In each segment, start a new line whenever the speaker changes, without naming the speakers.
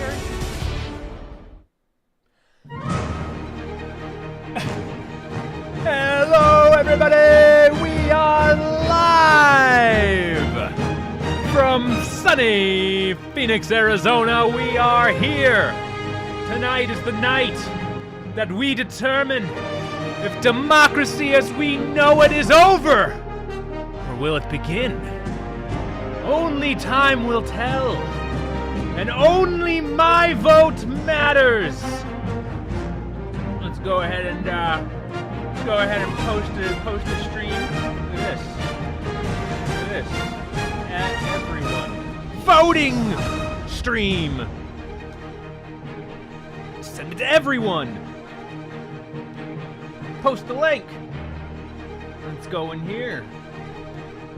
Gary? Hello, everybody! We are live from sunny Phoenix, Arizona. We are here. Tonight is the night that we determine if democracy as we know it is over, or will it begin? Only time will tell, and only my vote matters. Let's go ahead and post a stream. Look at this. At everyone. Voting stream. Send it to everyone. Post the link. Let's go in here.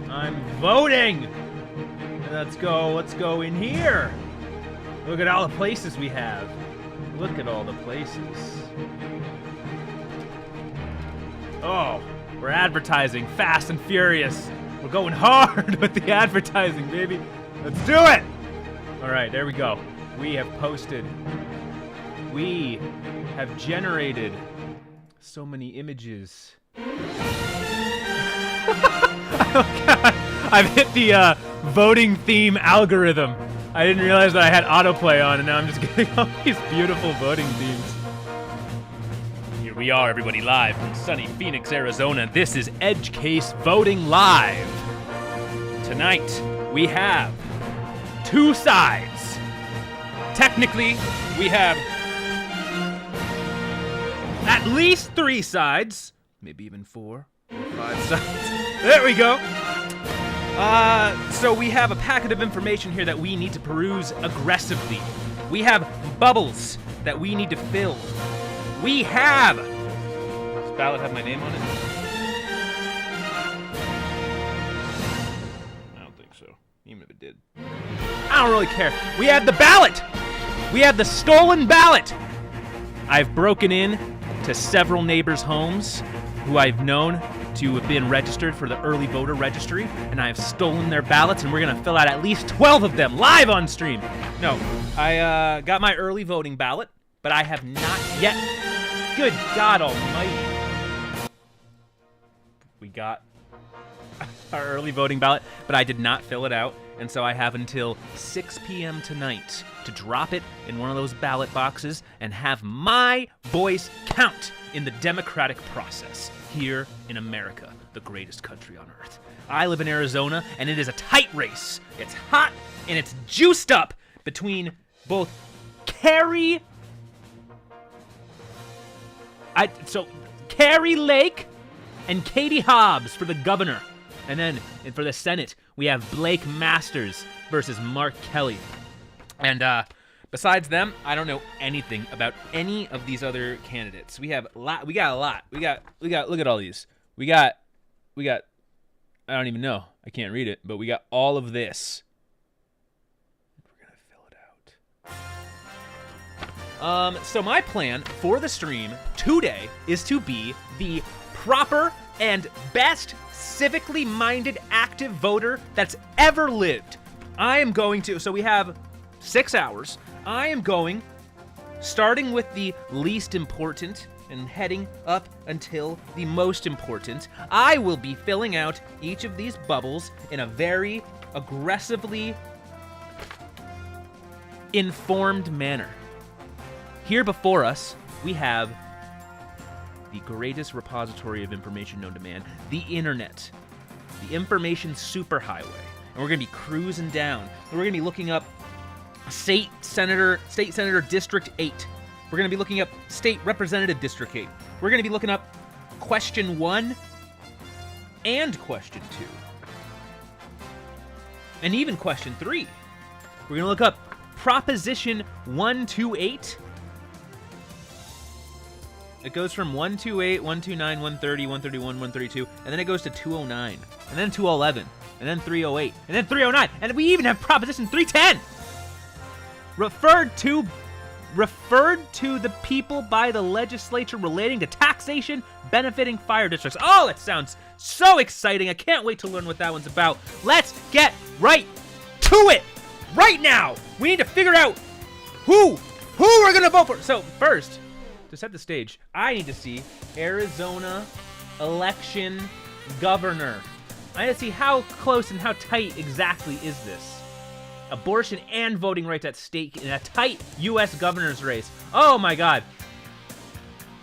I'm voting. Let's go in here. Look at all the places we have. Look at all the places. Oh, we're advertising fast and furious. We're going hard with the advertising, baby. Let's do it. All right, there we go. We have posted. We have generated so many images. Oh God, I've hit the voting theme algorithm. I didn't realize that I had autoplay on, and now I'm just getting all these beautiful voting themes. Here we are, everybody, live from sunny Phoenix, Arizona. This is Edge Case Voting Live. Tonight, we have two sides. Technically, we have at least three sides, maybe even 4 or 5 sides. There we go. So we have a packet of information here that we need to peruse aggressively. We have bubbles that we need to fill. We have... Does ballot have my name on it? I don't think so, even if it did. I don't really care. We have the ballot! We have the stolen ballot! I've broken in to several neighbors' homes who I've known to have been registered for the early voter registry, and I have stolen their ballots, and we're gonna fill out at least 12 of them live on stream. No, I got my early voting ballot, but I have not yet. Good God Almighty. We got our early voting ballot, but I did not fill it out, and so I have until 6 p.m. tonight to drop it in one of those ballot boxes and have my voice count in the democratic process here in America, the greatest country on earth. I live in Arizona, and it is a tight race. It's hot, and it's juiced up between both Carrie Lake and Katie Hobbs for the governor. And then for the Senate, we have Blake Masters versus Mark Kelly. And besides them, I don't know anything about any of these other candidates. We got a lot. We got look at all these. We got I don't even know. I can't read it, but we got all of this. We're going to fill it out. So my plan for the stream today is to be the proper and best civically minded active voter that's ever lived. I am going to, so we have 6 hours. I am going, starting with the least important and heading up until the most important. I will be filling out each of these bubbles in a very aggressively informed manner. Here before us, we have the greatest repository of information known to man, the internet, the information superhighway. And we're going to be cruising down. And we're going to be looking up State Senator District 8. We're going to be looking up State Representative District 8. We're going to be looking up Question 1 and Question 2. And even Question 3. We're going to look up Proposition 128. It goes from 128, 129, 130, 131, 132, and then it goes to 209, and then 211, and then 308, and then 309, and we even have Proposition 310! Referred to the people by the legislature relating to taxation benefiting fire districts. Oh, it sounds so exciting. I can't wait to learn what that one's about. Let's get right to it right now. We need to figure out who we're gonna vote for. So first, to set the stage, I need to see Arizona election governor. I need to see how close and how tight exactly is this. Abortion and voting rights at stake in a tight U.S. governor's race. Oh my God.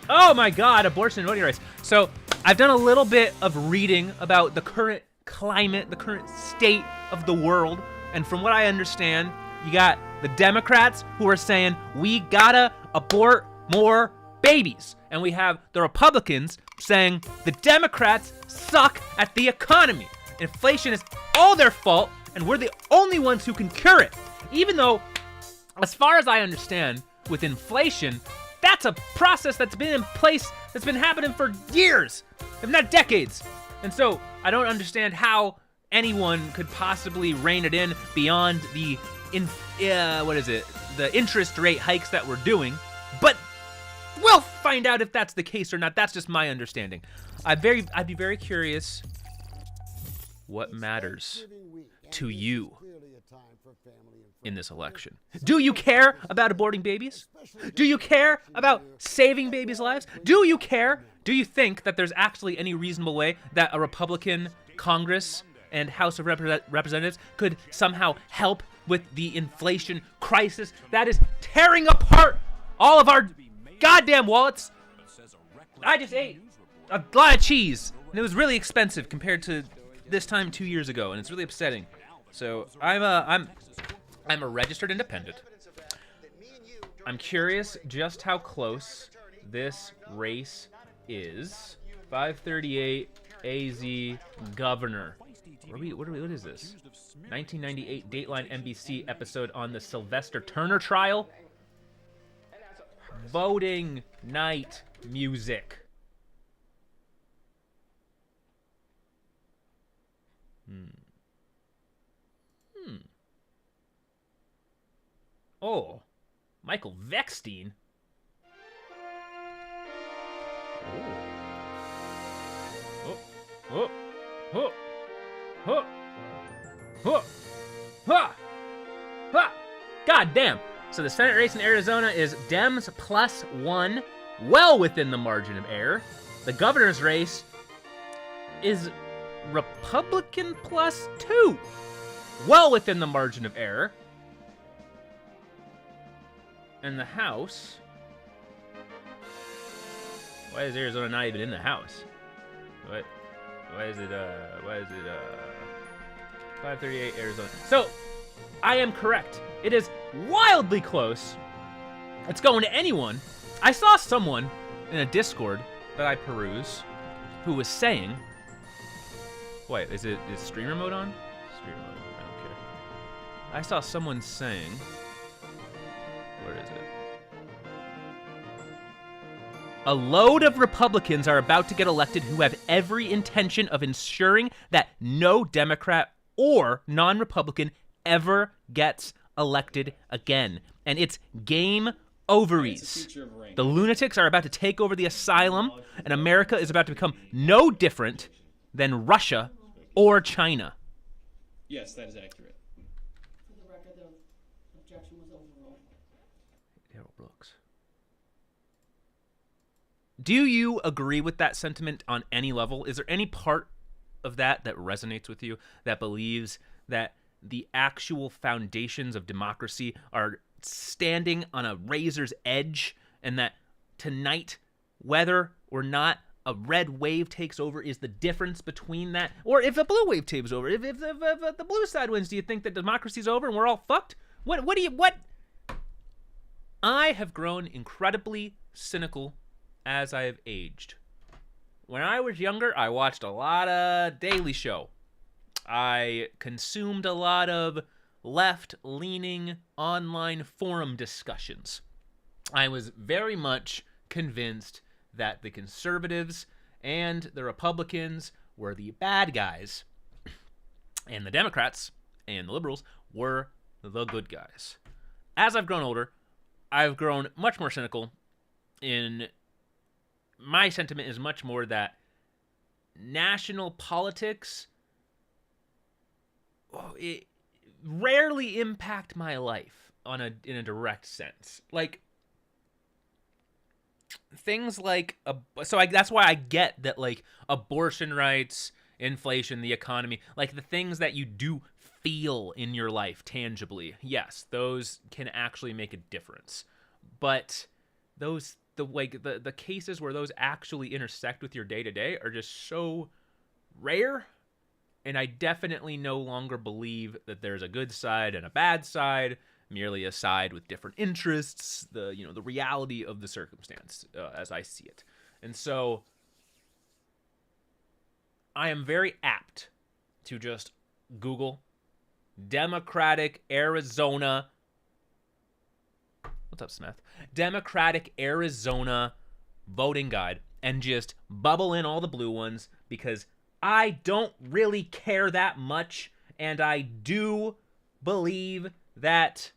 Oh my God, abortion and voting rights. So I've done a little bit of reading about the current climate, the current state of the world. And from what I understand, you got the Democrats who are saying we gotta abort more babies. And we have the Republicans saying the Democrats suck at the economy. Inflation is all their fault, and we're the only ones who can cure it. Even though, as far as I understand, with inflation, that's a process that's been in place, that's been happening for years, if not decades. And so I don't understand how anyone could possibly rein it in beyond the the interest rate hikes that we're doing. But we'll find out if that's the case or not. That's just my understanding. I'd be very curious what matters to you in this election. Do you care about aborting babies? Do you care about saving babies' lives? Do you care? Do you think that there's actually any reasonable way that a Republican Congress and House of Representatives could somehow help with the inflation crisis that is tearing apart all of our goddamn wallets? I just ate a lot of cheese, and it was really expensive compared to this time 2 years ago, and it's really upsetting. So I'm a registered independent. I'm curious just how close this race is. 538 AZ governor. What is this? 1998 Dateline NBC episode on the Sylvester Turner trial. Voting night music. Oh, Michael Veckstein. God damn. So the Senate race in Arizona is Dems +1, well within the margin of error. The governor's race is Republican +2, well within the margin of error. And the House, why is Arizona not even in the House? Why is it 538 Arizona? So, I am correct. It is wildly close. It's going to anyone. I saw someone in a Discord that I peruse who was saying, wait, is streamer mode on? Streamer mode, I don't care. I saw someone saying, where is it? A load of Republicans are about to get elected who have every intention of ensuring that no Democrat or non-Republican ever gets elected again. And it's game ovaries. The lunatics are about to take over the asylum, and America is about to become no different than Russia or China.
Yes, that is accurate.
For the record, the objection was overruled.
Daryl Brooks. Do you agree with that sentiment on any level? Is there any part of that that resonates with you, that believes that the actual foundations of democracy are standing on a razor's edge, and that tonight, whether or not a red wave takes over is the difference between that, or if a blue wave takes over, if the blue side wins, do you think that democracy's over and we're all fucked? What? I have grown incredibly cynical as I have aged. When I was younger, I watched a lot of Daily Show. I consumed a lot of left-leaning online forum discussions. I was very much convinced that the conservatives and the Republicans were the bad guys, and the Democrats and the liberals were the good guys. As I've grown older, I've grown much more cynical. In my sentiment is much more that national politics, it rarely impact my life. in a direct sense. Like things like that's why I get that, like, abortion rights, inflation, the economy, like the things that you do feel in your life tangibly, yes, those can actually make a difference. But the cases where those actually intersect with your day-to-day are just so rare. And I definitely no longer believe that there's a good side and a bad side, merely a side with different interests, the reality of the circumstance as I see it. And so I am very apt to just Google Democratic Arizona. What's up, Smith? Democratic Arizona voting guide and just bubble in all the blue ones, because I don't really care that much, and I do believe that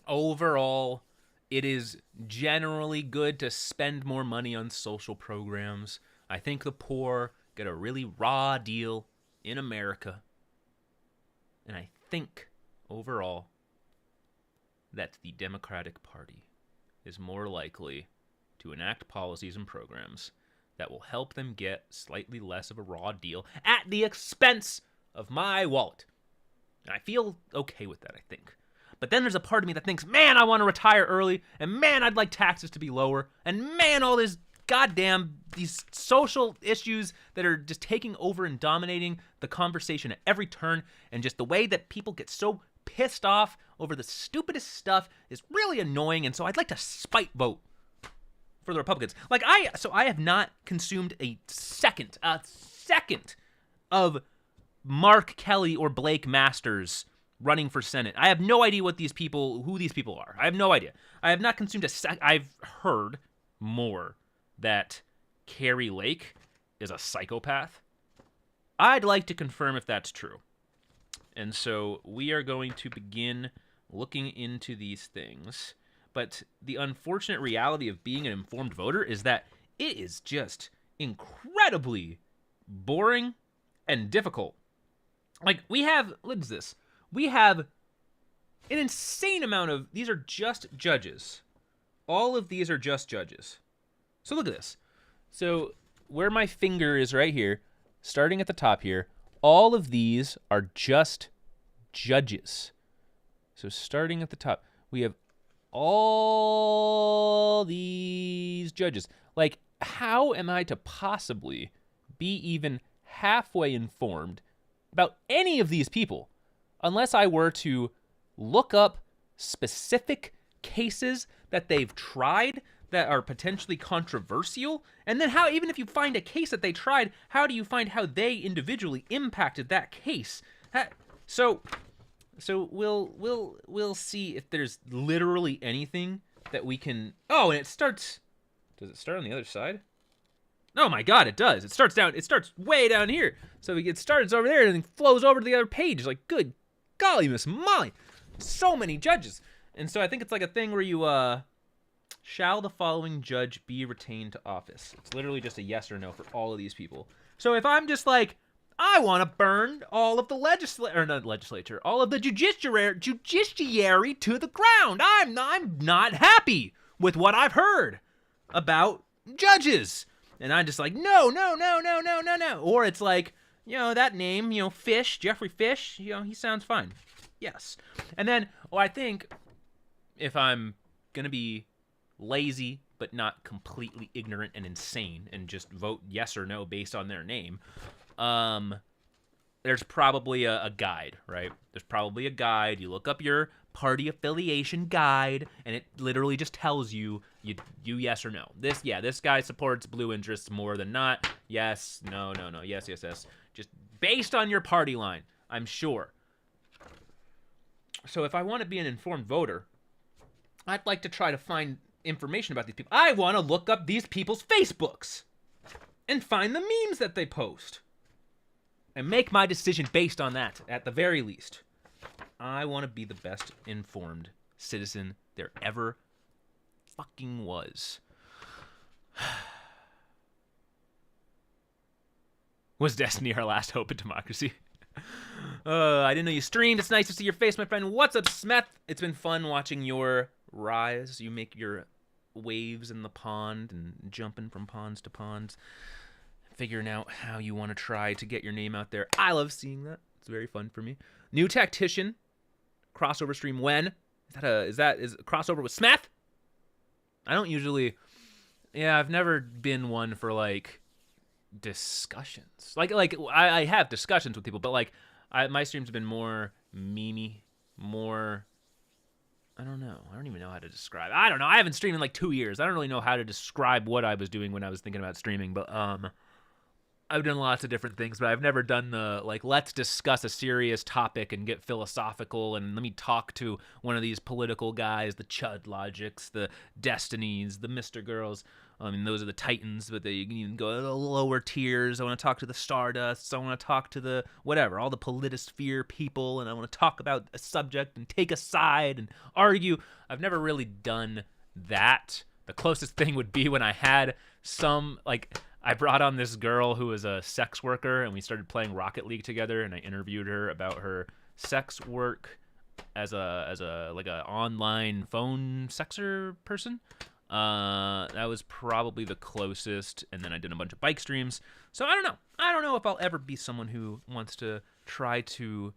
overall it is generally good to spend more money on social programs. I think the poor get a really raw deal in America, and I think overall that the Democratic Party is more likely to enact policies and programs that will help them get slightly less of a raw deal at the expense of my wallet. And I feel okay with that, I think. But then there's a part of me that thinks, man, I want to retire early, and man, I'd like taxes to be lower, and man, all this these social issues that are just taking over and dominating the conversation at every turn, and just the way that people get so pissed off over the stupidest stuff is really annoying, and so I'd like to spite vote for the Republicans. Like, I have not consumed a second of Mark Kelly or Blake Masters running for Senate. I have no idea who these people are. I have no idea. I have not consumed I've heard more that Carrie Lake is a psychopath. I'd like to confirm if that's true. And so we are going to begin looking into these things. But the unfortunate reality of being an informed voter is that it is just incredibly boring and difficult. Like, we have an insane amount of, these are just judges. All of these are just judges. So look at this. So where my finger is right here, starting at the top here, all of these are just judges. So starting at the top, we have all these judges. Like, how am I to possibly be even halfway informed about any of these people unless I were to look up specific cases that they've tried that are potentially controversial? And then how, even if you find a case that they tried, how do you find how they individually impacted that case? So we'll see if there's literally anything that we can. Oh, and it starts. Does it start on the other side? Oh my God, it does. It starts way down here. So it starts over there and then flows over to the other page. It's like, good golly, Miss Molly, so many judges. And so I think it's like a thing where you shall the following judge be retained to office? It's literally just a yes or no for all of these people. So if I'm just like, I want to burn all of the all of the judiciary to the ground. I'm not happy with what I've heard about judges. And I'm just like, no. Or it's like, that name, Fish, Jeffrey Fish, he sounds fine. Yes. And then, I think if I'm going to be lazy but not completely ignorant and insane and just vote yes or no based on their name, there's probably a guide, right? There's probably a guide. You look up your party affiliation guide, and it literally just tells you yes or no. This guy supports blue interests more than not. Yes, no, yes. Just based on your party line, I'm sure. So if I want to be an informed voter, I'd like to try to find information about these people. I want to look up these people's Facebooks and find the memes that they post and make my decision based on that, at the very least. I want to be the best informed citizen there ever fucking was. Was Destiny our last hope in democracy? I didn't know you streamed. It's nice to see your face, my friend. What's up, Smeth? It's been fun watching your rise. You make your waves in the pond and jumping from ponds to ponds, figuring out how you want to try to get your name out there. I love seeing that. It's very fun for me. New Tactician crossover stream when? Is that a crossover with Smeth? I don't usually. Yeah, I've never been one for like discussions. Like I have discussions with people, but like my streams have been more memey, more. I don't know. I don't even know how to describe. I don't know. I haven't streamed in like 2 years. I don't really know how to describe what I was doing when I was thinking about streaming, but I've done lots of different things, but I've never done the, like, let's discuss a serious topic and get philosophical and let me talk to one of these political guys, the Chud Logics, the Destinies, the Mr. Girls. I mean, those are the Titans, but they can go to the lower tiers. I want to talk to the Stardusts. I want to talk to the, whatever, all the politisphere people, and I want to talk about a subject and take a side and argue. I've never really done that. The closest thing would be when I had some, like, I brought on this girl who was a sex worker, and we started playing Rocket League together, and I interviewed her about her sex work as a like a online phone sexer person. That was probably the closest, and then I did a bunch of bike streams. So I don't know. I don't know if I'll ever be someone who wants to try to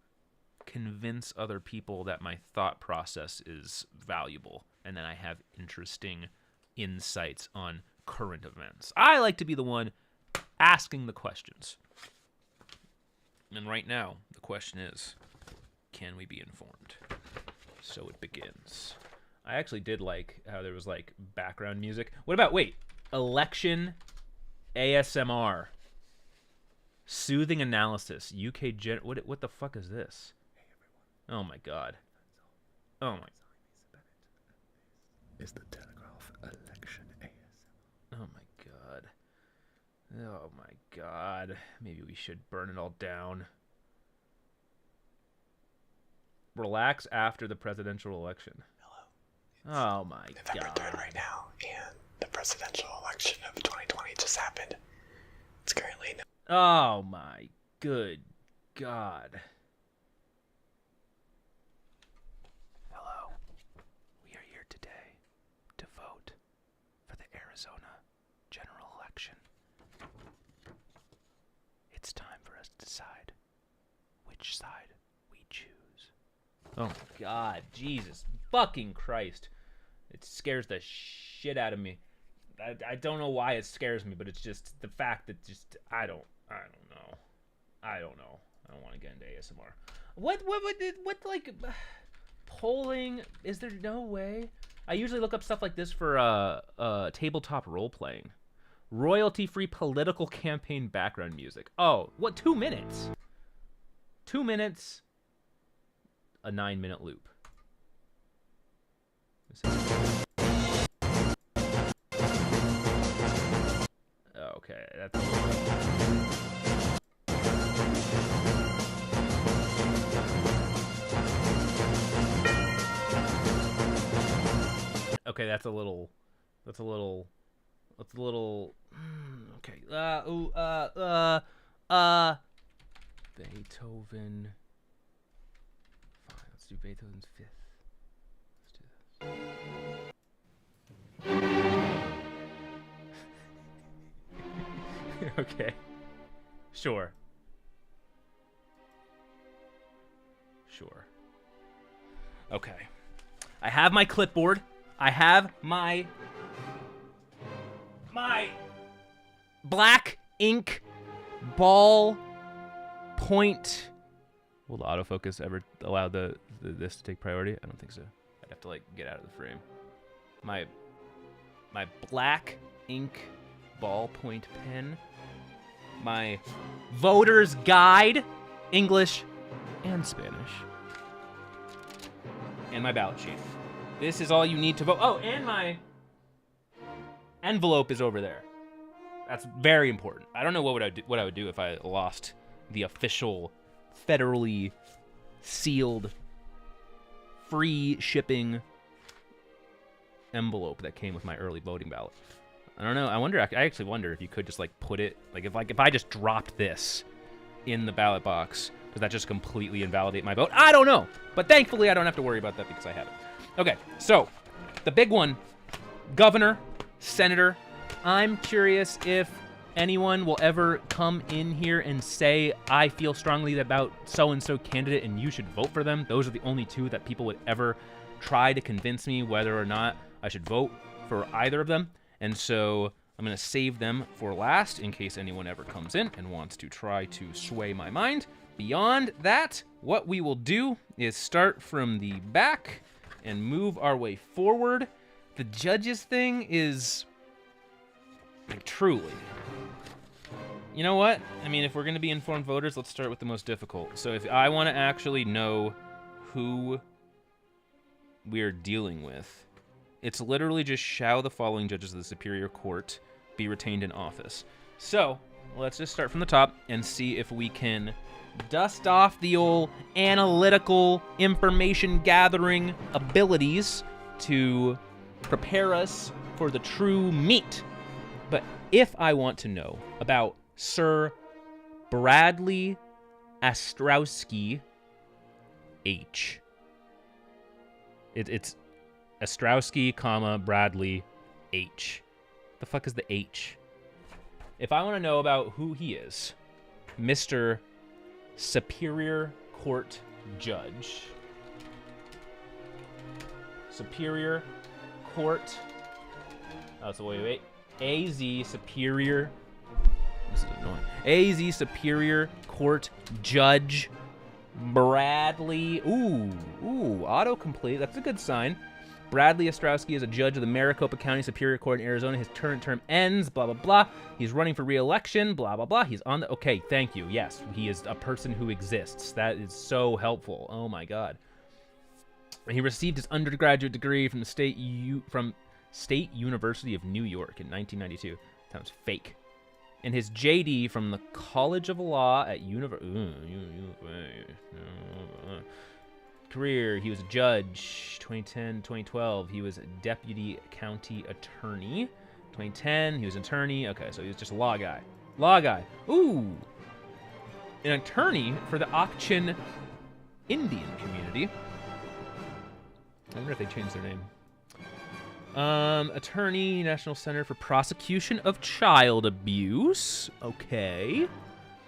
convince other people that my thought process is valuable, and that I have interesting insights on current events. I like to be the one asking the questions. And right now, the question is, can we be informed? So it begins. I actually did like how there was like background music. What about, wait, election ASMR. Soothing analysis. UK what the fuck is this? Oh my god. Oh my.
Is the Telegraph election ASMR?
Oh my god. Oh my god. Maybe we should burn it all down. Relax after the presidential election.
Hello.
Oh my
November
god.
3rd right now, and the presidential election of 2020 just happened. It's currently
Oh my good god. Hello. We are here today to vote for the Arizona general election. It's time for us to decide which side we choose. Oh my god, Jesus fucking Christ. It scares the shit out of me. I don't know why it scares me, but it's just the fact that just I don't know. I don't want to get into ASMR. What like polling? Is there no way? I usually look up stuff like this for tabletop role playing. Royalty-free political campaign background music. Oh, what? 2 minutes? 2 minutes. A 9-minute loop. Okay, that's. Okay, that's a little. Okay. Beethoven. Fine, let's do Beethoven's Fifth. Let's do this. Okay. Sure. Okay. I have my clipboard. I have my black ink ball point. Will the autofocus ever allow this to take priority? I don't think so. I'd have to like get out of the frame. My black ink ballpoint pen. My voter's guide, English and Spanish. And my ballot sheet. This is all you need to vote. Oh, and my envelope is over there. That's very important. I don't know what I would do if I lost the official, federally sealed, free shipping envelope that came with my early voting ballot. I don't know. I actually wonder if you could just like put it, like if I just dropped this in the ballot box, Does that just completely invalidate my vote? I don't know. But thankfully, I don't have to worry about that because I have it. Okay, so the big one, governor, senator. I'm curious if anyone will ever come in here and say, I feel strongly about so-and-so candidate and you should vote for them. Those are the only two that people would ever try to convince me whether or not I should vote for either of them. And so I'm going to save them for last in case anyone ever comes in and wants to try to sway my mind. Beyond that, what we will do is start from the back and move our way forward. The judges thing is like, truly. You know what? I mean, if we're going to be informed voters, let's start with the most difficult. So if I want to actually know who we're dealing with, it's literally just shall the following judges of the Superior Court be retained in office. So let's just start from the top and see if we can dust off the old analytical information gathering abilities to prepare us for the true meat. But if I want to know about Sir Bradley Ostrowski H. It's Ostrowski, comma, Bradley H. The fuck is the H? If I want to know about who he is, Mr. Superior Court Judge. Superior Court. Oh, so wait. AZ Superior. This is annoying. AZ Superior Court Judge Bradley. Ooh, autocomplete. That's a good sign. Bradley Ostrowski is a judge of the Maricopa County Superior Court in Arizona. His current term ends, blah, blah, blah. He's running for re-election, blah, blah, blah. He's on the... Okay, thank you. Yes, he is a person who exists. That is so helpful. Oh, my God. He received his undergraduate degree from the State University of New York in 1992. Sounds fake. And his JD from the College of Law at Career, he was a judge. 2010-2012, he was a deputy county attorney. 2010, he was an attorney. Okay, so he was just a law guy. Ooh! An attorney for the Akchin Indian community. I wonder if they changed their name. Attorney, National Center for Prosecution of Child Abuse. Okay.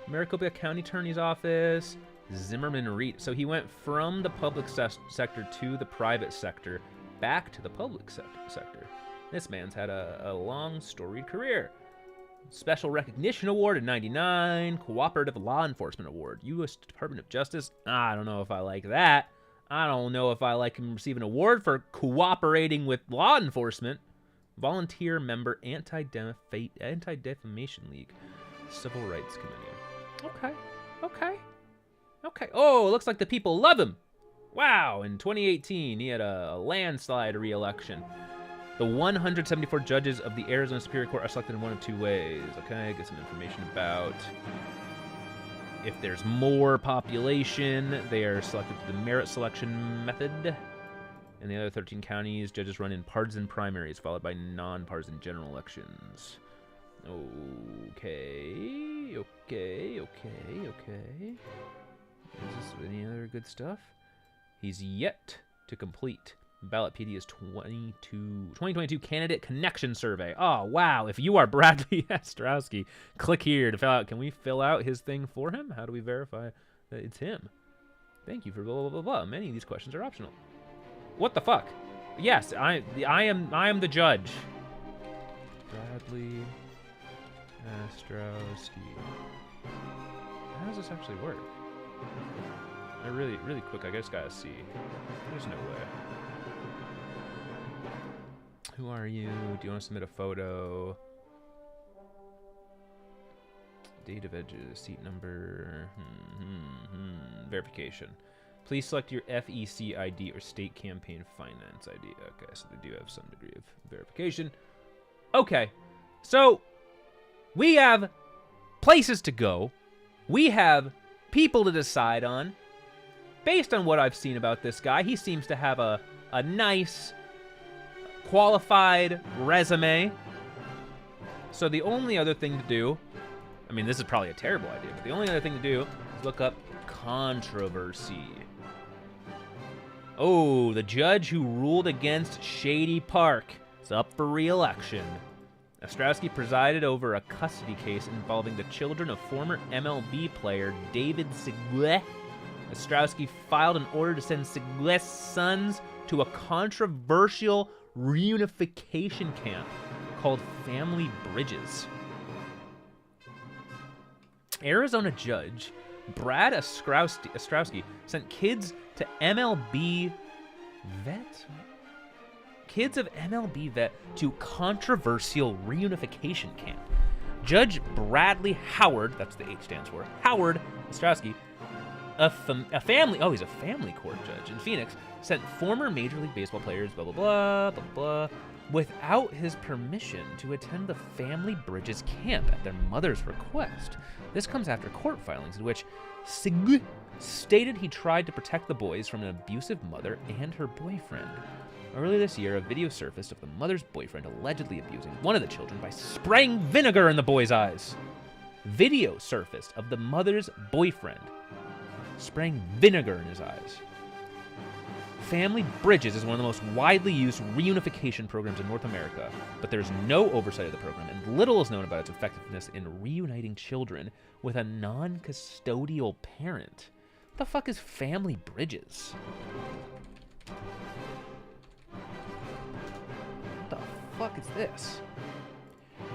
Maricopa County Attorney's Office. Zimmerman Reed. So he went from the public sector to the private sector, back to the public sector. This man's had a long, storied career. Special Recognition Award in 99. Cooperative Law Enforcement Award. U.S. Department of Justice. I don't know if I like that. I don't know if I like him receiving an award for cooperating with law enforcement. Volunteer member, Anti-Defamation League, Civil Rights Committee. Okay. Oh, looks like the people love him. Wow, in 2018, he had a landslide re-election. The 174 judges of the Arizona Superior Court are selected in one of two ways. Okay, get some information about... If there's more population, they are selected through the merit selection method. In the other 13 counties, judges run in partisan primaries, followed by non-partisan general elections. Okay. Is this any other good stuff? He's yet to complete Ballot PD's 2022 Candidate Connection Survey. Oh, wow. If you are Bradley Ostrowski, click here to fill out. Can we fill out his thing for him? How do we verify that it's him? Thank you for blah, blah, blah, blah. Many of these questions are optional. What the fuck? Yes, I am the judge. Bradley Ostrowski. How does this actually work? Really quick, I just gotta see. There's no way. Who are you? Do you want to submit a photo? Date of edges, seat number, verification. Please select your FEC ID or state campaign finance ID. Okay, so they do have some degree of verification. Okay, so we have places to go. We have people to decide on. Based on what I've seen about this guy, he seems to have a nice, qualified resume. So the only other thing to do, I mean, this is probably a terrible idea, but the only other thing to do is look up controversy. Oh, the judge who ruled against Shady Park is up for re-election. Ostrowski presided over a custody case involving the children of former MLB player David Segura. Ostrowski filed an order to send Segura's sons to a controversial reunification camp called Family Bridges. Arizona judge Brad Ostrowski sent kids to MLB vet? Kids of MLB vet to controversial reunification camp. Judge Bradley Howard, that's the H stands for, Howard Ostrowski, he's a family court judge in Phoenix, sent former Major League Baseball players, blah, blah, blah, blah, blah, without his permission to attend the Family Bridges camp at their mother's request. This comes after court filings in which Segura stated he tried to protect the boys from an abusive mother and her boyfriend. Earlier this year, a video surfaced of the mother's boyfriend allegedly abusing one of the children by spraying vinegar in the boy's eyes. Video surfaced of the mother's boyfriend spraying vinegar in his eyes. Family Bridges is one of the most widely used reunification programs in North America, but there's no oversight of the program, and little is known about its effectiveness in reuniting children with a non-custodial parent. What the fuck is Family Bridges? What the fuck is this?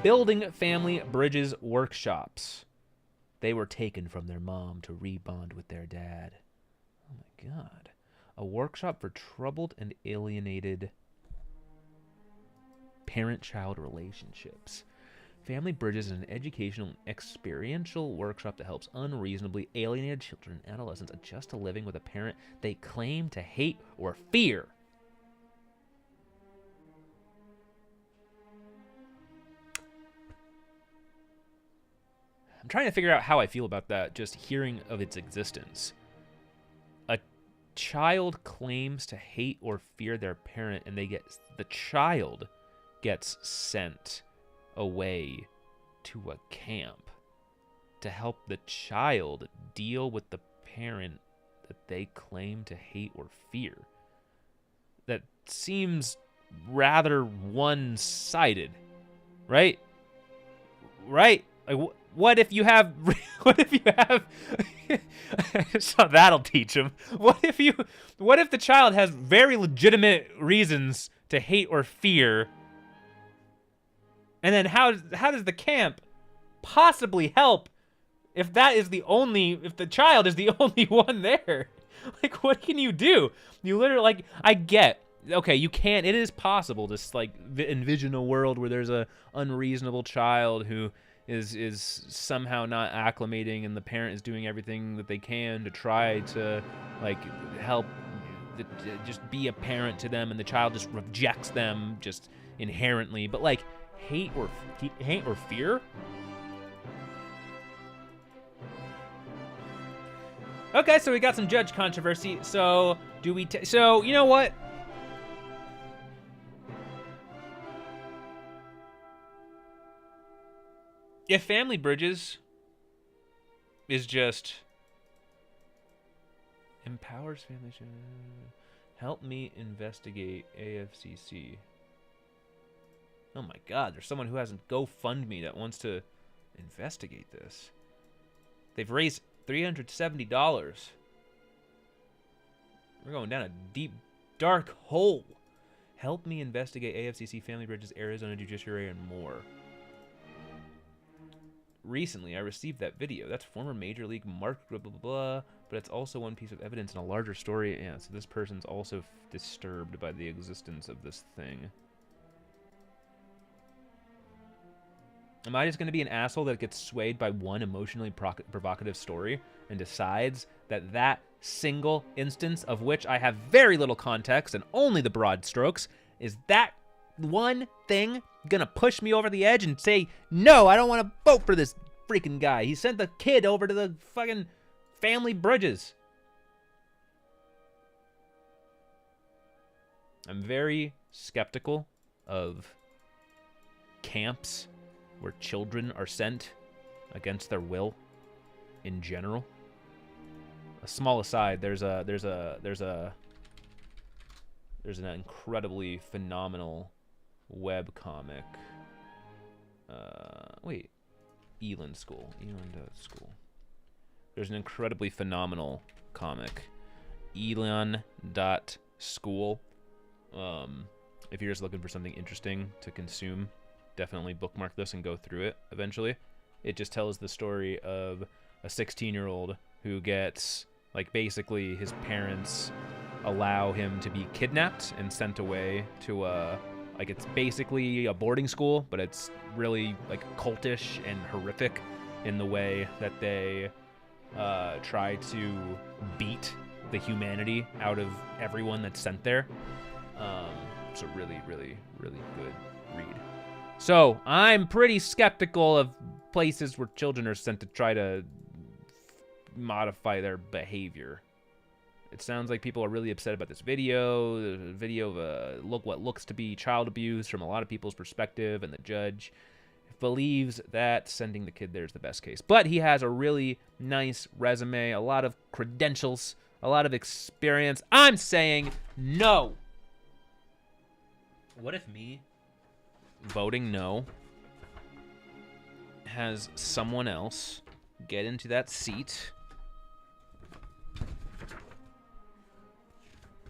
Building Family Bridges workshops. They were taken from their mom to rebond with their dad. Oh my god. A workshop for troubled and alienated parent-child relationships. Family Bridges is an educational and experiential workshop that helps unreasonably alienated children and adolescents adjust to living with a parent they claim to hate or fear. I'm trying to figure out how I feel about that, just hearing of its existence. A child claims to hate or fear their parent, and the child gets sent away to a camp to help the child deal with the parent that they claim to hate or fear. That seems rather one-sided, right? Right? Like, what if you have so that'll teach him. What if the child has very legitimate reasons to hate or fear, and then how does the camp possibly help if the child is the only one there? Like, what can you do? You literally, okay, you can't, it is possible to envision a world where there's a unreasonable child who is somehow not acclimating, and the parent is doing everything that they can to try to help just be a parent to them, and the child just rejects them just inherently. But hate or fear? Okay, so we got some judge controversy. So so you know what? If Family Bridges is just empowers families, help me investigate AFCC. Oh my god, there's someone who has a GoFundMe that wants to investigate this. They've raised $370. We're going down a deep, dark hole. Help me investigate AFCC, Family Bridges, Arizona Judiciary, and more. Recently, I received that video. That's former Major League Mark, blah, blah, blah, but it's also one piece of evidence in a larger story. Yeah, so this person's also disturbed by the existence of this thing. Am I just going to be an asshole that gets swayed by one emotionally provocative story and decides that that single instance, of which I have very little context and only the broad strokes, is that one thing gonna push me over the edge and say, no, I don't want to vote for this freaking guy. He sent the kid over to the fucking Family Bridges. I'm very skeptical of camps where children are sent against their will in general. small aside, there's an incredibly phenomenal web comic. Wait, Elon School. There's an incredibly phenomenal comic, Elon.school. If you're just looking for something interesting to consume, definitely bookmark this and go through it eventually. It just tells the story of a 16-year-old who gets, like, basically his parents allow him to be kidnapped and sent away to like, it's basically a boarding school, but it's really, like, cultish and horrific in the way that they try to beat the humanity out of everyone that's sent there. It's a really, really, really good read. So I'm pretty skeptical of places where children are sent to try to modify their behavior. It sounds like people are really upset about this video. There's a video of what looks to be child abuse from a lot of people's perspective, and the judge believes that sending the kid there is the best case. But he has a really nice resume, a lot of credentials, a lot of experience. I'm saying no. What if me voting no has someone else get into that seat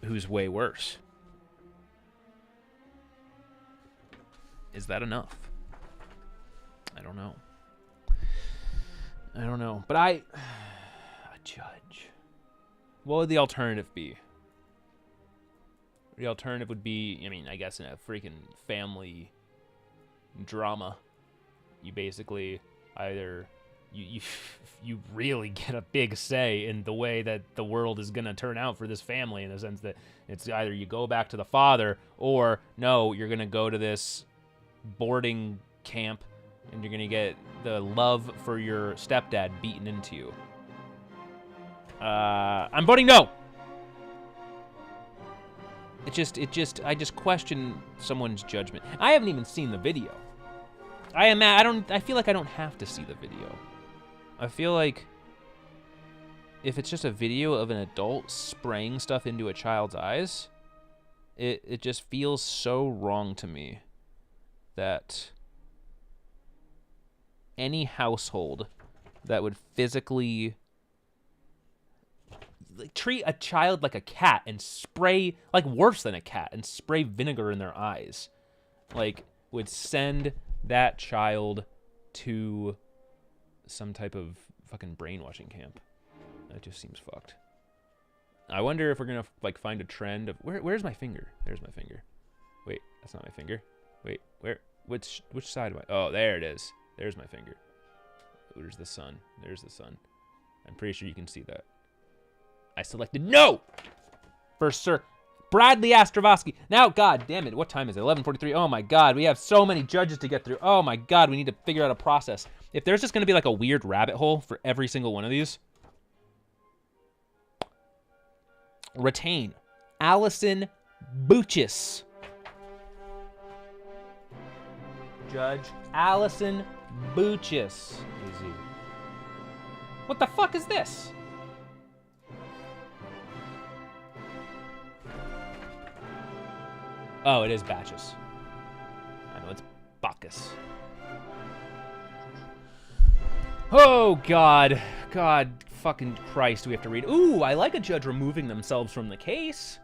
who's way worse? Is that enough? I don't know. But a judge. What would the alternative be? The alternative would be, I mean, I guess in a freaking family drama, you basically either you really get a big say in the way that the world is going to turn out for this family, in the sense that it's either you go back to the father, or no, you're going to go to this boarding camp and you're going to get the love for your stepdad beaten into you. I'm voting no. I just question someone's judgment. I haven't even seen the video. I feel like I don't have to see the video. I feel like if it's just a video of an adult spraying stuff into a child's eyes, it just feels so wrong to me that any household that would physically, like, treat a child like a cat and spray, like worse than a cat, and spray vinegar in their eyes, like, would send that child to some type of fucking brainwashing camp. That just seems fucked. I wonder if we're gonna, like, find a trend of where's my finger? There's my finger. Wait, that's not my finger. Wait, which side am I? Oh, there it is. There's my finger. There's the sun. There's the sun. I'm pretty sure you can see that. I selected no for Sir Bradley Astrovsky. Now, god damn it, what time is it? 11:43. Oh my god, we have so many judges to get through. Oh my god, we need to figure out a process. If there's just going to be like a weird rabbit hole for every single one of these. Retain Allison Buchis. Judge Allison Buchis. Easy. What the fuck is this? Oh, it is Batches. I know, it's Bacchus. Oh, God. God fucking Christ, we have to read. Ooh, I like a judge removing themselves from the case.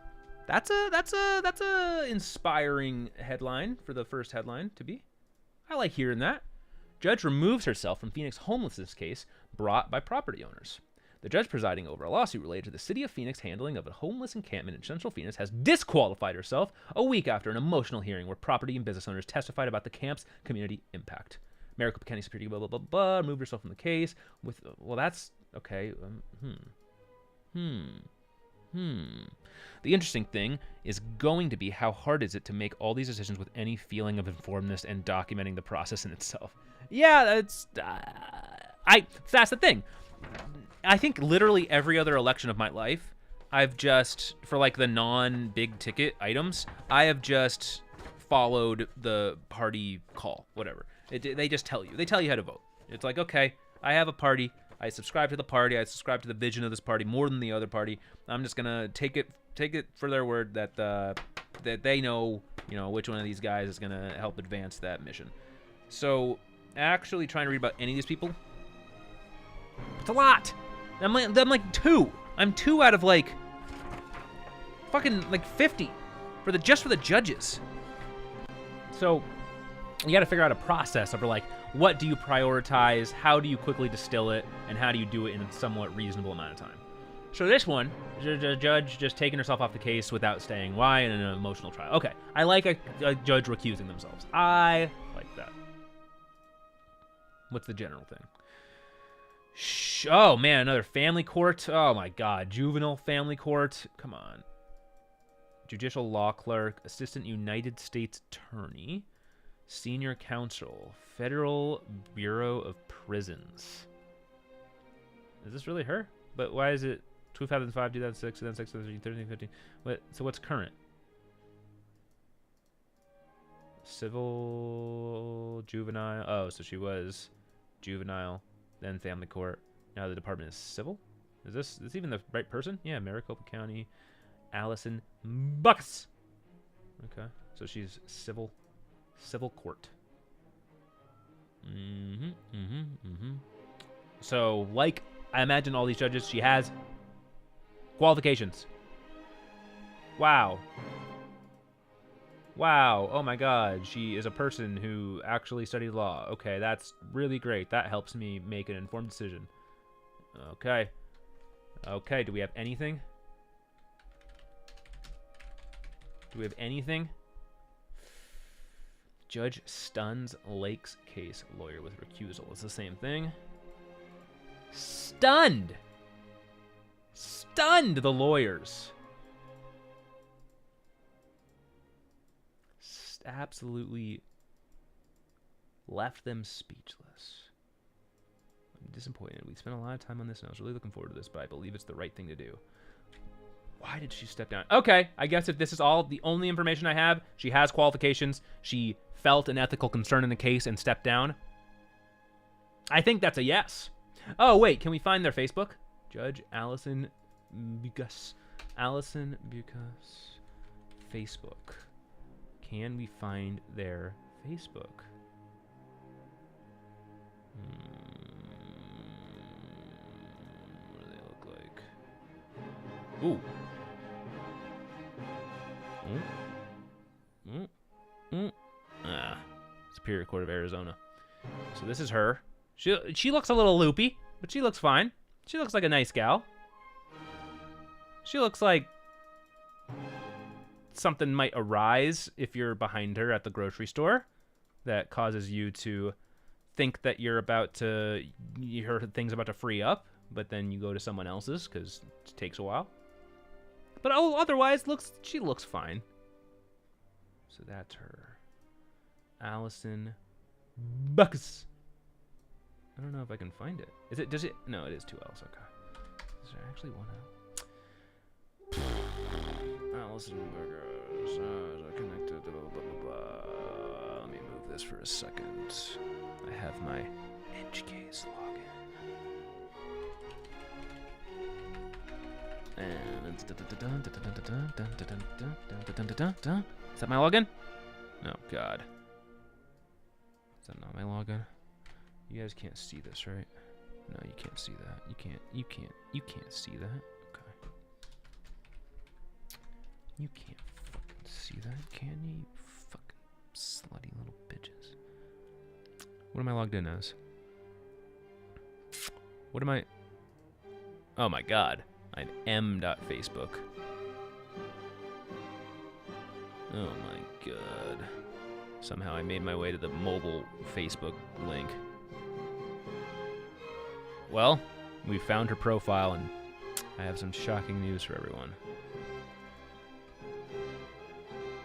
That's a inspiring headline for the first headline to be. I like hearing that. Judge removes herself from Phoenix homelessness case brought by property owners. The judge presiding over a lawsuit related to the city of Phoenix handling of a homeless encampment in central Phoenix has disqualified herself a week after an emotional hearing where property and business owners testified about the camp's community impact. Maricopa County Superior blah, blah, blah, blah, removed herself from the case with, well, that's, okay, The interesting thing is going to be how hard is it to make all these decisions with any feeling of informedness and documenting the process in itself. Yeah, that's the thing. I think literally every other election of my life, I've just, for like the non-big ticket items, I have just followed the party call, whatever. They just tell you. They tell you how to vote. It's like, okay, I have a party. I subscribe to the party. I subscribe to the vision of this party more than the other party. I'm just gonna take it for their word that that they know, which one of these guys is gonna help advance that mission. So, actually trying to read about any of these people, it's a lot. I'm like 2. I'm 2 out of like fucking like 50 just for the judges. So you got to figure out a process of like, what do you prioritize, how do you quickly distill it, and how do you do it in a somewhat reasonable amount of time. So this one, the judge just taking herself off the case without staying. Why? In an emotional trial. Okay, I like a judge recusing themselves. I like that. What's the general thing? Oh man, another family court. Oh my god, juvenile family court. Come on. Judicial law clerk, assistant United States attorney, senior counsel, Federal Bureau of Prisons. Is this really her? But why is it 2005, 2006, 2006, 2013, 15? So what's current? Civil, juvenile. Oh, so she was juvenile, then family court. Now the department is civil? Is this even the right person? Yeah, Maricopa County. Allison Bucks. Okay, so she's civil court. So, like I imagine all these judges, she has qualifications. Wow. Oh my god, she is a person who actually studied law. Okay, that's really great. That helps me make an informed decision. Okay, do we have anything? Judge stuns Lake's case lawyer with recusal. It's the same thing. Stunned the lawyers. Absolutely left them speechless. I'm disappointed. We spent a lot of time on this, and I was really looking forward to this, but I believe it's the right thing to do. Why did she step down? Okay, I guess if this is all the only information I have, she has qualifications, she felt an ethical concern in the case and stepped down. I think that's a yes. Oh, wait, can we find their Facebook? Judge Allison Bucas. Allison Bucas. Facebook. Can we find their Facebook? What do they look like? Ooh. Superior Court of Arizona. So this is her. She looks a little loopy, but she looks fine. She looks like a nice gal. She looks like something might arise if you're behind her at the grocery store that causes you to think that you heard things about to free up, but then you go to someone else's because it takes a while. But otherwise, she looks fine. So that's her. Allison Bucks. I don't know if I can find it. No, it is 2 L's. Okay. Is there actually one L? Allison Bucks. Connected. Blah, blah, blah, blah. Let me move this for a second. I have my edge case login. And is that my login? Oh god. Is that not my login? You guys can't see this, right? No, you can't see that. You can't see that. Okay. You can't fucking see that, can you? You fucking slutty little bitches. What am I logged in as? What am I? Oh my god. I'm m.facebook. Oh my god. Somehow I made my way to the mobile Facebook link. Well, we found her profile and I have some shocking news for everyone.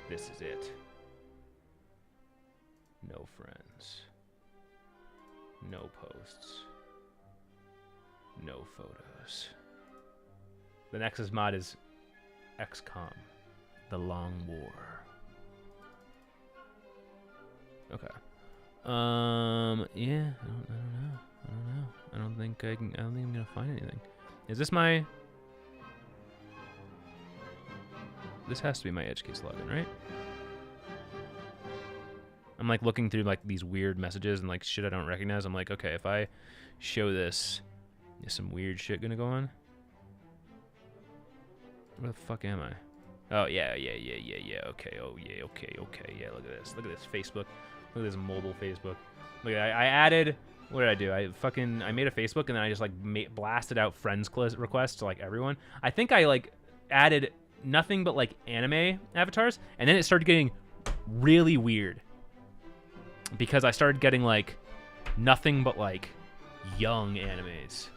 This is it. No friends. No posts. No photos. The next mod is XCOM, The Long War. Okay. Yeah, I don't know. I don't know. I don't think I'm gonna find anything. Is this my? This has to be my edge case login, right? I'm like looking through like these weird messages and like shit I don't recognize. I'm like, okay, if I show this, is some weird shit gonna go on? Where the fuck am I? Oh yeah. Okay. Oh yeah. Okay. Yeah. Look at this. Look at this Facebook. Look at this mobile Facebook. Look, I added. What did I do? I made a Facebook and then I just like blasted out friends requests to like everyone. I think I like added nothing but like anime avatars, and then it started getting really weird because I started getting like nothing but like young animes,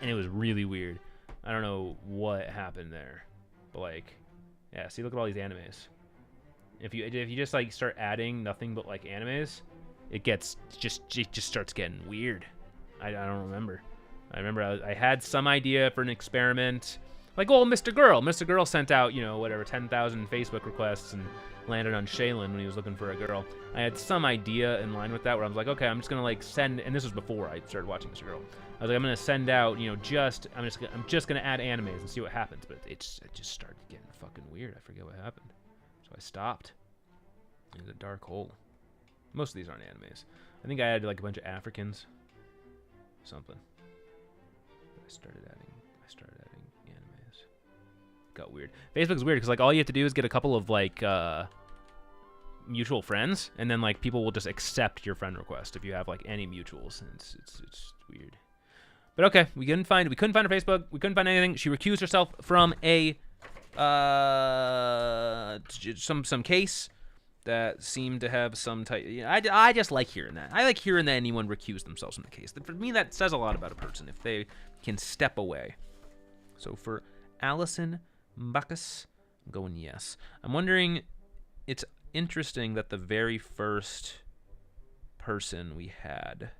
and it was really weird. I don't know what happened there, but like, yeah. See, look at all these animes. If you just like start adding nothing but like animes, it just starts getting weird. I don't remember. I remember I had some idea for an experiment. Like, oh, Mr. Girl sent out, you know, whatever, 10,000 Facebook requests and landed on Shaylin when he was looking for a girl. I had some idea in line with that where I was like, okay, I'm just gonna like send, and this was before I started watching Mr. Girl. I was like, I'm gonna send out, you know, I'm just gonna add animes and see what happens. But it just started getting fucking weird. I forget what happened, so I stopped. It was a dark hole. Most of these aren't animes. I think I added like a bunch of Africans, something. I started adding animes. Got weird. Facebook's weird because like all you have to do is get a couple of like mutual friends, and then like people will just accept your friend request if you have like any mutuals. It's weird. But okay, we couldn't find her Facebook. We couldn't find anything. She recused herself from a some case that seemed to have some type. You know, I just like hearing that. I like hearing that anyone recused themselves from the case. For me, that says a lot about a person if they can step away. So for Allison Bacchus, I'm going yes. I'm wondering, it's interesting that the very first person we had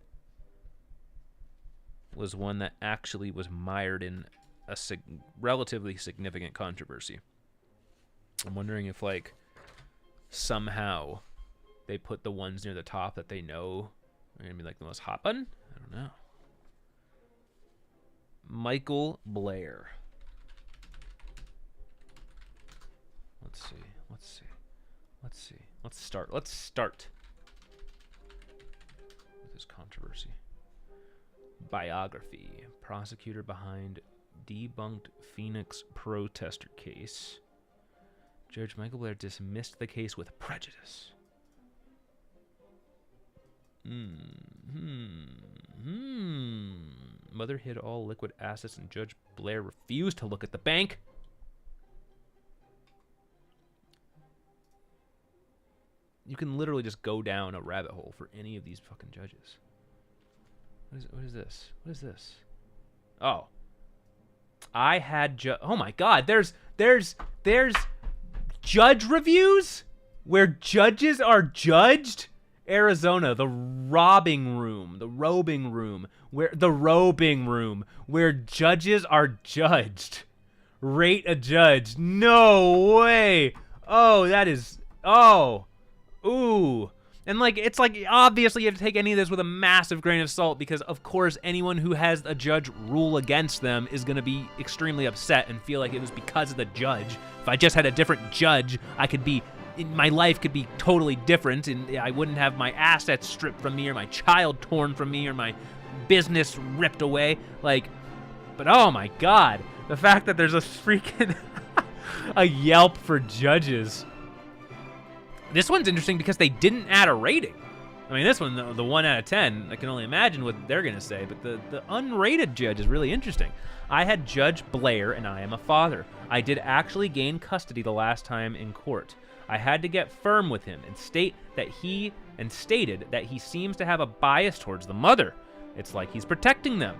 was one that actually was mired in a relatively significant controversy. I'm wondering if like somehow they put the ones near the top that they know are gonna be like the most hot button. I don't know. Michael Blair. Let's see. Let's start with this controversy. Biography. Prosecutor behind debunked Phoenix protester case. Judge Michael Blair dismissed the case with prejudice. Mother hid all liquid assets and Judge Blair refused to look at the bank. You can literally just go down a rabbit hole for any of these fucking judges. What is this? What is this? Oh. I had oh my god, there's judge reviews where judges are judged. Arizona, the robing room where judges are judged. Rate a judge. No way. Oh, that is ooh. And like it's like obviously you have to take any of this with a massive grain of salt because of course anyone who has a judge rule against them is going to be extremely upset and feel like it was because of the judge. If I just had a different judge, my life could be totally different and I wouldn't have my assets stripped from me or my child torn from me or my business ripped away. Like, but oh my god, the fact that there's a freaking a Yelp for judges. This one's interesting because they didn't add a rating. I mean, this one, the 1 out of 10, I can only imagine what they're going to say, but the unrated judge is really interesting. I had Judge Blair and I am a father. I did actually gain custody the last time in court. I had to get firm with him and stated that he seems to have a bias towards the mother. It's like he's protecting them.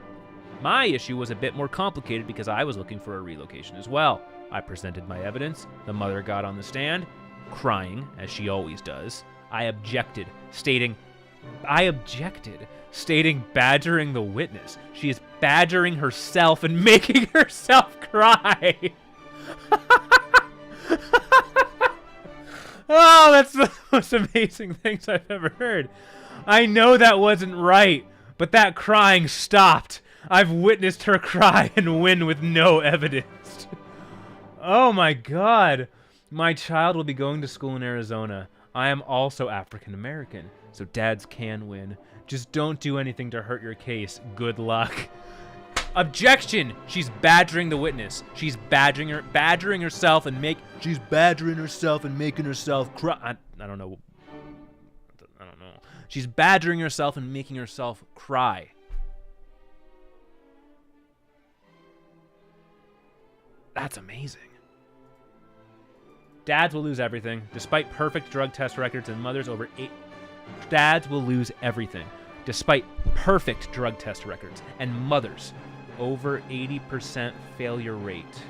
My issue was a bit more complicated because I was looking for a relocation as well. I presented my evidence. The mother got on the stand, crying, as she always does. I objected, stating badgering the witness. She is badgering herself and making herself cry. Oh, that's the most amazing things I've ever heard. I know that wasn't right, but that crying stopped. I've witnessed her cry and win with no evidence. Oh my God. My child will be going to school in Arizona. I am also African American, so dads can win. Just don't do anything to hurt your case. Good luck. Objection! She's badgering the witness. She's badgering herself and making herself cry. I don't know. She's badgering herself and making herself cry. That's amazing. Dads will lose everything. Despite perfect drug test records and mothers over 8... Dads will lose everything. Despite perfect drug test records and mothers over 80% failure rate.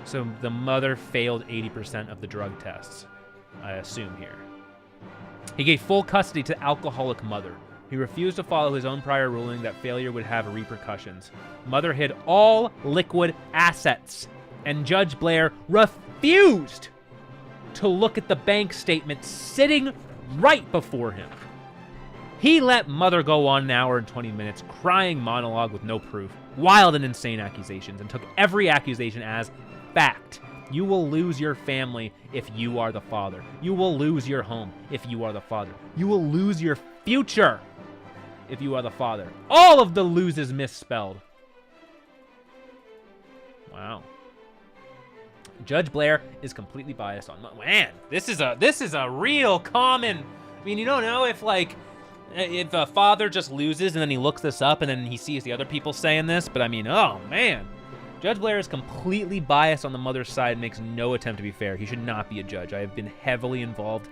So the mother failed 80% of the drug tests, I assume here. He gave full custody to the alcoholic mother. He refused to follow his own prior ruling that failure would have repercussions. Mother hid all liquid assets, and Judge Blair refused to look at the bank statement sitting right before him. He let mother go on an hour and 20 minutes, crying monologue with no proof, wild and insane accusations, and took every accusation as fact. You will lose your family if you are the father. You will lose your home if you are the father. You will lose your future if you are the father. All of the loses misspelled. Wow. Judge Blair is completely biased on... Man, this is a real common... I mean, you don't know if a father just loses and then he looks this up and then he sees the other people saying this, but I mean, oh man. Judge Blair is completely biased on the mother's side and makes no attempt to be fair. He should not be a judge. I have been heavily involved.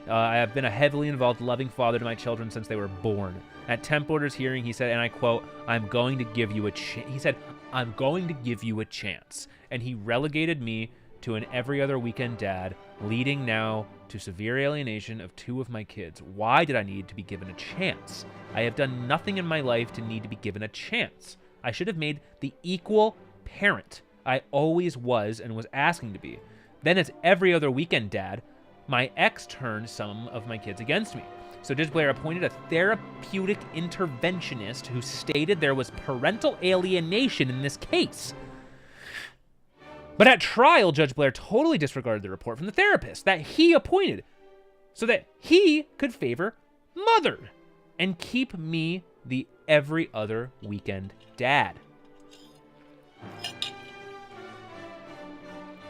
I have been a heavily involved, loving father to my children since they were born. At temp orders hearing, he said, and I quote, I'm going to give you a chance. He said, I'm going to give you a chance. And he relegated me to an every other weekend dad, leading now to severe alienation of 2 of my kids. Why did I need to be given a chance? I have done nothing in my life to need to be given a chance. I should have made the equal parent I always was and was asking to be. Then as every other weekend dad, my ex turned some of my kids against me. So Judge Blair appointed a therapeutic interventionist who stated there was parental alienation in this case. But at trial, Judge Blair totally disregarded the report from the therapist that he appointed so that he could favor mother and keep me the every other weekend dad.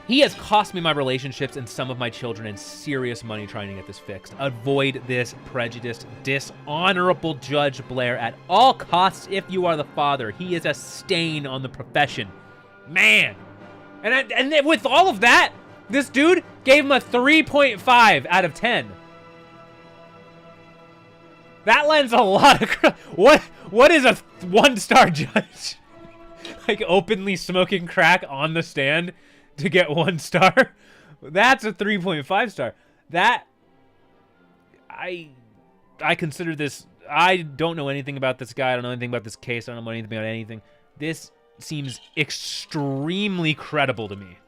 He has cost me my relationships and some of my children and serious money trying to get this fixed. Avoid this prejudiced, dishonorable Judge Blair at all costs if you are the father. He is a stain on the profession. Man. And with all of that, this dude gave him a 3.5 out of 10. That lends a lot of... What is a 1-star judge? Like openly smoking crack on the stand to get 1 star? That's a 3.5 star. That... I consider this... I don't know anything about this guy. I don't know anything about this case. I don't know anything about anything. This seems extremely credible to me.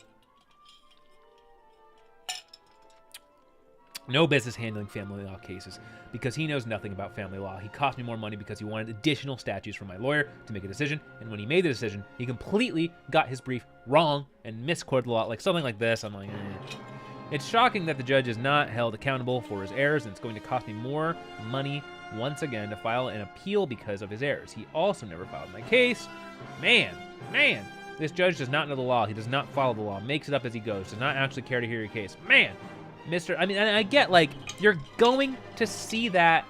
No business handling family law cases because he knows nothing about family law. He cost me more money because he wanted additional statutes from my lawyer to make a decision, and when he made the decision, he completely got his brief wrong and misquoted the law, like something like this. I'm like, eh. It's shocking that the judge is not held accountable for his errors, and it's going to cost me more money once again to file an appeal because of his errors. He also never filed my case. Man, this judge does not know the law. He does not follow the law, makes it up as he goes, does not actually care to hear your case. Man, I mean, and I get, like, you're going to see that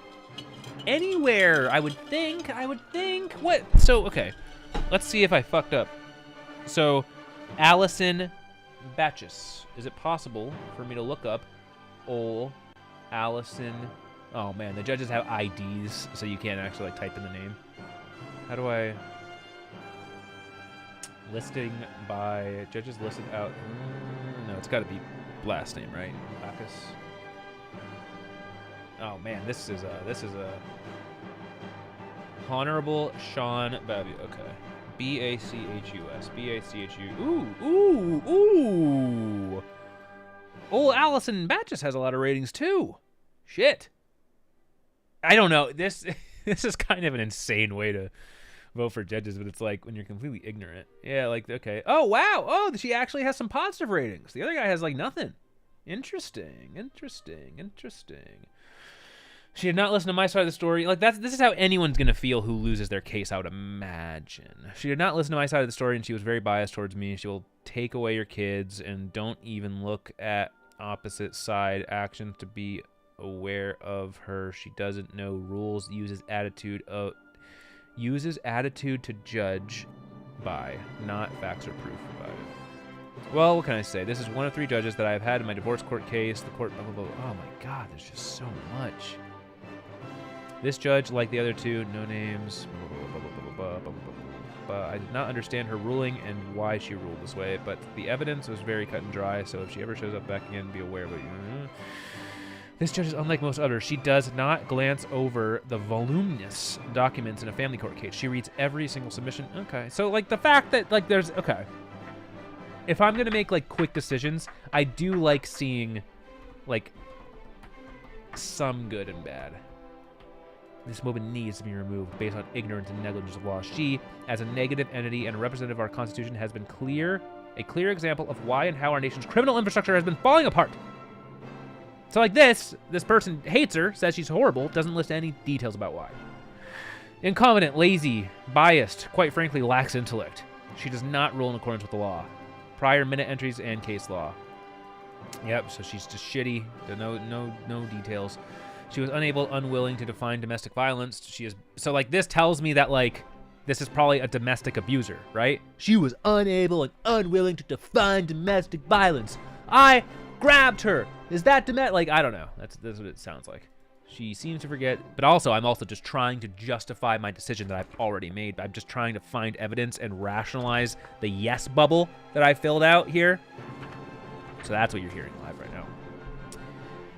anywhere, I would think. What? So, okay, let's see if I fucked up. So, Allison Batches. Is it possible for me to look up old Allison? Oh, man, the judges have IDs, so you can't actually, like, type in the name. How do I... Listing by judges listed out. No, it's got to be last name, right? Bacchus. Oh man, this is a Honorable Sean Babu. Okay, Bachus. Ooh. Old Allison Batches has a lot of ratings too. Shit. I don't know this. This is kind of an insane way to vote for judges, but it's like when you're completely ignorant. Yeah, like, okay. Oh, wow. Oh, she actually has some positive ratings. The other guy has, like, nothing. Interesting. She did not listen to my side of the story. Like, this is how anyone's going to feel who loses their case, I would imagine. She did not listen to my side of the story, and she was very biased towards me. She will take away your kids, and don't even look at opposite side actions to be aware of her. She doesn't know rules, uses attitude to judge by, not facts or proof about it. Well, what can I say? This is one of 3 judges that I've had in my divorce court case. The court, blah, blah, blah. Oh my God, there's just so much. This judge, like the other 2, no names, blah, blah, blah, blah, blah, blah, blah, blah. I did not understand her ruling and why she ruled this way, but the evidence was very cut and dry, so if she ever shows up back again, be aware of it. This judge is unlike most others. She does not glance over the voluminous documents in a family court case. She reads every single submission. Okay, so, like, the fact that, like, there's... Okay. If I'm going to make, like, quick decisions, I do like seeing, like, some good and bad. This woman needs to be removed based on ignorance and negligence of law. She, as a negative entity and a representative of our Constitution, has been a clear example of why and how our nation's criminal infrastructure has been falling apart. So like this person hates her, says she's horrible, doesn't list any details about why. Incompetent, lazy, biased, quite frankly lacks intellect. She does not rule in accordance with the law. Prior minute entries and case law. Yep, so she's just shitty. No details. She was unwilling to define domestic violence. So like this tells me that like this is probably a domestic abuser, right? She was unable and unwilling to define domestic violence. I grabbed her. Is that domestic? Like, I don't know. That's what it sounds like. She seems to forget, but also I'm also just trying to justify my decision that I've already made. I'm just trying to find evidence and rationalize the yes bubble that I filled out here. So that's what you're hearing live right now.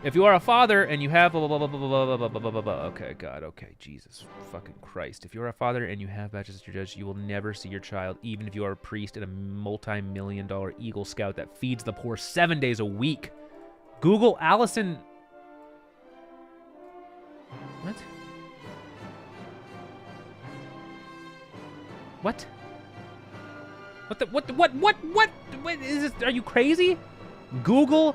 If you are a father and you have blah, blah, blah, blah, blah, blah, blah, blah, blah, blah, blah. Okay, God, okay, Jesus fucking Christ. If you're a father and you have badges as your judge, you will never see your child, even if you are a priest and a multi-million-dollar Eagle Scout that feeds the poor 7 days a week. Google Allison... What? What? What is this? Are you crazy? Google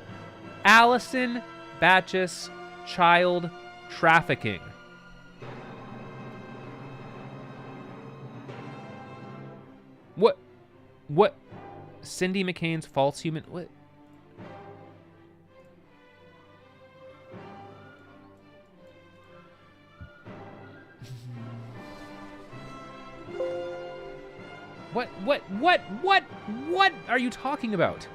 Allison Batchus child trafficking. What? Cindy McCain's false human... What? What are you talking about?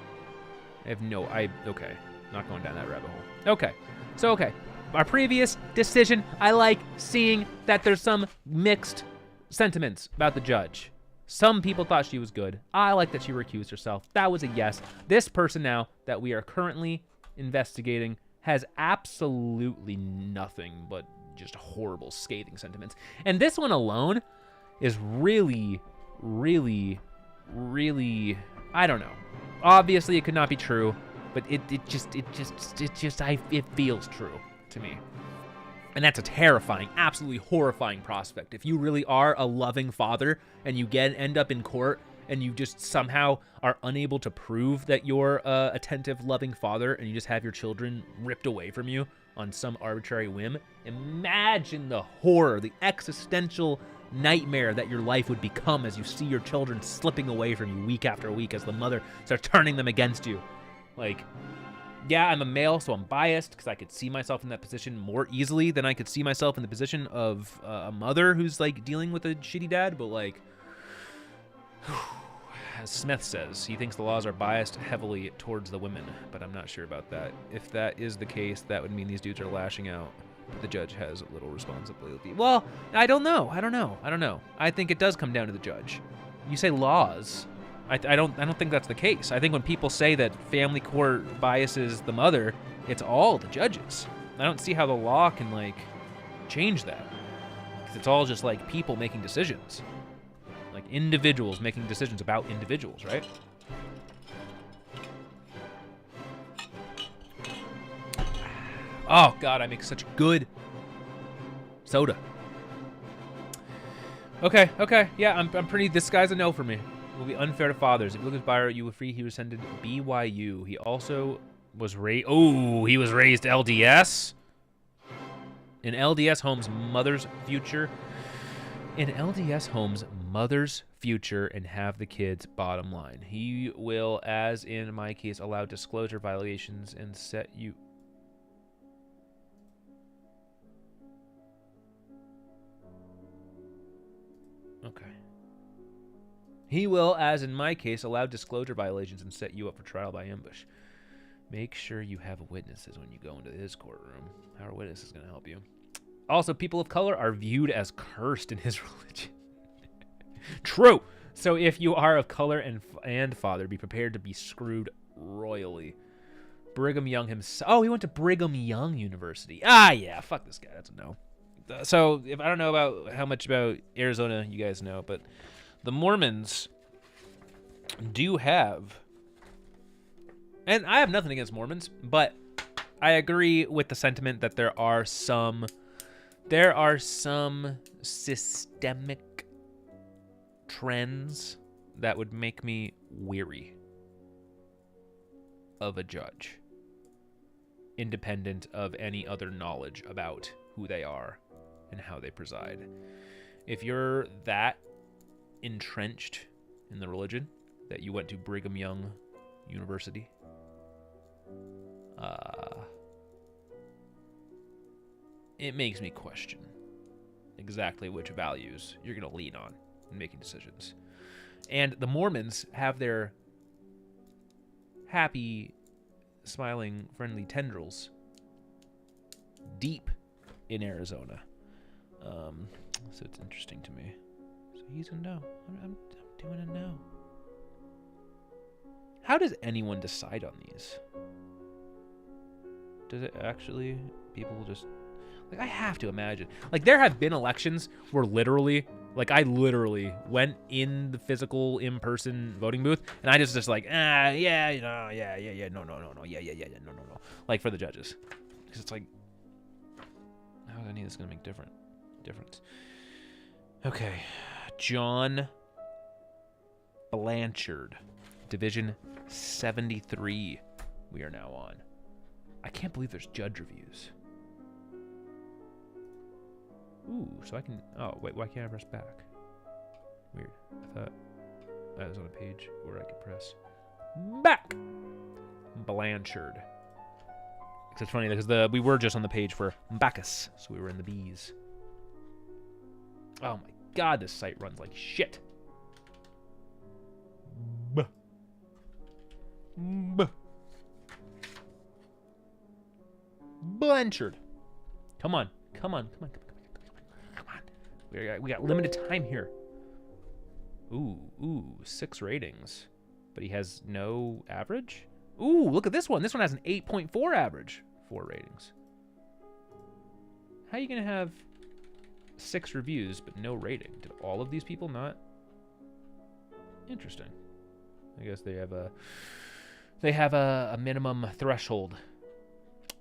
Okay. Not going down that rabbit hole. Okay. So, okay. Our previous decision, I like seeing that there's some mixed sentiments about the judge. Some people thought she was good. I like that she recused herself. That was a yes. This person now that we are currently investigating has absolutely nothing but just horrible, scathing sentiments. And this one alone is really, I don't know. Obviously, it could not be true, but it feels true to me. And that's a terrifying, absolutely horrifying prospect. If you really are a loving father and you end up in court and you just somehow are unable to prove that you're a attentive, loving father and you just have your children ripped away from you on some arbitrary whim, imagine the horror, the existential nightmare that your life would become as you see your children slipping away from you week after week as the mother starts turning them against you. Like, yeah, I'm a male, so I'm biased because I could see myself in that position more easily than I could see myself in the position of a mother who's like dealing with a shitty dad. But like, as Smith says, he thinks the laws are biased heavily towards the women, but I'm not sure about that. If that is the case, that would mean these dudes are lashing out. The judge has little responsibility. Well, I don't know. I think it does come down to the judge. You say laws. I don't think that's the case. I think when people say that family court biases the mother, it's all the judges. I don't see how the law can like change that. 'Cause it's all just like people making decisions. Like individuals making decisions about individuals, right? Oh God, I make such good soda. Okay, okay. Yeah, I'm pretty... This guy's a no for me. It will be unfair to fathers. If you look at Byron, you were free. He was sent to BYU. He also was raised... Oh, he was raised LDS? In LDS homes, mother's future... In LDS homes, mother's future and have the kids bottom line. He will, as in my case, allow disclosure violations and set you... Okay. He will, as in my case, allow disclosure violations and set you up for trial by ambush. Make sure you have witnesses when you go into his courtroom. How are witnesses going to help you? Also, people of color are viewed as cursed in his religion. True. So if you are of color and father, be prepared to be screwed royally. Brigham Young himself. Oh, he went to Brigham Young University. Ah, yeah. Fuck this guy. That's a no. So if I don't know about how much about Arizona you guys know, but the Mormons do have, and I have nothing against Mormons, but I agree with the sentiment that there are some systemic trends that would make me weary of a judge, independent of any other knowledge about who they are and how they preside. If you're that entrenched in the religion that you went to Brigham Young University, it makes me question exactly which values you're going to lean on in making decisions. And the Mormons have their happy, smiling, friendly tendrils deep in Arizona. So it's interesting to me. So he's a no. I'm doing a no. How does anyone decide on these? Does it actually, people just, like, I have to imagine. Like, there have been elections where literally, like, I literally went in the physical, in-person voting booth, and I just like, no, like, for the judges. Because it's like, how is any of this going to make difference? Okay. John Blanchard, Division 73, we are now on. I can't believe there's judge reviews. Ooh, so I can... Oh, wait, why can't I press back? Weird. I thought that was on a page where I could press back. Blanchard. It's funny because we were just on the page for Bacchus, so we were in the B's. Oh my god, this site runs like shit. Blanchard. Come on. We got limited time here. Ooh, 6 ratings. But he has no average? Ooh, look at this one. This one has an 8.4 average. 4 ratings. How are you going to have 6 reviews but no rating? Did all of these people not? Interesting. I guess they have a minimum threshold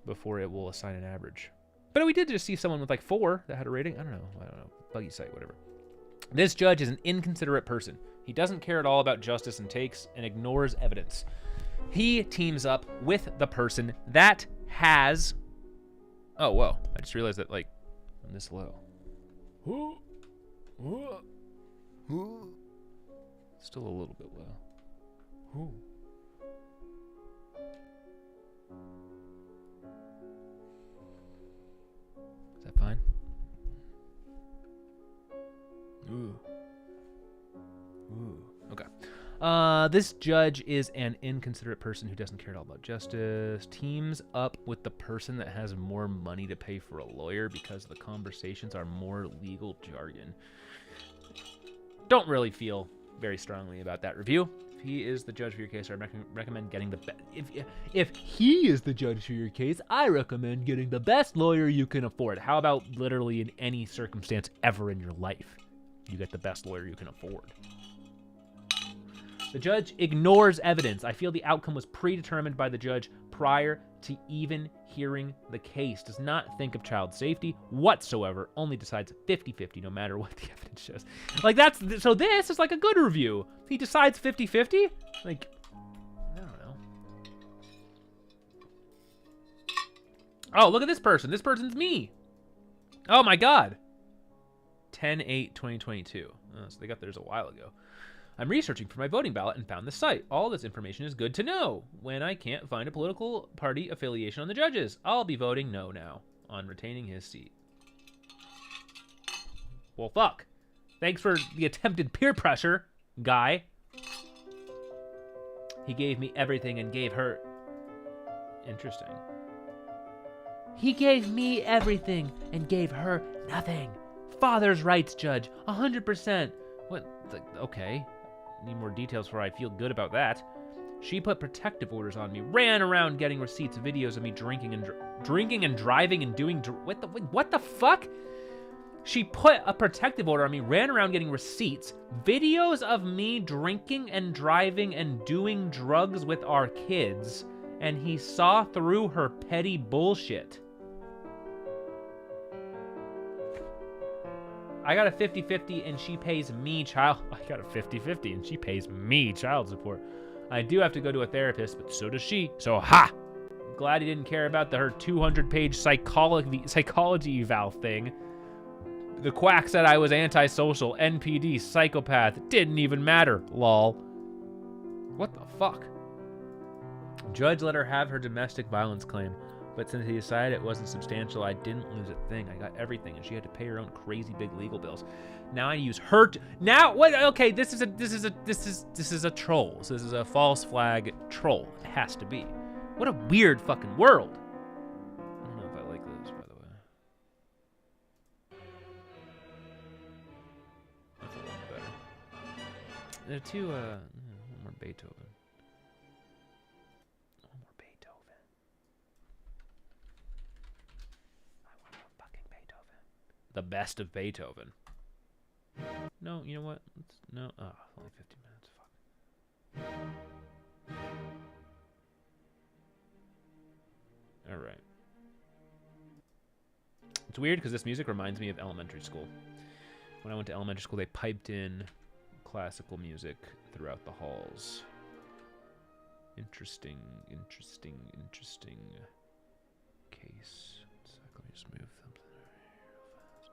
before it will assign an average. But we did just see someone with like 4 that had a rating. I don't know. Buggy site, whatever. This judge is an inconsiderate person. He doesn't care at all about justice and takes and ignores evidence. He teams up with the person that has... Oh, whoa. I just realized that, like, I'm this low. Still a little bit low. Is that fine? Okay. This judge is an inconsiderate person who doesn't care at all about justice. Teams up with the person that has more money to pay for a lawyer because the conversations are more legal jargon. Don't really feel very strongly about that review. If he is the judge for your case, I recommend getting the best. If he is the judge for your case, I recommend getting the best lawyer you can afford. How about literally in any circumstance ever in your life, you get the best lawyer you can afford? The judge ignores evidence. I feel the outcome was predetermined by the judge prior to even hearing the case. Does not think of child safety whatsoever. Only decides 50-50 no matter what the evidence shows. Like, so this is like a good review. He decides 50-50? Like, I don't know. Oh, look at this person. This person's me. Oh my God. 10/8/2022. Oh, so they got theirs a while ago. I'm researching for my voting ballot and found this site. All this information is good to know when I can't find a political party affiliation on the judges. I'll be voting no now on retaining his seat. Well, fuck. Thanks for the attempted peer pressure, guy. He gave me everything and gave her... Interesting. He gave me everything and gave her nothing. Father's rights, judge. 100%. What? Okay. Need more details before I feel good about that. She put protective orders on me, ran around getting receipts, videos of me drinking and driving and doing... What the fuck? She put a protective order on me, ran around getting receipts, videos of me drinking and driving and doing drugs with our kids, and he saw through her petty bullshit. I got a 50-50 and she pays me I got a 50-50 and she pays me child support. I do have to go to a therapist, but so does she. So, ha! Glad he didn't care about her 200-page psychology eval thing. The quack said I was antisocial, NPD, psychopath. Didn't even matter, lol. What the fuck? Judge let her have her domestic violence claim. But since he decided it wasn't substantial, I didn't lose a thing. I got everything, and she had to pay her own crazy big legal bills. Now I use her. Now what? Okay, this is a troll. So this is a false flag troll. It has to be. What a weird fucking world. I don't know if I like this, by the way. That's a lot better. There are two. More Beethoven. The best of Beethoven. No, you know what? No. Oh, only 50 minutes. Fuck. All right. It's weird because this music reminds me of elementary school. When I went to elementary school, they piped in classical music throughout the halls. Interesting case. Let me just move something real fast.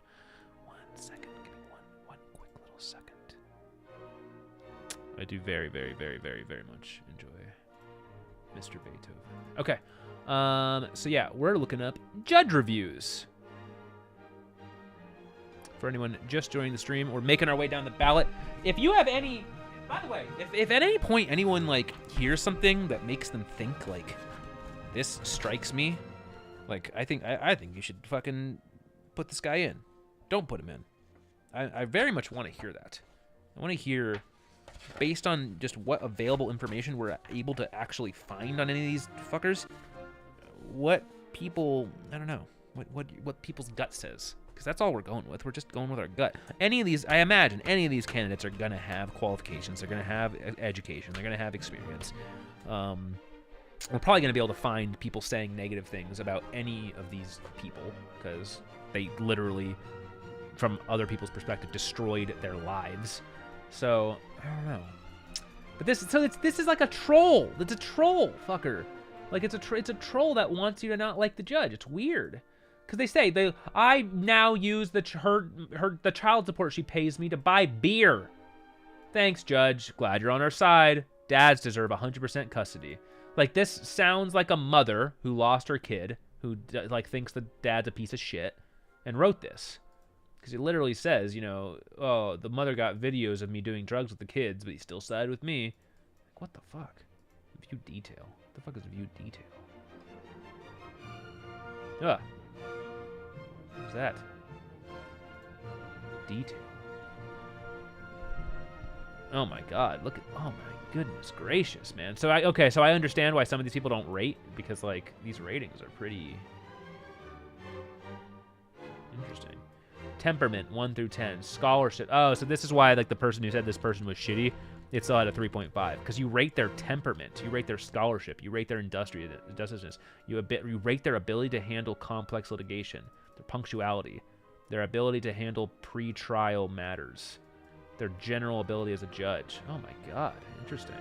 1 second. Give me one quick little second. I do very much enjoy Mr. Beethoven. Okay. So yeah, we're looking up judge reviews. For anyone just joining the stream, we're making our way down the ballot. If you have any... By the way, if at any point anyone, like, hears something that makes them think, like, this strikes me, like, I think you should fucking put this guy in. Don't put him in. I very much want to hear that. I want to hear, based on just what available information we're able to actually find on any of these fuckers, what people, I don't know, what people's gut says. Because that's all we're going with. We're just going with our gut. Any of these, I imagine, any of these candidates are going to have qualifications. They're going to have education. They're going to have experience. We're probably going to be able to find people saying negative things about any of these people because they literally, from other people's perspective, destroyed their lives. So, I don't know. But this is like a troll. It's a troll, fucker. Like, it's a troll that wants you to not like the judge. It's weird. Because they say, I now use the child support she pays me to buy beer. Thanks, Judge. Glad you're on our side. Dads deserve 100% custody. Like, this sounds like a mother who lost her kid, who, like, thinks the dad's a piece of shit, and wrote this. Because it literally says, you know, oh, the mother got videos of me doing drugs with the kids, but he still sided with me. Like, what the fuck? View detail. What the fuck is view detail? Ugh. What's that? Detail. Oh my god, look at, oh my goodness gracious, man. So I understand why some of these people don't rate, because like these ratings are pretty interesting. Temperament 1 through 10. Scholarship. Oh, so this is why like the person who said this person was shitty it's still at a 3.5 because you rate their temperament, you rate their scholarship, you rate their industriousness, you rate their ability to handle complex litigation, their punctuality, their ability to handle pre-trial matters, their general ability as a judge. Oh my God, interesting.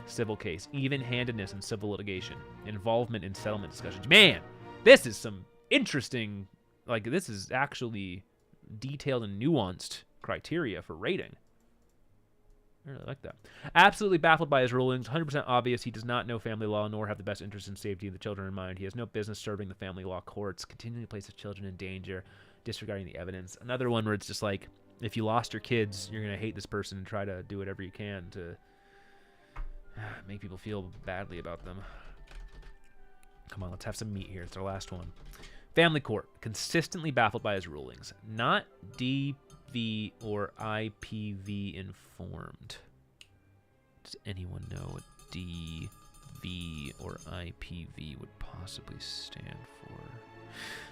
Civil case, even-handedness in civil litigation, involvement in settlement discussions. Man, this is some interesting, like this is actually detailed and nuanced criteria for rating. I really like that. Absolutely baffled by his rulings. 100% obvious he does not know family law nor have the best interest in safety of the children in mind. He has no business serving the family law courts, continuing to place his children in danger, disregarding the evidence. Another one where it's just like, if you lost your kids, you're going to hate this person and try to do whatever you can to make people feel badly about them. Come on, let's have some meat here. It's our last one. Family court. Consistently baffled by his rulings. Not DV or IPV informed. Does anyone know what DV or IPV would possibly stand for?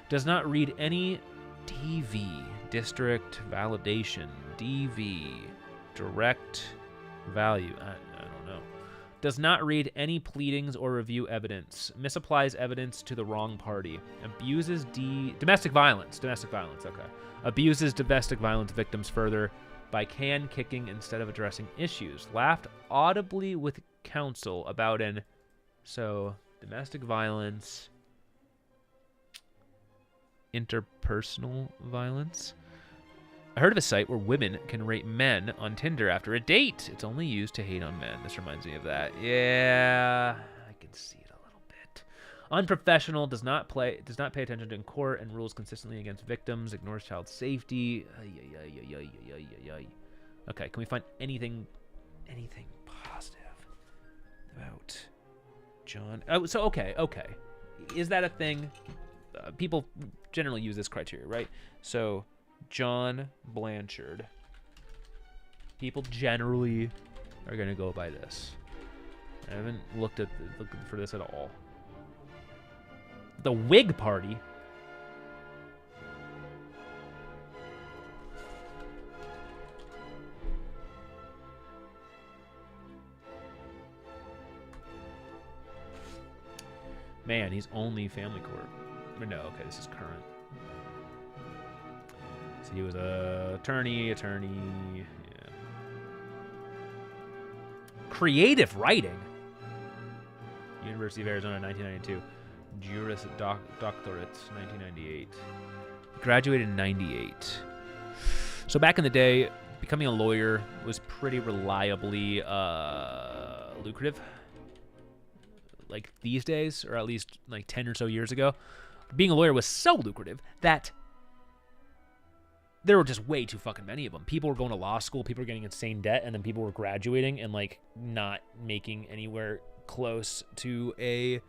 Does not read any DV. District validation. DV. Direct value. I don't know. Does not read any pleadings or review evidence. Misapplies evidence to the wrong party. Abuses domestic violence. Domestic violence, okay. Abuses domestic violence victims further by can kicking instead of addressing issues. Laughed audibly with counsel about domestic violence, interpersonal violence. I heard of a site where women can rate men on Tinder after a date. It's only used to hate on men. This reminds me of that. Yeah, I can see it a little bit. Unprofessional, does not pay attention in court and rules consistently against victims, ignores child safety. Okay, can we find anything positive about John? Oh, so okay. Is that a thing? People generally use this criteria, right? So John Blanchard. People generally are going to go by this. I haven't looking for this at all. The Whig Party. Man, he's only family court. Or no, okay, this is current. So he was a attorney, yeah. Creative writing. University of Arizona, 1992. Juris Doctorate, 1998. Graduated in 98. So back in the day, becoming a lawyer was pretty reliably lucrative. Like these days, or at least like 10 or so years ago, being a lawyer was so lucrative that there were just way too fucking many of them. People were going to law school, people were getting insane debt, and then people were graduating and like not making anywhere close to a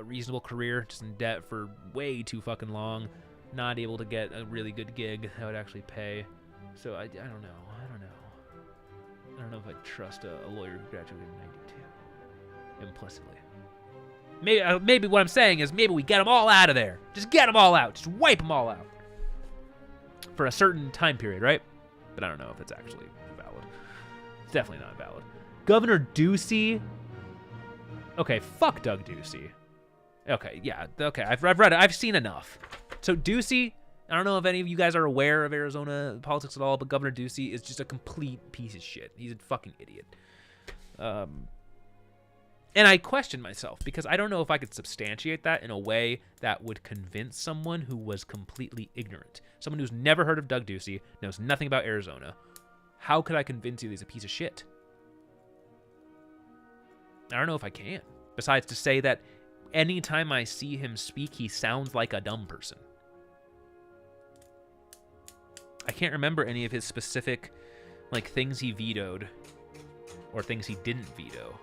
reasonable career, just in debt for way too fucking long, not able to get a really good gig that would actually pay. So I don't know. I don't know if I trust a lawyer who graduated in 92 implicitly. Maybe what I'm saying is maybe we get them all out of there. Just get them all out. Just wipe them all out. For a certain time period, right? But I don't know if it's actually valid. It's definitely not valid. Governor Ducey. Okay, fuck Doug Ducey. Okay, yeah, okay, I've read it. I've seen enough. So Ducey, I don't know if any of you guys are aware of Arizona politics at all, but Governor Ducey is just a complete piece of shit. He's a fucking idiot. And I question myself because I don't know if I could substantiate that in a way that would convince someone who was completely ignorant. Someone who's never heard of Doug Ducey, knows nothing about Arizona. How could I convince you that he's a piece of shit? I don't know if I can. Besides to say that anytime I see him speak, he sounds like a dumb person. I can't remember any of his specific, like, things he vetoed or things he didn't veto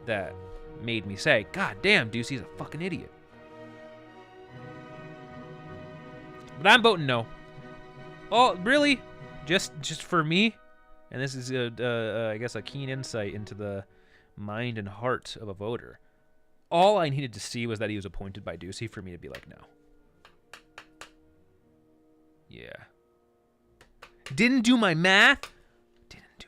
that made me say, God damn, Ducey's a fucking idiot. But I'm voting no. Oh, really? Just for me? And this is, I guess, a keen insight into the mind and heart of a voter. All I needed to see was that he was appointed by Ducey for me to be like, no. Yeah. Didn't do my math. Didn't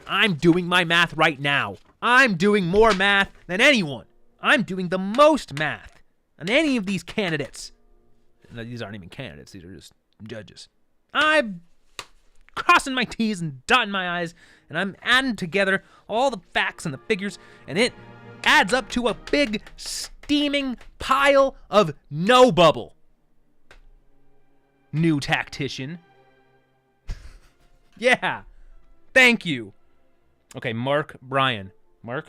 I'm doing my math right now. I'm doing more math than anyone. I'm doing the most math than any of these candidates. No, these aren't even candidates. These are just judges. I'm crossing my T's and dotting my I's, and I'm adding together all the facts and the figures, and it adds up to a big, steaming pile of no bubble. New tactician. Yeah. Thank you. Okay, Mark Bryan. Mark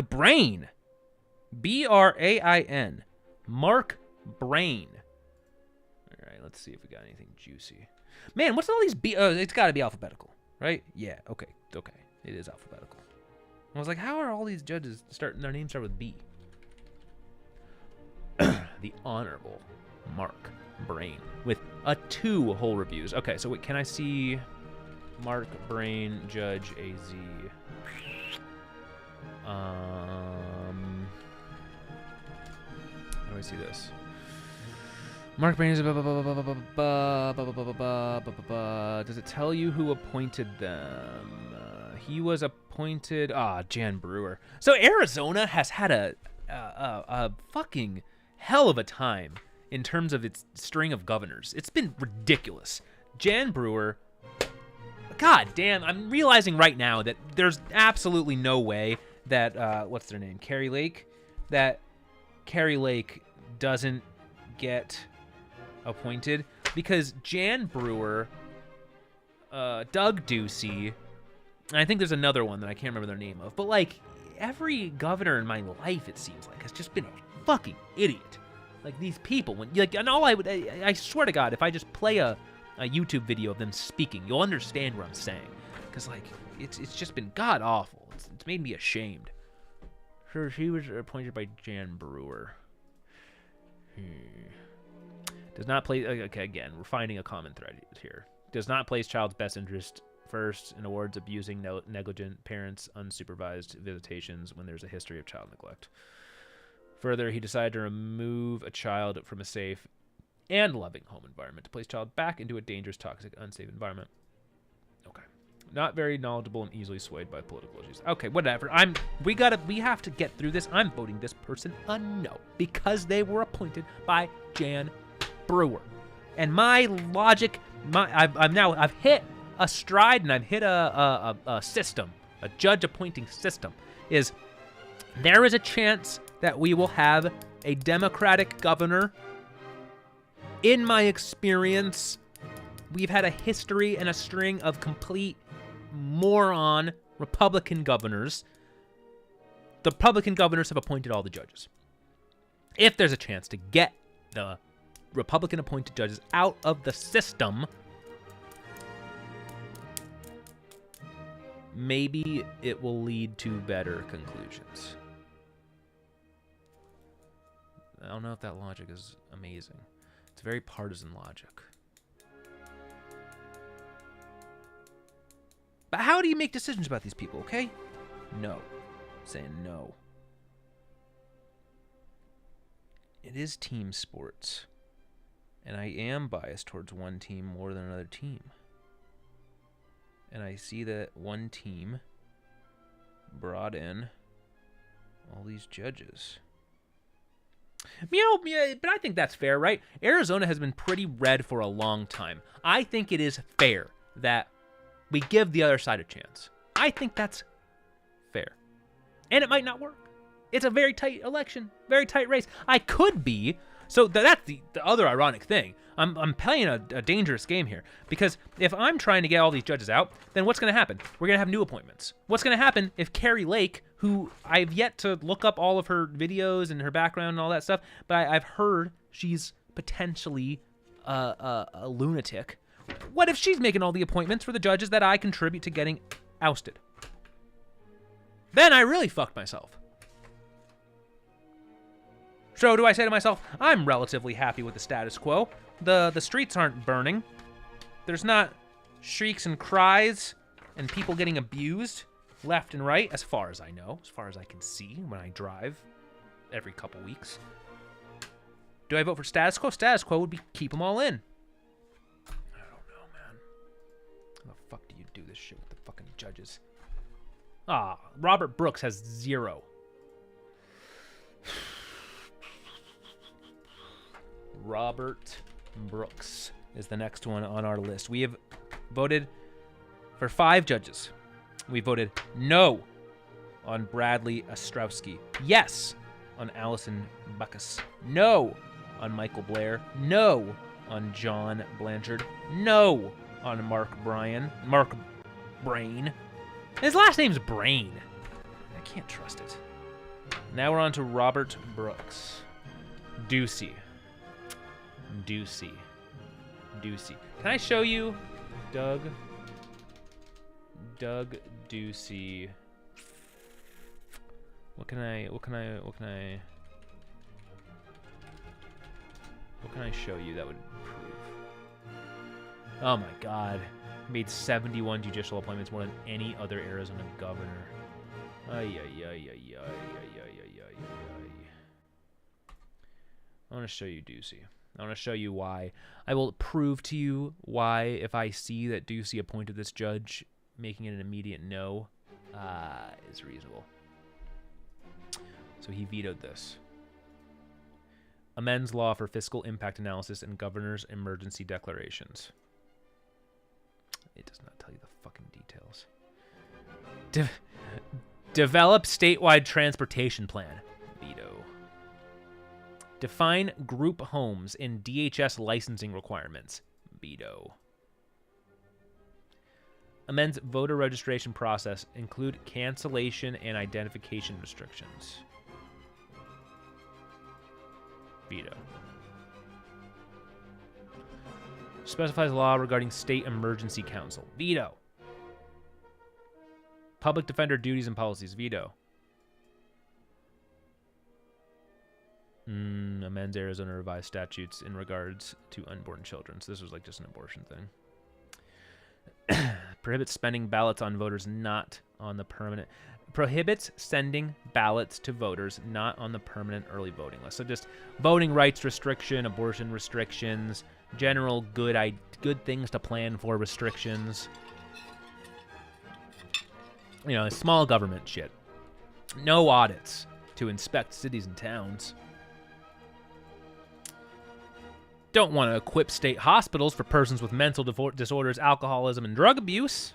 Brain. Brain. Mark Brain. All right, let's see if we got anything juicy. Man, what's all these B? It's got to be alphabetical, right? Yeah. Okay. It is alphabetical. I was like, how are all these judges starting their names start with B? The Honorable Mark Brain with 2 whole reviews. Okay, so wait, can I see Mark Brain Judge AZ? How do I see this? Mark Brain is does it tell you who appointed them? He was appointed. Jan Brewer. So Arizona has had a fucking hell of a time in terms of its string of governors. It's been ridiculous. Jan Brewer. God damn! I'm realizing right now that there's absolutely no way that what's their name, Carrie Lake, that Carrie Lake doesn't get appointed because Jan Brewer, Doug Ducey, and I think there's another one that I can't remember their name of, but like every governor in my life, it seems like, has just been a fucking idiot. Like these people, when like, and all I swear to God, if I just play a YouTube video of them speaking, you'll understand what I'm saying, because like it's just been god awful. It's made me ashamed. Sure, she was appointed by Jan Brewer. Does not place. Okay, again, we're finding a common thread here. Does not place child's best interest first in awards abusing negligent parents, unsupervised visitations when there's a history of child neglect. Further, he decided to remove a child from a safe and loving home environment to place child back into a dangerous, toxic, unsafe environment. Okay. Not very knowledgeable and easily swayed by political issues. Okay, whatever. We have to get through this. I'm voting this person a no because they were appointed by Jan Brewer. And my logic, I've hit a stride and I've hit a system, a judge appointing system, is there is a chance that we will have a Democratic governor. In my experience, we've had a history and a string of complete moron Republican governors. The Republican governors have appointed all the judges. If there's a chance to get the Republican appointed judges out of the system, maybe it will lead to better conclusions. I don't know if that logic is amazing. It's very partisan logic. But how do you make decisions about these people, okay? No. I'm saying no. It is team sports. And I am biased towards one team more than another team. And I see that one team brought in all these judges. But I think that's fair, right? Arizona has been pretty red for a long time. I think it is fair that we give the other side a chance. I think that's fair. And it might not work. It's a very tight election, very tight race. I could be. So that's the other ironic thing. I'm playing a dangerous game here, because if I'm trying to get all these judges out, then what's going to happen? We're going to have new appointments. What's going to happen if Carrie Lake, who I've yet to look up all of her videos and her background and all that stuff, but I've heard she's potentially a lunatic. What if she's making all the appointments for the judges that I contribute to getting ousted? Then I really fucked myself. So do I say to myself, I'm relatively happy with the status quo. The streets aren't burning. There's not shrieks and cries and people getting abused left and right, as far as I know, as far as I can see when I drive every couple weeks. Do I vote for status quo? Status quo would be keep them all in. I don't know, man. How the fuck do you do this shit with the fucking judges. Ah, Robert Brooks has 0. Robert Brooks is the next one on our list. We have voted for 5 judges. We voted no on Bradley Ostrowski. Yes on Allison Buckus. No on Michael Blair. No on John Blanchard. No on Mark Brain. His last name's Brain. I can't trust it. Now we're on to Robert Brooks. Ducey. Can I show you Doug Ducey? What can I show you that would prove? Oh my God. Made 71 judicial appointments, more than any other Arizona governor. I want to show you Ducey. I want to show you why. I will prove to you why, if I see that Ducey appointed this judge, making it an immediate no is reasonable. So he vetoed this. Amends law for fiscal impact analysis and governor's emergency declarations. It does not tell you the fucking details. Develop statewide transportation plan. Veto. Define group homes in DHS licensing requirements. Veto. Amends voter registration process. Include cancellation and identification restrictions. Veto. Specifies law regarding state emergency council. Veto. Public defender duties and policies. Veto. Amends Arizona revised statutes in regards to unborn children. So this was like just an abortion thing. Prohibits spending ballots on voters not on the permanent. Prohibits sending ballots to voters not on the permanent early voting list. So just voting rights restriction, abortion restrictions, general good things to plan for restrictions. You know, small government shit. No audits to inspect cities and towns. Don't want to equip state hospitals for persons with mental disorders, alcoholism, and drug abuse.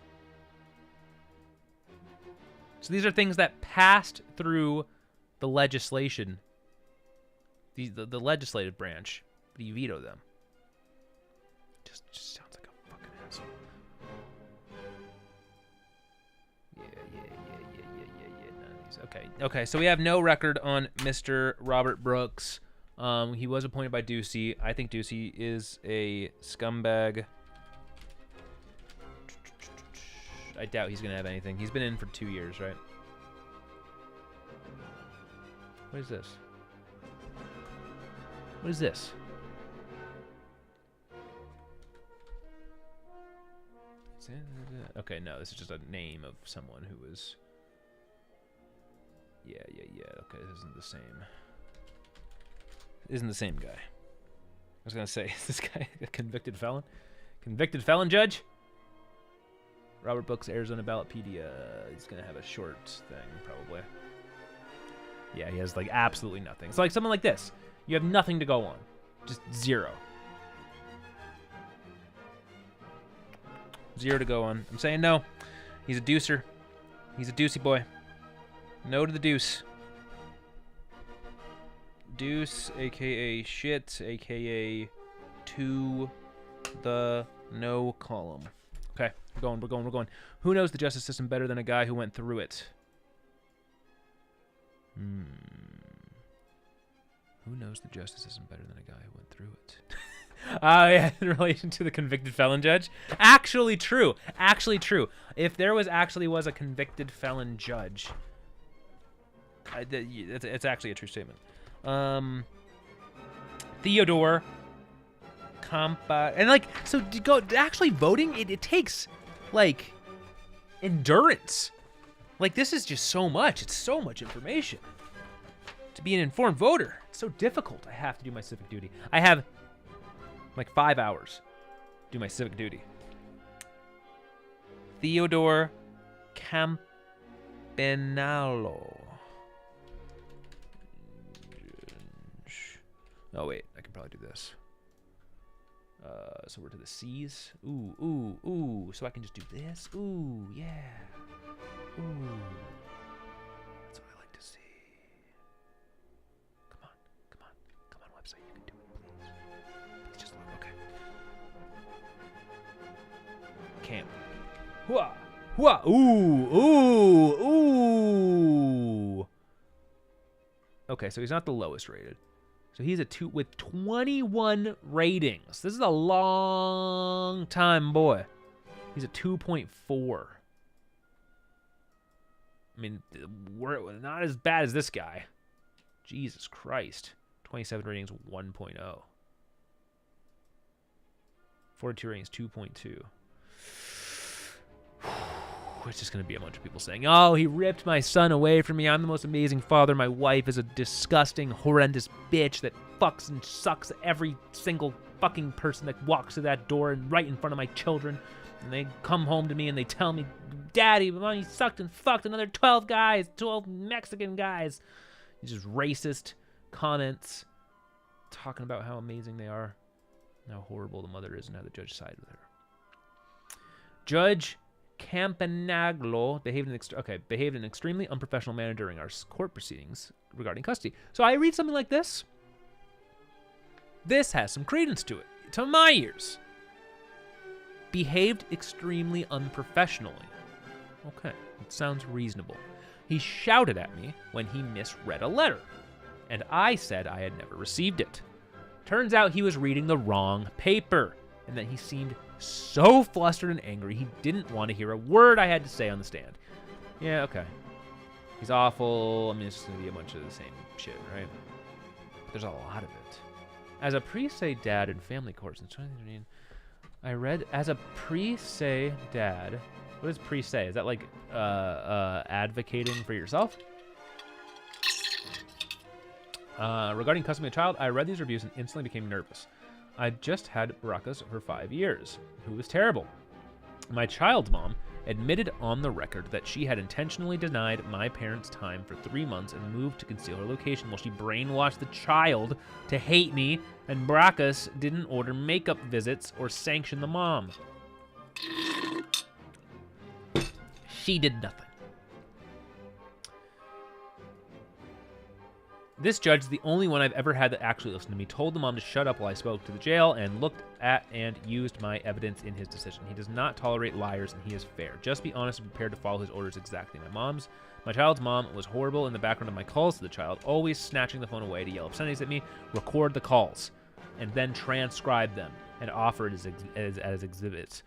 So these are things that passed through the legislation, the legislative branch, but you veto them. Just sounds like a fucking asshole. Yeah. None of these. Okay. So we have no record on Mr. Robert Brooks. He was appointed by Ducey. I think Ducey is a scumbag. I doubt he's going to have anything. He's been in for 2 years, right? What is this? What is this? Okay, no, this is just a name of someone who was... Yeah. Okay, this isn't the same. Isn't the same guy. I was going to say, is this guy a convicted felon? Convicted felon judge? Robert Brooks, Arizona Ballotpedia. He's going to have a short thing, probably. Yeah, he has, like, absolutely nothing. So, like, someone like this. You have nothing to go on. Just 0. 0 to go on. I'm saying no. He's a deucer. He's a deucey boy. No to the deuce. Deuce, a.k.a. shit, a.k.a. to the no column. Okay, we're going. Who knows the justice system better than a guy who went through it? Who knows the justice system better than a guy who went through it? Yeah, in relation to the convicted felon judge. Actually true. If there was a convicted felon judge, it's actually a true statement. Theodore Compa, and like, so to go actually voting, it takes like endurance. Like, this is just so much. It's so much information to be an informed voter. It's so difficult. I have to do my civic duty. I have like 5 hours to do my civic duty. Theodore Campanello. Oh, wait. I can probably do this. So we're to the C's. Ooh, ooh, ooh. So I can just do this. Ooh, yeah. Ooh. That's what I like to see. Come on. Come on. Come on, website. You can do it, please. Please just look. Okay. Camp. Hooah. Hooah. Ooh. Ooh. Ooh. Okay, so he's not the lowest rated. So he's a 2 with 21 ratings. This is a long time boy. He's a 2.4. I mean, we're not as bad as this guy. Jesus Christ. 27 ratings, 1.0. 42 ratings, 2.2. It's just going to be a bunch of people saying, oh, he ripped my son away from me. I'm the most amazing father. My wife is a disgusting, horrendous bitch that fucks and sucks every single fucking person that walks through that door and right in front of my children. And they come home to me and they tell me, Daddy, Mommy sucked and fucked another 12 guys, 12 Mexican guys. It's just racist comments talking about how amazing they are, and how horrible the mother is, and how the judge sided with her. Judge Campanaglo behaved in an extremely unprofessional manner during our court proceedings regarding custody. So I read something like this. This has some credence to it, to my ears. Behaved extremely unprofessionally. Okay, it sounds reasonable. He shouted at me when he misread a letter, and I said I had never received it. Turns out he was reading the wrong paper, and that he seemed so flustered and angry he didn't want to hear a word I had to say on the stand. Yeah, okay. He's awful. I mean, it's just going to be a bunch of the same shit, right? But there's a lot of it. As a pre se dad in family court since 2013, I read as a pre se dad. What is pre se? Is that like advocating for yourself? Regarding custody of a child, I read these reviews and instantly became nervous. I'd just had Baracus for 5 years, who was terrible. My child's mom admitted on the record that she had intentionally denied my parents time for 3 months and moved to conceal her location while she brainwashed the child to hate me, and Baracus didn't order makeup visits or sanction the mom. She did nothing. This judge is the only one I've ever had that actually listened to me, told the mom to shut up while I spoke to the jail, and looked at and used my evidence in his decision. He does not tolerate liars, and he is fair. Just be honest and prepared to follow his orders exactly. My child's mom was horrible in the background of my calls to the child, always snatching the phone away to yell obscenities at me, record the calls, and then transcribe them and offer it as exhibits.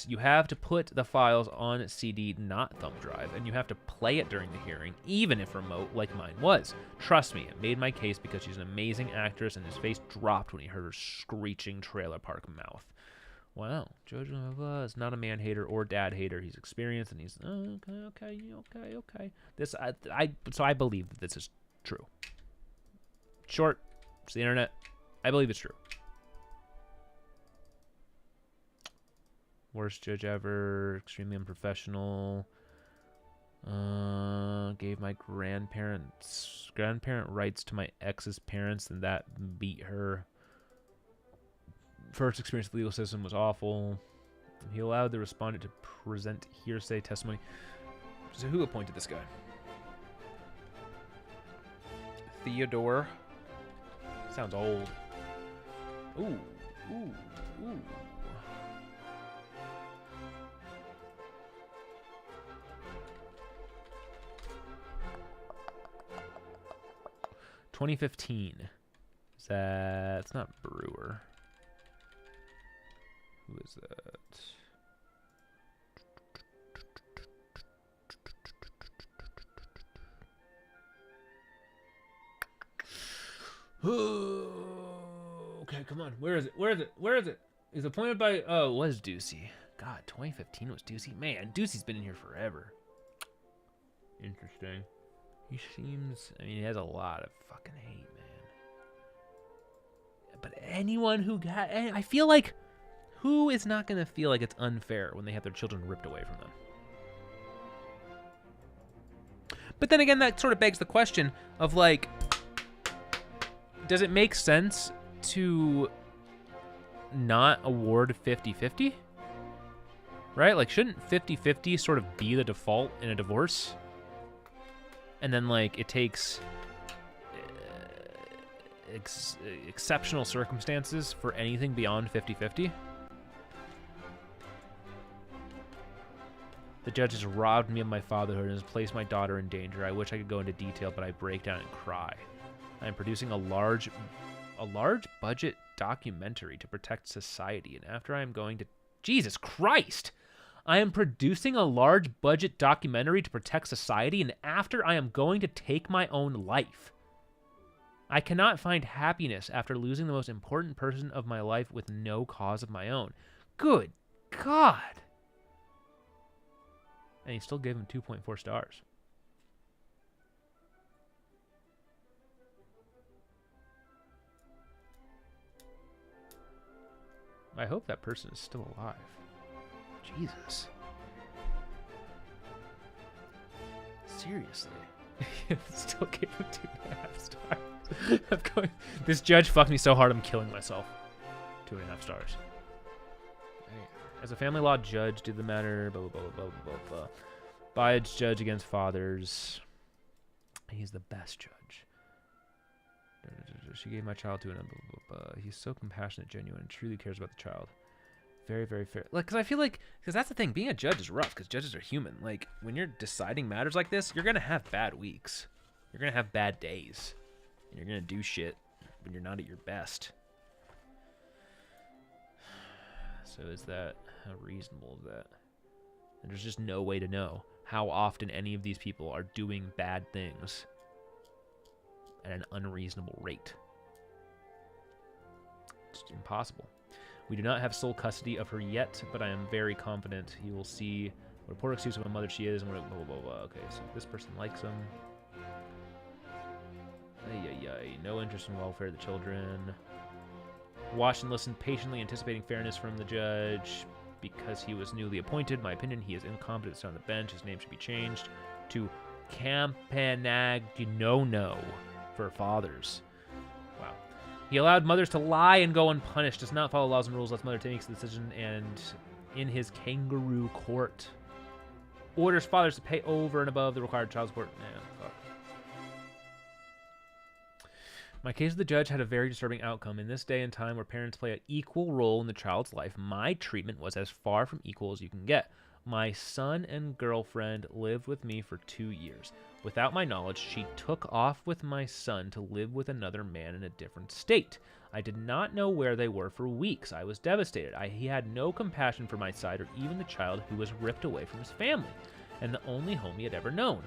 You have to put the files on CD, not thumb drive, and you have to play it during the hearing, even if remote, like mine was. Trust me, it made my case because she's an amazing actress, and his face dropped when he heard her screeching trailer park mouth. Wow, Judge is not a man hater or dad hater. He's experienced, and he's okay. So I believe that this is true. Short, it's the internet. I believe it's true. Worst judge ever, extremely unprofessional. Gave my grandparent rights to my ex's parents, and that beat her. First experience with the legal system was awful. He allowed the respondent to present hearsay testimony. So who appointed this guy? Theodore. Sounds old. Ooh. 2015. It's not Brewer. Who is that? Okay, come on. Where is it? He's appointed by, it was Ducey. God, 2015 was Ducey. Man, Ducey's been in here forever. Interesting. He seems, he has a lot of fucking hate, man. But anyone who got, I feel like, Who is not going to feel like it's unfair when they have their children ripped away from them? But then again, that sort of begs the question of, like, does it make sense to not award 50-50? Right? Like, shouldn't 50-50 sort of be the default in a divorce? And then, like, it takes exceptional circumstances for anything beyond 50-50? The judge has robbed me of my fatherhood and has placed my daughter in danger. I wish I could go into detail, but I break down and cry. I am producing a large budget documentary to protect society, and after I am going to... Jesus Christ! I am producing a large budget documentary to protect society, and after I am going to take my own life. I cannot find happiness after losing the most important person of my life with no cause of my own. Good God! And he still gave him 2.4 stars. I hope that person is still alive. Jesus. Seriously. Still gave him 2.5 stars. I'm going... This judge fucked me so hard I'm killing myself. 2.5 stars. As a family law judge, did the matter blah blah blah blah blah blah. Biased judge against fathers. He's the best judge. She gave my child to an blah, blah, blah. He's so compassionate, genuine, and truly cares about the child. Very, very fair. Like, because I feel like, because that's the thing, being a judge is rough, because judges are human. Like, when you're deciding matters like this, you're going to have bad weeks. You're going to have bad days. And you're going to do shit when you're not at your best. So is that, how reasonable is that? And there's just no way to know how often any of these people are doing bad things at an unreasonable rate. It's impossible. We do not have sole custody of her yet, but I am very confident he will see what a poor excuse of a mother she is, and what blah, blah, blah, blah. Okay, so this person likes him. No interest in welfare of the children. Watched and listened patiently, anticipating fairness from the judge. Because he was newly appointed, my opinion, he is incompetent to sit on the bench. His name should be changed to Campanagnono for fathers. Wow. He allowed mothers to lie and go unpunished, does not follow laws and rules, lets mother take the decision, and in his kangaroo court. Orders fathers to pay over and above the required child support. Fuck. My case with the judge had a very disturbing outcome. In this day and time where parents play an equal role in the child's life, my treatment was as far from equal as you can get. My son and girlfriend lived with me for 2 years. Without my knowledge, she took off with my son to live with another man in a different state. I did not know where they were for weeks. I was devastated. He had no compassion for my side or even the child who was ripped away from his family and the only home he had ever known.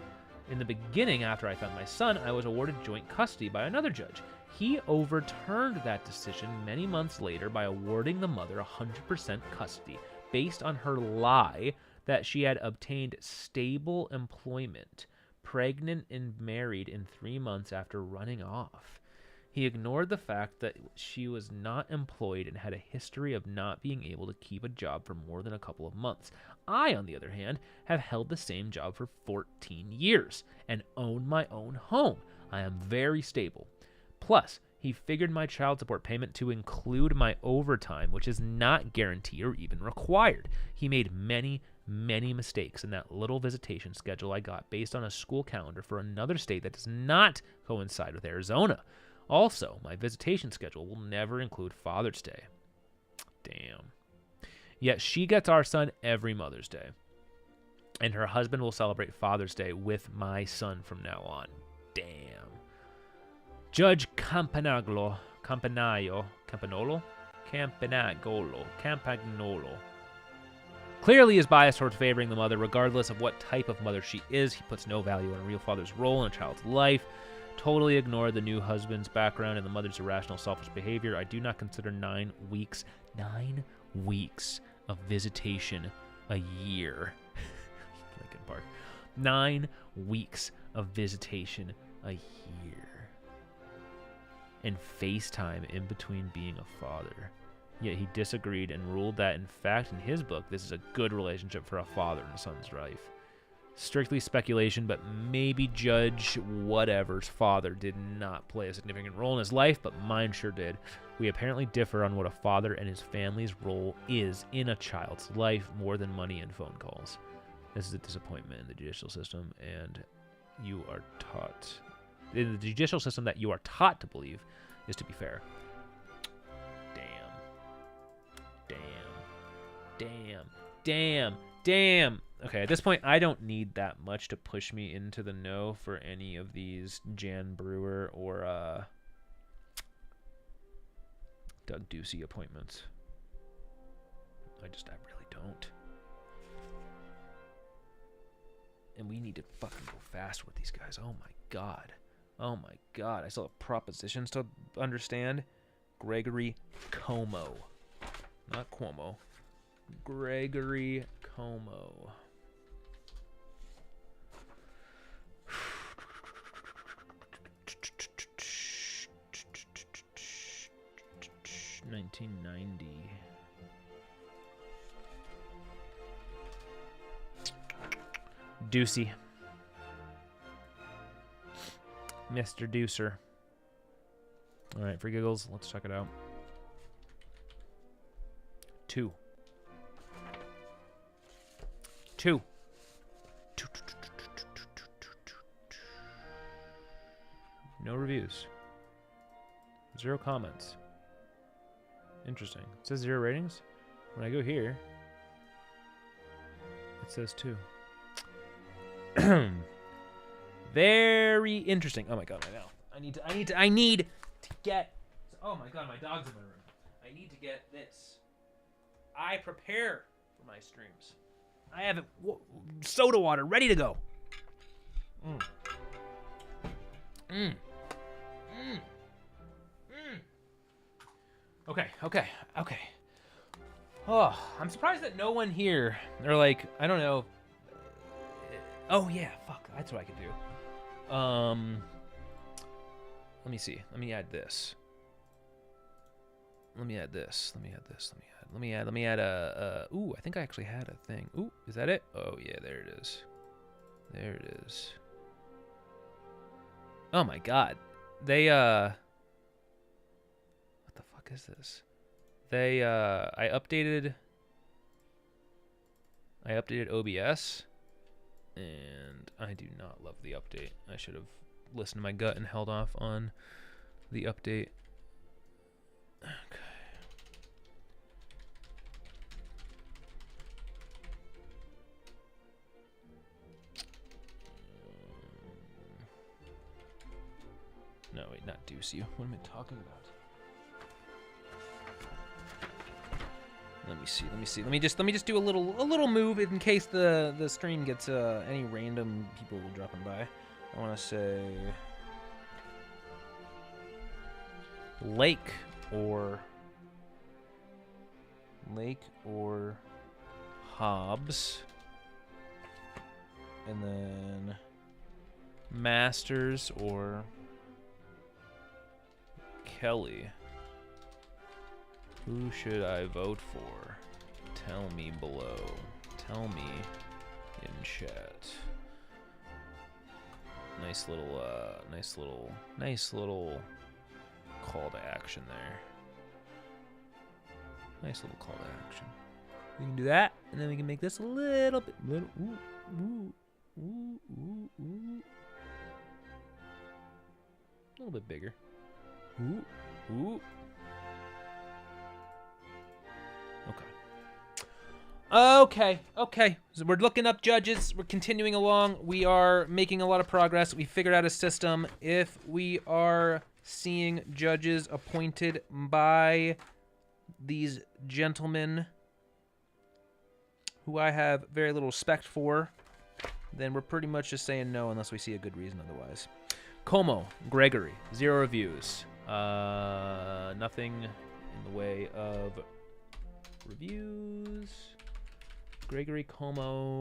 In the beginning, after I found my son, I was awarded joint custody by another judge. He overturned that decision many months later by awarding the mother 100% custody based on her lie that she had obtained stable employment, pregnant and married in 3 months after running off. He ignored the fact that she was not employed and had a history of not being able to keep a job for more than a couple of months. I, on the other hand, have held the same job for 14 years and own my own home. I am very stable. Plus, he figured my child support payment to include my overtime, which is not guaranteed or even required. He made many mistakes in that little visitation schedule I got based on a school calendar for another state that does not coincide with Arizona. Also, my visitation schedule will never include Father's Day. Damn. Yet she gets our son every Mother's Day. And her husband will celebrate Father's Day with my son from now on. Damn. Judge Campagnolo. Clearly is biased towards favoring the mother, regardless of what type of mother she is. He puts no value on a real father's role in a child's life. Totally ignored the new husband's background and the mother's irrational, selfish behavior. I do not consider 9 weeks of visitation a year. Lincoln Park. 9 weeks of visitation a year. And FaceTime in between being a father. Yet he disagreed and ruled that, in fact, in his book, this is a good relationship for a father and son's life. Strictly speculation, but maybe Judge whatever's father did not play a significant role in his life, but mine sure did. We apparently differ on what a father and his family's role is in a child's life more than money and phone calls. This is a disappointment in the judicial system, and you are taught... In the judicial system that you are taught to believe is to be fair. Damn. Okay, at this point, I don't need that much to push me into the no for any of these Jan Brewer or Doug Ducey appointments. I really don't. And we need to fucking go fast with these guys. Oh my god. I still have propositions to understand. Gregory Como. Not Cuomo. Gregory Como. $1990. Ducey. Mr. Deucer. All right, for giggles, let's check it out. 2. No reviews. 0 comments. Interesting. It says 0 ratings. When I go here, it says 2. Very interesting. Oh my god, I know. I need to get. Oh my god, my dog's in my room. I need to get this. I prepare for my streams. I have it, soda water ready to go. Okay. Oh, I'm surprised that no one here, or like, I don't know. Oh yeah, fuck, that's what I could do. Let me see. Let me add this. Let me add a, ooh, I think I actually had a thing. Ooh, is that it? Oh yeah, there it is. Oh my god. They, what the fuck is this? They, I updated OBS, and I do not love the update. I should have listened to my gut and held off on the update. Okay. No, wait, not Ducey. What am I talking about? Let me see. Let me just do a little move in case the stream gets any random people dropping by. I want to say Lake or Hobbs, and then Masters or Kelly. Who should I vote for? Tell me below. Tell me in chat. Nice little call to action there. Nice little call to action. We can do that, and then we can make this a little bit, a little bit bigger. Ooh. Okay. So we're looking up judges. We're continuing along. We are making a lot of progress. We figured out a system. If we are seeing judges appointed by these gentlemen who I have very little respect for, then we're pretty much just saying no unless we see a good reason otherwise. Como, Gregory, 0 reviews. Nothing in the way of reviews. Gregory Como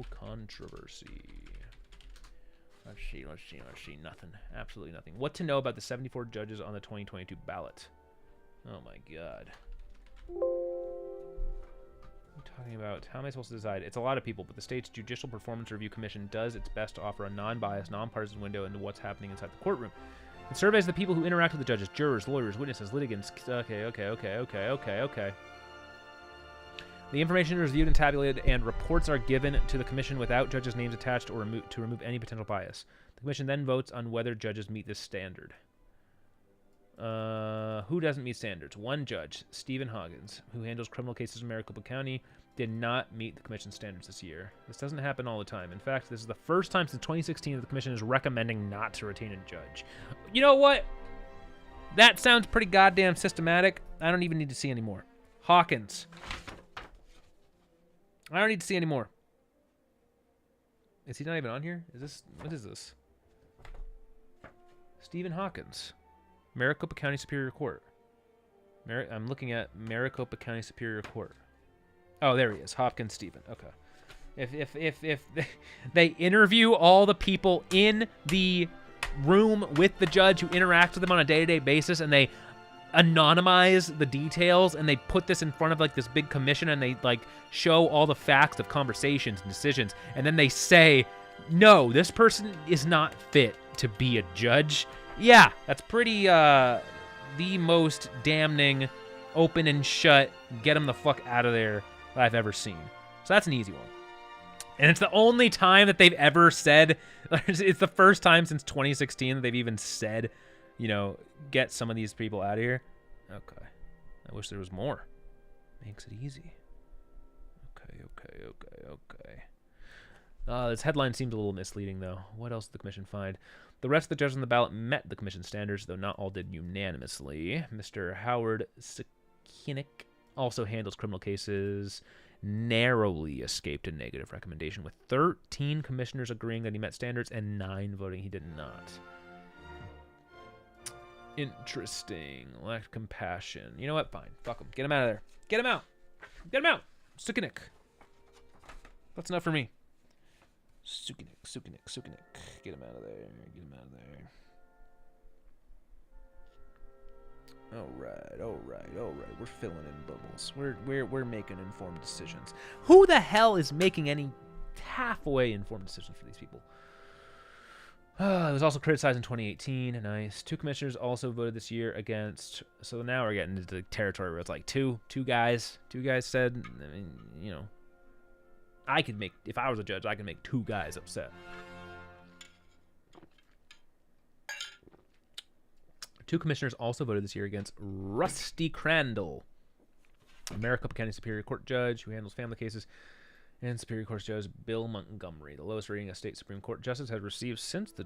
controversy. Let's see. Nothing. Absolutely nothing. What to know about the 74 judges on the 2022 ballot? Oh my god. I'm talking about, how am I supposed to decide? It's a lot of people, but the state's Judicial Performance Review Commission does its best to offer a non-biased, non-partisan window into what's happening inside the courtroom. It surveys the people who interact with the judges, jurors, lawyers, witnesses, litigants. Okay. The information is reviewed and tabulated, and reports are given to the commission without judges' names attached or to remove any potential bias. The commission then votes on whether judges meet this standard. Who doesn't meet standards? One judge, Stephen Hoggins, who handles criminal cases in Maricopa County, did not meet the commission standards this year. This doesn't happen all the time. In fact, this is the first time since 2016 that the commission is recommending not to retain a judge. You know what? That sounds pretty goddamn systematic. I don't even need to see any more. Hawkins. I don't need to see any more. Is he not even on here? Is this... What is this? Stephen Hawkins. Maricopa County Superior Court. I'm looking at Maricopa County Superior Court. Oh, there he is. Hopkins Stephen. Okay. If they interview all the people in the room with the judge who interacts with them on a day-to-day basis, and they anonymize the details, and they put this in front of like this big commission, and they like show all the facts of conversations and decisions, and then they say, no, this person is not fit to be a judge. Yeah, that's pretty the most damning open and shut, get him the fuck out of there that I've ever seen. So that's an easy one. And it's the only time that they've ever said, it's the first time since 2016 that they've even said, you know, get some of these people out of here. Okay. I wish there was more. Makes it easy. Okay. This headline seems a little misleading, though. What else did the commission find? The rest of the judges on the ballot met the commission standards, though not all did unanimously. Mr. Howard Sikinik also handles criminal cases, narrowly escaped a negative recommendation, with 13 commissioners agreeing that he met standards and 9 voting he did not. Interesting. Lacked compassion. You know what? Fine. Fuck him. Get him out of there. Get him out. Get him out. Sikinik. That's enough for me. Sukinik. Get him out of there. All right. We're filling in bubbles. We're making informed decisions. Who the hell is making any halfway informed decisions for these people? It was also criticized in 2018. Nice. 2 commissioners also voted this year against. So now we're getting into the territory where it's like two guys. 2 guys said, I mean, you know, I could make, if I was a judge, I could make 2 guys upset. 2 commissioners also voted this year against Rusty Crandall, a Maricopa County Superior Court judge who handles family cases, and Superior Court Judge Bill Montgomery, the lowest rating a state Supreme Court justice has received since the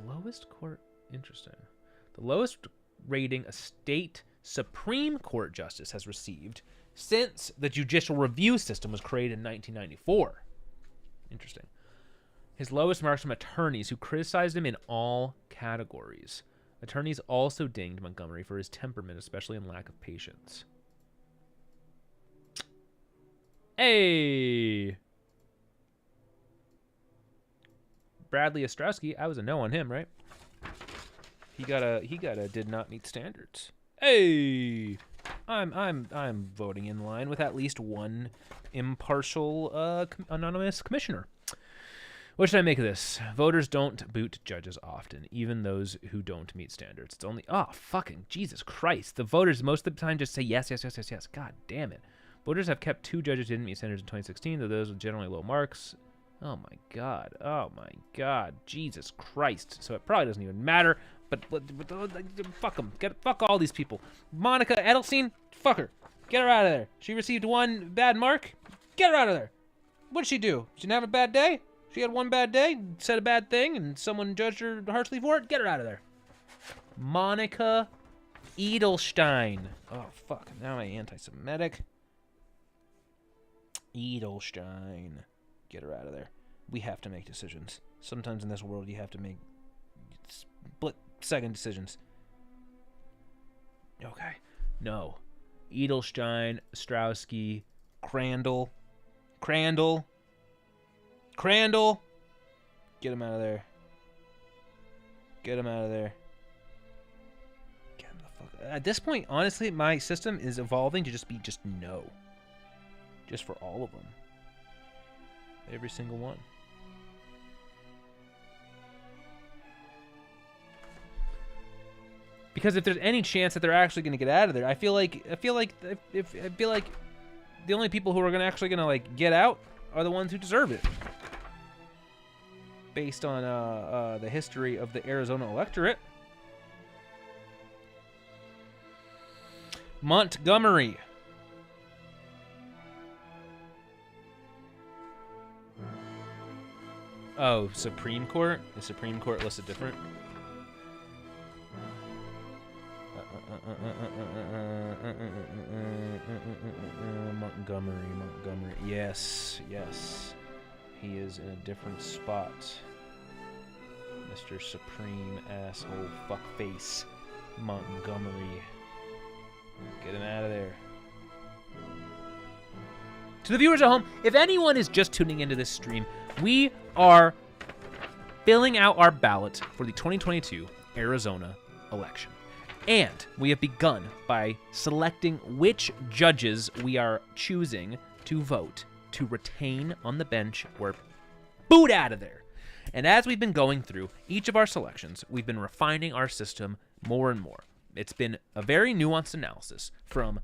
lowest court. Interesting. The lowest rating a state Supreme Court justice has received since the judicial review system was created in 1994. Interesting. His lowest marks from attorneys who criticized him in all categories. Attorneys also dinged Montgomery for his temperament, especially in lack of patience. Hey! Bradley Ostrowski, I was a no on him, right? He got a did not meet standards. Hey! I'm voting in line with at least one impartial anonymous commissioner. What should I make of this? Voters don't boot judges often, even those who don't meet standards. It's only, oh, fucking Jesus Christ. The voters most of the time just say yes. God damn it. Voters have kept 2 judges who didn't meet standards in 2016, though those with generally low marks. Oh my God. Jesus Christ. So it probably doesn't even matter, but fuck them. Fuck all these people. Monica Edelstein, fuck her. Get her out of there. She received 1 bad mark. Get her out of there. What'd she do? She didn't have a bad day? She had 1 bad day, said a bad thing, and someone judged her harshly for it? Get her out of there. Monica Edelstein. Oh, fuck. Now I'm anti-Semitic. Edelstein. Get her out of there. We have to make decisions. Sometimes in this world, you have to make split-second decisions. Okay. No. Edelstein, Ostrowski, Crandall. Get him out of there. Get him the fuck. at this point, honestly, my system is evolving to just be just no. Just for all of them. Every single one. Because if there's any chance that they're actually going to get out of there, I feel like the only people who are actually going to like get out are the ones who deserve it. Based on the history of the Arizona electorate. Montgomery. Oh, Supreme Court? The Supreme Court listed different? Montgomery. Yes. He is in a different spot. Mr. Supreme Asshole Fuckface Montgomery. Get him out of there. To the viewers at home, if anyone is just tuning into this stream, we are filling out our ballot for the 2022 Arizona election. And we have begun by selecting which judges we are choosing to vote to retain on the bench or boot out of there. And as we've been going through each of our selections, we've been refining our system more and more. It's been a very nuanced analysis from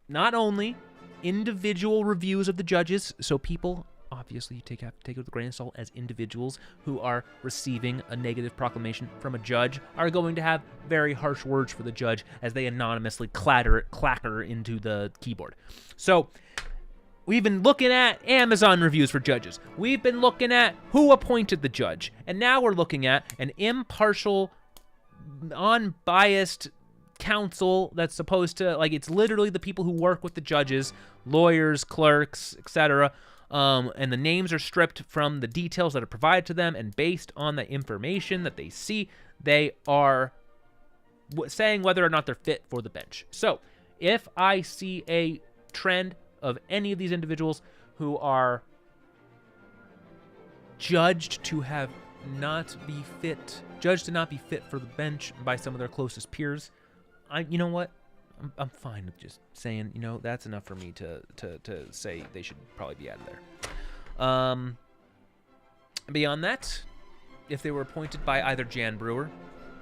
not only individual reviews of the judges, so people obviously have to take it with a grain of salt, as individuals who are receiving a negative proclamation from a judge are going to have very harsh words for the judge as they anonymously clacker into the keyboard. So we've been looking at Amazon reviews for judges. We've been looking at who appointed the judge. And now we're looking at an impartial, unbiased counsel that's supposed to, like, it's literally the people who work with the judges, lawyers, clerks, etc., and the names are stripped from the details that are provided to them, and based on the information that they see, they are saying whether or not they're fit for the bench. So if I see a trend of any of these individuals who are judged to not be fit for the bench by some of their closest peers, you know what? I'm fine with just saying, that's enough for me to say they should probably be out of there. Beyond that, if they were appointed by either Jan Brewer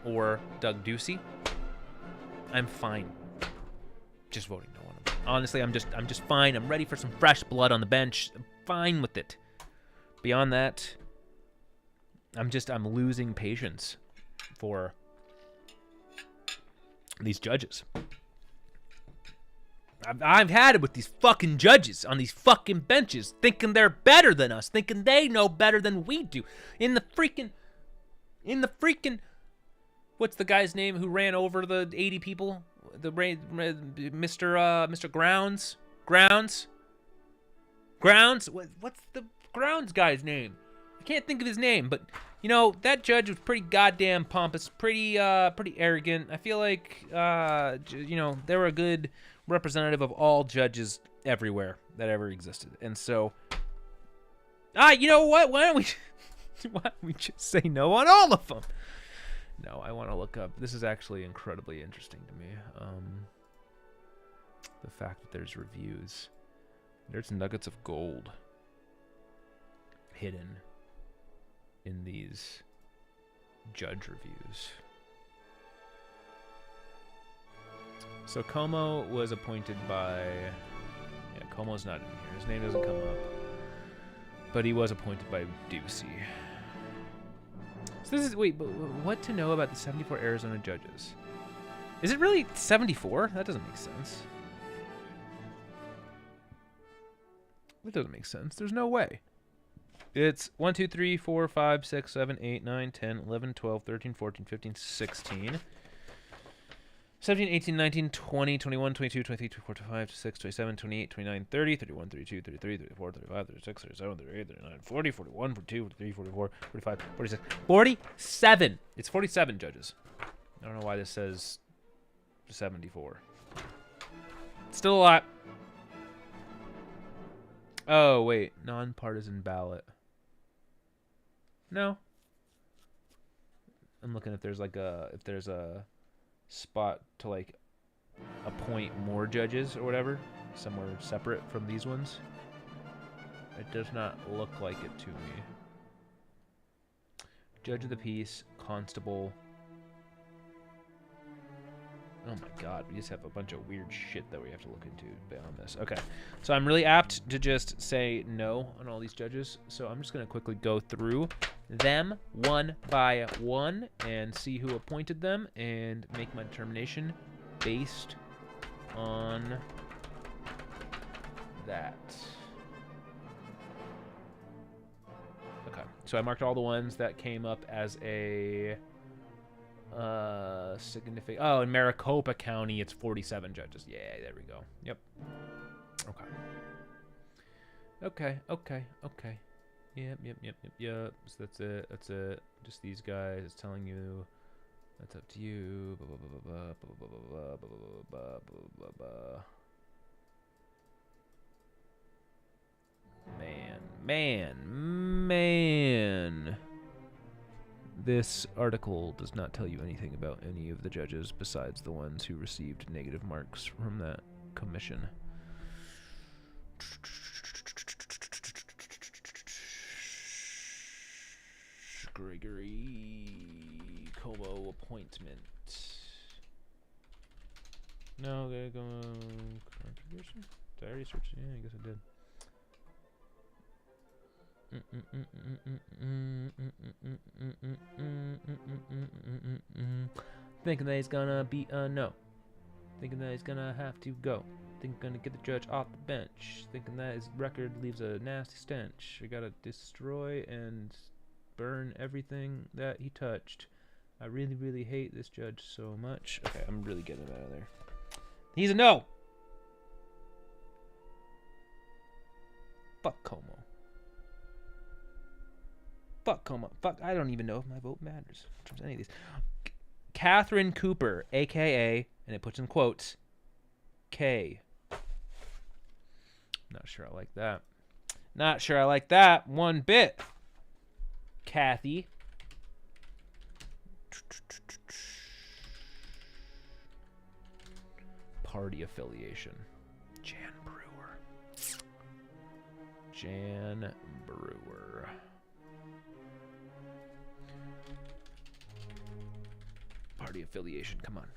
or Doug Ducey, I'm fine just voting no on them. Honestly, I'm just fine. I'm ready for some fresh blood on the bench. I'm fine with it. Beyond that, I'm losing patience for these judges. I've had it with these fucking judges on these fucking benches, thinking they're better than us, thinking they know better than we do. In the freaking, what's the guy's name who ran over the 80 people? Mr. Grounds. What's the Grounds guy's name? I can't think of his name, but that judge was pretty goddamn pompous, pretty arrogant. I feel like they were a good representative of all judges everywhere that ever existed. And so you know what? Why don't we just say no on all of them? No, I want to look up. This is actually incredibly interesting to me. The fact that there's reviews. There's nuggets of gold hidden in these judge reviews. So Como was appointed by... Yeah, Como's not in here. His name doesn't come up. But he was appointed by Ducey. So this is... Wait, but what to know about the 74 Arizona judges? Is it really 74? That doesn't make sense. That doesn't make sense. There's no way. It's 1, 2, 3, 4, 5, 6, 7, 8, 9, 10, 11, 12, 13, 14, 15, 16... 17, 18, 19, 20, 21, 22, 23, 24, 25, 26, 27, 28, 29, 30, 31, 32, 33, 34, 35, 36, 37, 38, 39, 40, 41, 42, 43, 44, 45, 46, 47. It's 47 judges. I don't know why this says 74. Still a lot. Oh, wait. Nonpartisan ballot. No. I'm looking if there's like a... spot to like appoint more judges or whatever, somewhere separate from these ones. It does not look like it to me. Judge of the peace, constable. Oh my god, we just have a bunch of weird shit that we have to look into on this. Okay, so I'm really apt to just say no on all these judges. So I'm just going to quickly go through them one by one and see who appointed them and make my determination based on that. Okay, so I marked all the ones that came up as a significant. Oh, in Maricopa County, it's 47 judges. Yeah, there we go. Yep. Okay. Yep. So that's it. Just these guys. It's telling you. That's up to you. Man. This article does not tell you anything about any of the judges besides the ones who received negative marks from that commission. Gregory Como appointment. No, gotta go. Controversy? Did I already search? Yeah, I guess I did. Thinking that he's gonna be no. Thinking that he's gonna have to go. Thinking gonna get the judge off the bench. Thinking that his record leaves a nasty stench. I gotta destroy and burn everything that he touched. I really, really hate this judge so much. Okay, I'm really getting him out of there. He's a no. Fuck Como. Fuck Como. Fuck, I don't even know if my vote matters in terms of any of these. Catherine Cooper, a.k.a., and it puts in quotes, K. Not sure I like that. Not sure I like that one bit. Kathy. Party affiliation. Jan Brewer. Party affiliation. Come on.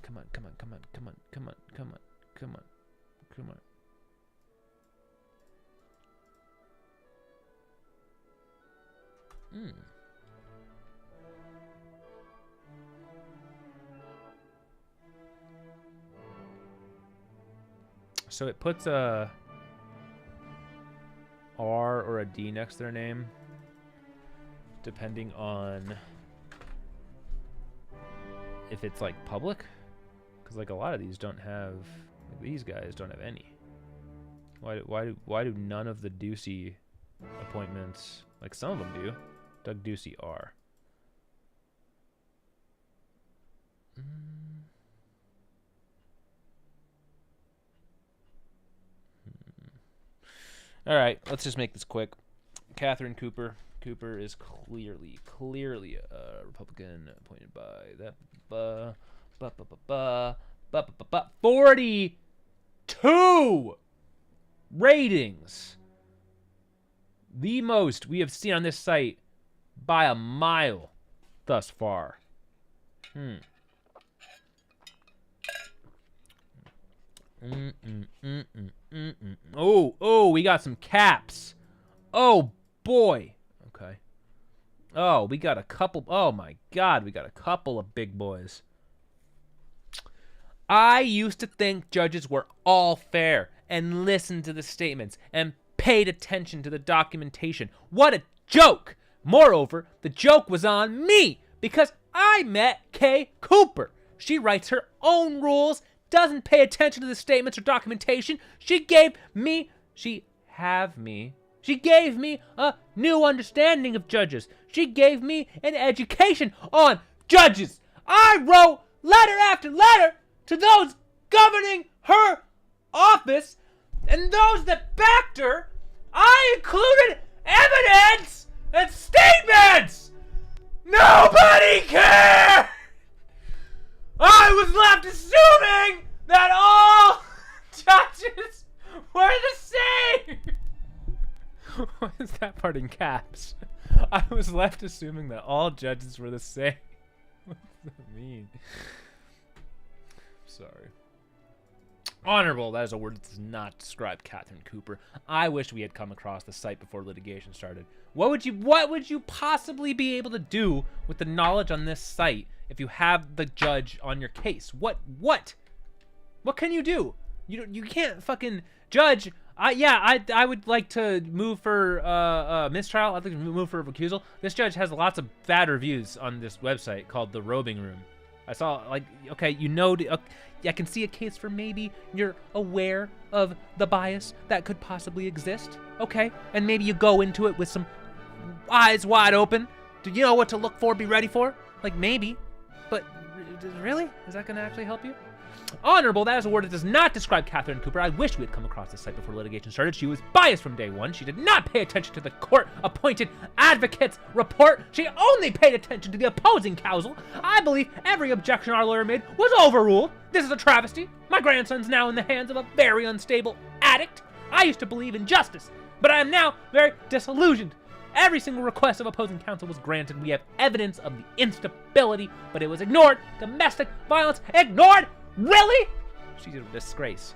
So it puts a R or a D next to their name, depending on if it's like public, because like a lot of these don't have, like these guys don't have any. Why do none of the Ducey appointments, like some of them do, Doug Ducey are? All right, let's just make this quick. Catherine Cooper. Cooper is clearly a Republican appointed by that 42 ratings. The most we have seen on this site by a mile thus far. Oh, we got some caps. Oh boy. Okay. Oh, we got a couple. Oh my God, we got a couple of big boys. I used to think judges were all fair and listened to the statements and paid attention to the documentation. What a joke! Moreover, the joke was on me because I met Kay Cooper. She writes her own rules, doesn't pay attention to the statements or documentation. She gave me a new understanding of judges. She gave me an education on judges. I wrote letter after letter to those governing her office and those that backed her. I included evidence and statements. Nobody cared. I was left is that part in caps? I was left assuming that all judges were the same. What does that mean? Sorry. Honorable, that is a word that does not describe Catherine Cooper. I wish we had come across the site before litigation started. What would you possibly be able to do with the knowledge on this site if you have the judge on your case? What can you do? You can't fucking judge. I would like to move for mistrial. I'd like to move for recusal. This judge has lots of bad reviews on this website called The Robing Room. I saw, like, okay, I can see a case for maybe you're aware of the bias that could possibly exist, okay? And maybe you go into it with some eyes wide open. Do you know what to look for, be ready for? Like, maybe. But, really? Is that going to actually help you? Honorable, that is a word that does not describe Catherine Cooper. I wish we had come across this site before litigation started. She was biased from day one. She did not pay attention to the court-appointed advocate's report. She only paid attention to the opposing counsel. I believe every objection our lawyer made was overruled. This is a travesty. My grandson's now in the hands of a very unstable addict. I used to believe in justice, but I am now very disillusioned. Every single request of opposing counsel was granted. We have evidence of the instability, but it was ignored. Domestic violence ignored. Really? She's a disgrace.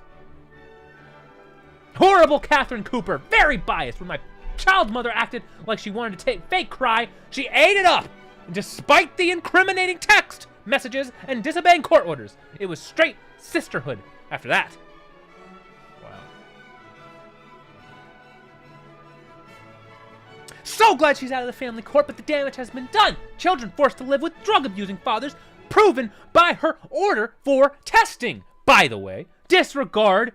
Horrible Catherine Cooper. Very biased. When my child's mother acted like she wanted to fake cry, she ate it up. And despite the incriminating text messages and disobeying court orders, it was straight sisterhood after that. Wow. So glad she's out of the family court, but the damage has been done. Children forced to live with drug-abusing fathers, proven by her order for testing. By the way, disregard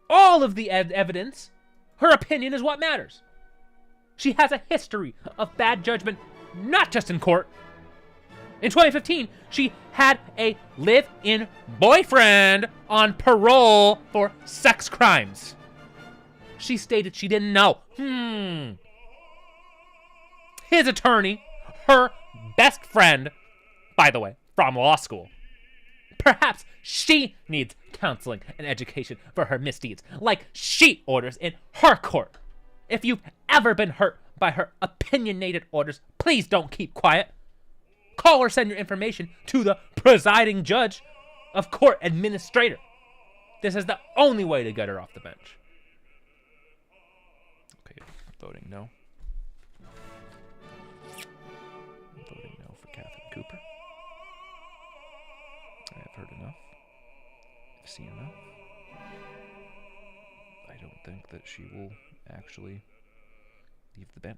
all of the evidence. Her opinion is what matters. She has a history of bad judgment, not just in court. In 2015, she had a live-in boyfriend on parole for sex crimes. She stated she didn't know. His attorney, her best friend, by the way, from law school. Perhaps she needs counseling and education for her misdeeds, like she orders in her court. If you've ever been hurt by her opinionated orders, please don't keep quiet. Call or send your information to the presiding judge of court administrator. This is the only way to get her off the bench. Okay, voting no. I'm voting no for Catherine Cooper. I have heard enough. I've seen enough. I don't think that she will actually leave the bench.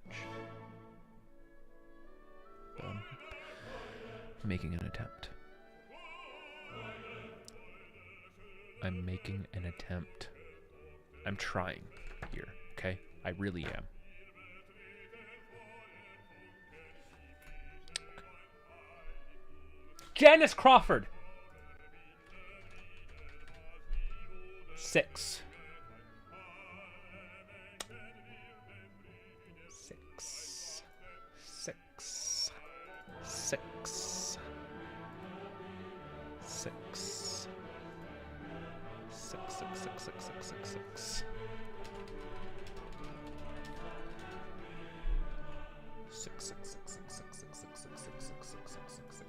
But I'm making an attempt. I'm making an attempt. I'm trying here, okay? I really am. Janice Crawford. 6. 6. 6. 6. 6.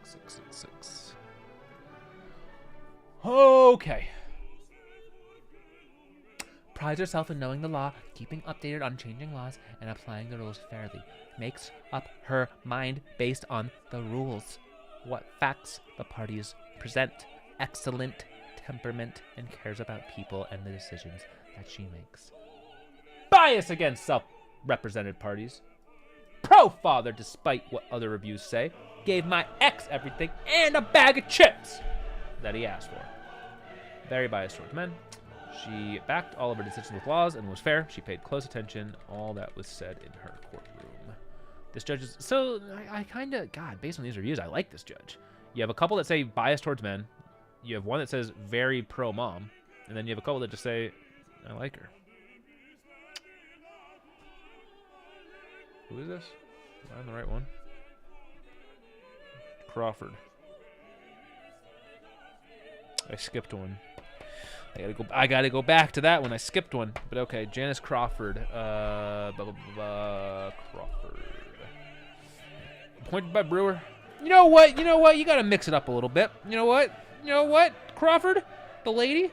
6. 6. Okay. Prides herself in knowing the law, keeping updated on changing laws, and applying the rules fairly. Makes up her mind based on the rules. What facts the parties present. Excellent temperament and cares about people and the decisions that she makes. Bias against self-represented parties. Pro-father despite what other reviews say. Gave my ex everything and a bag of chips that he asked for. Very biased towards men. She backed all of her decisions with laws and was fair. She paid close attention. All that was said in her courtroom. This judge is... So, I kind of... God, based on these reviews, I like this judge. You have a couple that say biased towards men. You have one that says very pro-mom. And then you have a couple that just say, I like her. Who is this? Am I on the right one? Crawford. I skipped one. I gotta go back to that one. I skipped one, but okay. Janice Crawford. Crawford. Appointed by Brewer. You know what? You gotta mix it up a little bit. You know what? Crawford, the lady.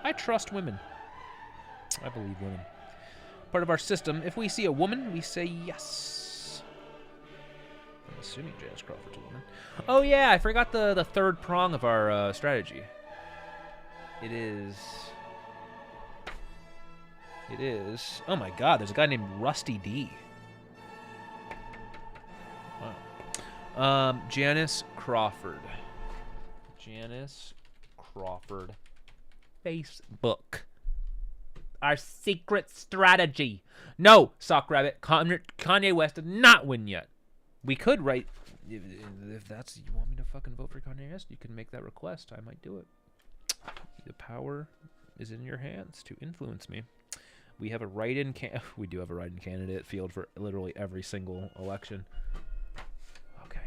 I trust women. I believe women. Part of our system. If we see a woman, we say yes. I'm assuming Janice Crawford's a woman. Oh yeah, I forgot the third prong of our strategy. It is. Oh my God, there's a guy named Rusty D. Wow. Janice Crawford. Facebook. Our secret strategy. No, Sock Rabbit. Kanye West did not win yet. We could write. If that's you want me to fucking vote for Kanye West, you can make that request. I might do it. The power is in your hands to influence me. We have a write-in. We do have a write-in candidate field for literally every single election. Okay.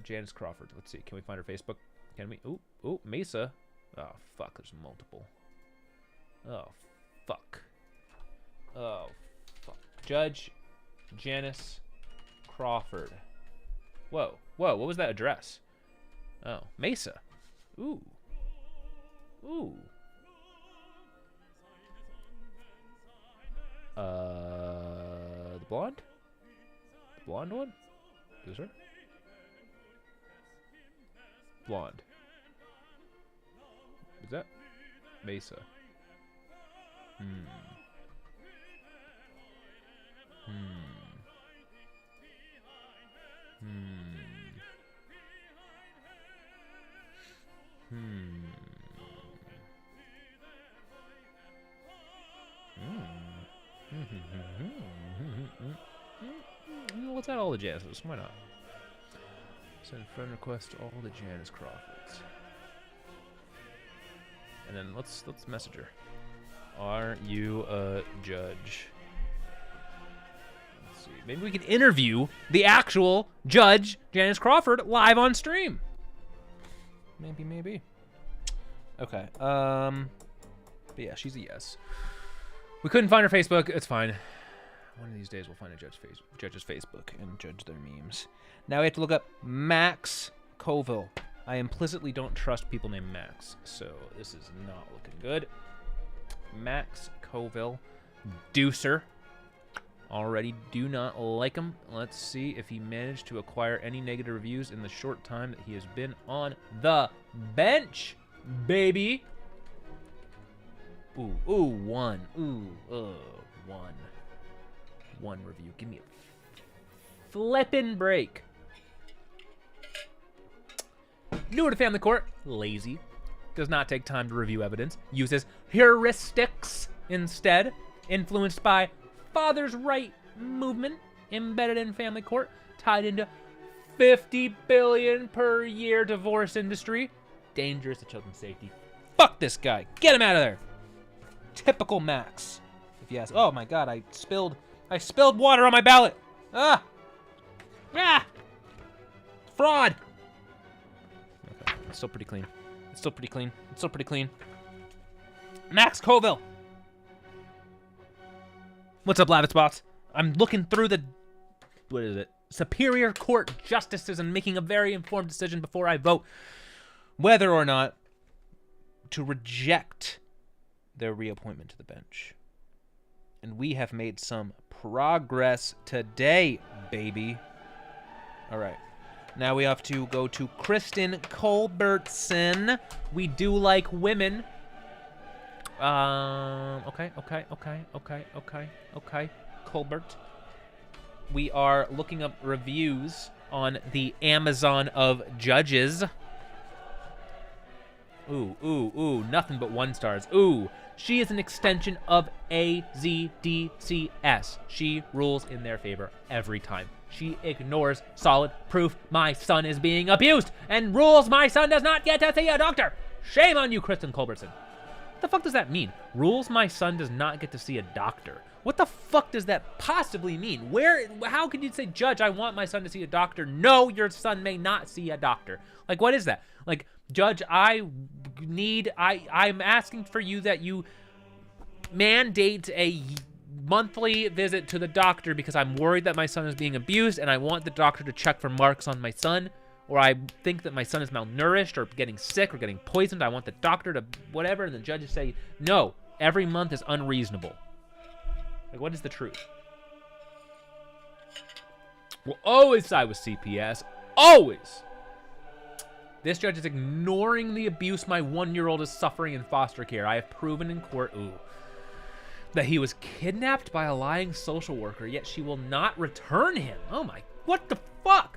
Janice Crawford. Let's see. Can we find her Facebook? Can we? Ooh, Mesa. Oh fuck. There's multiple. Oh fuck. Judge Janice Crawford. Whoa. What was that address? Oh, Mesa. Ooh. The blonde? The blonde one? Is her? Blonde. Is that Mesa? Let's add all the Janices. Why not? Send friend request to all the Janice Crawfords. And then let's message her. Are you a judge? Let's see. Maybe we can interview the actual Judge Janice Crawford live on stream. Maybe. Okay. But yeah, she's a yes. We couldn't find her Facebook. It's fine. One of these days we'll find a judge's Facebook and judge their memes. Now we have to look up Max Colville. I implicitly don't trust people named Max, so this is not looking good. Max Colville. Deucer. Already do not like him. Let's see if he managed to acquire any negative reviews in the short time that he has been on the bench, baby. One. One review. Give me a flippin' break. Newer to family court. Lazy. Does not take time to review evidence. Uses heuristics instead. Influenced by father's right movement. Embedded in family court. Tied into $50 billion per year divorce industry. Dangerous to children's safety. Fuck this guy. Get him out of there. Typical Max. If you ask. Oh my God, I spilled water on my ballot. Ah! Fraud! Okay, it's still pretty clean. Max Colville! What's up, Lavitz Bots? I'm looking through the... What is it? Superior Court justices and making a very informed decision before I vote whether or not to reject their reappointment to the bench. And we have made some progress today, baby. All right. Now we have to go to Kristen Culbertson. We do like women. Okay. Colbert. We are looking up reviews on the Amazon of judges. Ooh, nothing but 1 stars. Ooh, she is an extension of AZDCS. She rules in their favor every time. She ignores solid proof my son is being abused and rules my son does not get to see a doctor. Shame on you, Kristen Culbertson. What the fuck does that mean? Rules my son does not get to see a doctor. What the fuck does that possibly mean? How could you say, Judge, I want my son to see a doctor? No, your son may not see a doctor. Like, what is that? Like, Judge, I'm asking for you that you mandate a monthly visit to the doctor because I'm worried that my son is being abused and I want the doctor to check for marks on my son, or I think that my son is malnourished or getting sick or getting poisoned. I want the doctor to whatever, and the judges say, no, every month is unreasonable. Like, what is the truth? We'll always side with CPS. Always. This judge is ignoring the abuse my 1-year-old is suffering in foster care. I have proven in court, that he was kidnapped by a lying social worker, yet she will not return him. Oh my, what the fuck?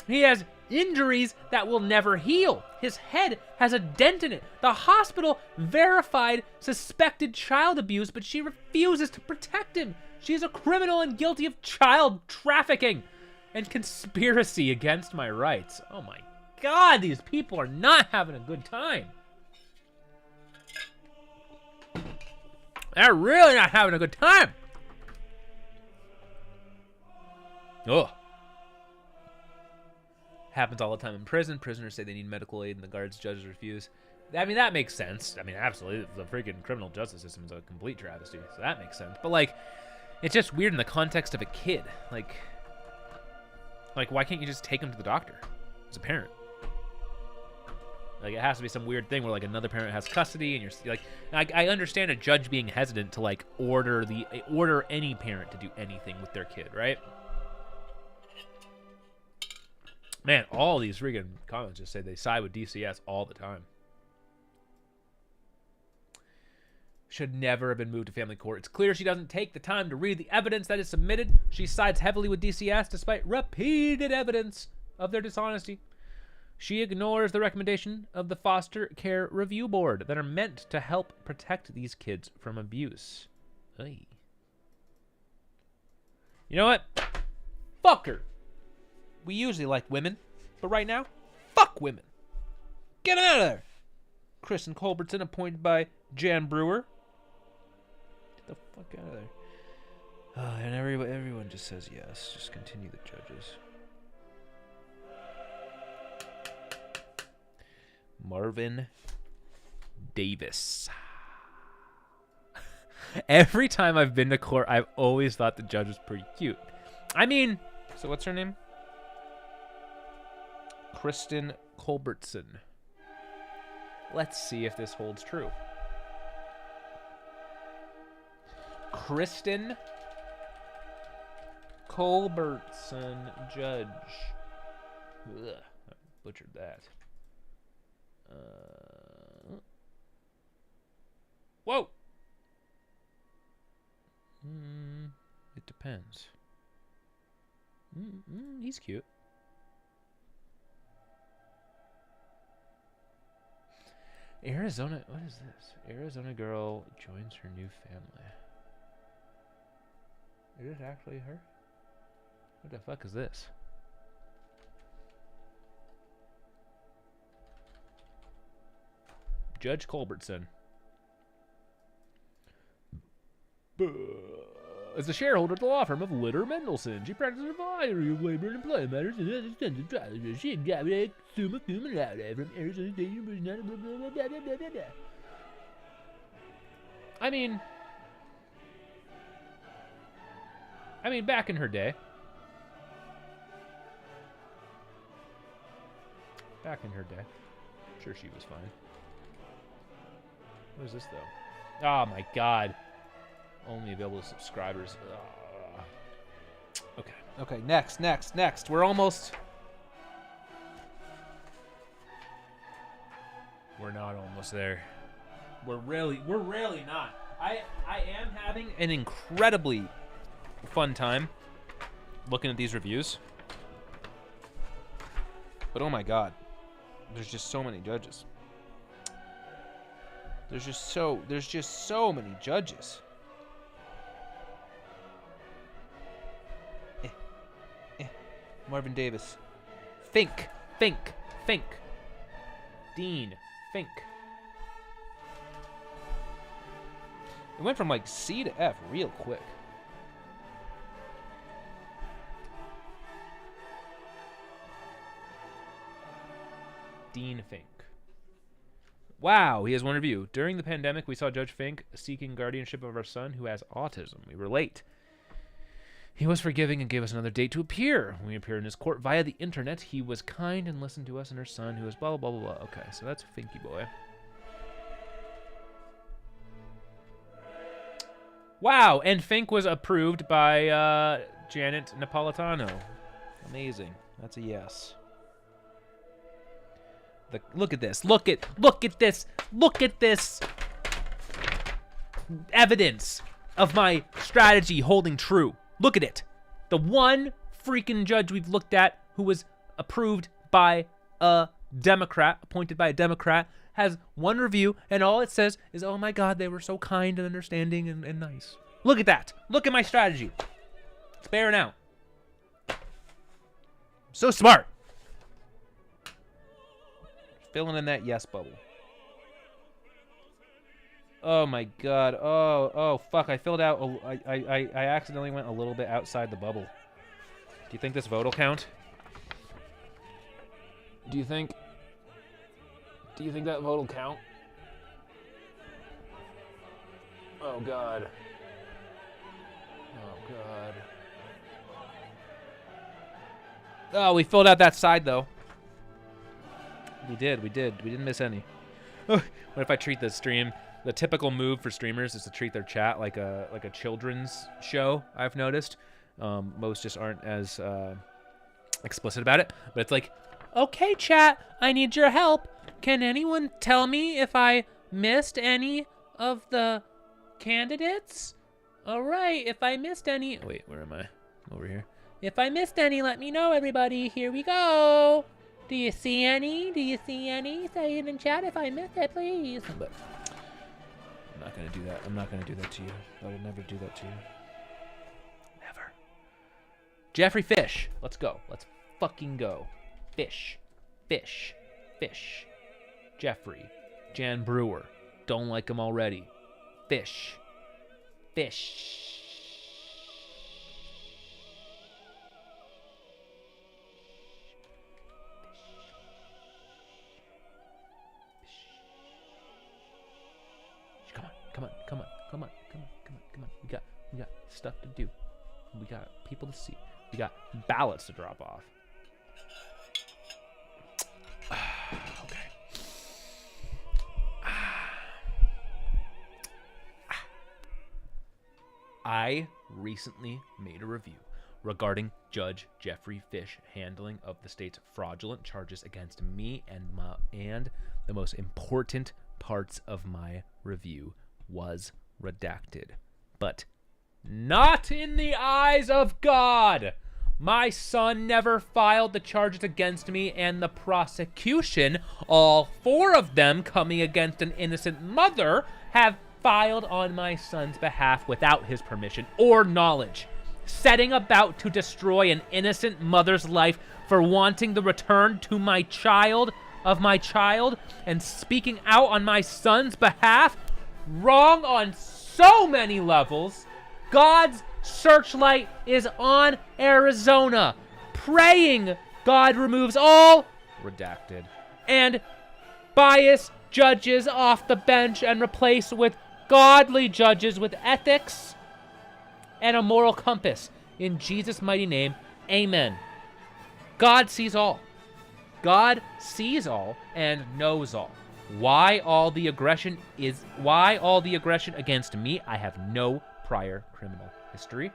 He has injuries that will never heal. His head has a dent in it. The hospital verified suspected child abuse, but she refuses to protect him. She is a criminal and guilty of child trafficking and conspiracy against my rights. Oh my God, these people are not having a good time. They're really not having a good time. Ugh. Happens all the time in prison. Prisoners say they need medical aid and the guards, judges refuse. I mean, that makes sense. I mean, absolutely. The freaking criminal justice system is a complete travesty, so that makes sense. But, like, it's just weird in the context of a kid. Like, why can't you just take him to the doctor as a parent? Like, it has to be some weird thing where, like, another parent has custody and you're, like, I understand a judge being hesitant to, like, order any parent to do anything with their kid, right? Man, all these freaking comments just say they side with DCS all the time. Should never have been moved to family court. It's clear she doesn't take the time to read the evidence that is submitted. She sides heavily with DCS despite repeated evidence of their dishonesty. She ignores the recommendation of the Foster Care Review Board that are meant to help protect these kids from abuse. Ay. You know what? Fuck her. We usually like women, but right now, fuck women. Get out of there. Kristen Culbertson appointed by Jan Brewer. Get the fuck out of there. And everyone just says yes. Just continue the judges. Marvin Davis. Every time I've been to court, I've always thought the judge was pretty cute. I mean, so what's her name? Kristen Culbertson. Let's see if this holds true. Kristen Culbertson, judge. Ugh, I butchered that. Whoa! It depends. He's cute. Arizona, what is this? Arizona girl joins her new family. Is this actually her? What the fuck is this? Judge Culbertson. As a shareholder at the law firm of Litter Mendelsohn, she practices advisory of labor and employment matters and has extensive trials. She got summa cum laude from Arizona State University. Blah, blah, blah, blah. I mean, back in her day. I'm sure she was fine. What is this, though? Oh, my God. Only available to subscribers. Okay, next. We're almost... We're not almost there. We're really not. I am having an incredibly fun time looking at these reviews. But oh my God. There's just so many judges. There's just so many judges. Marvin Davis. Fink. Dean. Fink. It went from like C to F real quick. Dean Fink. Wow, he has one review. During the pandemic, we saw Judge Fink seeking guardianship of our son who has autism. We relate. He was forgiving and gave us another date to appear. When we appeared in his court via the internet, he was kind and listened to us and our son who is blah, blah, blah, blah, blah. Okay, so that's Finky boy. Wow, and Fink was approved by Janet Napolitano. Amazing. That's a yes. Look at this. Look at this. Look at this evidence of my strategy holding true. Look at it. The one freaking judge we've looked at who was approved by a Democrat, appointed by a Democrat, has one review, and all it says is, oh my God, they were so kind and understanding and nice. Look at that. Look at my strategy. It's bearing out. So smart. Filling in that yes bubble. Oh my God. Oh fuck. I filled out. I accidentally went a little bit outside the bubble. Do you think this vote will count? Do you think that vote will count? Oh God. Oh God. Oh, we filled out that side though. We did. We didn't miss any. What if I treat the stream? The typical move for streamers is to treat their chat like a children's show. I've noticed. Most just aren't as explicit about it. But it's like, okay, chat, I need your help. Can anyone tell me if I missed any of the candidates? All right, if I missed any... Wait, where am I? Over here. If I missed any, let me know, everybody. Here we go. Do you see any? Do you see any? Say it in chat if I missed it, please. But I'm not going to do that. I'm not going to do that to you. I will never do that to you. Never. Jeffrey Fish. Let's go. Let's fucking go. Fish. Fish. Fish. Jeffrey. Jan Brewer. Don't like him already. Fish. Fish. Come on. We got stuff to do. We got people to see. We got ballots to drop off. Okay. I recently made a review regarding Judge Jeffrey Fish handling of the state's fraudulent charges against me, and the most important parts of my review was redacted. But not in the eyes of God. My son never filed the charges against me, and the prosecution, all 4 of them coming against an innocent mother, have filed on my son's behalf without his permission or knowledge, setting about to destroy an innocent mother's life for wanting the return to my child, and speaking out on my son's behalf. Wrong on so many levels. God's searchlight is on Arizona. Praying God removes all redacted and biased judges off the bench and replace with godly judges with ethics and a moral compass. In Jesus' mighty name, amen. God sees all. God sees all and knows all. Why all the aggression against me? I have no prior criminal history.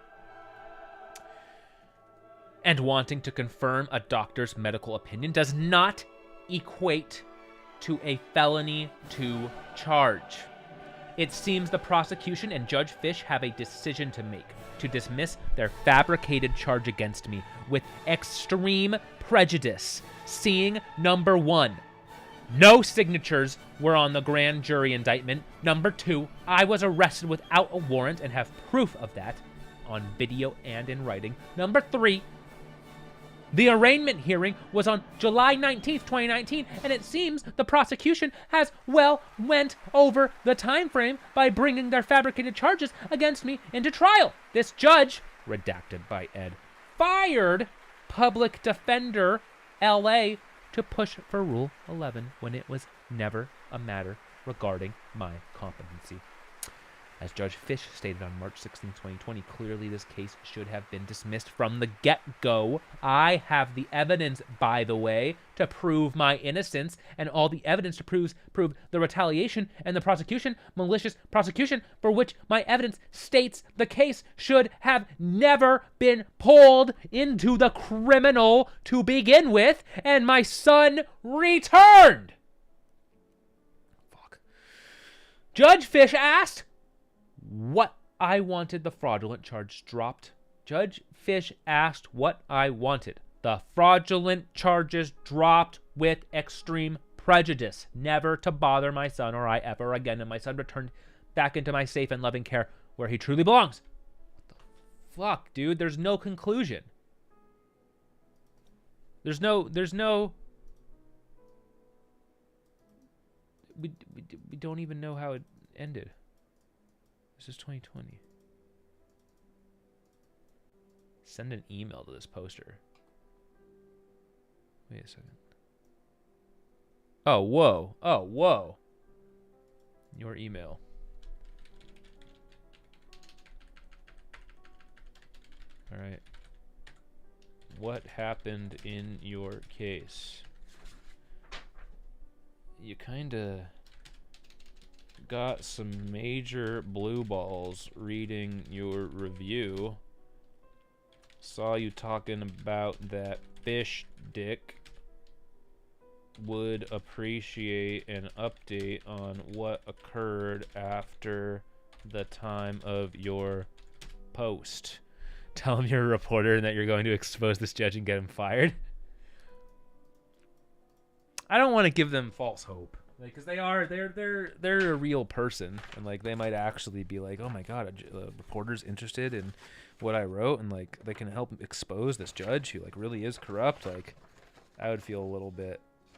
And wanting to confirm a doctor's medical opinion does not equate to a felony to charge. It seems the prosecution and Judge Fish have a decision to make to dismiss their fabricated charge against me with extreme prejudice. Seeing number 1, no signatures were on the grand jury indictment. Number 2, I was arrested without a warrant and have proof of that on video and in writing. Number 3, The arraignment hearing was on July 19th, 2019, and it seems the prosecution has well went over the time frame by bringing their fabricated charges against me into trial. This judge, redacted by Ed, fired public defender LA to push for Rule 11 when it was never a matter regarding my competency. As Judge Fish stated on March 16, 2020, clearly this case should have been dismissed from the get-go. I have the evidence, by the way, to prove my innocence, and all the evidence to prove the retaliation and the prosecution, malicious prosecution, for which my evidence states the case should have never been pulled into the criminal to begin with, and my son returned. Fuck. Judge Fish asked what I wanted the fraudulent charge dropped. Judge Fish asked what I wanted. The fraudulent charges dropped with extreme prejudice, never to bother my son or I ever again, and my son returned back into my safe and loving care where he truly belongs. What the fuck, dude? There's no conclusion. There's no we don't even know how it ended. This is 2020. Send an email to this poster. Wait a second. Oh, whoa. Oh, whoa. Your email. All right. What happened in your case? You kind of got some major blue balls reading your review. Saw you talking about that fish dick. Would appreciate an update on what occurred after the time of your post. Tell him you're a reporter and that you're going to expose this judge and get him fired. I don't want to give them false hope. Because they're a real person, and like they might actually be like, oh my god, a reporter's interested in what I wrote, and like they can help expose this judge who like really is corrupt. Like, I would feel a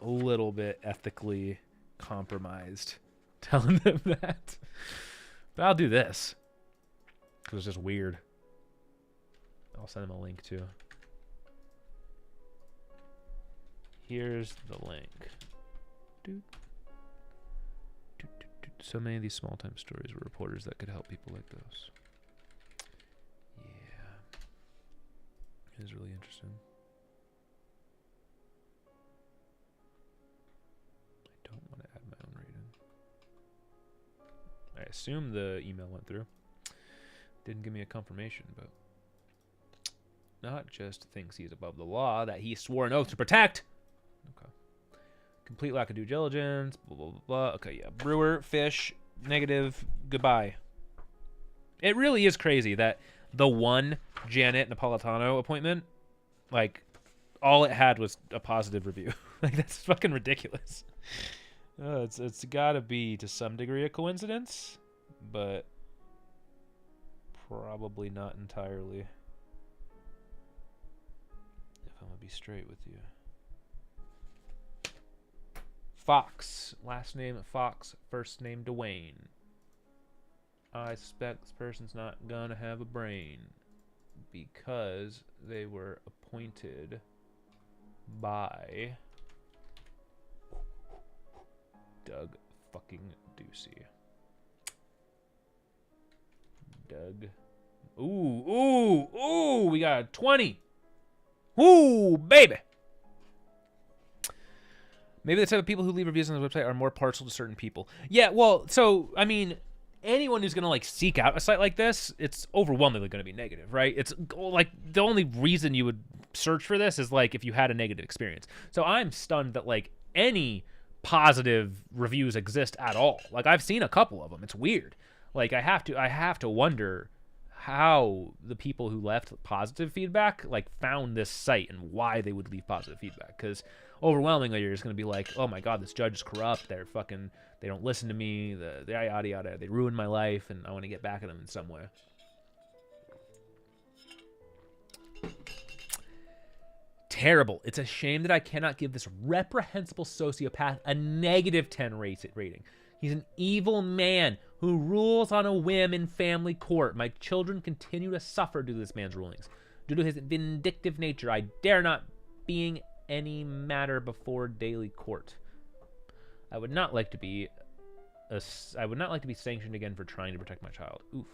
little bit ethically compromised telling them that. But I'll do this because it's just weird. I'll send them a link too. Here's the link. Dude. So many of these small-time stories were reporters that could help people like those. Yeah. It is really interesting. I don't want to add my own rating. I assume the email went through. Didn't give me a confirmation, but not just thinks he's above the law that he swore an oath to protect. Okay. Complete lack of due diligence, blah, blah, blah, blah. Okay, yeah. Brewer, Fish, negative, goodbye. It really is crazy that the one Janet Napolitano appointment, like, all it had was a positive review. Like, that's fucking ridiculous. It's gotta be, to some degree, a coincidence, but probably not entirely. If I'm gonna be straight with you. Fox. Last name Fox. First name Dwayne. I suspect this person's not gonna have a brain because they were appointed by Doug fucking Ducey. Doug. Ooh, we got a 20. Ooh, baby. Maybe the type of people who leave reviews on the website are more partial to certain people. Yeah, well, so, I mean, anyone who's going to, like, seek out a site like this, it's overwhelmingly going to be negative, right? It's, like, the only reason you would search for this is, like, if you had a negative experience. So I'm stunned that, like, any positive reviews exist at all. Like, I've seen a couple of them. It's weird. Like, I have to wonder how the people who left positive feedback, like, found this site and why they would leave positive feedback. Because overwhelmingly, you're just going to be like, oh my god, this judge is corrupt, they don't listen to me, the yada yada, they ruined my life, and I want to get back at them in some way. terrible. It's a shame that I cannot give this reprehensible sociopath a negative 10 rating. He's an evil man who rules on a whim in family court. My children continue to suffer due to this man's rulings. Due to his vindictive nature, I dare not being any matter before daily court. I would not like to be sanctioned again for trying to protect my child. Oof.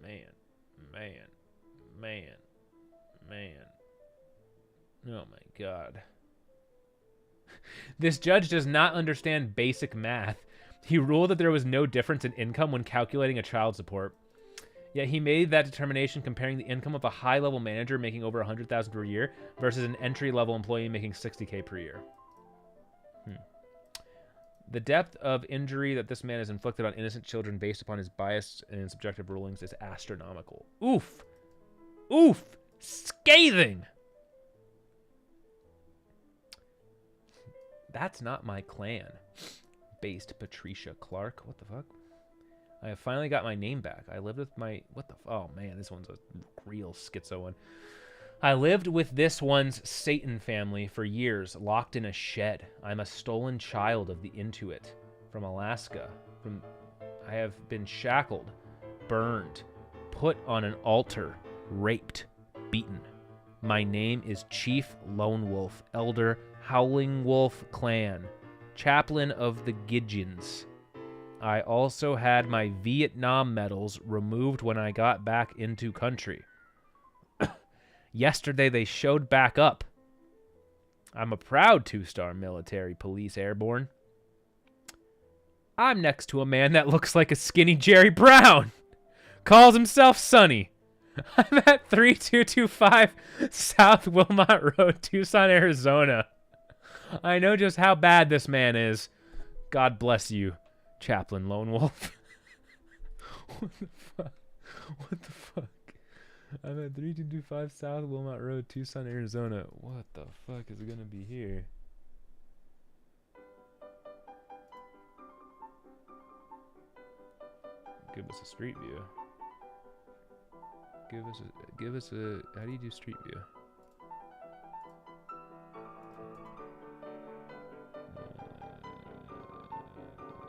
Man. Oh my God. This judge does not understand basic math. He ruled that there was no difference in income when calculating a child support. Yet he made that determination comparing the income of a high-level manager making over $100,000 per year versus an entry-level employee making $60K per year. The depth of injury that this man has inflicted on innocent children based upon his bias and subjective rulings is astronomical. Oof. Oof. Scathing. That's not my clan. Based Patricia Clark. What the fuck? I have finally got my name back. I lived with my... Oh, man. This one's a real schizo one. I lived with this one's Satan family for years, locked in a shed. I'm a stolen child of the Intuit from Alaska. I have been shackled, burned, put on an altar, raped, beaten. My name is Chief Lone Wolf, Elder Howling Wolf Clan, Chaplain of the Gidgeons. I also had my Vietnam medals removed when I got back into country. Yesterday they showed back up. I'm a proud 2-star military police airborne. I'm next to a man that looks like a skinny Jerry Brown. Calls himself Sonny. I'm at 3225 South Wilmot Road, Tucson, Arizona. I know just how bad this man is. God bless you, Chaplain Lone Wolf. What the fuck? What the fuck? I'm at 3225 South Wilmot Road, Tucson, Arizona. What the fuck is gonna be here? Give us a street view. Give us a. How do you do street view?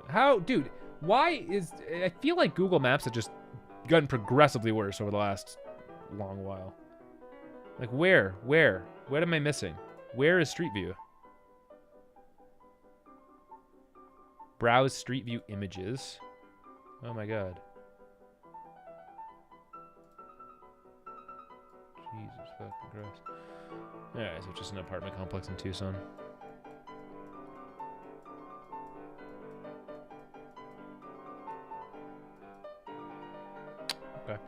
How, dude? Why is? I feel like Google Maps has just gotten progressively worse over the last long while. Like where? What am I missing? Where is Street View? Browse Street View images. Oh my God. Jesus fucking Christ. Alright, so just an apartment complex in Tucson. Okay.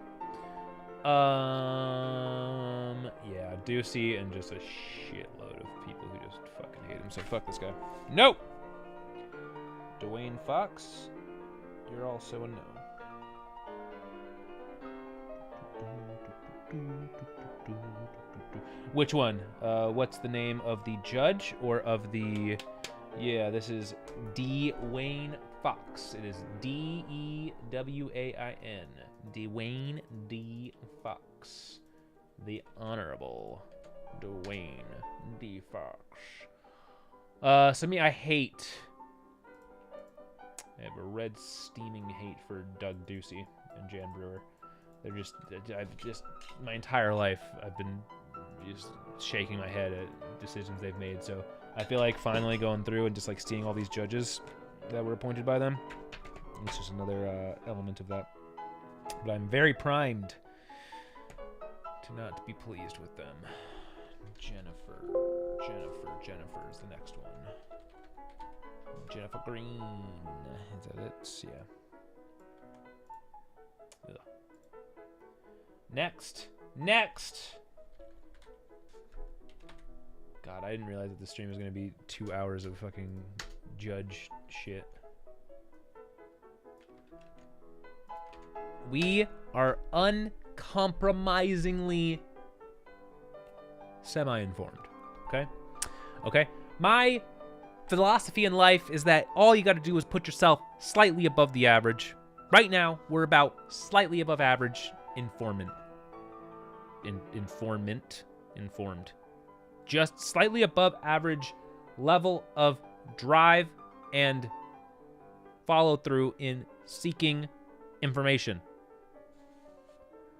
Yeah, Ducey and just a shitload of people who just fucking hate him. So fuck this guy. No! Dwayne Fox, you're also a no. Which one? What's the name of the judge or of the... Yeah, this is Dwayne Fox. It is Dewain. Dwayne D. Fox. The Honorable Dwayne D. Fox. So me, I have a red steaming hate for Doug Ducey and Jan Brewer. I've just, my entire life, I've been just shaking my head at decisions they've made. So I feel like finally going through and just like seeing all these judges that were appointed by them, it's just another element of that. But I'm very primed to not be pleased with them. Jennifer is the next one. Jennifer Green. Is that it? Yeah. Ugh. Next. God, I didn't realize that the stream was going to be 2 hours of fucking judge shit. We are uncompromisingly semi-informed. Okay? My philosophy in life is that all you got to do is put yourself slightly above the average. Right now, we're about slightly above average informant. informed. Just slightly above average level of drive and follow through in seeking information.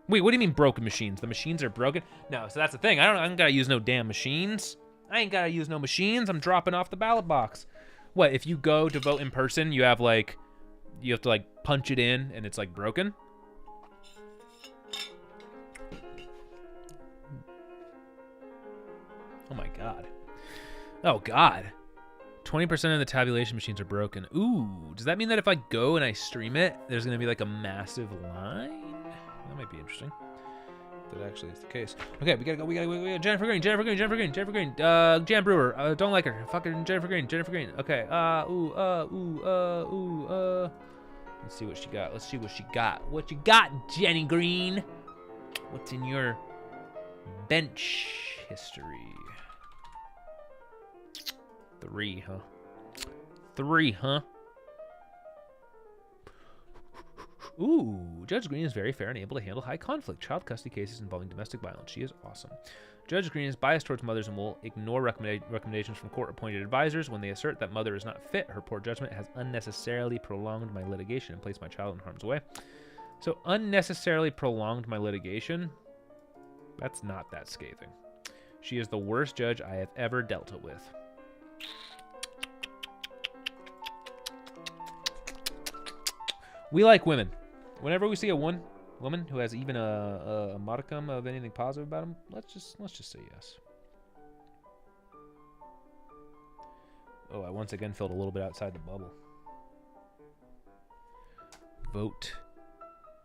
Wait, what do you mean broken machines? The machines are broken? No, so that's the thing. I don't gotta use no damn machines. I ain't gotta use no machines. I'm dropping off the ballot box. What, if you go to vote in person, you have to like punch it in and it's like broken? Oh my God. Oh God. 20% of the tabulation machines are broken. Ooh, does that mean that if I go and I stream it, there's gonna be like a massive line? That might be interesting. That actually is the case. Okay, we gotta go. Jennifer Green. Jan Brewer. Don't like her. Fucking Jennifer Green. Okay. Let's see what she got. What you got, Jenny Green? What's in your bench history? 3, huh? Ooh, Judge Green is very fair and able to handle high conflict child custody cases involving domestic violence. She is awesome. Judge Green is biased towards mothers and will ignore recommendations from court-appointed advisors when they assert that mother is not fit. Her poor judgment has unnecessarily prolonged my litigation and placed my child in harm's way. So unnecessarily prolonged my litigation? That's not that scathing. She is the worst judge I have ever dealt it with. We like women. Whenever we see a woman who has even a modicum of anything positive about them, let's just say yes. Oh, I once again felt a little bit outside the bubble. Vote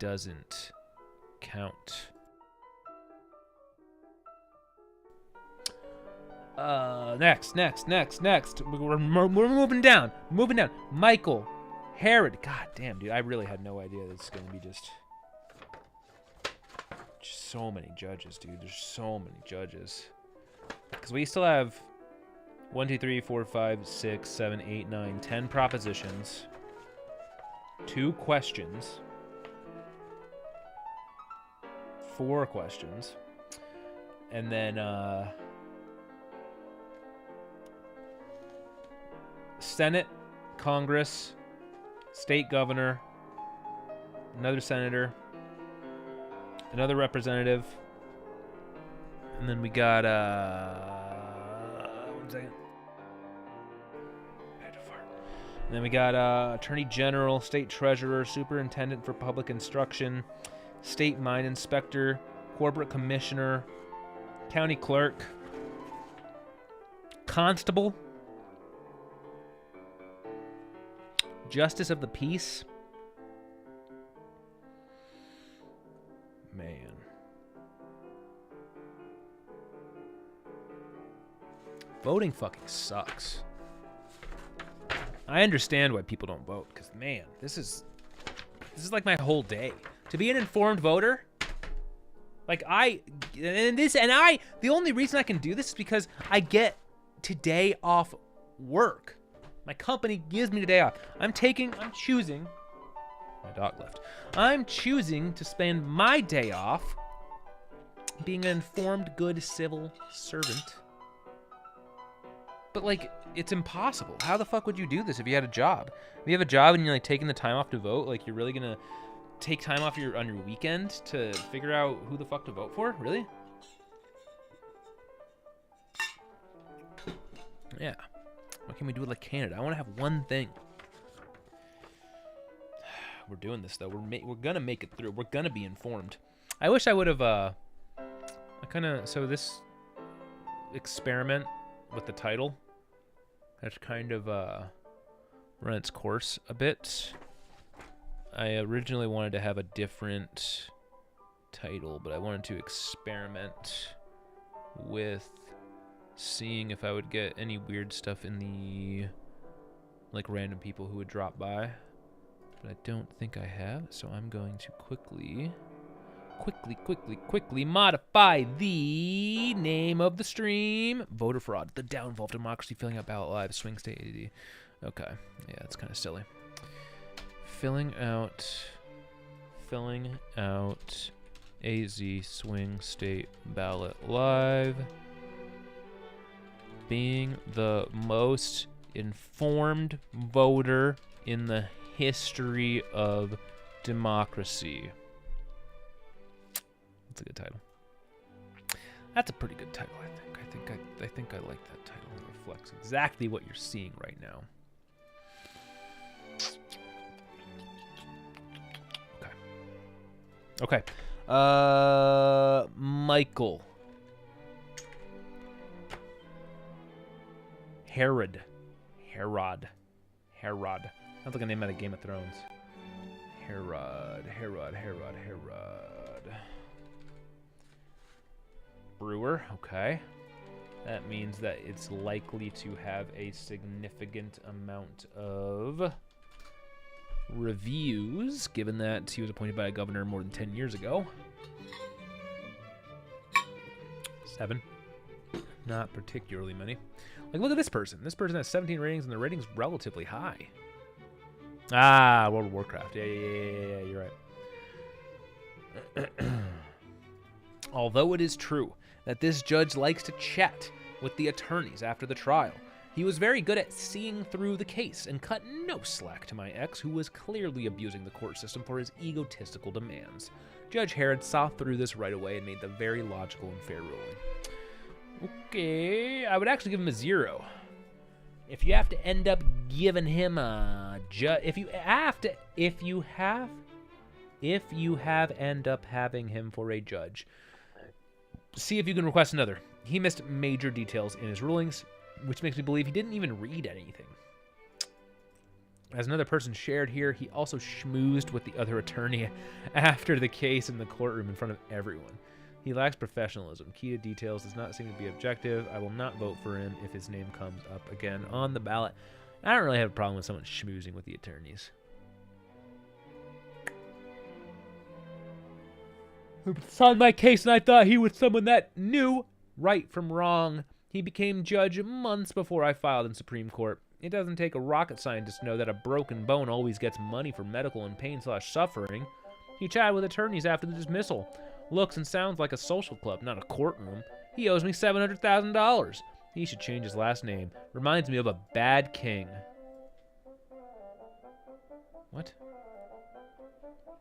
doesn't count. Next. We're moving down. Michael Herod. God damn, dude. I really had no idea this is going to be just so many judges, dude. There's so many judges. Because we still have 1, 2, 3, 4, 5, 6, 7, 8, 9, 10 propositions. 2 questions. 4 questions. And then, Senate, Congress, state governor, another senator, another representative, and then we got, 1 second. I had to fart. And then we got, attorney general, state treasurer, superintendent for public instruction, state mine inspector, corporate commissioner, county clerk, constable, justice of the peace. Man. Voting fucking sucks. I understand why people don't vote, because man, this is like my whole day. To be an informed voter, the only reason I can do this is because I get today off work. My company gives me the day off. I'm choosing, my dog left. I'm choosing to spend my day off being an informed, good civil servant. But like, it's impossible. How the fuck would you do this if you had a job? If you have a job and you're like taking the time off to vote, like you're really gonna take time off on your weekend to figure out who the fuck to vote for? Really? Yeah. What can we do with like Canada? I want to have one thing. We're doing this though. We're gonna make it through. We're gonna be informed. I wish I would have. So this experiment with the title has kind of run its course a bit. I originally wanted to have a different title, but I wanted to experiment with seeing if I would get any weird stuff in the like random people who would drop by, but I don't think I have, so I'm going to quickly modify the name of the stream. Voter fraud, the downfall of democracy, filling out ballot live, swing state AD. Okay, yeah, that's kind of silly. Filling out AZ swing state ballot live. Being the most informed voter in the history of democracy. That's a good title. That's a pretty good title, I think. I think I like that title. It reflects exactly what you're seeing right now. Okay. Michael. Herod. Sounds like a name out of Game of Thrones. Herod. Brewer, okay. That means that it's likely to have a significant amount of reviews, given that he was appointed by a governor more than 10 years ago. 7. Not particularly many. Like, look at this person. This person has 17 ratings, and the rating's relatively high. Ah, World of Warcraft. Yeah, you're right. Although it is true that this judge likes to chat with the attorneys after the trial, he was very good at seeing through the case and cut no slack to my ex, who was clearly abusing the court system for his egotistical demands. Judge Herod saw through this right away and made the very logical and fair ruling. Okay, I would actually give him a 0. If you have to end up giving him a if you end up having him for a judge, see if you can request another. He missed major details in his rulings, which makes me believe he didn't even read anything. As another person shared here, he also schmoozed with the other attorney after the case in the courtroom in front of everyone. He lacks professionalism. Key to details does not seem to be objective. I will not vote for him if his name comes up again on the ballot. I don't really have a problem with someone schmoozing with the attorneys. It's on my case, and I thought he was someone that knew right from wrong. He became judge months before I filed in Supreme Court. It doesn't take a rocket scientist to know that a broken bone always gets money for medical and pain/suffering. He chatted with attorneys after the dismissal. Looks and sounds like a social club, not a courtroom. He owes me $700,000. He should change his last name. Reminds me of a bad king. What?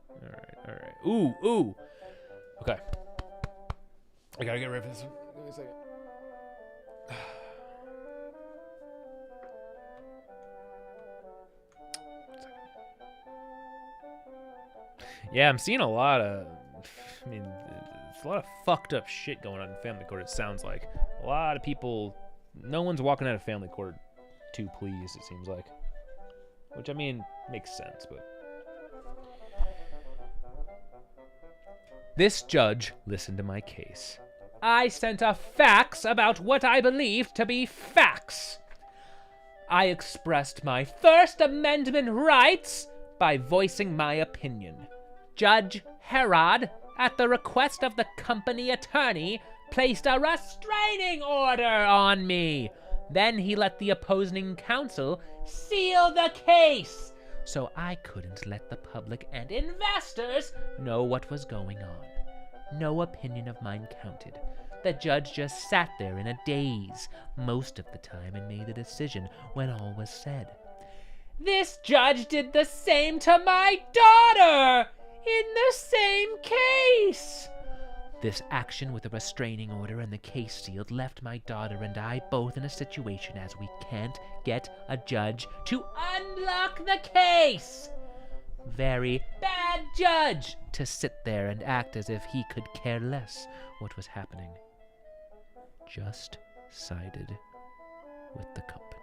All right. Ooh. Okay. I gotta get rid of this. Give me a second. Yeah, I'm seeing a lot of, it's a lot of fucked up shit going on in family court, it sounds like. A lot of people, no one's walking out of family court too pleased, it seems like. Which, makes sense, but. This judge listened to my case. I sent a fax about what I believed to be facts. I expressed my First Amendment rights by voicing my opinion. Judge Herod, at the request of the company attorney, placed a restraining order on me. Then he let the opposing counsel seal the case, so I couldn't let the public and investors know what was going on. No opinion of mine counted. The judge just sat there in a daze most of the time and made a decision when all was said. This judge did the same to my daughter in the same case. This action with a restraining order and the case sealed left my daughter and I both in a situation as we can't get a judge to unlock the case. Very bad judge to sit there and act as if he could care less what was happening. Just sided with the company.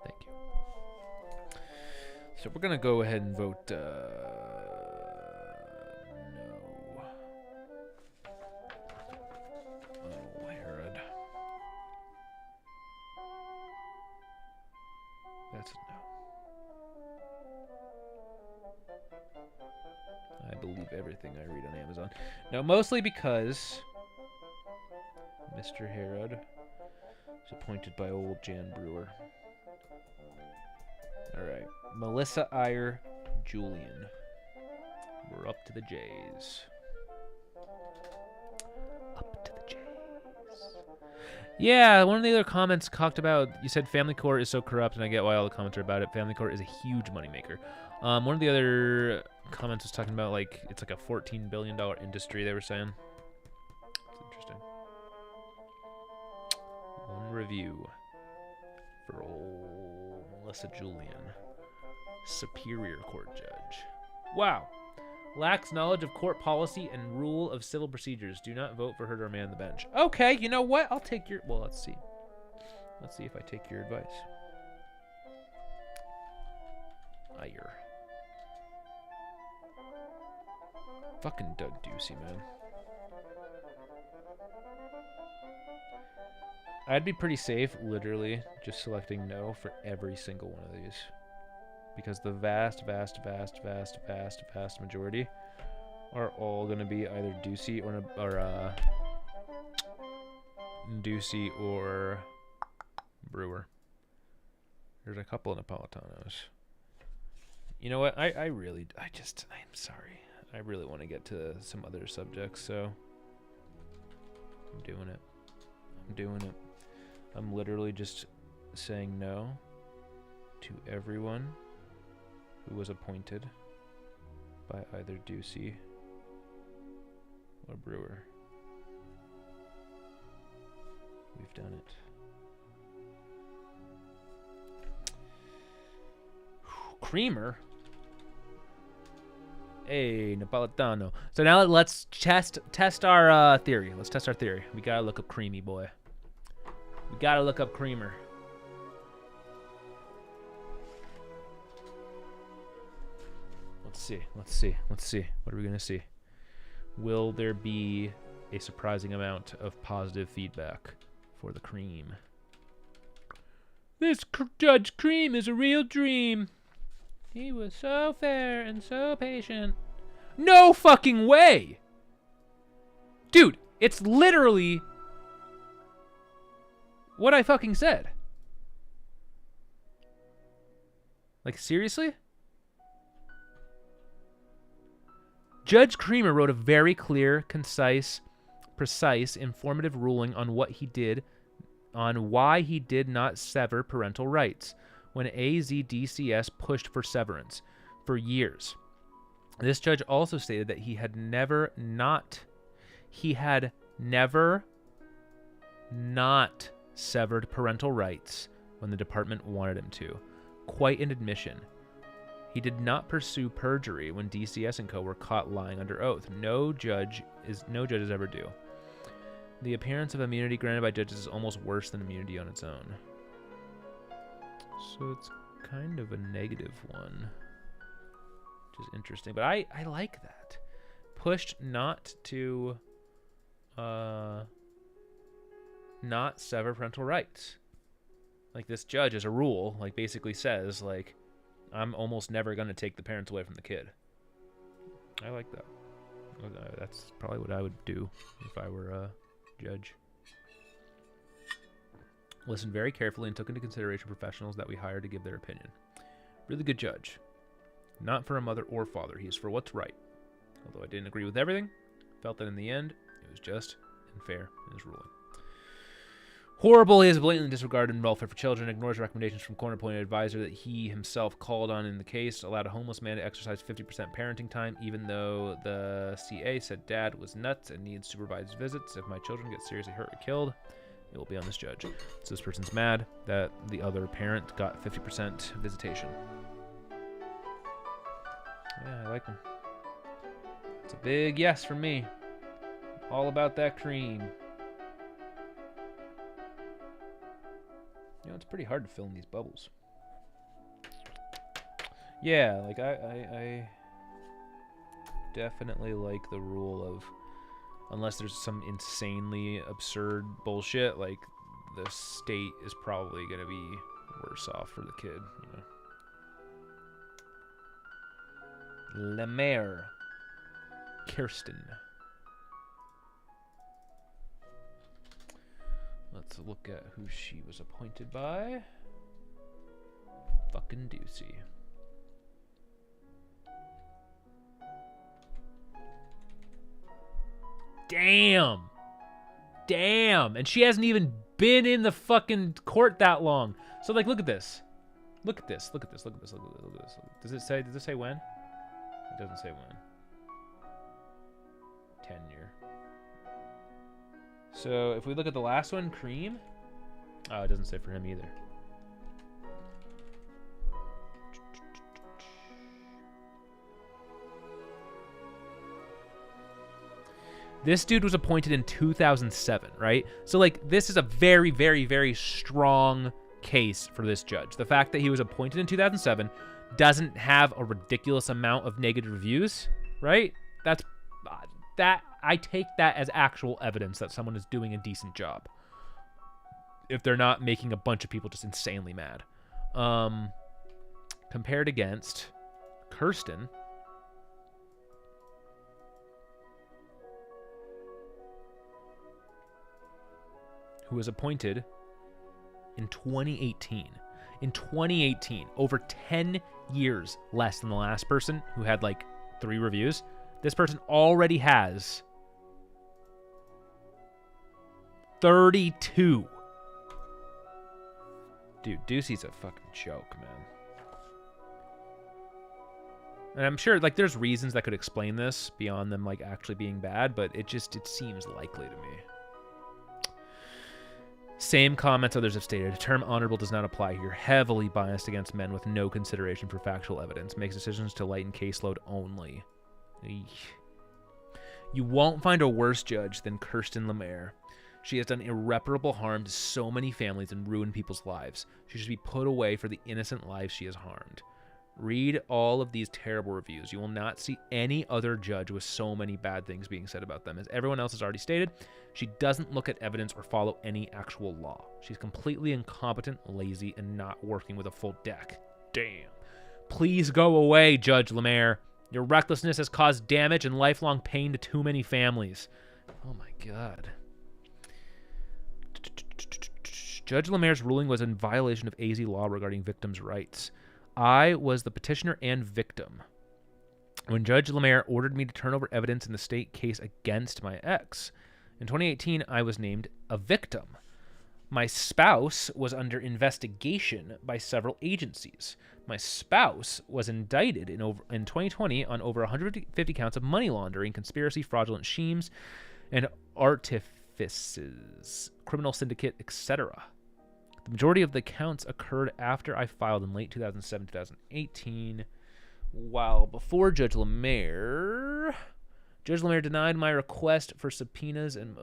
Thank you. So we're gonna go ahead and vote no. Oh, Herod. That's a no. I believe everything I read on Amazon. Now, mostly because Mr. Herod was appointed by old Jan Brewer. All right. Melissa Iyer, Julian. We're up to the J's. Up to the J's. Yeah, one of the other comments talked about, you said Family Court is so corrupt, and I get why all the comments are about it. Family Court is a huge moneymaker. One of the other comments was talking about, like, it's like a $14 billion industry, they were saying. It's interesting. One review for old Melissa Julian, Superior Court judge. Wow. Lacks knowledge of court policy and rule of civil procedures. Do not vote for her to remain on the bench. Okay, you know what? I'll take your... Well, let's see. Let's see if I take your advice. Iyer. Fucking Doug Ducey, man. I'd be pretty safe, literally, just selecting no for every single one of these. Because the vast majority are all going to be either Ducey or Brewer. There's a couple of Napolitanos. You know what? I'm sorry. I really want to get to some other subjects, so I'm doing it. I'm literally just saying no to everyone who was appointed by either Ducey or Brewer. We've done it. Creamer? Hey, Napolitano. So now let's test our theory. Let's test our theory. We gotta look up Creamy Boy. We gotta look up Creamer. Let's see. What are we gonna see? Will there be a surprising amount of positive feedback for the Cream? This Judge Cream is a real dream. He was so fair and so patient. No fucking way! Dude, it's literally what I fucking said. Like, seriously? Judge Creamer wrote a very clear, concise, precise, informative ruling on what he did, on why he did not sever parental rights when AZDCS pushed for severance for years. This judge also stated that he had never not severed parental rights when the department wanted him to. Quite an admission. He did not pursue perjury when DCS and co. were caught lying under oath. No judges ever do. The appearance of immunity granted by judges is almost worse than immunity on its own. So it's kind of a negative one, which is interesting. But I like that. Pushed not to not sever parental rights. Like, this judge, as a rule, like, basically says, like, I'm almost never going to take the parents away from the kid. I like that. That's probably what I would do if I were a judge. Listened very carefully and took into consideration professionals that we hired to give their opinion. Really good judge. Not for a mother or father. He is for what's right. Although I didn't agree with everything, felt that in the end, it was just and fair in his ruling. Horrible, he has blatantly disregarded welfare for children, ignores recommendations from court-appointed advisor that he himself called on in the case, allowed a homeless man to exercise 50% parenting time, even though the CA said dad was nuts and needs supervised visits. If my children get seriously hurt or killed, it will be on this judge. So this person's mad that the other parent got 50% visitation. Yeah, I like him. It's a big yes from me. All about that cream. You know, it's pretty hard to fill in these bubbles. Yeah, like I definitely like the rule of, unless there's some insanely absurd bullshit, like, the state is probably going to be worse off for the kid, you know. Lemaire. Kirsten. Let's look at who she was appointed by. Fucking Ducey. Damn. Damn. And she hasn't even been in the fucking court that long. So, like, look at this. Look at this. Look at this. Look at this. Look at this. Does it say when? It doesn't say when. Tenure. So, if we look at the last one, Cream. Oh, it doesn't say for him either. This dude was appointed in 2007, right? So, like, this is a very, very, very strong case for this judge. The fact that he was appointed in 2007 doesn't have a ridiculous amount of negative reviews, right? That I take that as actual evidence that someone is doing a decent job. If they're not making a bunch of people just insanely mad. Compared against Kirsten, who was appointed in 2018. In 2018, over 10 years less than the last person who had like 3 reviews. This person already has 32. Dude, Ducey's a fucking joke, man. And I'm sure, like, there's reasons that could explain this beyond them, like, actually being bad, but it seems likely to me. Same comments others have stated. The term honorable does not apply here. Heavily biased against men with no consideration for factual evidence. Makes decisions to lighten caseload only. Eesh. You won't find a worse judge than Kirsten Lemaire. She has done irreparable harm to so many families and ruined people's lives. She should be put away for the innocent lives she has harmed. Read all of these terrible reviews. You will not see any other judge with so many bad things being said about them. As everyone else has already stated, she doesn't look at evidence or follow any actual law. She's completely incompetent, lazy, and not working with a full deck. Damn. Please go away, Judge Lemaire. Your recklessness has caused damage and lifelong pain to too many families. Oh my God. Judge Lemaire's ruling was in violation of AZ law regarding victims' rights. I was the petitioner and victim when Judge Lemaire ordered me to turn over evidence in the state case against my ex. In 2018, I was named a victim. My spouse was under investigation by several agencies. My spouse was indicted in 2020 on over 150 counts of money laundering, conspiracy, fraudulent schemes, and artifices, criminal syndicate, etc. The majority of the counts occurred after I filed in late 2007-2018, while before Judge Lemaire denied my request for subpoenas and...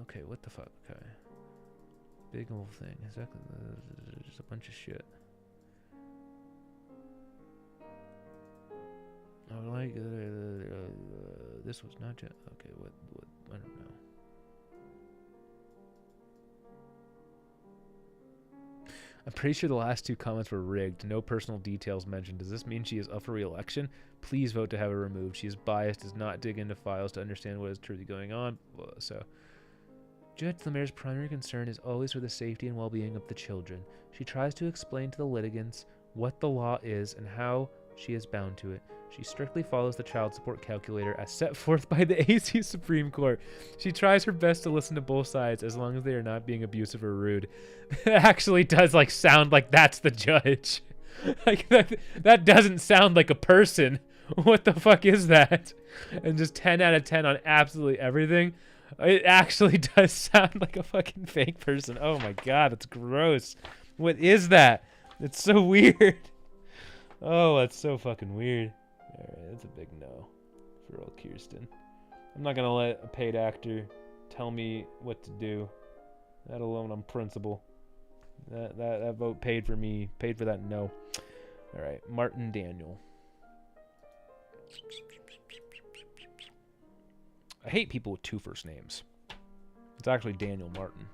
Okay, what the fuck? Okay. Big old thing. Exactly. Just a bunch of shit. I like... this was not just... Okay, what... I don't know. I'm pretty sure the last 2 comments were rigged. No personal details mentioned. Does this mean she is up for re-election? Please vote to have her removed. She is biased, does not dig into files to understand what is truly going on. So, Judge Lemaire's primary concern is always for the safety and well-being of the children. She tries to explain to the litigants what the law is and how she is bound to it. She strictly follows the child support calculator as set forth by the AC Supreme Court. She tries her best to listen to both sides as long as they are not being abusive or rude. It actually does like sound like that's the judge. Like that doesn't sound like a person. What the fuck is that? And just 10 out of 10 on absolutely everything. It actually does sound like a fucking fake person. Oh my God, that's gross. What is that? It's so weird. Oh, that's so fucking weird. Alright, that's a big no for old Kirsten. I'm not gonna let a paid actor tell me what to do. That alone on principle. That vote paid for me. Paid for that no. Alright, Martin Daniel. I hate people with 2 first names. It's actually Daniel Martin.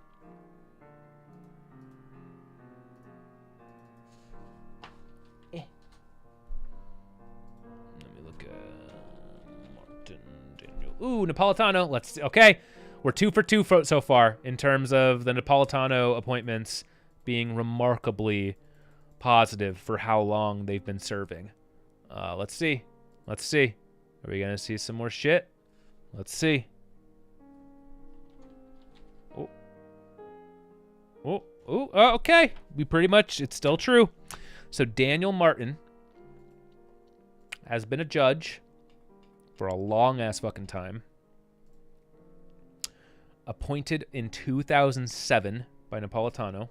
Ooh, Napolitano. Let's see. Okay. We're 2 for 2 so far in terms of the Napolitano appointments being remarkably positive for how long they've been serving. Let's see. Let's see. Are we going to see some more shit? Let's see. Okay. It's still true. So Daniel Martin has been a judge for a long-ass fucking time. Appointed in 2007 by Napolitano.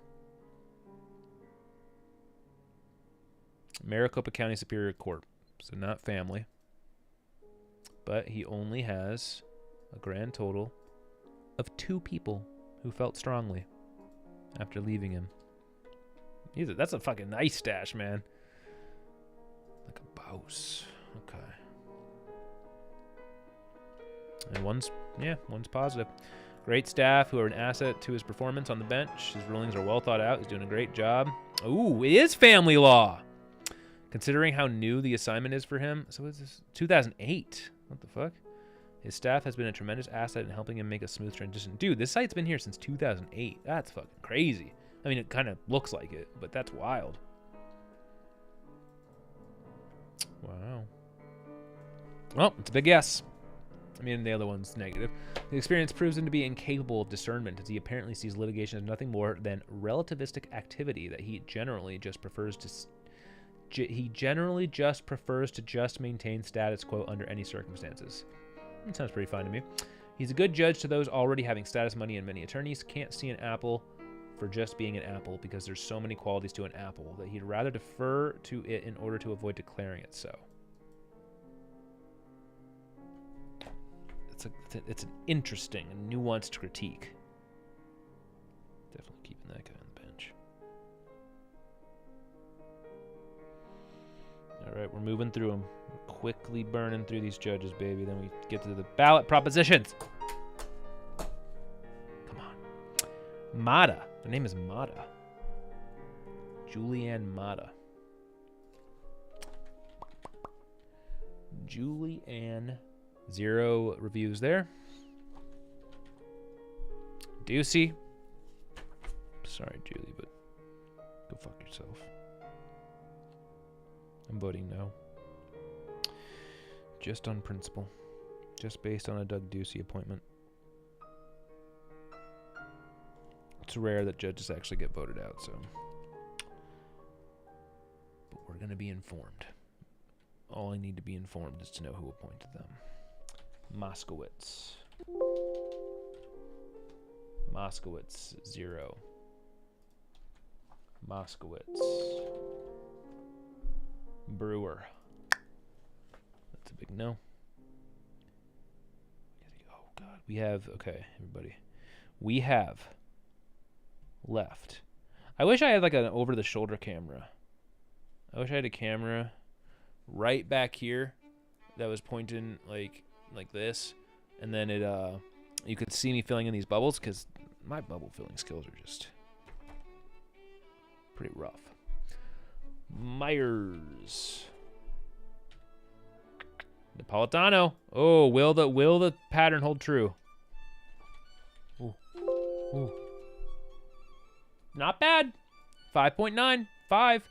Maricopa County Superior Court. So not family. But he only has a grand total of 2 people who felt strongly after leaving him. That's a fucking nice stash, man. Like a bouse. Okay. And one's positive. Great staff who are an asset to his performance on the bench. His rulings are well thought out. He's doing a great job. Ooh, it is family law. Considering how new the assignment is for him. So what's this? 2008. What the fuck? His staff has been a tremendous asset in helping him make a smooth transition. Dude, this site's been here since 2008. That's fucking crazy. I mean, it kind of looks like it, but that's wild. Wow. Well, it's a big yes. I mean, the other one's negative. The experience proves him to be incapable of discernment, as he apparently sees litigation as nothing more than relativistic activity that he generally just prefers to just maintain status quo under any circumstances. That sounds pretty fine to me. He's a good judge to those already having status, money, and many attorneys. Can't see an apple for just being an apple because there's so many qualities to an apple that he'd rather defer to it in order to avoid declaring it so. It's an interesting and nuanced critique. Definitely keeping that guy on the bench. All right, we're moving through them. We're quickly burning through these judges, baby. Then we get to the ballot propositions. Come on. Mata. Her name is Mata. Julianne Mata. Julianne. 0 reviews there. Ducey. Sorry, Julie, but go fuck yourself. I'm voting no. Just on principle. Just based on a Doug Ducey appointment. It's rare that judges actually get voted out, so. But we're going to be informed. All I need to be informed is to know who appointed them. Moskowitz. Moskowitz, 0. Moskowitz. Brewer. That's a big no. Oh, God. We have, okay, everybody. We have left. I wish I had like an over-the-shoulder camera. I wish I had a camera right back here that was pointing like this, and then it you could see me filling in these bubbles, because my bubble filling skills are just pretty rough. Myers. Napolitano. Oh, will the pattern hold true? Ooh. Ooh. Not bad. 5.9. 5.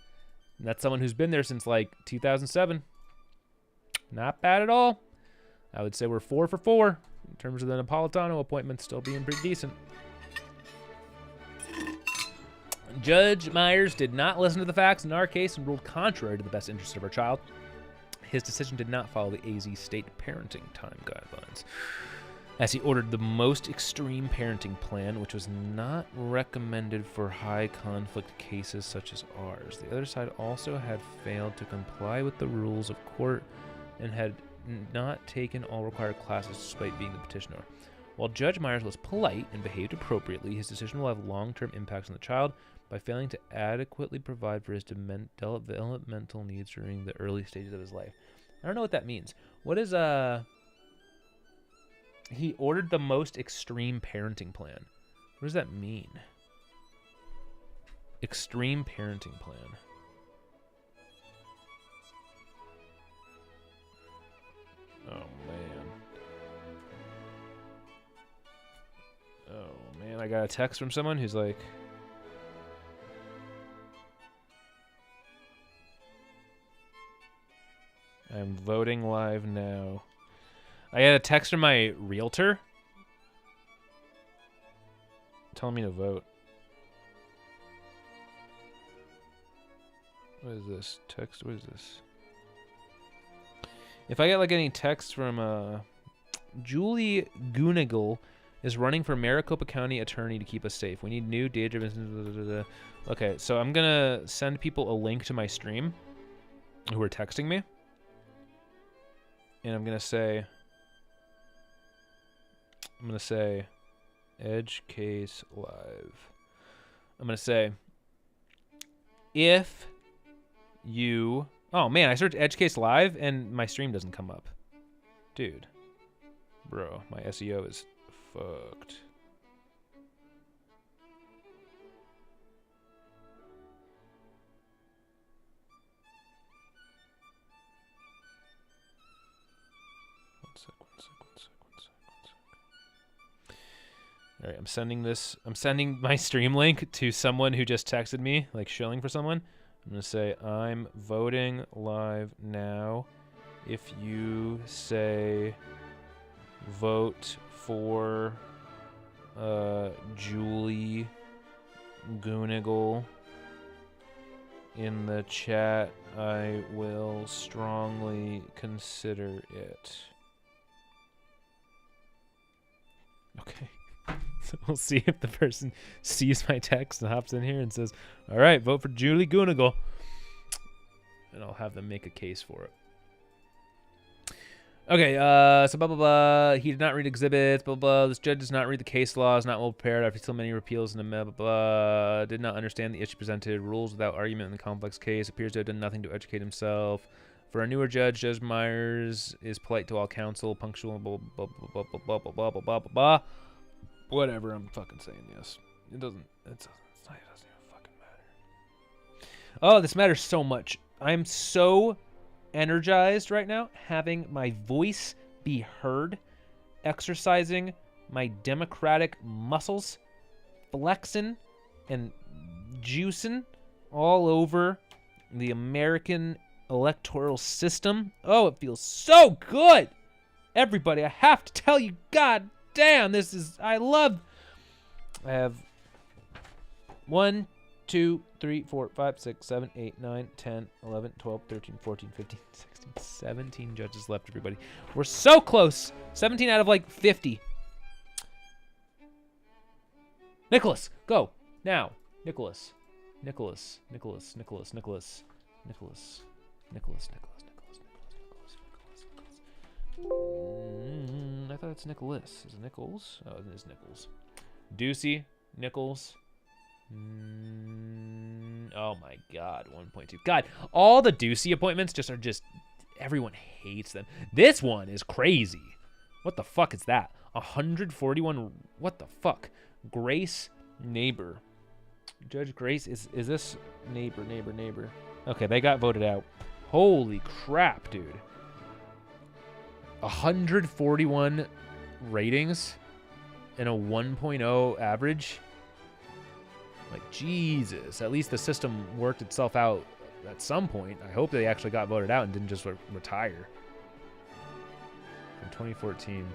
And that's someone who's been there since like 2007. Not bad at all. I would say we're 4 for 4 in terms of the Napolitano appointment still being pretty decent. Judge Myers did not listen to the facts in our case and ruled contrary to the best interest of our child. His decision did not follow the AZ state parenting time guidelines, as he ordered the most extreme parenting plan, which was not recommended for high conflict cases such as ours. The other side also had failed to comply with the rules of court and had not taken all required classes despite being the petitioner. While Judge Myers was polite and behaved appropriately, his decision will have long-term impacts on the child by failing to adequately provide for his developmental needs during the early stages of his life. I don't know what that means. What is he ordered the most extreme parenting plan. What does that mean? Extreme parenting plan. Oh, man. Oh, man. I got a text from someone who's like, I'm voting live now. I had a text from my realtor telling me to vote. What is this? Text? What is this? If I get like any text from Julie Gunigal is running for Maricopa County attorney to keep us safe. We need new data. Okay, so I'm gonna send people a link to my stream who are texting me, and I'm gonna say Edge Case Live. I'm gonna say if you. Oh man, I searched Edge Case Live and my stream doesn't come up. Dude. Bro, my SEO is fucked. One sec. Alright, I'm sending my stream link to someone who just texted me, like shilling for someone. I'm gonna say, I'm voting live now. If you say vote for Julie Gunigal in the chat, I will strongly consider it. Okay. So we'll see if the person sees my text and hops in here and says, all right, vote for Julie Gunigal. And I'll have them make a case for it. Okay, so blah, blah, blah. He did not read exhibits, blah, blah. This judge does not read the case law, is not well prepared after so many repeals in the blah, blah, blah. Did not understand the issue presented. Rules without argument in the complex case. Appears to have done nothing to educate himself. For a newer judge, Judge Myers is polite to all counsel, punctual, blah, blah, blah, blah, blah, blah, blah, blah, blah, blah, blah. Whatever, I'm fucking saying yes. It doesn't even fucking matter. Oh, this matters so much. I'm so energized right now, having my voice be heard, exercising my democratic muscles, flexing and juicing all over the American electoral system. Oh, it feels so good. Everybody, I have to tell you, God damn, I have 1, 2, 3, 4, 5, 6, 7, 8, 9, 10, 11, 12, 13, 14, 15, 16, 17 judges left, everybody. We're so close. 17 out of like 50. Nicholas, go. Now. Nicholas. I thought it's Nicholas. Is it Nichols? Oh, it is Nichols. Ducey, Nichols. Oh my God, 1.2. God, all the Ducey appointments are just, everyone hates them. This one is crazy. What the fuck is that? 141, what the fuck? Grace Neighbor. Judge Grace, is this neighbor? Okay, they got voted out. Holy crap, dude. 141 ratings and a 1.0 average. Like, Jesus. At least the system worked itself out at some point. I hope they actually got voted out and didn't just retire. From 2014.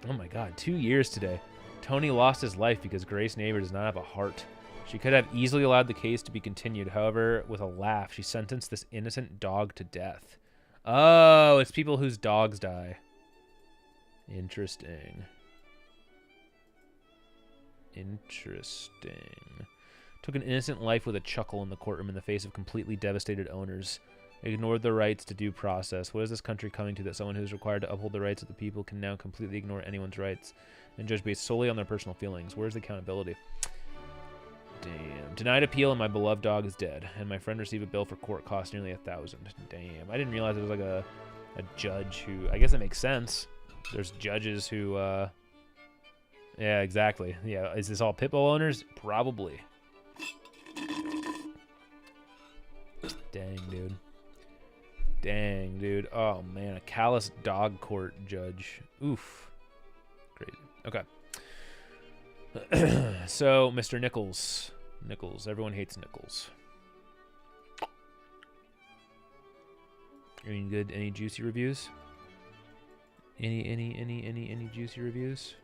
Oh my God, 2 years today. Tony lost his life because Grace Neighbor does not have a heart. She could have easily allowed the case to be continued. However, with a laugh, she sentenced this innocent dog to death. Oh, it's people whose dogs die. Interesting. Took an innocent life with a chuckle in the courtroom in the face of completely devastated owners. Ignored the rights to due process. What is this country coming to that someone who is required to uphold the rights of the people can now completely ignore anyone's rights and judge based solely on their personal feelings? Where's the accountability? Damn. Denied appeal and my beloved dog is dead. And my friend received a bill for court costs nearly $1,000. Damn. I didn't realize it was like a judge who... I guess it makes sense. There's judges who... Yeah, exactly. Yeah, is this all pit bull owners? Probably. Dang, dude. Oh, man. A callous dog court judge. Oof. Crazy. Okay. So, Mr. Nichols. Everyone hates Nichols. Any good? Any juicy reviews? Any juicy reviews?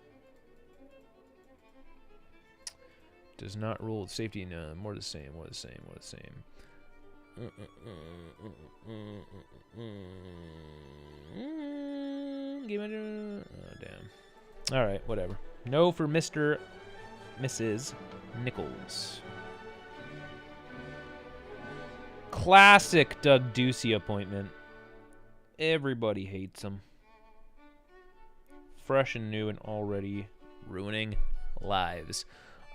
Does not rule with safety. No, more the same, more the same, more the same. Oh, damn. All right, whatever. No for Mrs. Nichols. Classic Doug Ducey appointment. Everybody hates him. Fresh and new and already ruining lives.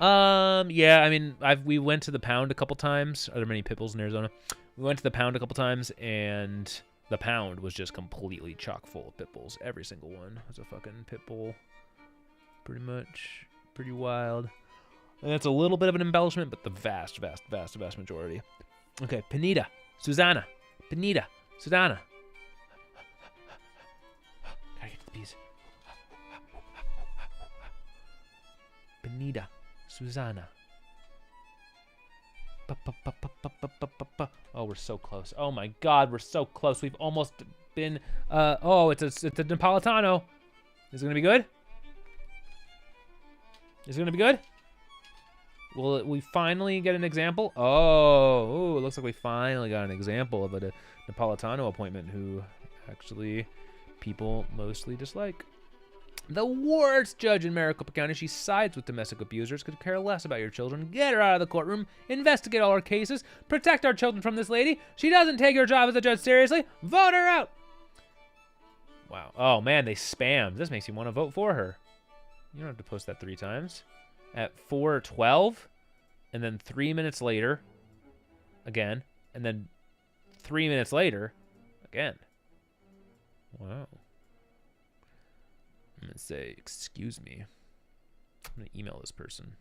Yeah, I mean, we went to the Pound a couple times. Are there many pit bulls in Arizona? We went to the Pound a couple times, and the Pound was just completely chock full of pit bulls. Every single one was a fucking pit bull. Pretty much. Pretty wild. And that's a little bit of an embellishment, but the vast majority. Okay, Pineda, Susanna, Pineda, Susanna. Gotta get the bees. Pineda, Susanna. Oh, we're so close. Oh my God, we're so close. We've almost been. Oh, it's a Napolitano. Is it gonna be good? Is it gonna be good? Will we finally get an example? Oh, it looks like we finally got an example of a Napolitano appointment who actually people mostly dislike. The worst judge in Maricopa County. She sides with domestic abusers, could care less about your children. Get her out of the courtroom, investigate all our cases, protect our children from this lady. She doesn't take her job as a judge seriously. Vote her out. Wow. Oh, man, they spammed. This makes you want to vote for her. You don't have to post that 3 times. At 4:12, and then 3 minutes later, again, and then 3 minutes later, again. Wow. I'm going to say, excuse me. I'm going to email this person.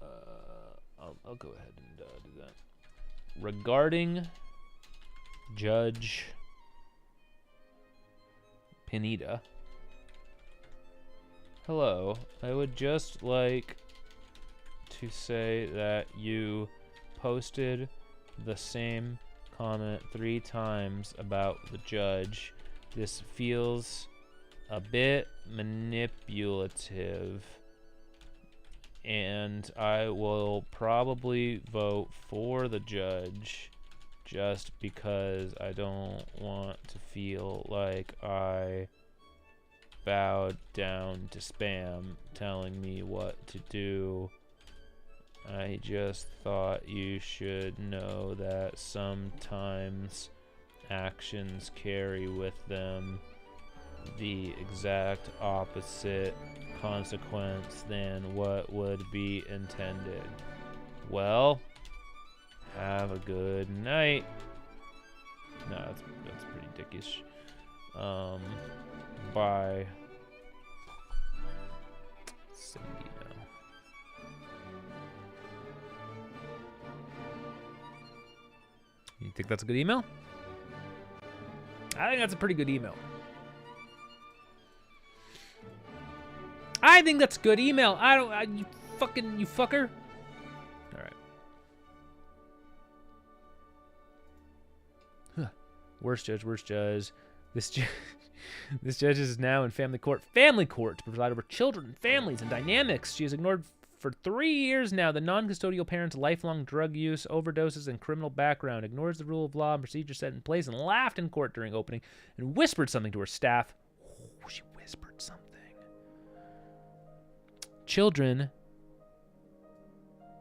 I'll go ahead and do that. Regarding Judge Pineda. Hello, I would just like to say that you posted the same comment 3 times about the judge. This feels a bit manipulative, and I will probably vote for the judge just because I don't want to feel like I bowed down to spam telling me what to do. I just thought you should know that sometimes actions carry with them the exact opposite consequence than what would be intended. Well, have a good night. No, that's pretty dickish. Bye. Send email. You think that's a good email? I think that's a pretty good email. I think that's a good email. You fucker. All right. Huh. Worst judge. This judge is now in family court to preside over children, families, and dynamics. She has ignored for 3 years now the non-custodial parent's lifelong drug use, overdoses, and criminal background, ignores the rule of law and procedure set in place, and laughed in court during opening and whispered something to her staff. Oh, she whispered something. Children.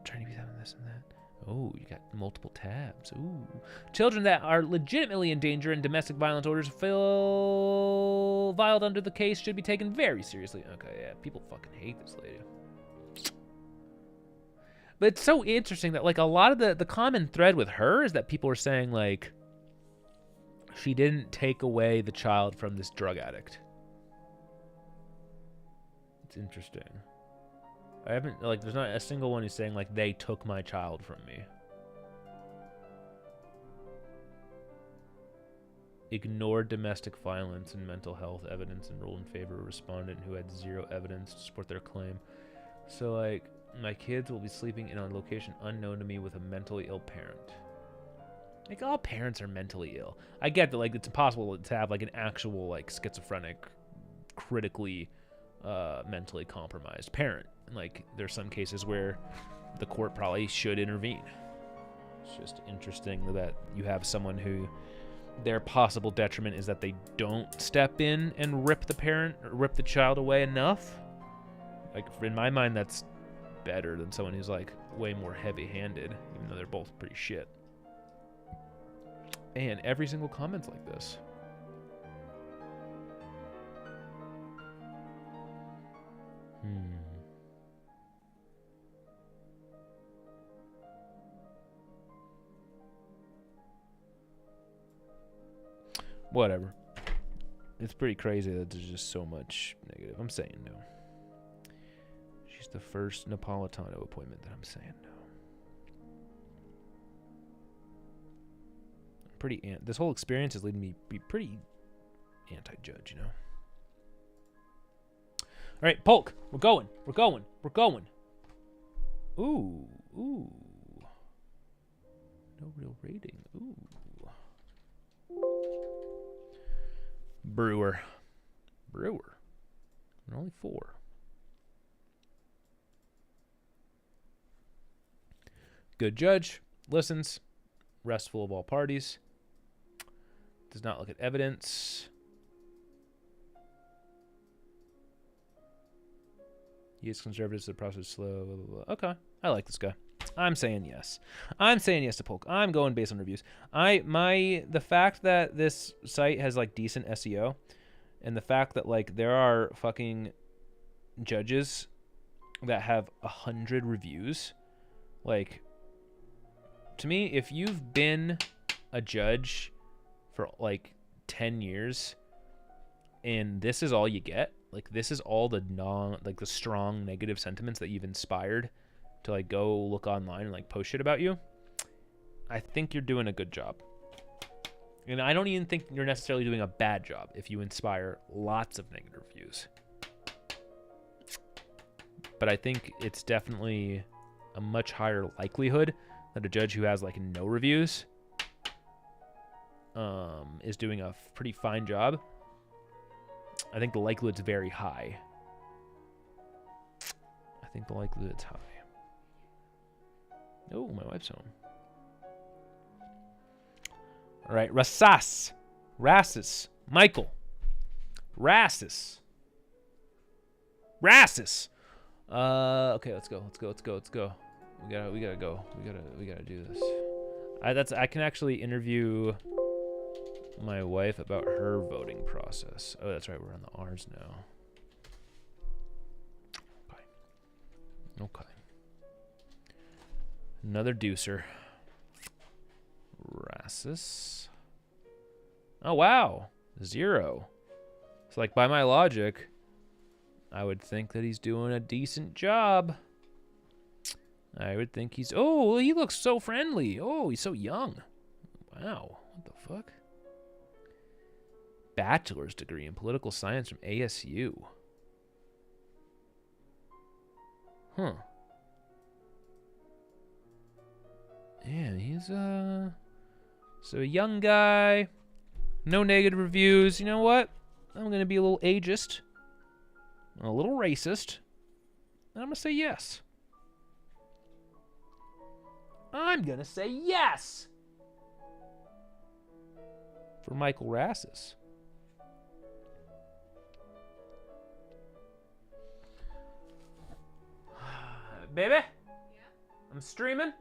Trying to be that and this and that. Oh, you got multiple tabs. Ooh. Children that are legitimately in danger and domestic violence orders filed under the case should be taken very seriously. Okay, yeah, people fucking hate this lady. But it's so interesting that, like, a lot of the common thread with her is that people are saying, like, she didn't take away the child from this drug addict. It's interesting. I haven't, like, there's not a single one who's saying, like, they took my child from me. Ignored domestic violence and mental health evidence and ruled in favor of a respondent who had 0 evidence to support their claim. So, like, my kids will be sleeping in a location unknown to me with a mentally ill parent. Like, all parents are mentally ill. I get that, like, it's impossible to have, like, an actual, like, schizophrenic, critically mentally compromised parent. Like, there's some cases where the court probably should intervene. It's just interesting that you have someone who their possible detriment is that they don't step in and rip the parent or rip the child away enough. Like, in my mind, that's better than someone who's like way more heavy-handed, even though they're both pretty shit. And every single comment's like this. Whatever. It's pretty crazy that there's just so much negative. I'm saying no. She's the first Napolitano appointment that I'm saying no. This whole experience is leading me to be pretty anti-judge, you know. All right, Polk, we're going. Ooh. No real rating. Ooh. Brewer. And only 4. Good judge. Listens. Restful of all parties. Does not look at evidence. He is conservative, so the process is slow. Blah, blah, blah. Okay. I like this guy. I'm saying yes. I'm saying yes to Polk. I'm going based on reviews. The fact that this site has like decent SEO, and the fact that like there are fucking judges that have 100 reviews, like, to me, if you've been a judge for like 10 years and this is all you get, like this is all the the strong negative sentiments that you've inspired to like go look online and like post shit about you, I think you're doing a good job. And I don't even think you're necessarily doing a bad job if you inspire lots of negative reviews. But I think it's definitely a much higher likelihood that a judge who has like no reviews is doing a pretty fine job. I think the likelihood's very high. I think the likelihood's high. Oh, my wife's home. All right, Rassus, Michael, Rassus. Okay, let's go. We gotta go. We gotta do this. I can actually interview my wife about her voting process. Oh, that's right. We're on the R's now. Okay. Another deucer. Rassus. Oh, wow. 0. So, like, by my logic, I would think that he's doing a decent job. I would think he's... Oh, he looks so friendly. Oh, he's so young. Wow. What the fuck? Bachelor's degree in political science from ASU. Huh. Yeah, he's so a young guy, no negative reviews. You know what? I'm gonna be a little ageist, a little racist, and I'm gonna say yes. I'm gonna say yes for Michael Rassus. Baby? Yeah? I'm streaming.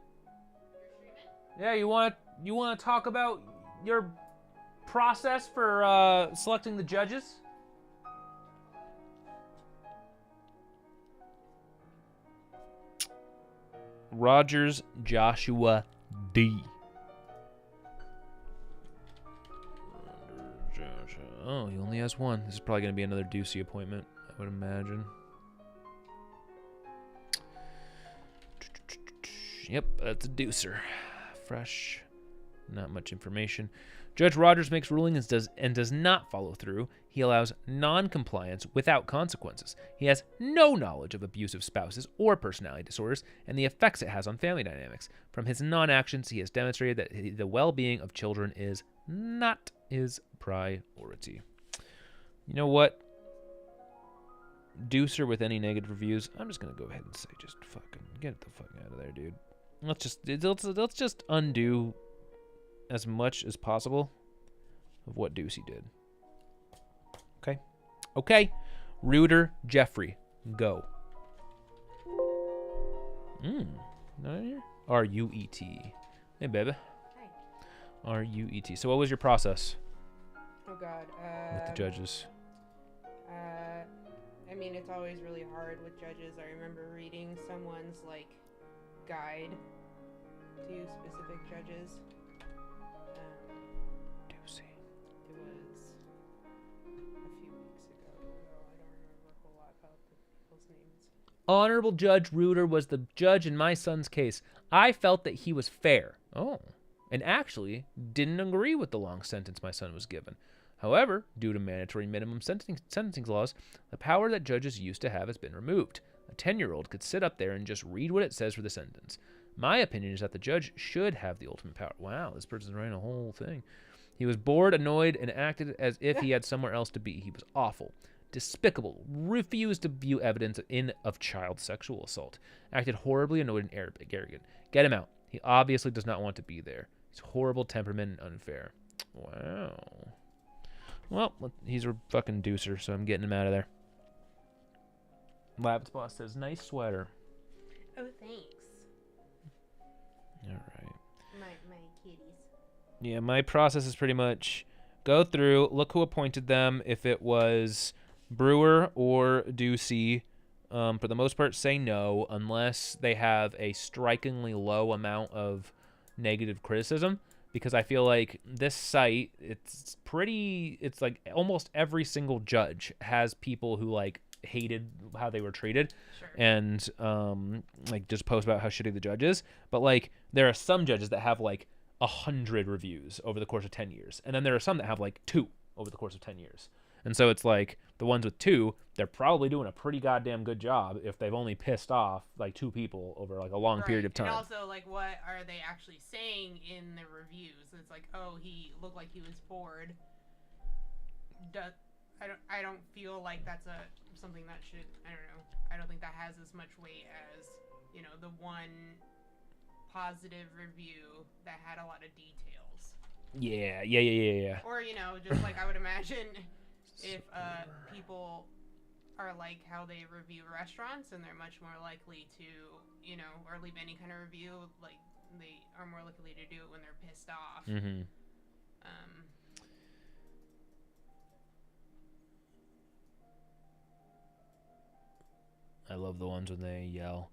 Yeah, you want to talk about your process for selecting the judges? Rogers Joshua D. Oh, he only has 1. This is probably going to be another Ducey appointment, I would imagine. Yep, that's a deucer. Fresh, not much information. Judge Rogers makes rulings and does not follow through. He allows non-compliance without consequences. He has no knowledge of abusive spouses or personality disorders and the effects it has on family dynamics. From his non-actions, he has demonstrated that the well-being of children is not his priority. You know what? Deucer with any negative reviews. I'm just gonna go ahead and say, just fucking get the fuck out of there, dude. Let's just undo as much as possible of what Ducey did. Okay. Okay. Reuter Jeffrey, go. Not here? R-U-E-T. Hey, baby.
Hi.
R-U-E-T. So what was your process
Oh God.
with the judges?
I mean, it's always really hard with judges. I remember reading someone's like guide to specific judges.
Ducey.
It was a few weeks ago. So I don't remember a whole lot about the people's names.
Honorable Judge Reuter was the judge in my son's case. I felt that he was fair. Oh. And actually didn't agree with the long sentence my son was given. However, due to mandatory minimum sentencing laws, the power that judges used to have has been removed. A 10-year-old could sit up there and just read what it says for the sentence. My opinion is that the judge should have the ultimate power. Wow, this person's writing a whole thing. He was bored, annoyed, and acted as if he had somewhere else to be. He was awful, despicable, refused to view evidence of child sexual assault, acted horribly annoyed and arrogant. Get him out. He obviously does not want to be there. He's horrible temperament and unfair. Wow. Well, he's a fucking deucer, so I'm getting him out of there. Lab's boss says, nice sweater.
Oh, thanks.
All right.
My kitties.
Yeah, my process is pretty much go through, look who appointed them. If it was Brewer or Ducey, for the most part, say no, unless they have a strikingly low amount of negative criticism. Because I feel like this site, it's like almost every single judge has people who like hated how they were treated.
Sure.
And like just post about how shitty the judge is. But like there are some judges that have like 100 reviews over the course of 10 years. And then there are some that have like 2 over the course of 10 years. And so it's like the ones with 2, they're probably doing a pretty goddamn good job if they've only pissed off like 2 people over like a long period of time.
And also, like, what are they actually saying in the reviews? It's like, oh, he looked like he was bored. I don't feel like that's something that should, I don't know. I don't think that has as much weight as, you know, the one positive review that had a lot of details.
Yeah.
Or, you know, just like I would imagine if people are like how they review restaurants, and they're much more likely to, you know, or leave any kind of review, like they are more likely to do it when they're pissed off.
Mm-hmm. I love the ones when they yell.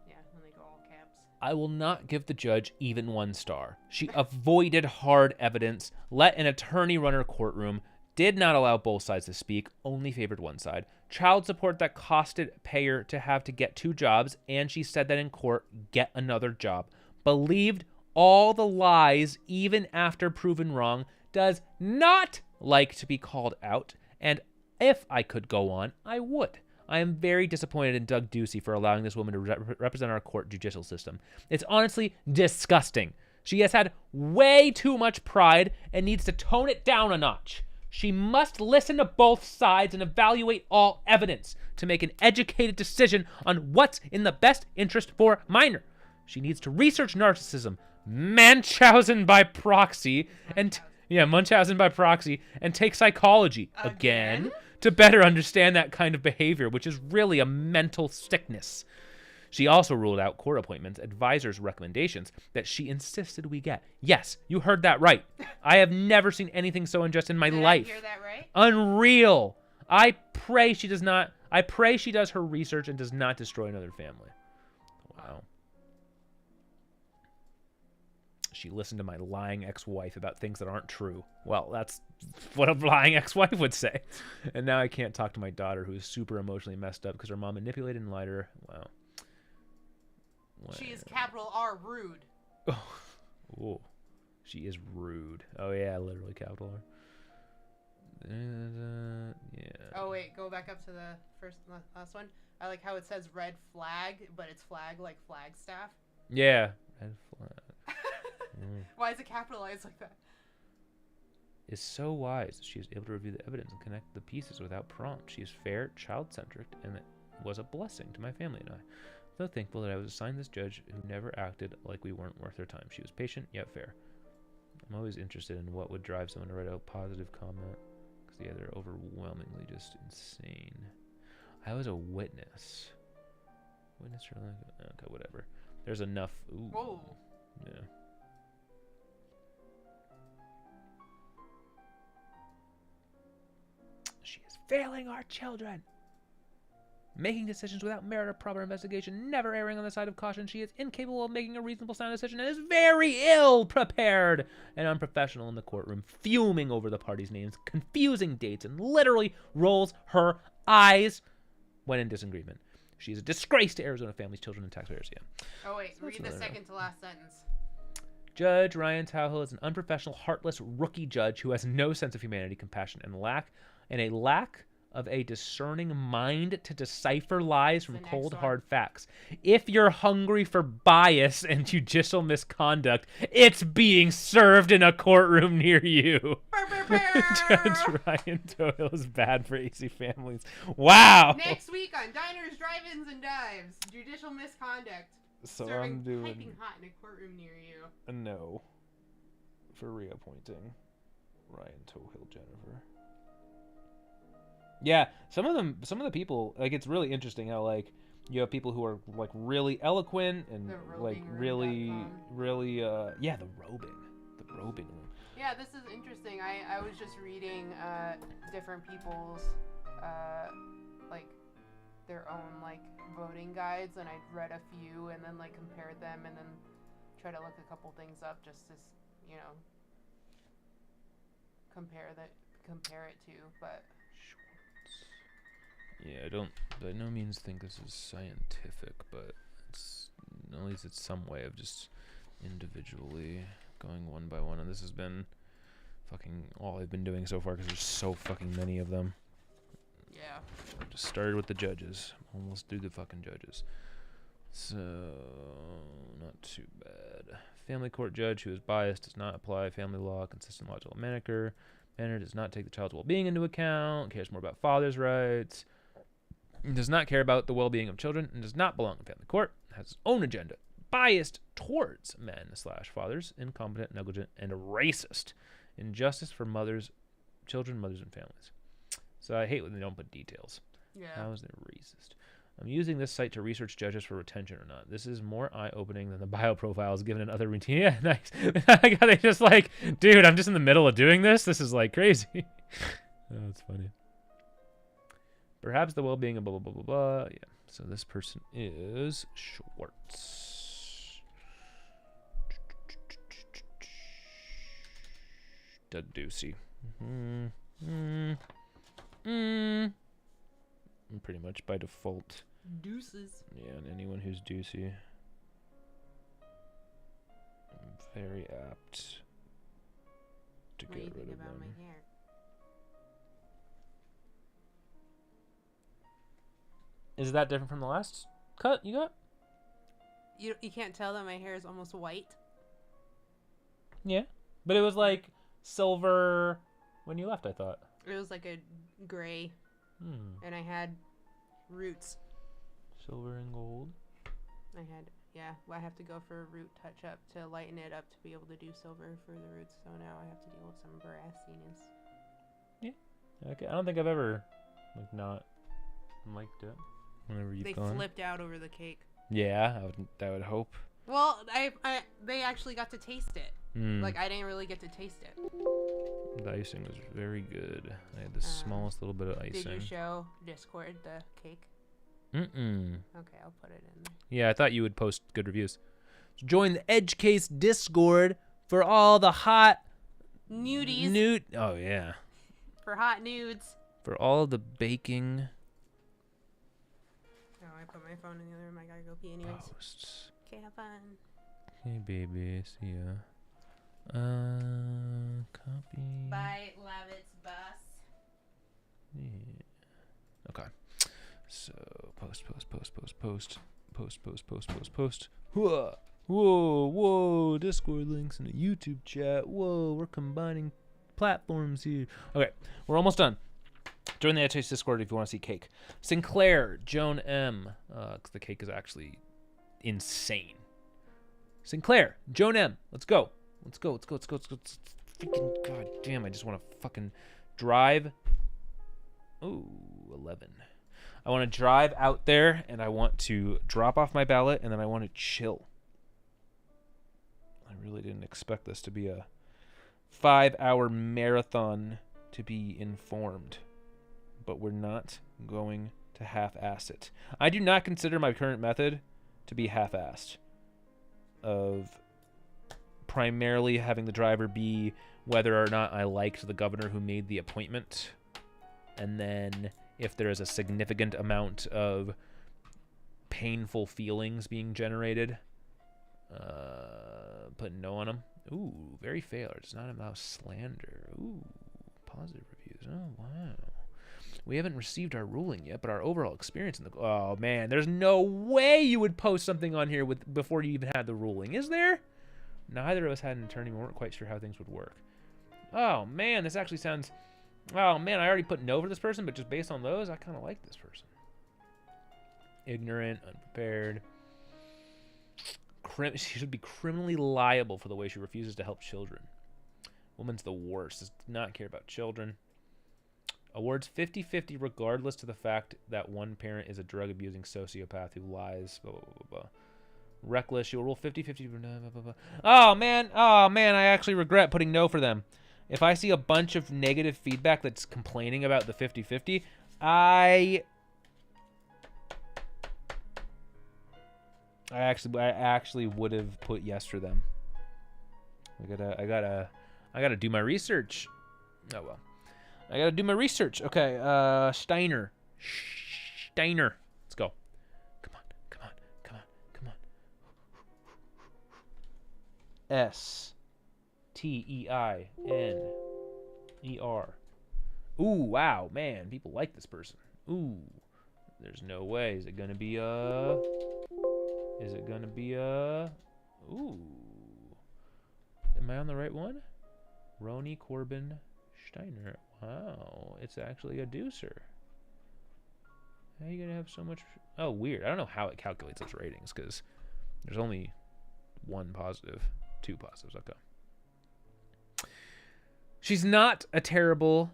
Yeah, when they go all caps.
I will not give the judge even 1 star. She avoided hard evidence, let an attorney run her courtroom, did not allow both sides to speak, only favored one side. Child support that costed payer to have to get 2 jobs, and she said that in court, get another job. Believed all the lies even after proven wrong, does not like to be called out, and if I could go on, I would. I am very disappointed in Doug Ducey for allowing this woman to represent our court judicial system. It's honestly disgusting. She has had way too much pride and needs to tone it down a notch. She must listen to both sides and evaluate all evidence to make an educated decision on what's in the best interest for minor. She needs to research narcissism, Munchausen by proxy, Munchausen by proxy, and take psychology again to better understand that kind of behavior, which is really a mental sickness. She also ruled out court appointments, advisors' recommendations that she insisted we get. Yes, you heard that right. I have never seen anything so unjust in my life.
Did I hear that right?
Unreal. I pray she does her research and does not destroy another family. Wow. She listened to my lying ex-wife about things that aren't true. Well, that's what a lying ex-wife would say. And now I can't talk to my daughter, who is super emotionally messed up because her mom manipulated and lied to her. Wow.
She is capital R rude.
Oh, she is rude. Oh yeah, literally capital R. Yeah.
Oh wait, go back up to the last one. I like how it says red flag, but it's flag like Flagstaff.
Yeah, red flag.
Why is it capitalized like that?
is so wise that she is able to review the evidence and connect the pieces without prompt. She is fair, child-centric, and it was a blessing to my family and I. So thankful that I was assigned this judge who never acted like we weren't worth her time. She was patient yet fair. I'm always interested in what would drive someone to write a positive comment. Because, yeah, they're overwhelmingly just insane. I was a witness. Witness or like... Okay, whatever. There's enough... Ooh.
Whoa.
Yeah. She is failing our children. Making decisions without merit or proper investigation, never erring on the side of caution. She is incapable of making a reasonable sound decision and is very ill prepared and unprofessional in the courtroom, fuming over the parties' names, confusing dates, and literally rolls her eyes when in disagreement. She is a disgrace to Arizona families, children, and taxpayers. Yeah.
Oh wait,
So
read the second to last sentence.
Judge Ryan Towhill is an unprofessional, heartless rookie judge who has no sense of humanity, compassion, and a lack of a discerning mind to decipher lies from cold, hard facts. If you're hungry for bias and judicial misconduct, it's being served in a courtroom near you. Judge Ryan Towhill is bad for AC families. Wow.
Next week on Diners, Drive-Ins, and Dives, judicial misconduct.
So
Serving
I'm doing
piping hot in a courtroom near you.
a no for reappointing Ryan Towhill Jennifer. Yeah, some of the people, like, it's really interesting how, like, you have people who are, like, really eloquent and, like, really, yeah, the robing room.
Yeah, this is interesting. I was just reading different people's, like, their own, like, voting guides, and I read a few and then, like, compared them and then try to look a couple things up just to, you know, compare it to, but... Yeah, I don't by no means think this is scientific, but it's at least it's some way of just individually going one by one, and this has been fucking all I've been doing so far because there's so fucking many of them. Yeah. I just started with the judges. Almost through the fucking judges. So, not too bad. Family court judge who is biased does not apply family law, consistent logical manner, does not take the child's well-being into account, cares more about father's rights, does not care about the well-being of children, and does not belong in family court, has its own agenda, biased towards men/fathers, incompetent, negligent, and racist. Injustice for children, mothers, and families. So I hate when they don't put details. Yeah. How is that racist? I'm using this site to research judges for retention or not. This is more eye-opening than the bio profiles given in other routine. Yeah, nice. They just like, dude, I'm just in the middle of doing this. This is like crazy. Oh, that's funny. Perhaps the well-being of blah, blah, blah, blah, blah. Yeah, so this person is Schwartz. Doug Ducey. Pretty much by default. Deuces.
Yeah, and anyone who's Ducey. I'm very apt to get rid of them.
My hair?
Is that different from the last cut you got?
You can't tell that my hair is almost white?
Yeah. But it was like silver when you left, I thought.
It was like a gray. And I had roots.
Silver and gold.
I have to go for a root touch-up to lighten it up to be able to do silver for the roots. So now I have to deal with some brassiness.
Yeah. Okay. I don't think I've ever not liked it. Whenever you've gone.
They flipped out over the cake.
Yeah, I would hope.
Well, they actually got to taste it. Like, I didn't really get to taste it.
The icing was very good. I had the smallest little bit of icing.
Did you show Discord the cake?
Mm-mm.
Okay, I'll put it in there.
Yeah, I thought you would post good reviews. So join the Edge Case Discord for all the hot...
Nudies.
Oh, yeah.
For hot nudes.
For all the baking...
I put my phone in the other room. I gotta go pee anyways.
Posts.
Okay, have fun.
Hey, baby. See ya. Copy.
Bye, Lavitz bus.
Yeah. Okay. So, post. Whoa, Discord links in a YouTube chat. Whoa, we're combining platforms here. Okay, we're almost done. Join the HH Discord if you want to see cake. Sinclair, Joan M. 'Cause the cake is actually insane. Sinclair, Joan M. Let's go. Let's go. Freaking god damn! I just want to fucking drive. Ooh, 11. I want to drive out there and I want to drop off my ballot and then I want to chill. I really didn't expect this to be a 5-hour marathon to be informed. But we're not going to half-ass it. I do not consider my current method to be half-assed. Of primarily having the driver be whether or not I liked the governor who made the appointment. And then if there is a significant amount of painful feelings being generated, put no on them. Ooh, very fair. Does not allow slander. Ooh, positive reviews. Oh, wow. We haven't received our ruling yet, but our overall experience in the... Oh, man, there's no way you would post something on here before you even had the ruling, is there? Neither of us had an attorney. We weren't quite sure how things would work. Oh, man, this actually sounds... Oh, man, I already put no for this person, but just based on those, I kind of like this person. Ignorant, unprepared. She should be criminally liable for the way she refuses to help children. Woman's the worst. Does not care about children. Awards 50-50 regardless to the fact that one parent is a drug-abusing sociopath who lies. Blah, blah, blah, blah. Reckless. She will rule 50-50. Blah, blah, blah. Oh, man. Oh, man. I actually regret putting no for them. If I see a bunch of negative feedback that's complaining about the 50-50, I actually would have put yes for them. I gotta do my research. Oh well. I gotta do my research. Okay, Steiner. Let's go. Come on. Steiner. Ooh, wow, man. People like this person. Ooh. There's no way. Is it gonna be Ooh. Am I on the right one? Roni Corbin Steiner. Wow. It's actually a deucer. How are you gonna have so much... Oh, weird. I don't know how it calculates its ratings, because there's only one positive. Two positives. Okay. She's not a terrible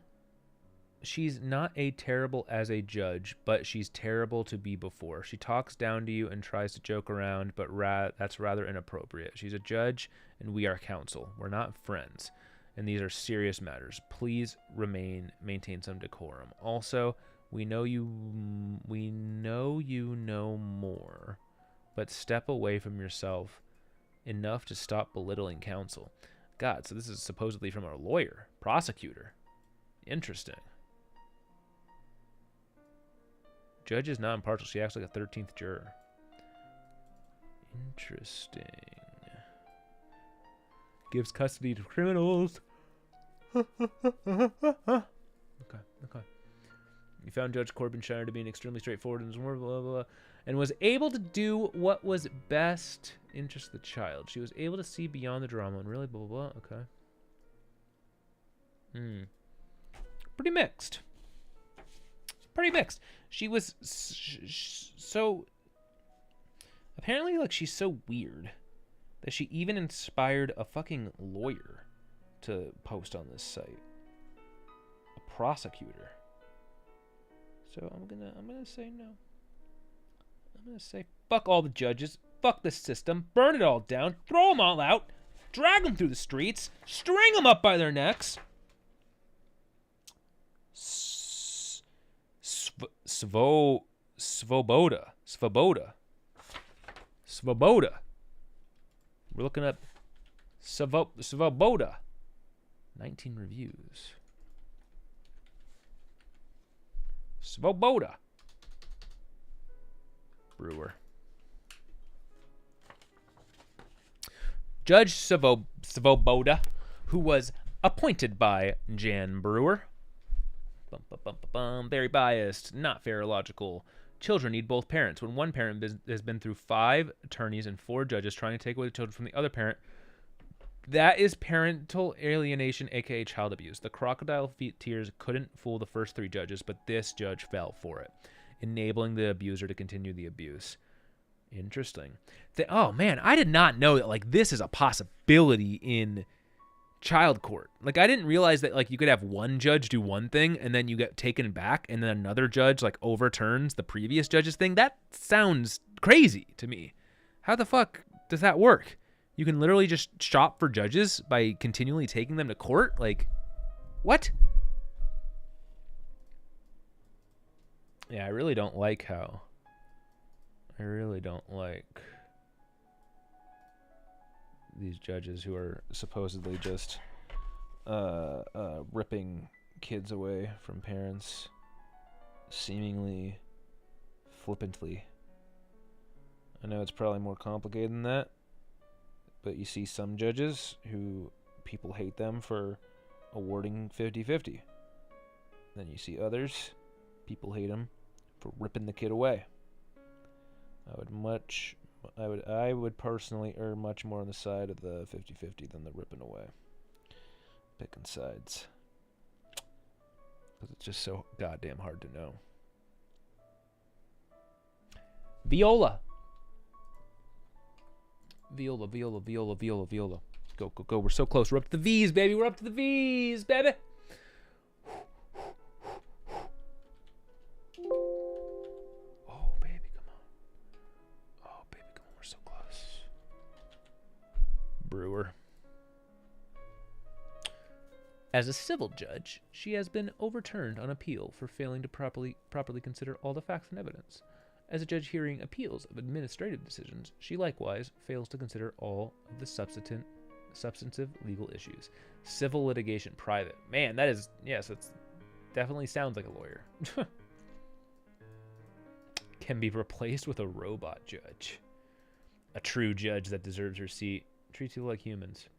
as a judge, but she's terrible to be before. She talks down to you and tries to joke around, but that's rather inappropriate. She's a judge, and we are counsel. We're not friends, and these are serious matters. Please maintain some decorum. Also, we know you know more, but step away from yourself enough to stop belittling counsel. God, so this is supposedly from our lawyer, prosecutor. Interesting. Judge is not impartial. She acts like a 13th juror. Interesting. Gives custody to criminals. Okay. You found Judge Corbin Shire to be an extremely straightforward and blah, blah, blah, and was able to do what was best interest of the child. She was able to see beyond the drama and really blah, blah, blah. Okay. Pretty mixed. She was so... Apparently, like, she's so weird that she even inspired a fucking lawyer to post on this site. A prosecutor. So I'm gonna say no. I'm gonna say fuck all the judges, fuck the system, burn it all down, throw them all out, drag them through the streets, string them up by their necks. Svoboda. We're looking at Svoboda. 19 reviews. Svoboda. Brewer. Judge Svoboda, who was appointed by Jan Brewer. Very biased, not fair or logical. Children need both parents. When one parent has been through 5 attorneys and 4 judges trying to take away the children from the other parent, That is parental alienation, aka child abuse. The crocodile tears couldn't fool the first 3 judges, but this judge fell for it, enabling the abuser to continue the abuse. Interesting. Oh man, I did not know that like this is a possibility in child court. Like I didn't realize that like you could have one judge do one thing and then you get taken back and then another judge like overturns the previous judge's thing. That sounds crazy to me. How the fuck does that work? You can literally just shop for judges by continually taking them to court? Like, what? Yeah, I really don't like these judges who are supposedly just ripping kids away from parents seemingly flippantly. I know it's probably more complicated than that, but you see some judges who people hate them for awarding 50-50. Then you see others, people hate them for ripping the kid away. I would personally err much more on the side of the 50-50 than the ripping away. Picking sides. Because it's just so goddamn hard to know. Viola. Viola. Go. We're so close. We're up to the V's, baby. Oh, baby, come on. We're so close. Brewer. As a civil judge, she has been overturned on appeal for failing to properly consider all the facts and evidence. As a judge hearing appeals of administrative decisions, she likewise fails to consider all of the substantive legal issues. Civil litigation private. Man, that is, yes, it definitely sounds like a lawyer. Can be replaced with a robot judge. A true judge that deserves her seat. Treats you like humans.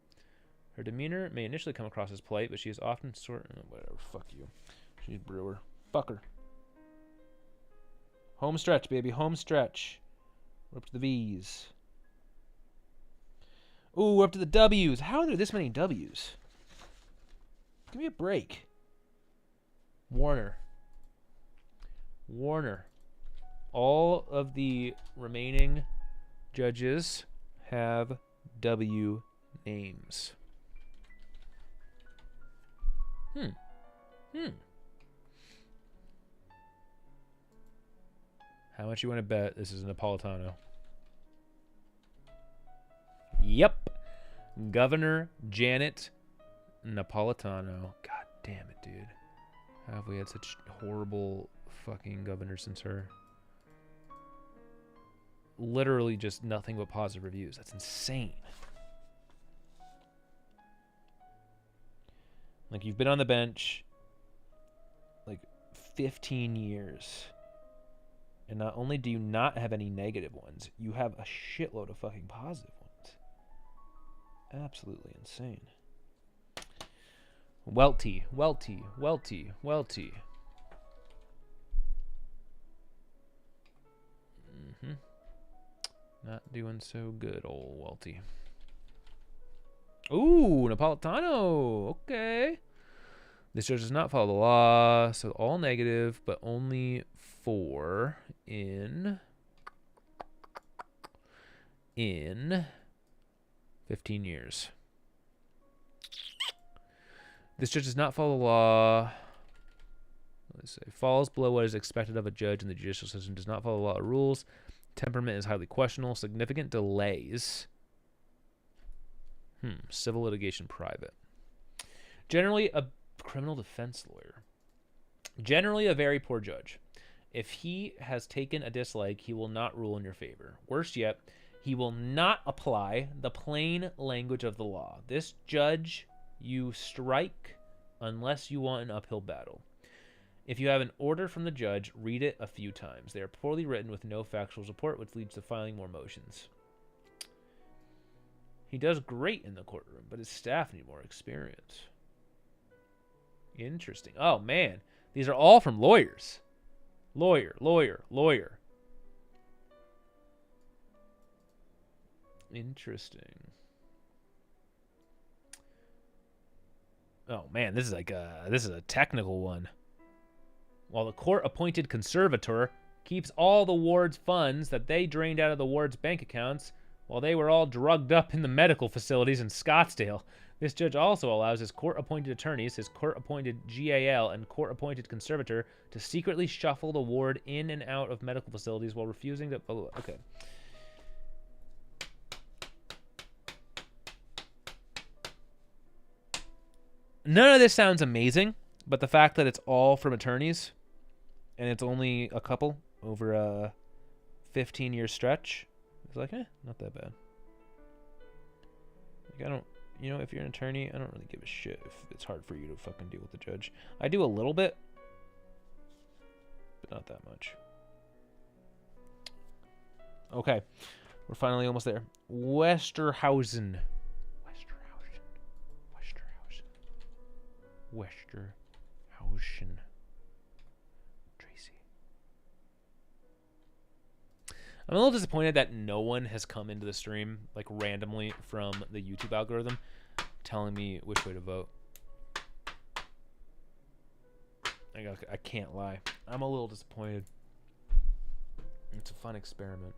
Her demeanor may initially come across as polite, but she is often whatever, fuck you. She's Brewer. Fuck her. Home stretch, baby. Home stretch. We're up to the V's. Ooh, we're up to the W's. How are there this many W's? Give me a break. Warner. All of the remaining judges have W names. How much you want to bet this is a Napolitano? Yep. Governor Janet Napolitano. God damn it, dude. How have we had such horrible fucking governors since her? Literally just nothing but positive reviews. That's insane. Like, you've been on the bench like 15 years. And not only do you not have any negative ones, you have a shitload of fucking positive ones. Absolutely insane. Welty. Not doing so good, old Welty. Ooh, Napolitano. Okay. This judge does not follow the law, so all negative, but only 4 in 15 years. This judge does not follow the law. Let's say falls below what is expected of a judge in the judicial system. Does not follow the law or rules. Temperament is highly questionable. Significant delays. Civil litigation private. Generally a criminal defense lawyer. Generally a very poor judge. If he has taken a dislike, he will not rule in your favor. Worse yet, he will not apply the plain language of the law. This judge you strike unless you want an uphill battle. If you have an order from the judge, read it a few times. They are poorly written with no factual support, which leads to filing more motions. He does great in the courtroom, but his staff need more experience. Interesting. Oh, man. These are all from lawyers. Lawyer. Interesting. Oh man, this is a technical one. While the court-appointed conservator keeps all the ward's funds that they drained out of the ward's bank accounts while they were all drugged up in the medical facilities in Scottsdale. This judge also allows his court-appointed attorneys, his court-appointed GAL, and court-appointed conservator to secretly shuffle the ward in and out of medical facilities while refusing to... Oh, okay. None of this sounds amazing, but the fact that it's all from attorneys and it's only a couple over a 15-year stretch is like, not that bad. Like, I don't, if you're an attorney, I don't really give a shit if it's hard for you to fucking deal with the judge. I do a little bit, but not that much. Okay, we're finally almost there. Westerhausen. Tracy. I'm a little disappointed that no one has come into the stream, like randomly from the YouTube algorithm, telling me which way to vote. I can't lie. I'm a little disappointed. It's a fun experiment.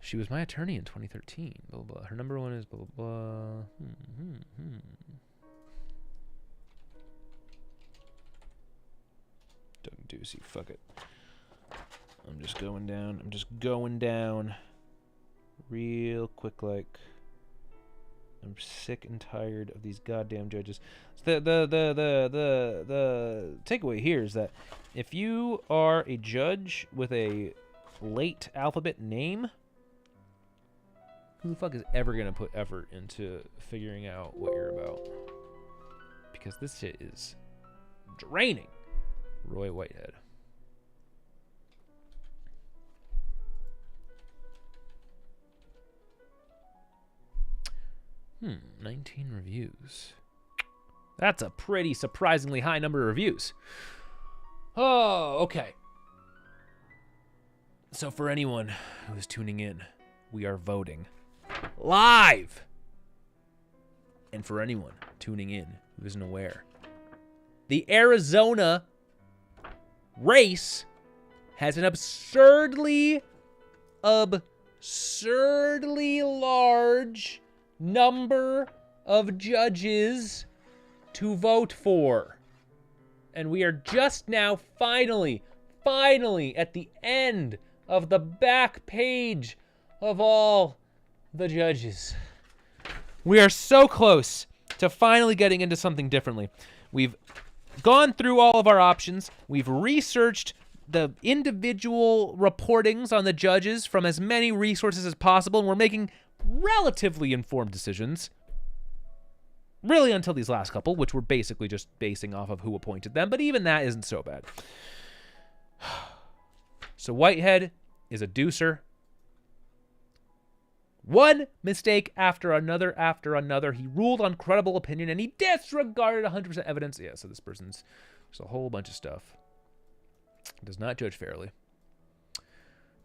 She was my attorney in 2013. Blah, blah, blah. Her number one is blah, blah, blah. Doug Ducey. Fuck it. I'm just going down. Real quick, like. I'm sick and tired of these goddamn judges. So the takeaway here is that if you are a judge with a late alphabet name, who the fuck is ever going to put effort into figuring out what you're about? Because this shit is draining. Roy Whitehead. 19 reviews. That's a pretty surprisingly high number of reviews. Oh, okay. So for anyone who is tuning in, we are voting live. And for anyone tuning in who isn't aware, the Arizona race has an absurdly large number of judges to vote for. And we are just now finally at the end of the back page of all the judges. We are so close to finally getting into something differently. We've gone through all of our options. We've researched the individual reportings on the judges from as many resources as possible, and we're making relatively informed decisions. Really until these last couple, which we're basically just basing off of who appointed them, but even that isn't so bad. So Whitehead is a deucer. One mistake after another. He ruled on credible opinion, and he disregarded 100% evidence. Yeah, so this person's just a whole bunch of stuff. Does not judge fairly.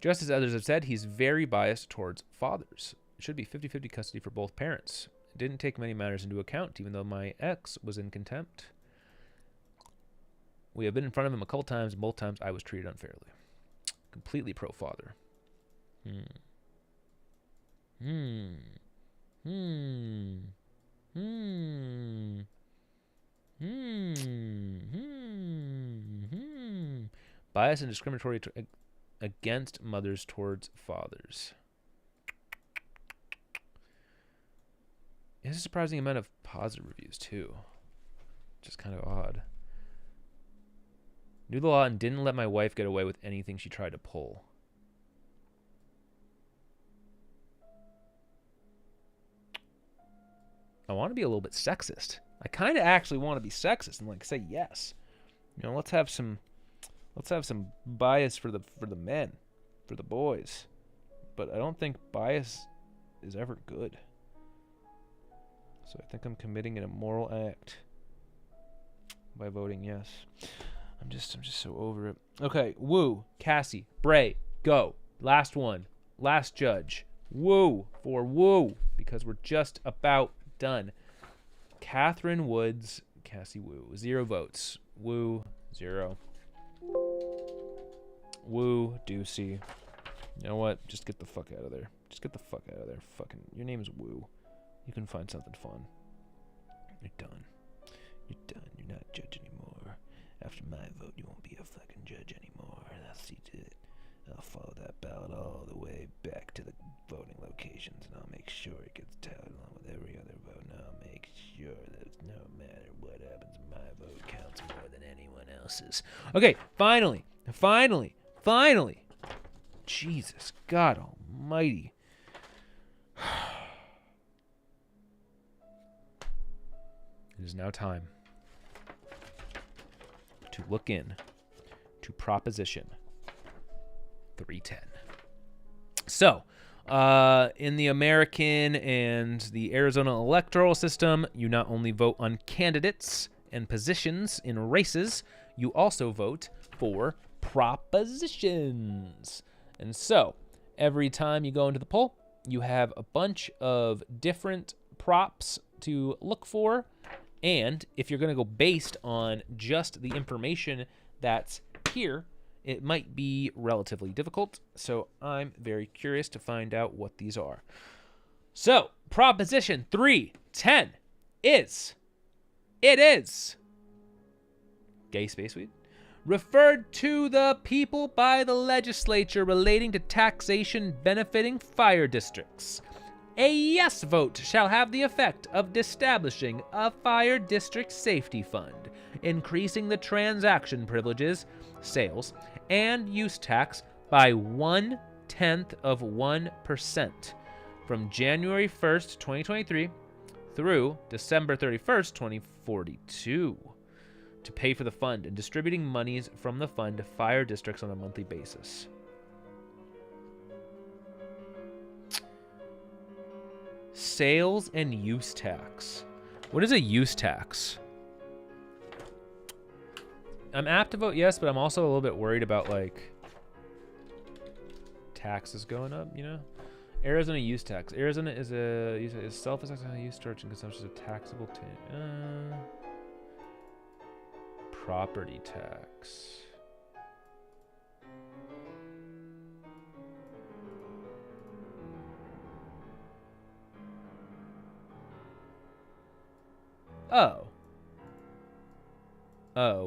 Just as others have said, he's very biased towards fathers. It should be 50-50 custody for both parents. It didn't take many matters into account, even though my ex was in contempt. We have been in front of him a couple times, and both times I was treated unfairly. Completely pro-father. Bias and discriminatory against mothers towards fathers. It has a surprising amount of positive reviews, too. Just kind of odd. Knew the law and didn't let my wife get away with anything she tried to pull. I want to be a little bit sexist. I kind of actually want to be sexist and like say yes. You know, let's have some bias for the men, for the boys. But I don't think bias is ever good. So I think I'm committing an immoral act by voting yes. I'm just so over it. Okay, Woo, Cassie, Bray, go. Last one. Last judge. Woo for woo, because we're just about done. Catherine Woods, Cassie Woo, 0 votes. Woo, 0. Woo, Deucey. You know what? Just get the fuck out of there. Just get the fuck out of there. Fucking, your name's Woo. You can find something fun. You're done. You're done. You're not a judge anymore. After my vote, you won't be a fucking judge anymore. I'll see to it. I'll follow that ballot all the way back to the voting locations, and I'll make sure it gets tallied along with every other vote, and I'll make sure that no matter what happens, my vote counts more than anyone else's. Okay, finally. Jesus, God almighty. It is now time to look in to Proposition 310. So, in the American and the Arizona electoral system, you not only vote on candidates and positions in races, you also vote for propositions. And so, every time you go into the poll, you have a bunch of different props to look for. And if you're going to go based on just the information that's here, it might be relatively difficult. So I'm very curious to find out what these are. So Proposition 310 is gay space weed referred to the people by the legislature relating to taxation benefiting fire districts. A yes vote shall have the effect of establishing a fire district safety fund, increasing the transaction privileges, sales, and use tax by 0.1% from January 1st, 2023 through December 31st, 2042 to pay for the fund and distributing monies from the fund to fire districts on a monthly basis. Sales and use tax. What is a use tax? I'm apt to vote yes, but I'm also a little bit worried about, like, taxes going up, you know? Arizona use tax. Arizona is self-assessed use, storage, and consumption of taxable property tax.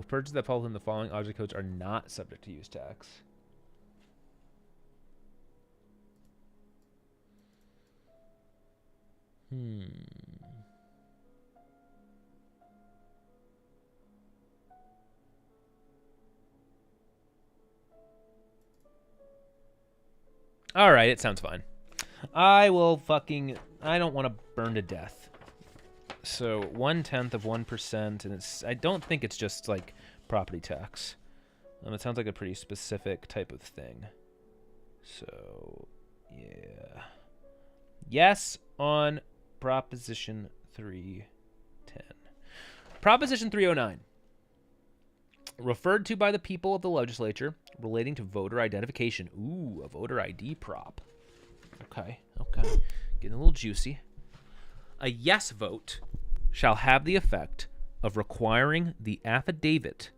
Purchases that fall within the following object codes are not subject to use tax. All right, it sounds fine. I don't want to burn to death. So 0.1%, and I don't think it's just like property tax. It sounds like a pretty specific type of thing. So yeah, yes on Proposition 310. Proposition 309, referred to by the people of the legislature relating to voter identification. Ooh, a voter ID prop. Okay, getting a little juicy. A yes vote shall have the effect of requiring the affidavit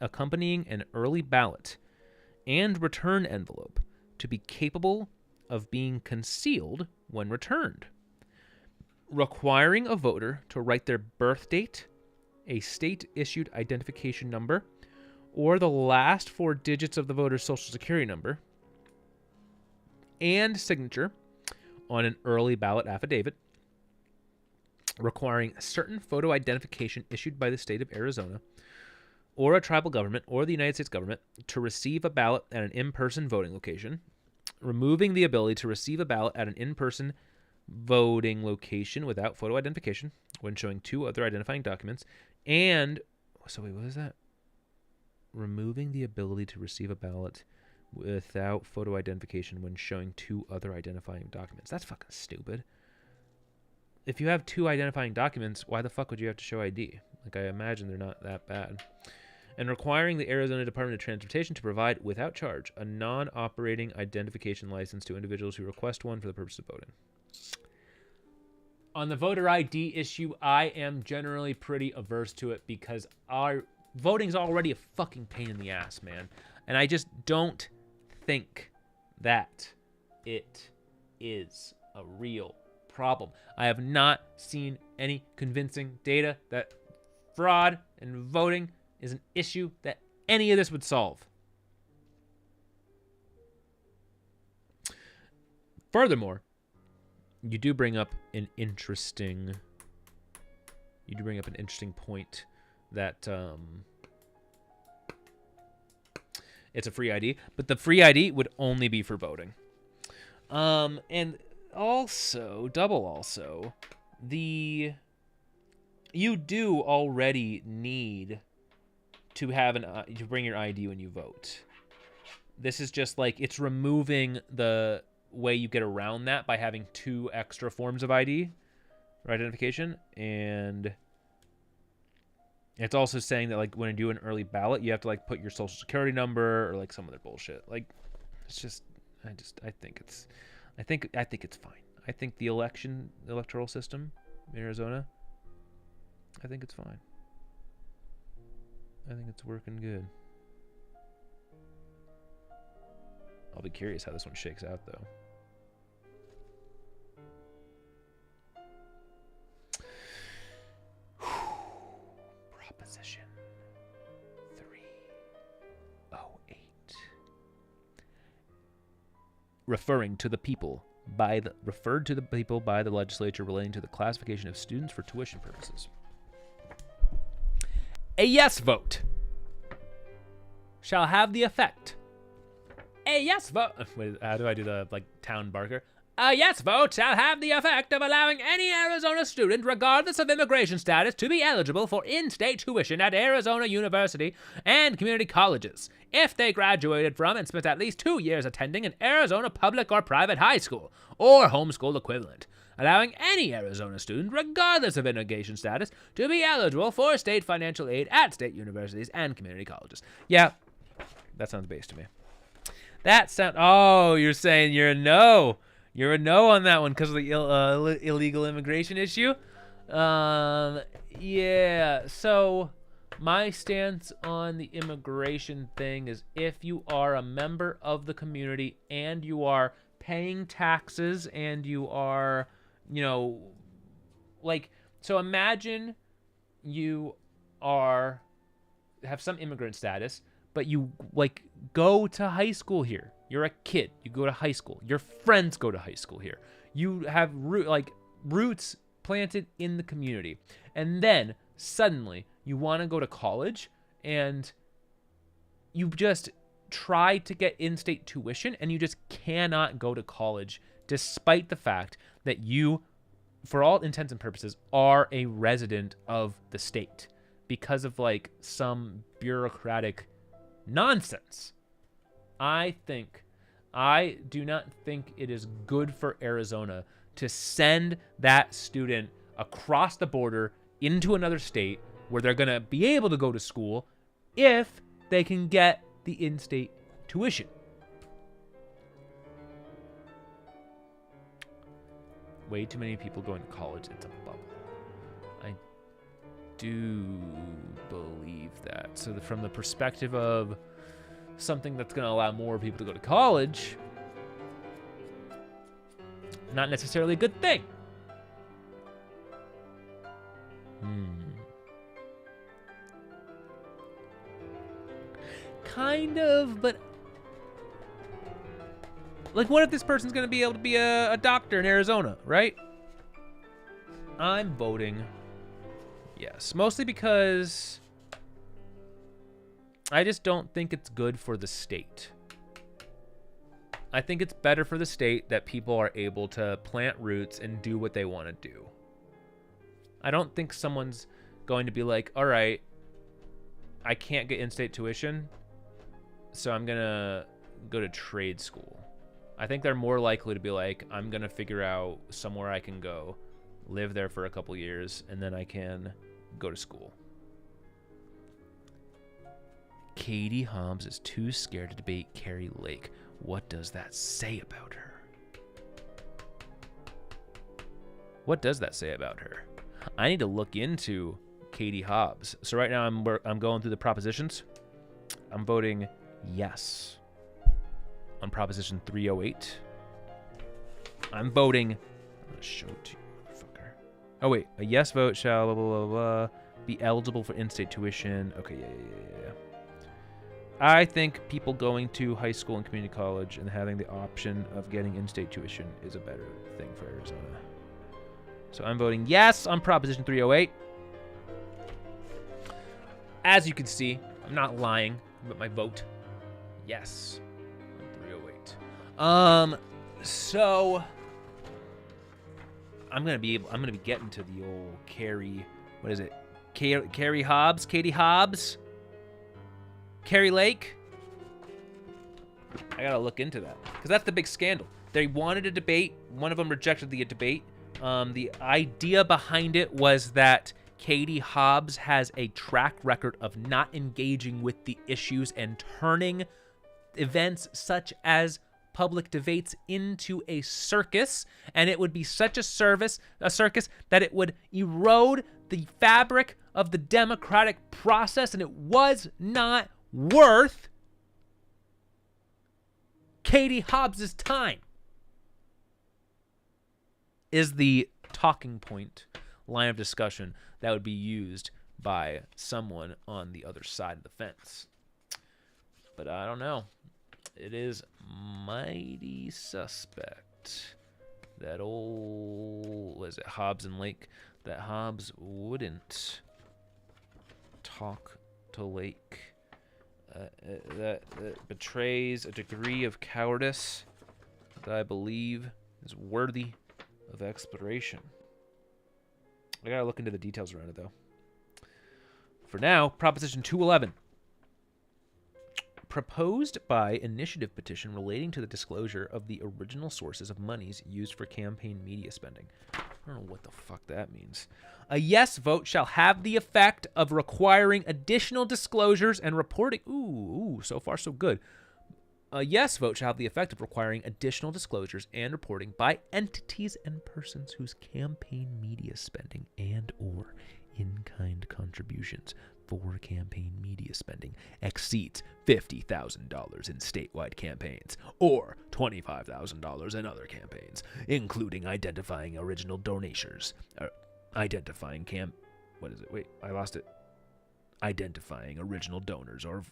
accompanying an early ballot and return envelope to be capable of being concealed when returned. Requiring a voter to write their birth date, a state-issued identification number, or the last 4 digits of the voter's social security number, and signature on an early ballot affidavit, requiring certain photo identification issued by the state of Arizona or a tribal government or the United States government to receive a ballot at an in-person voting location, removing the ability to receive a ballot at an in-person voting location without photo identification when showing 2 other identifying documents, and what is that? Removing the ability to receive a ballot without photo identification when showing 2 other identifying documents. That's fucking stupid. If you have 2 identifying documents, why the fuck would you have to show ID? Like, I imagine they're not that bad. and requiring the Arizona Department of Transportation to provide, without charge, a non-operating identification license to individuals who request one for the purpose of voting. On the voter ID issue, I am generally pretty averse to it because our voting's already a fucking pain in the ass, man. And I just don't think that it is a real problem. I have not seen any convincing data that fraud and voting is an issue that any of this would solve. Furthermore, you do bring up an interesting point that it's a free ID, but the free ID would only be for voting. And also, you do already need to have to bring your ID when you vote. This is just like, it's removing the way you get around that by having 2 extra forms of ID or identification, and it's also saying that like when you do an early ballot, you have to like put your social security number or like some other bullshit. Like, it's just, I think it's fine. I think the electoral system in Arizona, I think it's fine. I think it's working good. I'll be curious how this one shakes out, though. Proposition 308. Referred to the people by the legislature relating to the classification of students for tuition purposes. A yes vote shall have the effect. A yes vote. Wait, how do I do the town barker? A yes vote shall have the effect of allowing any Arizona student, regardless of immigration status, to be eligible for in-state tuition at Arizona University and community colleges if they graduated from and spent at least 2 years attending an Arizona public or private high school or homeschool equivalent, allowing any Arizona student, regardless of immigration status, to be eligible for state financial aid at state universities and community colleges. Yeah, that sounds base to me. Oh, you're saying you're a no. You're a no on that one because of the illegal immigration issue? Yeah, so my stance on the immigration thing is if you are a member of the community and you are paying taxes and you are, so imagine you have some immigrant status, but you go to high school here. You're a kid. You go to high school. Your friends go to high school here. You have roots planted in the community. And then suddenly you want to go to college and you just try to get in-state tuition and you just cannot go to college despite the fact that you, for all intents and purposes, are a resident of the state because of some bureaucratic nonsense. I do not think it is good for Arizona to send that student across the border into another state where they're going to be able to go to school if they can get the in-state tuition. Way too many people going to college. It's a bubble. I do believe that. So from the perspective of something that's going to allow more people to go to college, not necessarily a good thing. Kind of, but what if this person's going to be able to be a doctor in Arizona, right? I'm voting yes, mostly because I just don't think it's good for the state. I think it's better for the state that people are able to plant roots and do what they want to do. I don't think someone's going to be like, all right, I can't get in-state tuition, so I'm going to go to trade school. I think they're more likely to be like, I'm going to figure out somewhere I can go, live there for a couple years, and then I can go to school. Katie Hobbs is too scared to debate Carrie Lake. What does that say about her? What does that say about her? I need to look into Katie Hobbs. So right now I'm going through the propositions. I'm voting yes on Proposition 308. I'm voting. I'm gonna show it to you, motherfucker. Oh wait, a yes vote shall blah blah blah, blah be eligible for in-state tuition. Okay, yeah. I think people going to high school and community college and having the option of getting in-state tuition is a better thing for Arizona. So I'm voting yes on Proposition 308. As you can see, I'm not lying about my vote. Yes on 308. So I'm gonna be getting to the old Carrie. What is it? Carrie Hobbs? Katie Hobbs? Carrie Lake? I gotta look into that because that's the big scandal. They wanted a debate. One of them rejected the debate. The idea behind it was that Katie Hobbs has a track record of not engaging with the issues and turning events such as public debates into a circus, and it would be such a circus that it would erode the fabric of the democratic process, and it was not worth Katie Hobbs's time. Is the talking point line of discussion that would be used by someone on the other side of the fence. But I don't know. It is mighty suspect that old, what is it, Hobbs and Lake, that Hobbs wouldn't talk to Lake. That betrays a degree of cowardice that I believe is worthy of exploration. I gotta look into the details around it, though. For now, Proposition 211. Proposed by initiative petition relating to the disclosure of the original sources of monies used for campaign media spending. I don't know what the fuck that means. A yes vote shall have the effect of requiring additional disclosures and reporting. Ooh, so far so good. A yes vote shall have the effect of requiring additional disclosures and reporting by entities and persons whose campaign media spending and or in-kind contributions for campaign media spending exceeds $50,000 in statewide campaigns or $25,000 in other campaigns, including identifying original donors, identifying original donors or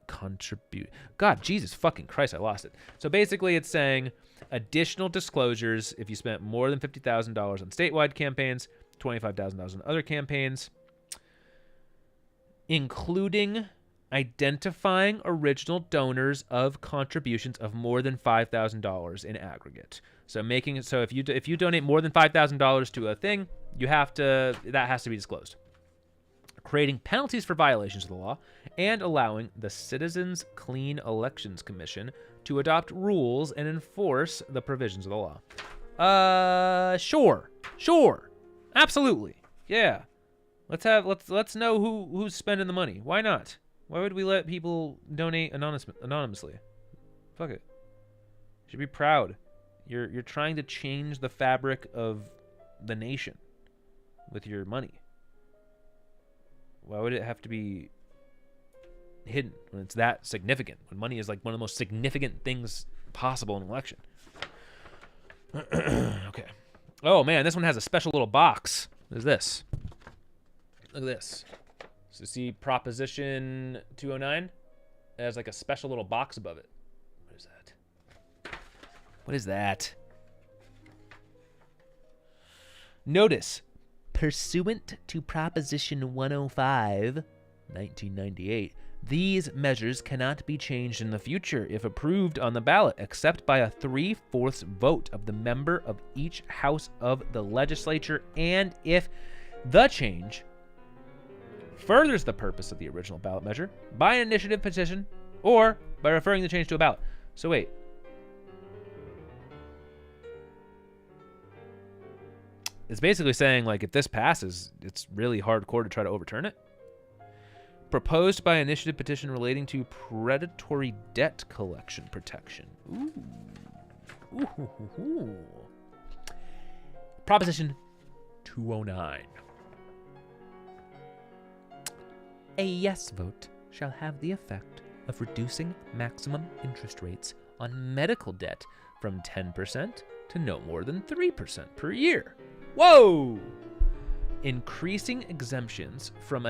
contribute. God, Jesus fucking Christ, I lost it. So basically it's saying additional disclosures if you spent more than $50,000 on statewide campaigns, $25,000 on other campaigns, including identifying original donors of contributions of more than $5,000 in aggregate. So making it so if you donate more than $5,000 to a thing, that has to be disclosed. Creating penalties for violations of the law, and allowing the Citizens Clean Elections Commission to adopt rules and enforce the provisions of the law. Sure. Absolutely. Yeah. Let's know who's spending the money. Why not? Why would we let people donate anonymously? Fuck it. You should be proud. You're trying to change the fabric of the nation with your money. Why would it have to be hidden when it's that significant? When money is like one of the most significant things possible in an election. Okay. Oh man, this one has a special little box. What is this? Look at this. So see Proposition 209? It has like a special little box above it. What is that? What is that? Notice, pursuant to Proposition 105, 1998, these measures cannot be changed in the future if approved on the ballot, except by a 3/4 vote of the member of each house of the legislature, and if the change furthers the purpose of the original ballot measure by an initiative petition or by referring the change to a ballot. So wait. It's basically saying, like, if this passes, it's really hardcore to try to overturn it. Proposed by initiative petition relating to predatory debt collection protection. Ooh. Ooh. Proposition 209. A yes vote shall have the effect of reducing maximum interest rates on medical debt from 10% to no more than 3% per year. Whoa! Increasing exemptions from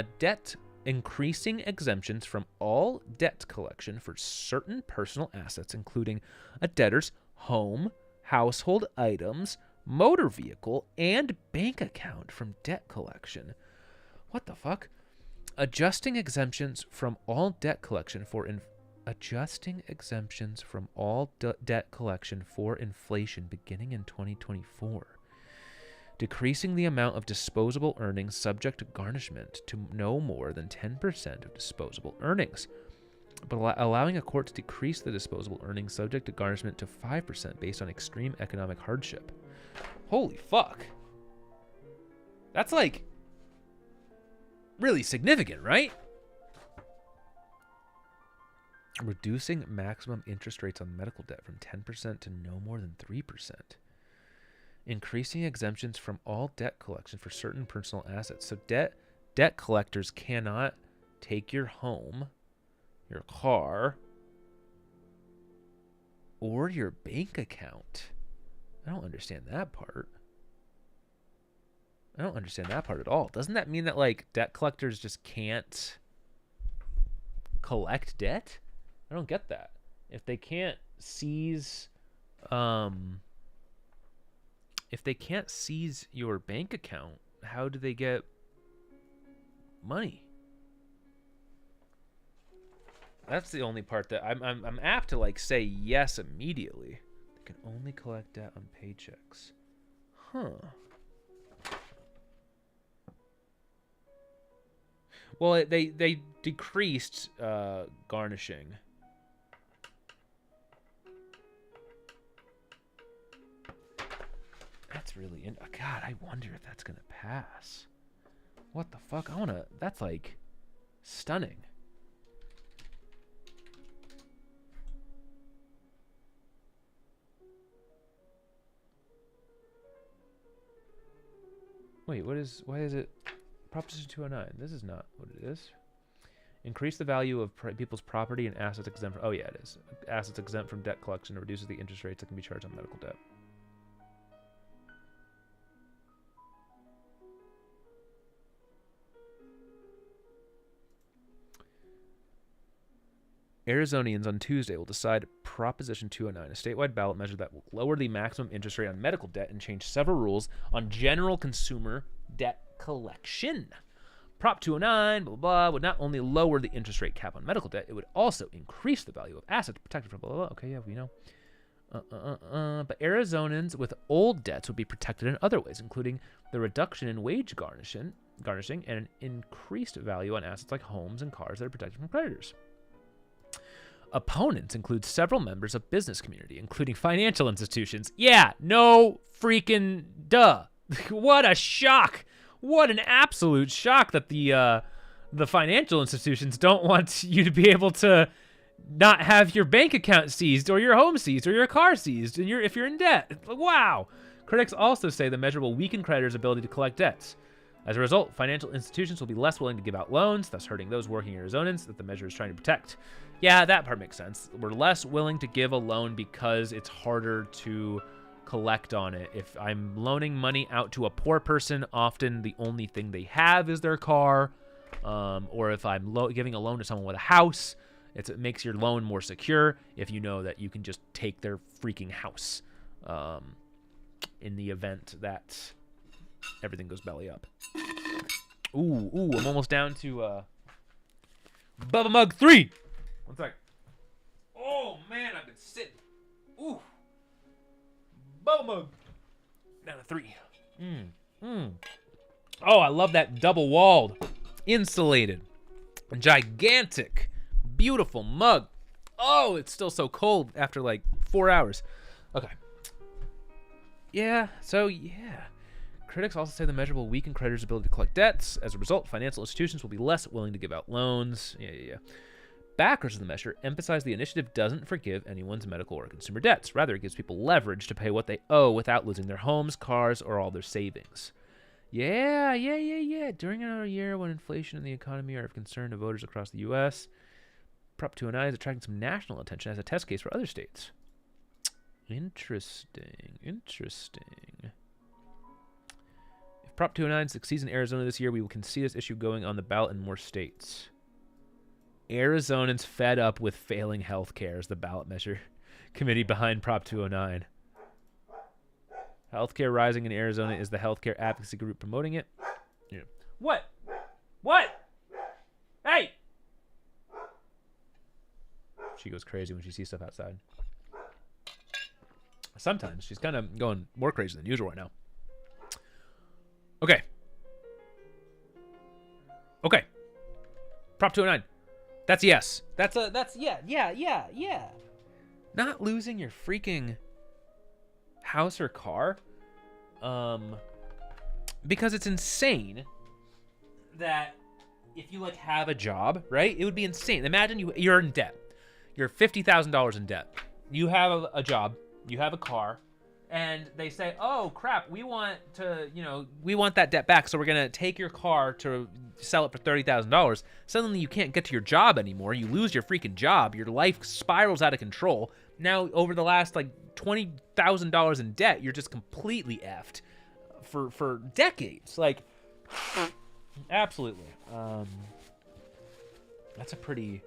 all debt collection for certain personal assets, including a debtor's home, household items, motor vehicle, and bank account from debt collection. What the fuck? Adjusting exemptions from all debt collection for debt collection for inflation beginning in 2024. Decreasing the amount of disposable earnings subject to garnishment to no more than 10% of disposable earnings, but allowing a court to decrease the disposable earnings subject to garnishment to 5% based on extreme economic hardship. Holy fuck. That's like really significant, right? Reducing maximum interest rates on medical debt from 10% to no more than 3%. Increasing exemptions from all debt collection for certain personal assets. So debt collectors cannot take your home, your car, or your bank account. I don't understand that part. I don't understand that part at all. Doesn't that mean that, like, debt collectors just can't collect debt? I don't get that. If they can't seize your bank account, how do they get money? That's the only part that I'm apt to, like, say yes immediately. They can only collect debt on paychecks. Huh. Well, they decreased garnishing. That's really God, I wonder if that's gonna pass. What the fuck? That's like stunning. Wait, why is it Proposition 209? This is not what it is. Increase the value of people's property and assets exempt from, oh yeah, it is. Assets exempt from debt collection. It reduces the interest rates that can be charged on medical debt. Arizonians on Tuesday will decide Proposition 209, a statewide ballot measure that will lower the maximum interest rate on medical debt and change several rules on general consumer debt collection. Prop 209, blah, blah, blah, would not only lower the interest rate cap on medical debt, it would also increase the value of assets protected from blah, blah, blah. Okay, yeah, we know. But Arizonans with old debts would be protected in other ways, including the reduction in wage garnishing and an increased value on assets like homes and cars that are protected from creditors. Opponents include several members of business community, including financial institutions. Yeah, no freaking duh. What a shock. What an absolute shock that the financial institutions don't want you to be able to not have your bank account seized or your home seized or your car seized and if you're in debt. Wow. Critics also say the measure will weaken creditors' ability to collect debts. As a result, financial institutions will be less willing to give out loans, thus hurting those working Arizonans that the measure is trying to protect. Yeah, that part makes sense. We're less willing to give a loan because it's harder to collect on it. If I'm loaning money out to a poor person, often the only thing they have is their car. Or if I'm giving a loan to someone with a house, it makes your loan more secure if you know that you can just take their freaking house in the event that everything goes belly up. Ooh, I'm almost down to Bubba Mug 3. One sec. Oh, man, I've been sitting. Ooh. Bubba Mug. Down to 3. Oh, I love that double-walled, insulated, gigantic, beautiful mug. Oh, it's still so cold after like 4 hours. Okay. Yeah, so yeah. Critics also say the measure will weaken creditors' ability to collect debts. As a result, financial institutions will be less willing to give out loans. Yeah. Backers of the measure emphasize the initiative doesn't forgive anyone's medical or consumer debts. Rather, it gives people leverage to pay what they owe without losing their homes, cars, or all their savings. Yeah. During another year when inflation and the economy are of concern to voters across the U.S., Prop 209 is attracting some national attention as a test case for other states. Interesting. If Prop 209 succeeds in Arizona this year, we can see this issue going on the ballot in more states. Arizonans fed up with failing health care is the ballot measure committee behind Prop 209. Healthcare Rising in Arizona is the healthcare advocacy group promoting it. Yeah. What? Hey! She goes crazy when she sees stuff outside. Sometimes she's kind of going more crazy than usual right now. Okay. Prop 209. That's yes. That's yeah. Not losing your freaking house or car. Because it's insane that if you like have a job, right? It would be insane. Imagine you're in debt. You're $50,000 in debt. You have a job, you have a car, and they say, "Oh crap, we want that debt back, so we're gonna take your car to sell it for $30,000." Suddenly, you can't get to your job anymore. You lose your freaking job. Your life spirals out of control. Now, over the last like $20,000 in debt, you're just completely effed for decades. Like, absolutely. That's a pretty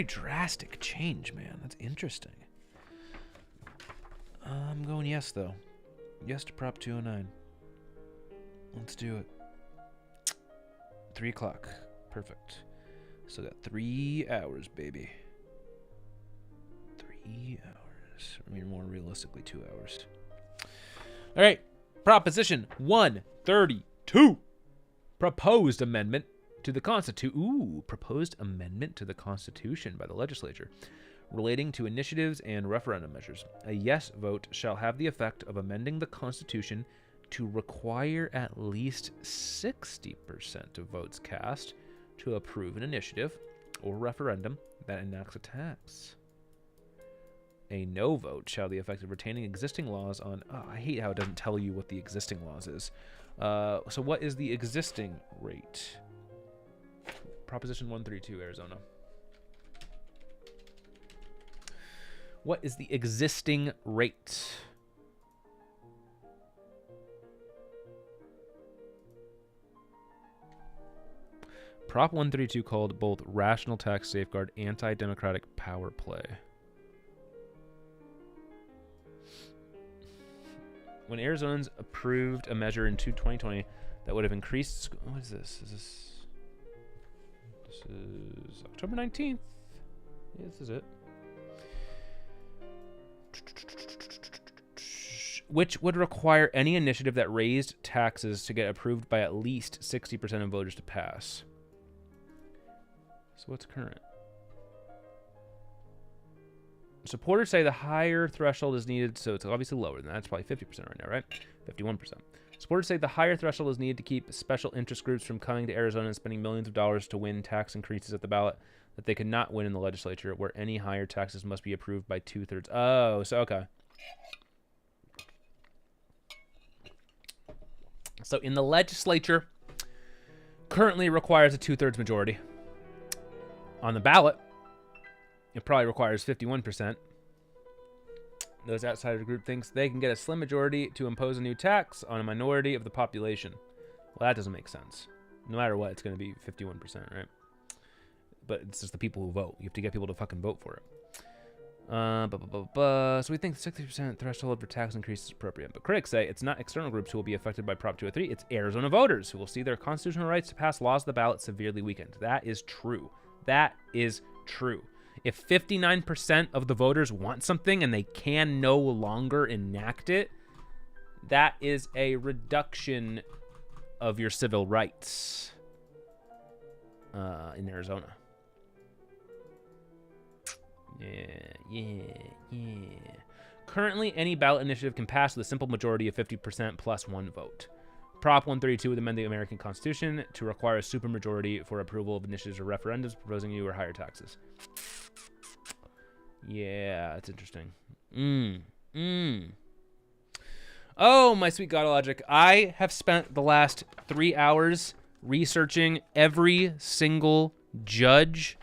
drastic change, man. That's interesting. I'm going yes, though. Yes to Prop 209. Let's do it. 3 o'clock. Perfect. So got 3 hours, baby. 3 hours. I mean, more realistically, 2 hours. All right. Proposition 132. Proposed amendment to the proposed amendment to the Constitution by the legislature relating to initiatives and referendum measures. A yes vote shall have the effect of amending the Constitution to require at least 60% of votes cast to approve an initiative or referendum that enacts a tax. A no vote shall have the effect of retaining existing laws on... Oh, I hate how it doesn't tell you what the existing laws is. So what is the existing rate? Proposition 132, Arizona. What is the existing rate? Prop 132 called both rational tax safeguard anti-democratic power play. When Arizonans approved a measure in 2020 that would have increased... What is this? This is October 19th. Yeah, this is it. Which would require any initiative that raised taxes to get approved by at least 60% of voters to pass. So what's current? Supporters say the higher threshold is needed, so it's obviously lower than that. It's probably 50% right now, right? 51%. Supporters say the higher threshold is needed to keep special interest groups from coming to Arizona and spending millions of dollars to win tax increases at the ballot that they could not win in the legislature, where any higher taxes must be approved by 2/3. Oh, so okay. So in the legislature, currently requires a 2/3 majority. On the ballot, it probably requires 51%. Those outside of the group thinks they can get a slim majority to impose a new tax on a minority of the population. Well, that doesn't make sense. No matter what, it's going to be 51%, right? But it's just the people who vote. You have to get people to fucking vote for it. So we think the 60% threshold for tax increase is appropriate. But critics say it's not external groups who will be affected by Prop 203. It's Arizona voters who will see their constitutional rights to pass laws of the ballot severely weakened. That is true. That is true. If 59% of the voters want something and they can no longer enact it, that is a reduction of your civil rights in Arizona. Yeah. Currently, any ballot initiative can pass with a simple majority of 50% plus one vote. Prop 132 would amend the American Constitution to require a supermajority for approval of initiatives or referendums proposing new or higher taxes. Yeah, that's interesting. Oh, my sweet God of logic. I have spent the last 3 hours researching every single judge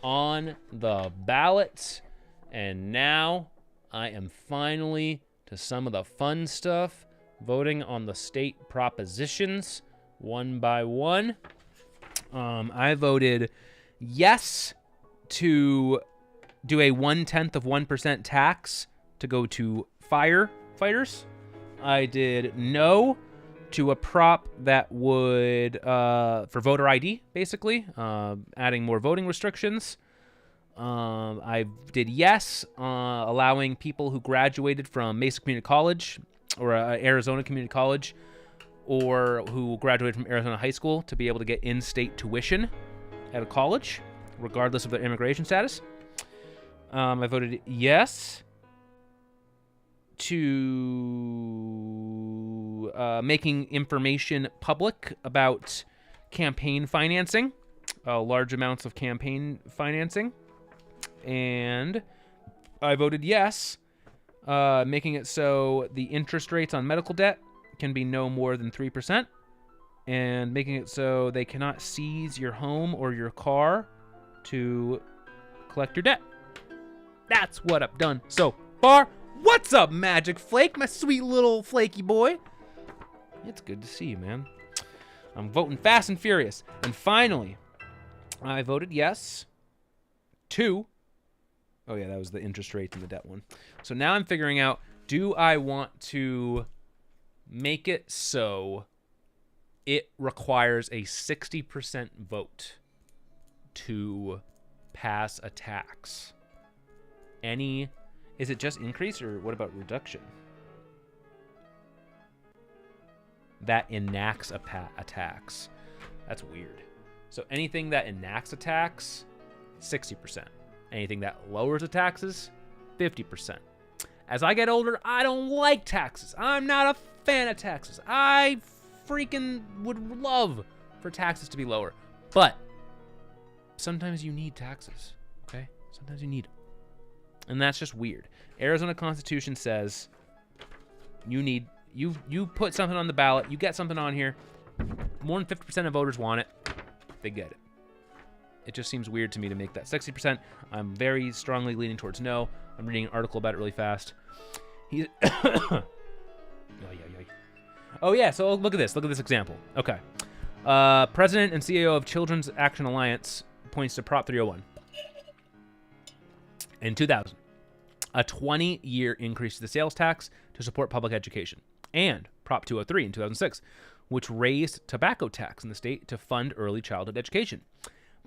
on the ballot. And now I am finally to some of the fun stuff, voting on the state propositions one by one. I voted yes to do a 1/10% tax to go to firefighters. I did no to a prop that would, for voter ID, basically, adding more voting restrictions. I did yes, allowing people who graduated from Mesa Community College or Arizona Community College or who graduated from Arizona High School to be able to get in-state tuition at a college, regardless of their immigration status. I voted yes to making information public about campaign financing, large amounts of campaign financing. And I voted yes, making it so the interest rates on medical debt can be no more than 3%, and making it so they cannot seize your home or your car to collect your debt. That's what I've done so far. What's up, Magic Flake, my sweet little flaky boy? It's good to see you, man. I'm voting fast and furious. And finally, I voted yes to... Oh, yeah, that was the interest rate and the debt one. So now I'm figuring out, do I want to make it so it requires a 60% vote to pass a tax? Is it just increase, or what about reduction? That enacts a tax. That's weird. So anything that enacts a tax, 60%. Anything that lowers the taxes, 50%. As I get older, I don't like taxes. I'm not a fan of taxes. I freaking would love for taxes to be lower. But sometimes you need taxes, okay? Sometimes you need them. And that's just weird. Arizona Constitution says you put something on the ballot, you get something on here, more than 50% of voters want it, they get it. It just seems weird to me to make that 60%. I'm very strongly leaning towards no. I'm reading an article about it really fast. Oh, yeah, so look at this. Look at this example. Okay. President and CEO of Children's Action Alliance points to Prop 301. In 2000, a 20-year increase to the sales tax to support public education. And Prop 203 in 2006, which raised tobacco tax in the state to fund early childhood education.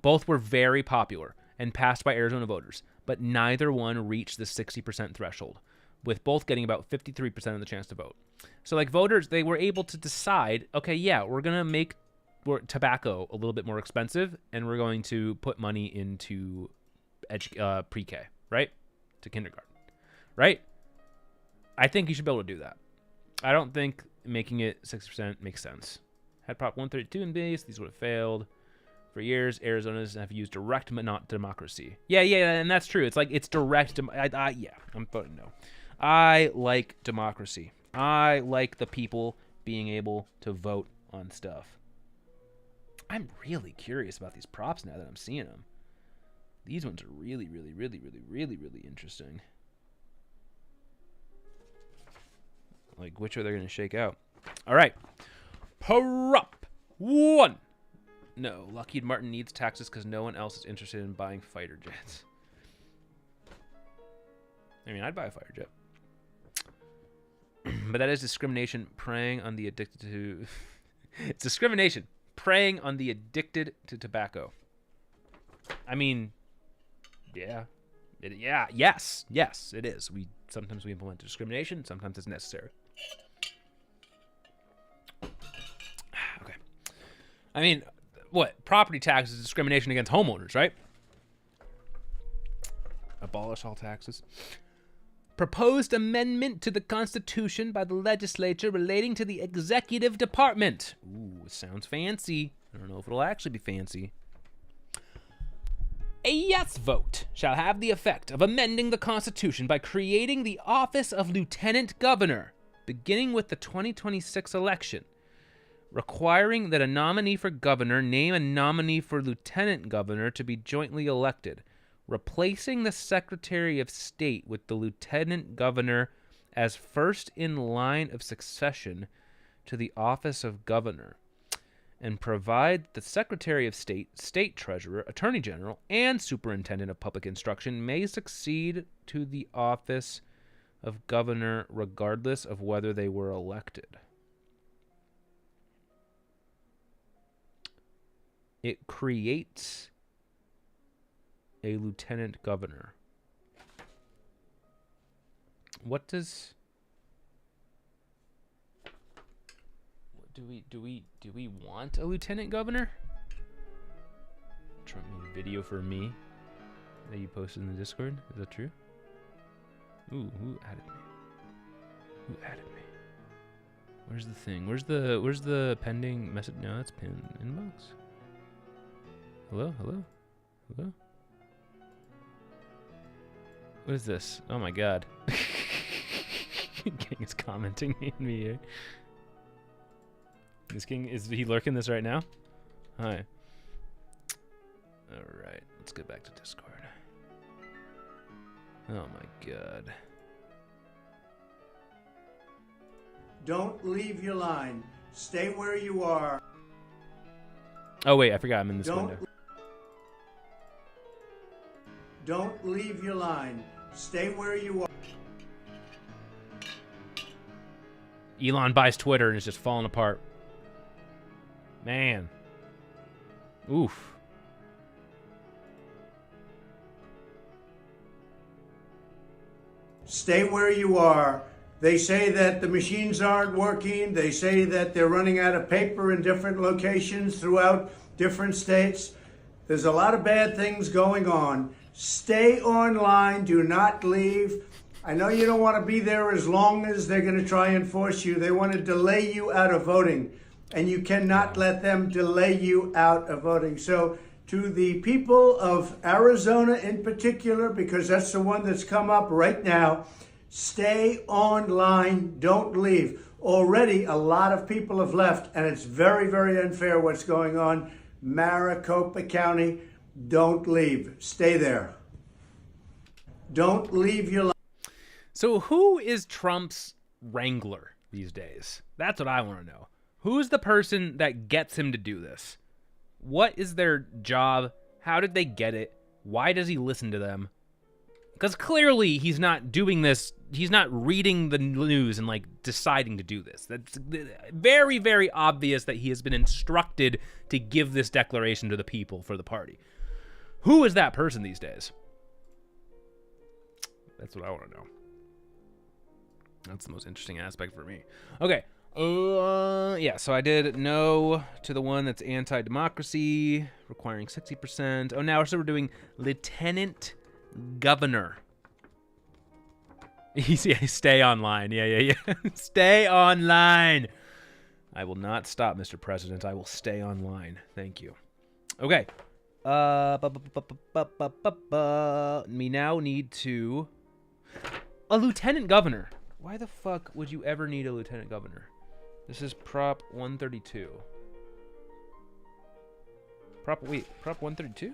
Both were very popular and passed by Arizona voters, but neither one reached the 60% threshold, with both getting about 53% of the chance to vote. So like voters, they were able to decide, okay, yeah, we're going to make tobacco a little bit more expensive, and we're going to put money into pre-K, right? To kindergarten, right? I think you should be able to do that. I don't think making it 60% makes sense. Had Prop 132 in base, these would have failed. For years, Arizona's have used direct but not democracy. Yeah, and that's true. It's like it's direct. Yeah, I'm voting no. I like democracy. I like the people being able to vote on stuff. I'm really curious about these props now that I'm seeing them. These ones are really, really, really, really, really, really interesting. Like, which are they going to shake out? All right. Prop 1. No, Lockheed Martin needs taxes because no one else is interested in buying fighter jets. I mean, I'd buy a fighter jet. But that is discrimination preying on the addicted to... It's discrimination preying on the addicted to tobacco. I mean, yeah. Yes, it is. Sometimes we implement discrimination, sometimes it's necessary. Okay. I mean... What? Property tax is discrimination against homeowners, right? Abolish all taxes. Proposed amendment to the Constitution by the legislature relating to the executive department. Ooh, sounds fancy. I don't know if it'll actually be fancy. A yes vote shall have the effect of amending the Constitution by creating the office of Lieutenant Governor, beginning with the 2026 election, requiring that a nominee for governor name a nominee for lieutenant governor to be jointly elected, replacing the Secretary of State with the lieutenant governor as first in line of succession to the office of governor, and provide the Secretary of State, State Treasurer, Attorney General, and Superintendent of Public Instruction may succeed to the office of governor regardless of whether they were elected. It creates a lieutenant governor. What does... Do we want a lieutenant governor? Trump made a video for me that you posted in the Discord. Is that true? Ooh, who added me? Who added me? Where's the thing? Where's the pending message? No, that's pinned inbox. Hello? Hello? What is this? Oh my god. King is commenting on me here. This King, is he lurking this right now? Hi. Alright, let's get back to Discord. Oh my god.
Don't leave your line. Stay where you are.
Oh wait, I forgot I'm in this window.
Don't leave your line. Stay where you are.
Elon buys Twitter and it's just falling apart. Man. Oof.
Stay where you are. They say that the machines aren't working. They say that they're running out of paper in different locations throughout different states. There's a lot of bad things going on. Stay online. Do not leave. I know you don't want to be there as long as they're going to try and force you. They want to delay you out of voting, and you cannot let them delay you out of voting. So to the people of Arizona in particular, because that's the one that's come up right now, stay online. Don't leave. Already a lot of people have left, and it's very, very unfair what's going on. Maricopa County, don't leave. Stay there. Don't leave your life.
So who is Trump's wrangler these days? That's what I want to know. Who's the person that gets him to do this? What is their job? How did they get it? Why does he listen to them? Because clearly he's not doing this. He's not reading the news and like deciding to do this. That's very, very obvious that he has been instructed to give this declaration to the people for the party. Who is that person these days? That's what I want to know. That's the most interesting aspect for me. Okay. Yeah, so I did no to the one that's anti-democracy, requiring 60%. Oh, now we're doing lieutenant governor. Easy, stay online. Yeah. Stay online. I will not stop, Mr. President. I will stay online. Thank you. Okay. We now need to... a lieutenant governor. Why the fuck would you ever need a lieutenant governor? This is Prop 132. Prop 132?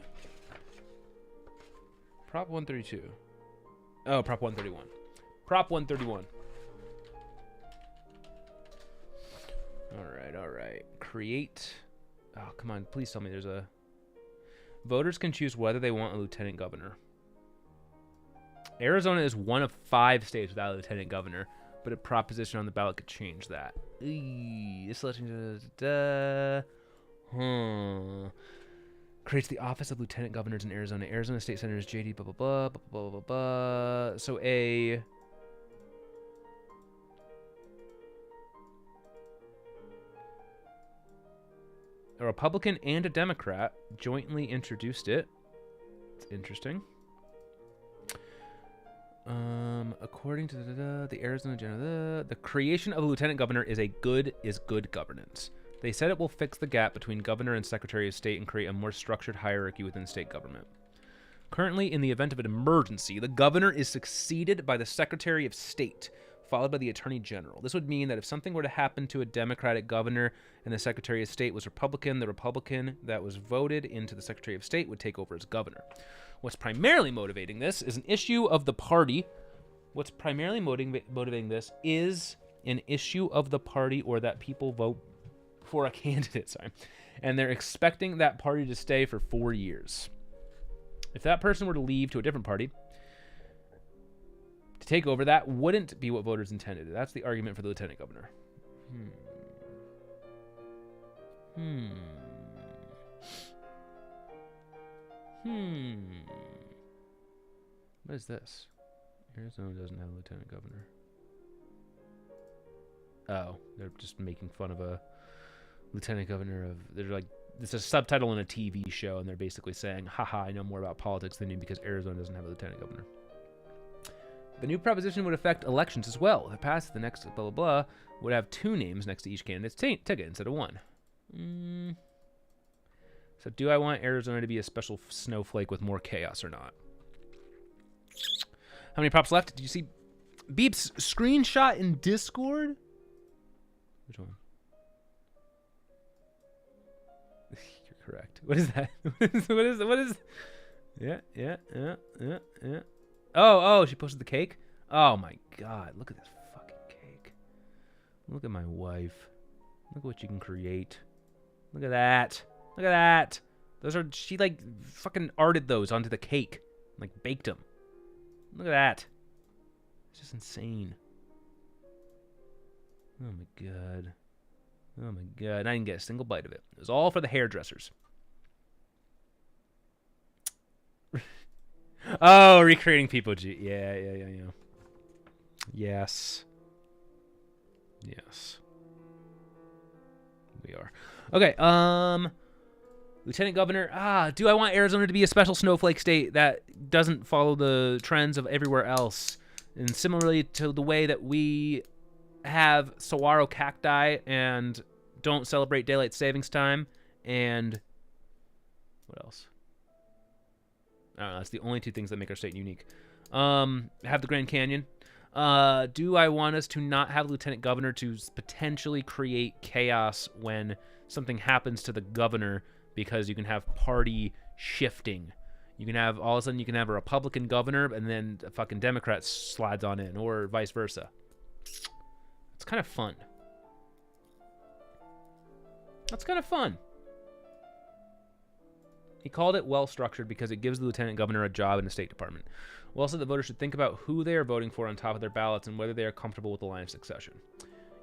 Prop 132. Oh, Prop 131. Prop 131. All right. Create. Oh, come on. Please tell me there's a... Voters can choose whether they want a lieutenant governor. Arizona is one of 5 states without a lieutenant governor, but a proposition on the ballot could change that. This election... Creates the office of lieutenant governors in Arizona. Arizona State Senators JD blah blah blah blah. So a Republican and a Democrat jointly introduced it. It's interesting. According to the Arizona General, the creation of a lieutenant governor is good governance. They said it will fix the gap between governor and secretary of state and create a more structured hierarchy within state government. Currently, in the event of an emergency, the governor is succeeded by the secretary of state, followed by the attorney general. This would mean that if something were to happen to a Democratic governor and the secretary of state was Republican, the Republican that was voted into the secretary of state would take over as governor. What's primarily motivating this is an issue of the party. What's primarily motivating this is an issue of the party, or that people vote for a candidate, sorry, and they're expecting that party to stay for 4 years. If that person were to leave to a different party to take over, that wouldn't be what voters intended. That's the argument for the lieutenant governor. What is this? Arizona doesn't have a lieutenant governor. Oh, they're just making fun of a lieutenant governor of... They're like... It's a subtitle in a TV show, and they're basically saying, haha, I know more about politics than you because Arizona doesn't have a lieutenant governor. The new proposition would affect elections as well. If it passes, the next blah, blah, blah would have 2 names next to each candidate's ticket instead of 1. So do I want Arizona to be a special snowflake with more chaos or not? How many props left? Did you see Beep's screenshot in Discord? Which one? You're correct. What is that? What is? Yeah. Oh, she posted the cake? Oh my god, look at this fucking cake. Look at my wife. Look at what you can create. Look at that. Look at that. Those are, she like fucking arted those onto the cake. Like baked them. Look at that. It's just insane. Oh my god. Oh my god. I didn't get a single bite of it. It was all for the hairdressers. Oh, recreating people. Yeah. Yes. We are. Okay, Lieutenant Governor. Do I want Arizona to be a special snowflake state that doesn't follow the trends of everywhere else? And similarly to the way that we have saguaro cacti and don't celebrate daylight savings time, and what else? I don't know, that's the only 2 things that make our state unique. Have the Grand Canyon. Do I want us to not have lieutenant governor to potentially create chaos when something happens to the governor, because you can have party shifting. You can have, all of a sudden you can have a Republican governor and then a fucking Democrat slides on in, or vice versa. It's kind of fun. That's kind of fun. He called it well-structured because it gives the lieutenant governor a job in the State Department. Well, also, the voters should think about who they are voting for on top of their ballots and whether they are comfortable with the line of succession.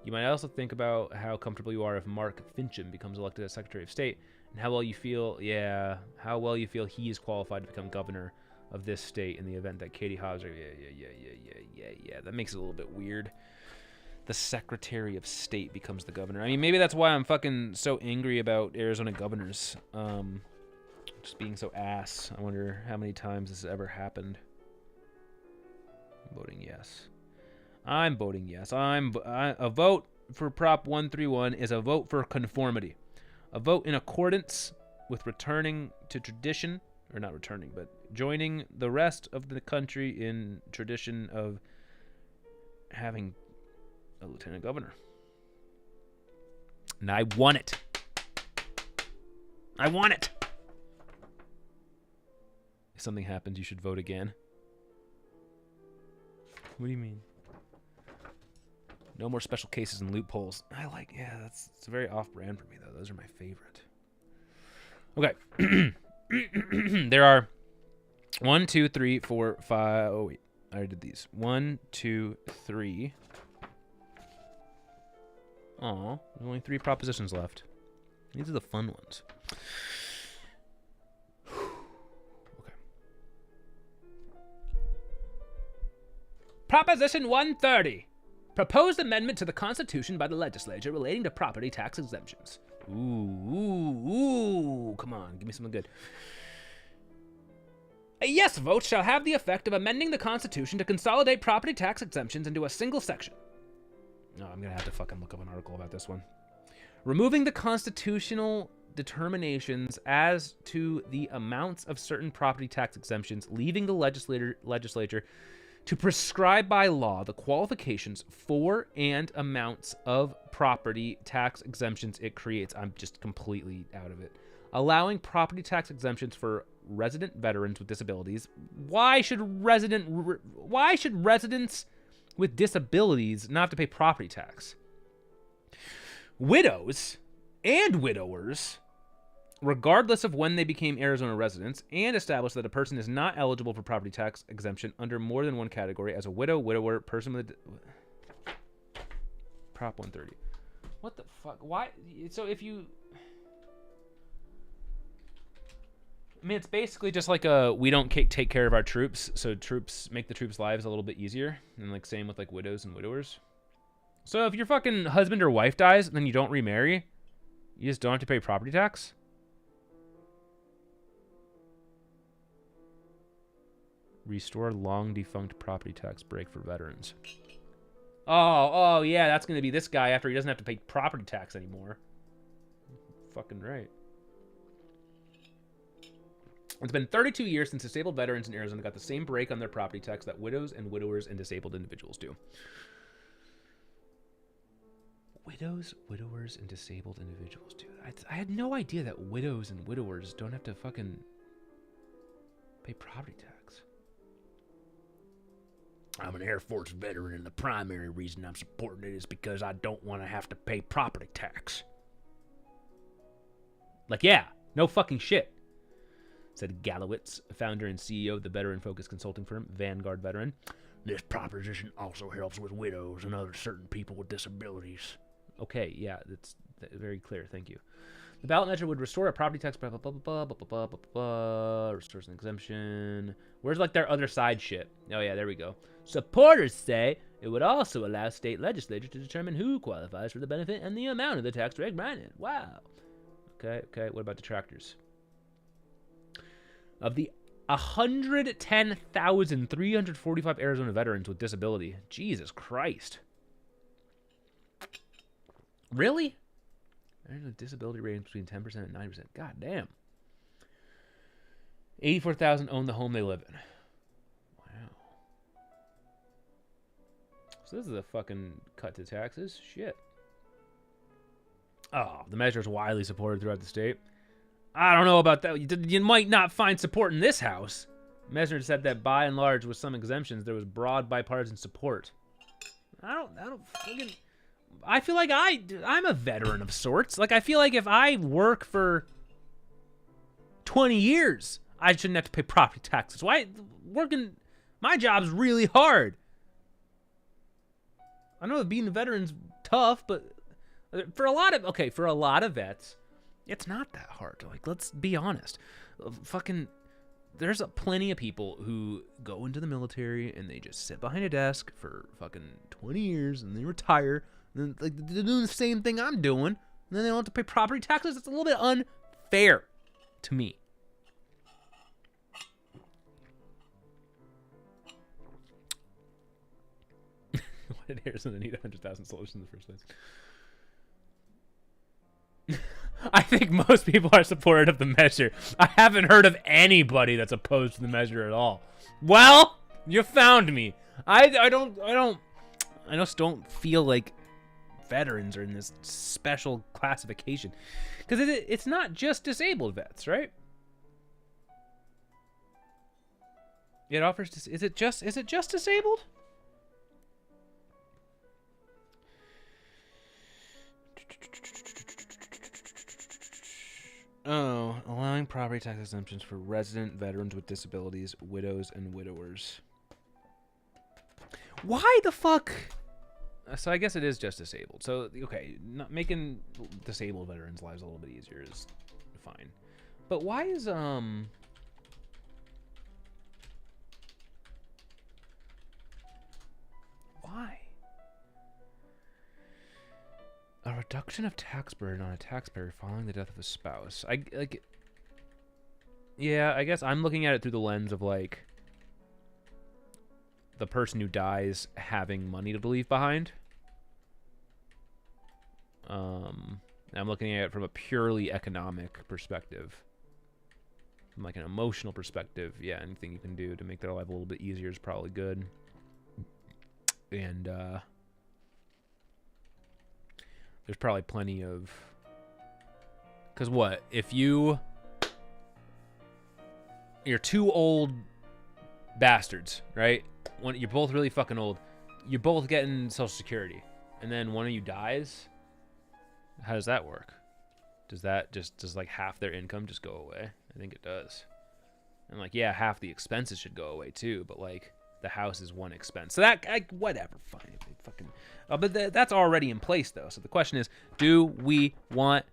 You might also think about how comfortable you are if Mark Finchem becomes elected as Secretary of State, and how well you feel, how well you feel he is qualified to become governor of this state in the event that Katie Hobbs, that makes it a little bit weird. The Secretary of State becomes the governor. I mean, maybe that's why I'm fucking so angry about Arizona governors. Just being so ass. I wonder how many times this has ever happened. I'm voting yes. I'm voting yes. A vote for Prop 131 is a vote for conformity. A vote in accordance with returning to tradition, or not returning, but joining the rest of the country in tradition of having a lieutenant governor. And I want it. I want it. If something happens, you should vote again. What do you mean? No more special cases and loopholes. It's very off-brand for me, though. Those are my favorite. Okay. There are 1, 2, 3, 4, 5. Oh, wait. I already did these. 1, 2, 3. Aw, there's only 3 propositions left. These are the fun ones. Okay. Proposition 130. Proposed amendment to the Constitution by the legislature relating to property tax exemptions. Ooh. Come on, give me something good. A yes vote shall have the effect of amending the Constitution to consolidate property tax exemptions into a single section. No, I'm gonna have to fucking look up an article about this one. Removing the constitutional determinations as to the amounts of certain property tax exemptions, leaving the legislature to prescribe by law the qualifications for and amounts of property tax exemptions it creates. I'm just completely out of it. Allowing property tax exemptions for resident veterans with disabilities. Why should residents with disabilities not have to pay property tax? Widows and widowers, regardless of when they became Arizona residents, and establish that a person is not eligible for property tax exemption under more than one category as a widow, widower, person with Prop 130. What the fuck? Why? So if you... I mean, it's basically just like we don't take care of our troops, so troops make the troops' lives a little bit easier, and like same with like widows and widowers. So if your fucking husband or wife dies, and then you don't remarry, you just don't have to pay property tax? Restore long defunct property tax break for veterans. Oh yeah, that's gonna be this guy after he doesn't have to pay property tax anymore. Fucking right. It's been 32 years since disabled veterans in Arizona got the same break on their property tax that widows and widowers and disabled individuals do. Widows, widowers, and disabled individuals do. I had no idea that widows and widowers don't have to fucking pay property tax. I'm an Air Force veteran, and the primary reason I'm supporting it is because I don't want to have to pay property tax. Like, yeah, no fucking shit, said Gallowitz, founder and CEO of the veteran-focused consulting firm Vanguard Veteran. This proposition also helps with widows and other certain people with disabilities. Okay, yeah, that's very clear. Thank you. The ballot measure would restore a property tax, blah, blah, blah, blah, blah, blah, blah, blah, blah, restores an exemption. Where's, like, their other side shit? Oh, yeah, there we go. Supporters say it would also allow state legislatures to determine who qualifies for the benefit and the amount of the tax rate granted. Wow. Okay, what about detractors? Of the 110,345 Arizona veterans with disability. Jesus Christ. Really? There's a disability range between 10% and 9%. God damn. 84,000 own the home they live in. Wow. So this is a fucking cut to taxes? Shit. Oh, the measure is widely supported throughout the state. I don't know about that. You might not find support in this house. Measure said that by and large, with some exemptions, there was broad bipartisan support. I don't fucking... I feel like I'm a veteran of sorts. Like, I feel like if I work for 20 years, I shouldn't have to pay property taxes. Why? My job's really hard. I know that being a veteran's tough, but for a lot of vets, it's not that hard. Like, let's be honest. There's plenty of people who go into the military and they just sit behind a desk for fucking 20 years and they retire. And like, they're doing the same thing I'm doing, and then they don't have to pay property taxes. It's a little bit unfair to me. Why did Arizona need 100,000 soldiers in the first place? I think most people are supportive of the measure. I haven't heard of anybody that's opposed to the measure at all. Well, you found me. I just don't feel like veterans are in this special classification, because it's not just disabled vets, right? It offers. Is it just disabled? Oh, allowing property tax exemptions for resident veterans with disabilities, widows, and widowers. Why the fuck? So I guess it is just disabled. So, okay, not making disabled veterans' lives a little bit easier is fine. But why is, why? A reduction of tax burden on a taxpayer following the death of a spouse. Yeah, I guess I'm looking at it through the lens of like the person who dies having money to leave behind. I'm looking at it from a purely economic perspective. From like an emotional perspective, yeah, anything you can do to make their life a little bit easier is probably good. And there's probably plenty of... Because what? If you're two old bastards, right? You're both really fucking old. You're both getting Social Security. And then one of you dies. How does that work? Does that does like half their income just go away? I think it does. And like, yeah, half the expenses should go away too, but like the house is one expense. So that, whatever, fine. If they fucking, but that's already in place though. So the question is, do we want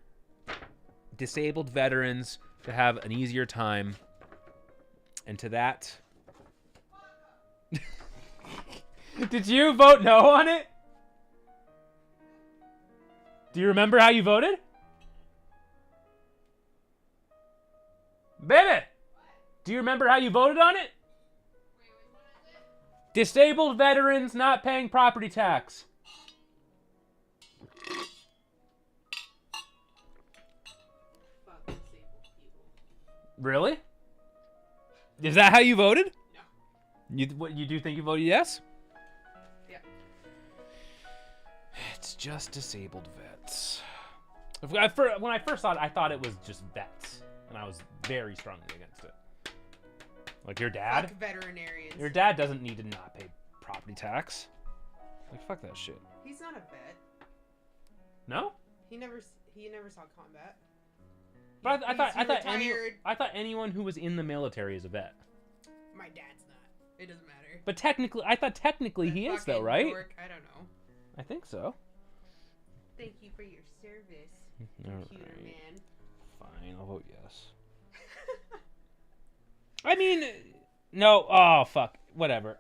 disabled veterans to have an easier time? And to that, did you vote no on it? Do you remember how you voted? Baby! Do you remember how you voted on it? Disabled veterans not paying property tax.
Fuck disabled people.
Really? Is that how you voted?
No.
You do think you voted yes?
Yeah.
It's just disabled vets. When I first saw it, I thought it was just vets, and I was very strongly against it. Like your dad?
Fuck veterinarians.
Your dad doesn't need to not pay property tax. Like fuck that shit.
He's not a vet.
No?
He never saw combat.
But I thought
retired.
I thought anyone who was in the military is a vet.
My dad's not. It doesn't matter.
But technically he is though, right?
Dork, I don't know.
I think so.
Thank you for your service,
All
computer
right.
man.
Fine, I'll vote yes. I mean, no. Oh fuck. Whatever.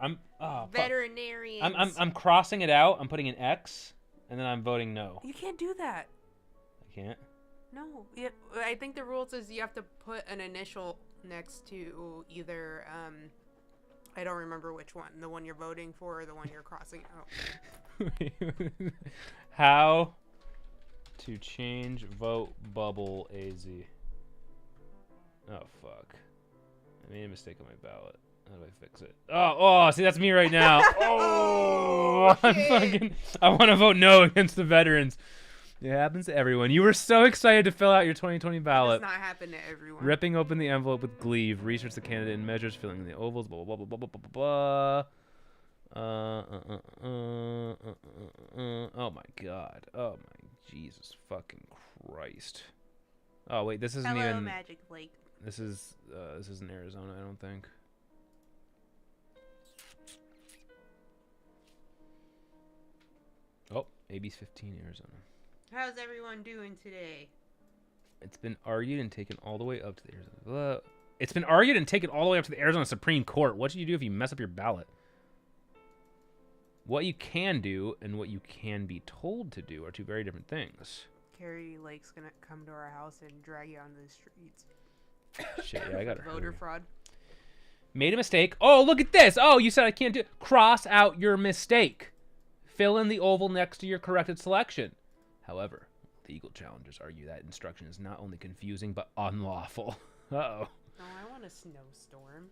Veterinarians.
I'm crossing it out. I'm putting an X, and then I'm voting no.
You can't do that.
I can't.
No. I think the rules is you have to put an initial next to either I don't remember which one. The one you're voting for or the one you're crossing out.
How to change vote bubble AZ. Oh fuck. I made a mistake on my ballot. How do I fix it? Oh, see, that's me right now. Oh, I want to vote no against the veterans. It happens to everyone. You were so excited to fill out your 2020 ballot.
It does not happen to everyone.
Ripping open the envelope with glee, research the candidate and measures, filling in the ovals, blah, blah, blah, blah, blah, blah, blah, blah. Oh, my God. Oh, my Jesus fucking Christ. Oh, wait, this isn't
Hello,
even...
Magic Blake.
This is in Arizona, I don't think. Oh, AB's 15, Arizona.
How's everyone doing today?
It's been argued and taken all the way up to the Arizona. It's been argued and taken all the way up to the Arizona Supreme Court. What should you do if you mess up your ballot? What you can do and what you can be told to do are two very different things.
Carrie Lake's gonna come to our house and drag you onto the streets.
Shit, yeah, I got her.
Voter fraud.
Made a mistake. Oh, look at this. Oh, you said I can't do it. Cross out your mistake. Fill in the oval next to your corrected selection. However, legal challengers argue that instruction is not only confusing but unlawful. Uh-oh.
Oh, I want a snowstorm.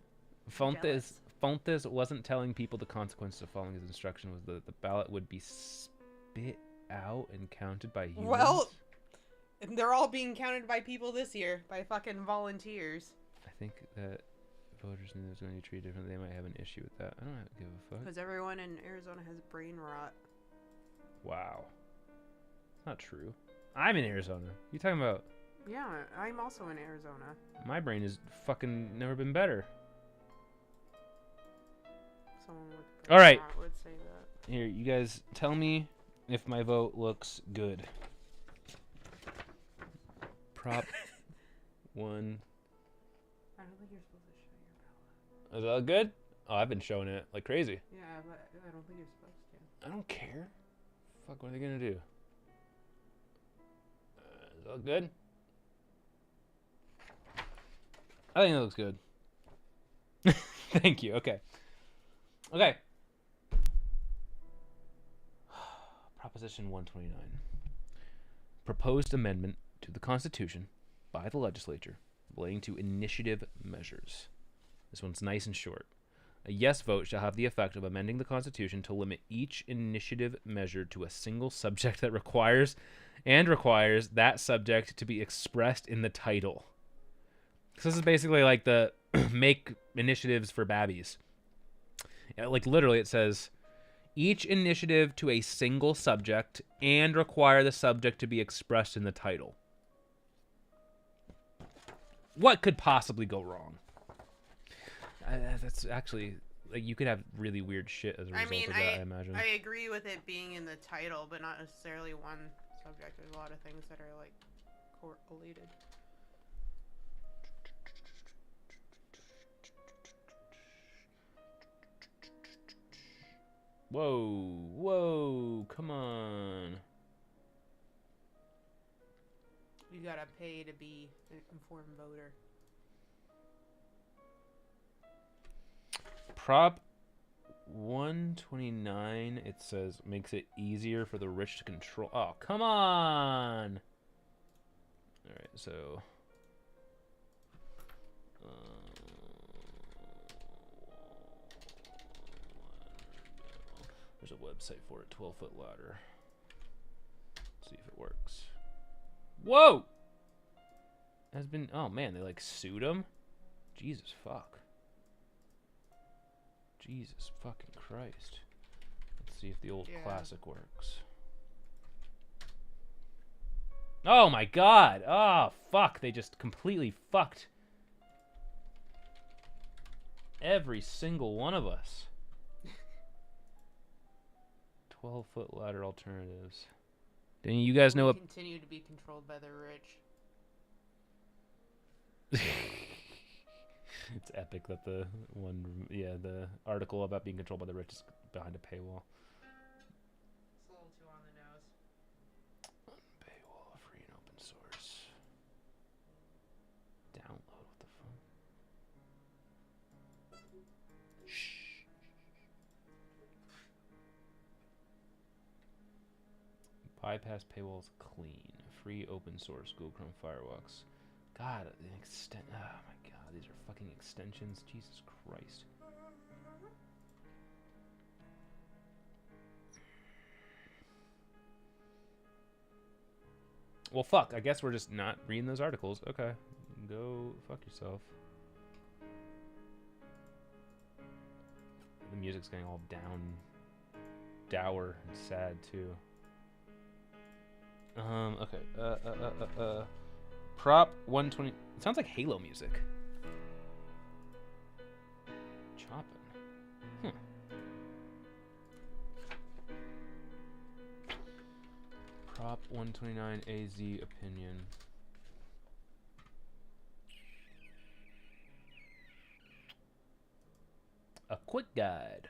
Fontes wasn't telling people the consequences of following his instruction was that the ballot would be spit out and counted by humans.
Well, they're all being counted by people this year, by fucking volunteers.
I think that voters knew it was going to be treated differently. They might have an issue with that. I don't give a fuck.
Because everyone in Arizona has brain rot.
Wow. Not true. I'm in Arizona. You talking about?
Yeah, I'm also in Arizona.
My brain has fucking never been better.
Someone with
All right.
rot would say that.
Here, you guys tell me if my vote looks good. Prop 1.
I don't think you're supposed to show your ballot.
Is that good? Oh, I've been showing it like crazy.
Yeah, but I don't think you're supposed to.
I don't care. Fuck, what are they gonna do? Is that good? I think it looks good. Thank you. Okay. Okay. Proposition 129. Proposed amendment to the Constitution by the legislature relating to initiative measures. This one's nice and short. A yes vote shall have the effect of amending the Constitution to limit each initiative measure to a single subject that requires that subject to be expressed in the title. So this is basically like the make initiatives for babbies. Like literally it says, each initiative to a single subject and require the subject to be expressed in the title. What could possibly go wrong? That's actually, like, you could have really weird shit as a result of that, I imagine.
I agree with it being in the title, but not necessarily one subject. There's a lot of things that are, like, correlated.
Whoa, come on.
You gotta pay to be an informed voter.
Prop 129, it says, makes it easier for the rich to control. Oh, come on. All right, so. There's a website for it, 12-foot ladder. Let's see if it works. Whoa! Has been, oh man, they like sued him? Jesus fuck. Jesus fucking Christ. Let's see if the old classic works. Oh my god! Oh fuck, they just completely fucked every single one of us. 12-foot ladder alternatives. Do you guys know what?
Continue to be controlled by the rich.
It's epic that the article about being controlled by the rich is behind a paywall.
It's a little too on the nose.
Paywall, free and open source. Download, what the fuck? Shh. Bypass paywalls clean. Free open source Google Chrome Firewalks. God, oh my god, these are fucking extensions. Jesus Christ. Well, fuck. I guess we're just not reading those articles. Okay. Go fuck yourself. The music's getting all dour and sad, too. Okay. Prop 120. It sounds like Halo music. Chopping. Prop 129 AZ opinion. A quick guide.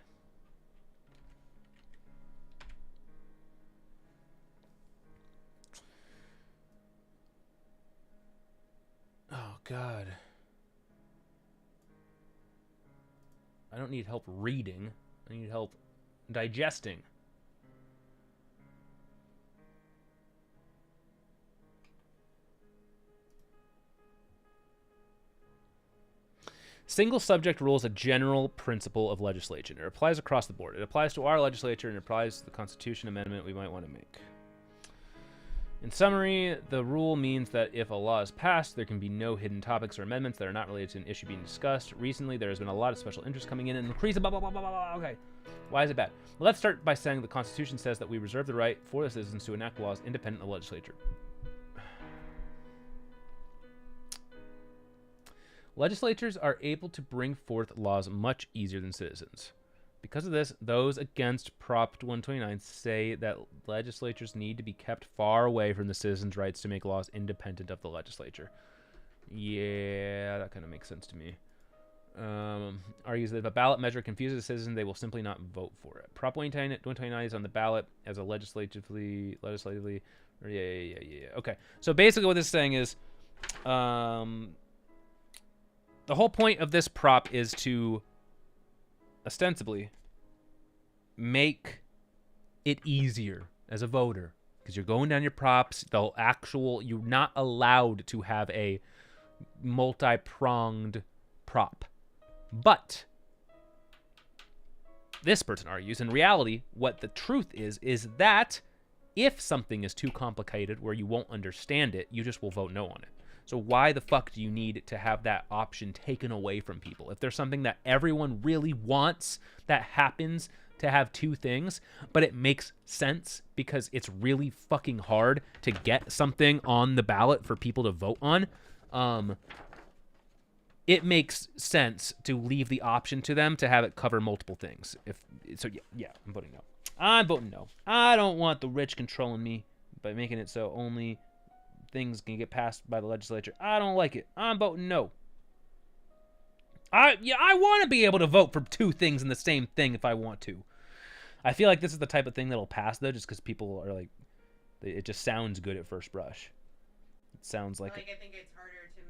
Oh, God. I don't need help reading. I need help digesting. Single subject rule is a general principle of legislation. It applies across the board. It applies to our legislature and it applies to the Constitution amendment we might want to make. In summary, the rule means that if a law is passed, there can be no hidden topics or amendments that are not related to an issue being discussed. Recently, there has been a lot of special interest coming in and increase blah, blah, blah, blah, blah. Okay. Why is it bad? Well, let's start by saying the Constitution says that we reserve the right for the citizens to enact laws independent of the legislature. Legislatures are able to bring forth laws much easier than citizens. Because of this, those against Prop 129 say that legislatures need to be kept far away from the citizens' rights to make laws independent of the legislature. Yeah, that kind of makes sense to me. Argues that if a ballot measure confuses a citizen, they will simply not vote for it. Prop 129 is on the ballot as a legislatively. Yeah. Okay, so basically what this is saying is, the whole point of this prop is to ostensibly make it easier as a voter, because you're going down your props. You're not allowed to have a multi-pronged prop. But this person argues, in reality, what the truth is that if something is too complicated where you won't understand it, you just will vote no on it. So why the fuck do you need to have that option taken away from people? If there's something that everyone really wants that happens to have two things, but it makes sense because it's really fucking hard to get something on the ballot for people to vote on, it makes sense to leave the option to them to have it cover multiple things. Yeah, I'm voting no. I'm voting no. I don't want the rich controlling me by making it so only things can get passed by the legislature. I don't like it. I'm voting no. I want to be able to vote for two things in the same thing if I want to. I feel like this is the type of thing that'll pass, though, just because people are like, it just sounds good at first brush. It sounds like...
I think it's harder to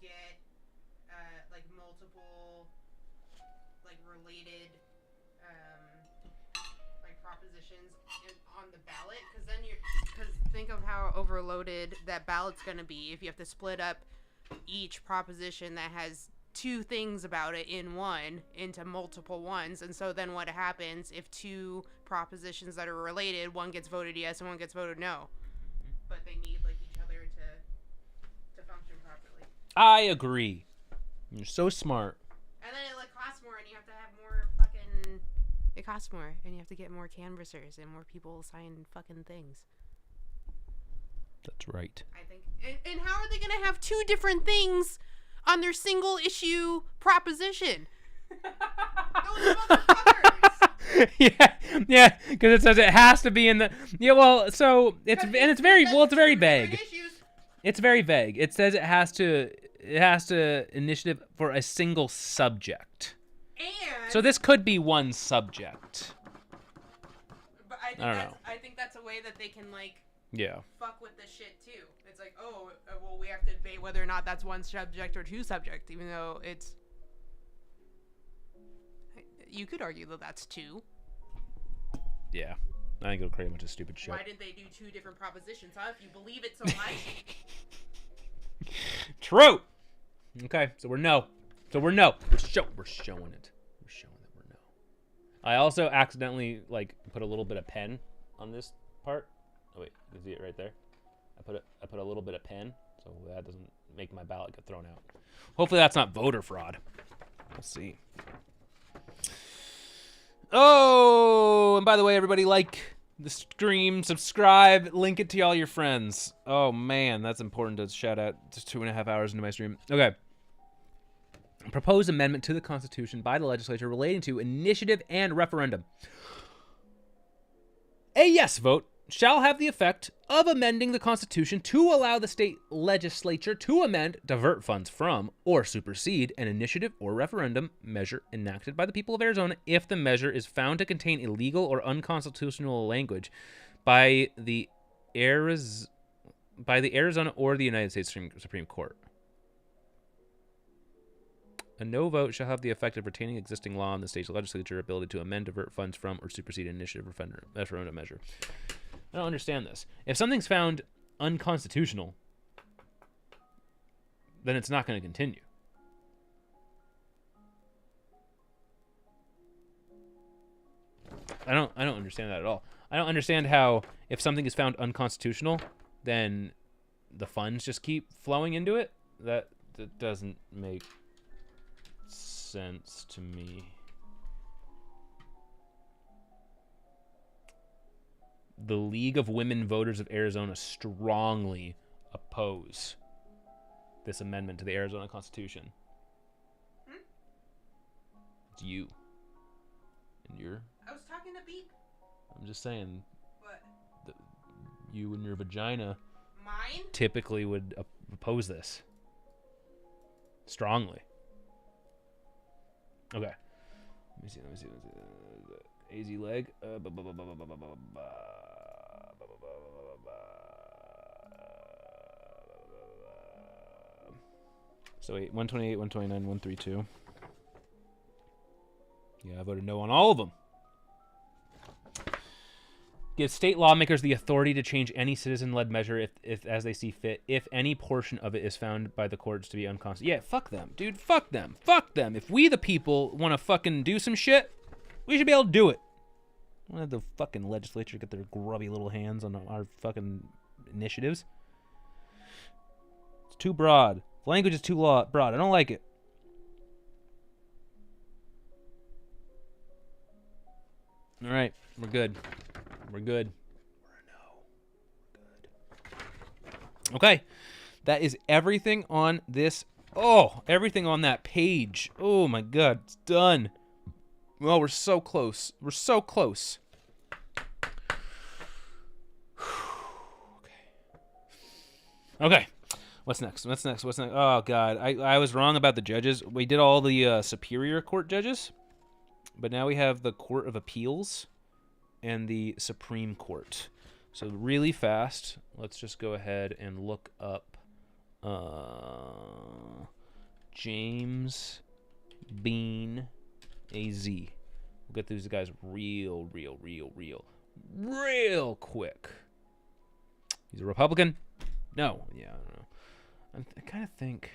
get, multiple, related, propositions on the ballot, because think of how overloaded that ballot's going to be if you have to split up each proposition that has two things about it in one into multiple ones. And so then what happens if two propositions that are related, one gets voted yes and one gets voted no, but they need each other to function properly?
I agree. You're so smart.
And then it costs more, and you have to have more fucking... It costs more, and you have to get more canvassers and more people sign fucking things.
That's right.
I think. And how are they going to have two different things on their single issue proposition? Those motherfuckers.
yeah, because it says it has to be in the... Yeah, well, so it's very vague. It's very vague. It says it has to initiative for a single subject.
And
so this could be one subject.
But I think that's a way that they can
yeah,
fuck with this shit too. It's well, we have to debate whether or not that's one subject or two subject, even though it's... You could argue that that's two.
Yeah. I think it'll create a bunch of stupid shit.
Why did they do two different propositions, huh? If you believe it so much.
True. Okay, so we're no. We're showing it. We're showing that we're no. I also accidentally put a little bit of pen on this part. Oh wait, you can see it right there. I put a little bit of pen, so that doesn't make my ballot get thrown out. Hopefully that's not voter fraud. We'll see. Oh, and by the way, everybody, like the stream, subscribe, link it to all your friends. Oh man, that's important to shout out. Just 2.5 hours into my stream. Okay. Proposed amendment to the Constitution by the legislature relating to initiative and referendum. A yes vote shall have the effect of amending the Constitution to allow the state legislature to amend, divert funds from, or supersede an initiative or referendum measure enacted by the people of Arizona if the measure is found to contain illegal or unconstitutional language by the Arizona or the United States Supreme Court. A no vote shall have the effect of retaining existing law in the state's legislature ability to amend, divert funds from, or supersede an initiative referendum measure. I don't understand this. If something's found unconstitutional, then it's not going to continue. I don't understand that at all. I don't understand how if something is found unconstitutional, then the funds just keep flowing into it. That doesn't make sense to me. The League of Women Voters of Arizona strongly oppose this amendment to the Arizona Constitution. It's you. And you're...
I was talking to Beep.
I'm just saying.
What?
You and your vagina...
Mine?
Typically would oppose this. Strongly. Okay. Let me see. AZ leg. So wait, 128, 129, 132. Yeah, I voted no on all of them. Give state lawmakers the authority to change any citizen-led measure if as they see fit, if any portion of it is found by the courts to be unconstitutional. Yeah, fuck them, dude. Fuck them. Fuck them. If we, the people, want to fucking do some shit, we should be able to do it. Don't have the fucking legislature get their grubby little hands on our fucking initiatives. It's too broad. The language is too broad. I don't like it. All right, we're good. We're good. Okay, that is everything on this. Oh, everything on that page. Oh my God, it's done. Well, we're so close. We're so close. Okay. What's next? What's next? What's next? Oh God, I was wrong about the judges. We did all the Superior Court judges, but now we have the Court of Appeals and the Supreme Court. So really fast, let's just go ahead and look up James Bean AZ. We'll get these guys real quick. He's a Republican? No. Yeah, I don't know. I kind of think...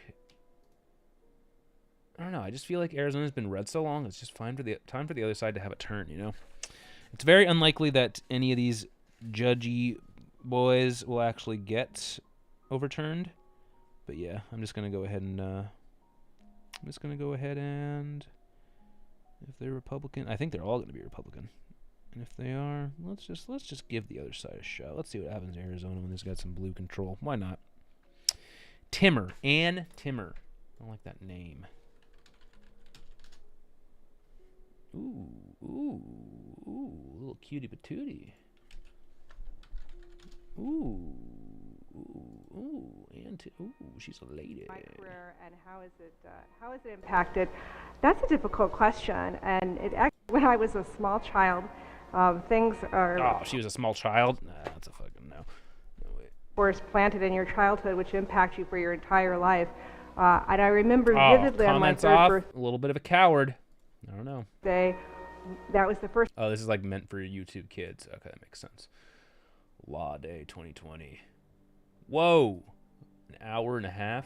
I don't know. I just feel like Arizona's been red so long. It's just time for the other side to have a turn, you know? It's very unlikely that any of these judgy boys will actually get overturned. But yeah, I'm just going to go ahead and... If they're Republican, I think they're all going to be Republican. And if they are, let's just give the other side a shot. Let's see what happens in Arizona when this got some blue control. Why not? Timmer. Ann Timmer. I don't like that name. Ooh, little cutie patootie. Ooh, she's a lady.
My career and how is it impacted? That's a difficult question, and it actually, when I was a small child, things are.
Oh, she was a small child. Nah, that's a fucking no. No way.
Course planted in your childhood, which impact you for your entire life. And I remember vividly on my third birthday.
A little bit of a coward. I don't know.
That was the first.
Oh, this is like meant for YouTube kids. Okay, that makes sense. Law Day 2020. Whoa, an hour and a half.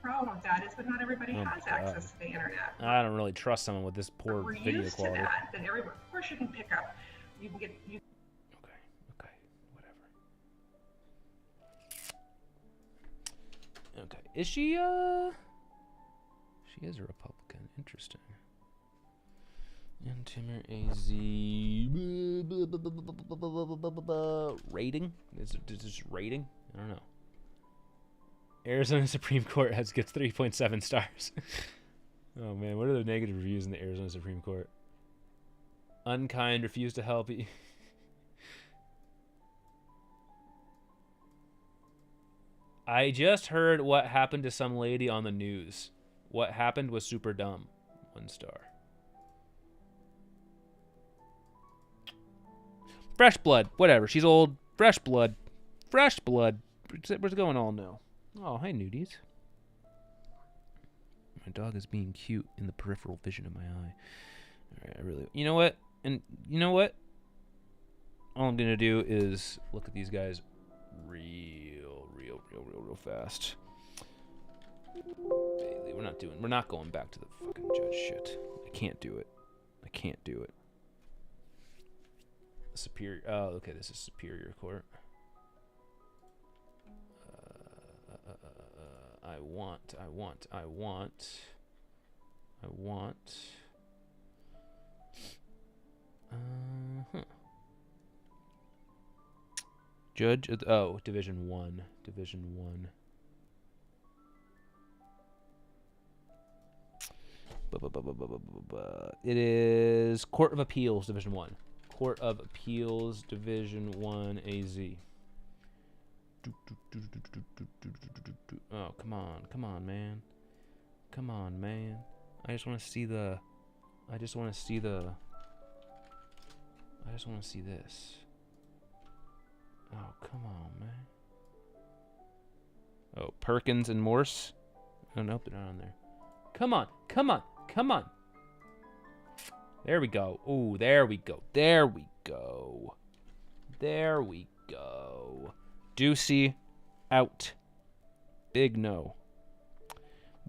Problem with that is that not everybody has access to the internet.
I don't really trust someone with this poor
We're
video
used
quality.
to that. Then everyone, of course, you can pick up. You can get you.
Okay, whatever. Okay, is she? She is a Republican. Interesting. And Timmer AZ rating? Is it just rating? I don't know. Arizona Supreme Court gets 3.7 stars. Oh man, what are the negative reviews in the Arizona Supreme Court? Unkind, refused to help you. I just heard what happened to some lady on the news. What happened was super dumb. 1 star. Fresh blood. Whatever. She's old. Fresh blood. Fresh blood. What's going on now? Oh, hi, nudies. My dog is being cute in the peripheral vision of my eye. Alright, I really... You know what? And you know what? All I'm going to do is look at these guys real fast. Bailey, we're not going back to the fucking judge shit. I can't do it. I can't do it. Superior. Oh, okay. This is Superior Court. I want. Judge. Oh, Division 1. Division 1. It is Court of Appeals, Division 1. Court of Appeals, Division 1, AZ. Oh, come on, man. Come on, man. I just want to see this. I just want to see this. Oh, come on, man. Oh, Perkins and Morse. Oh, nope, they're not on there. Come on, come on, come on. There we go. Oh, there we go. There we go. There we go. Ducey out. Big no.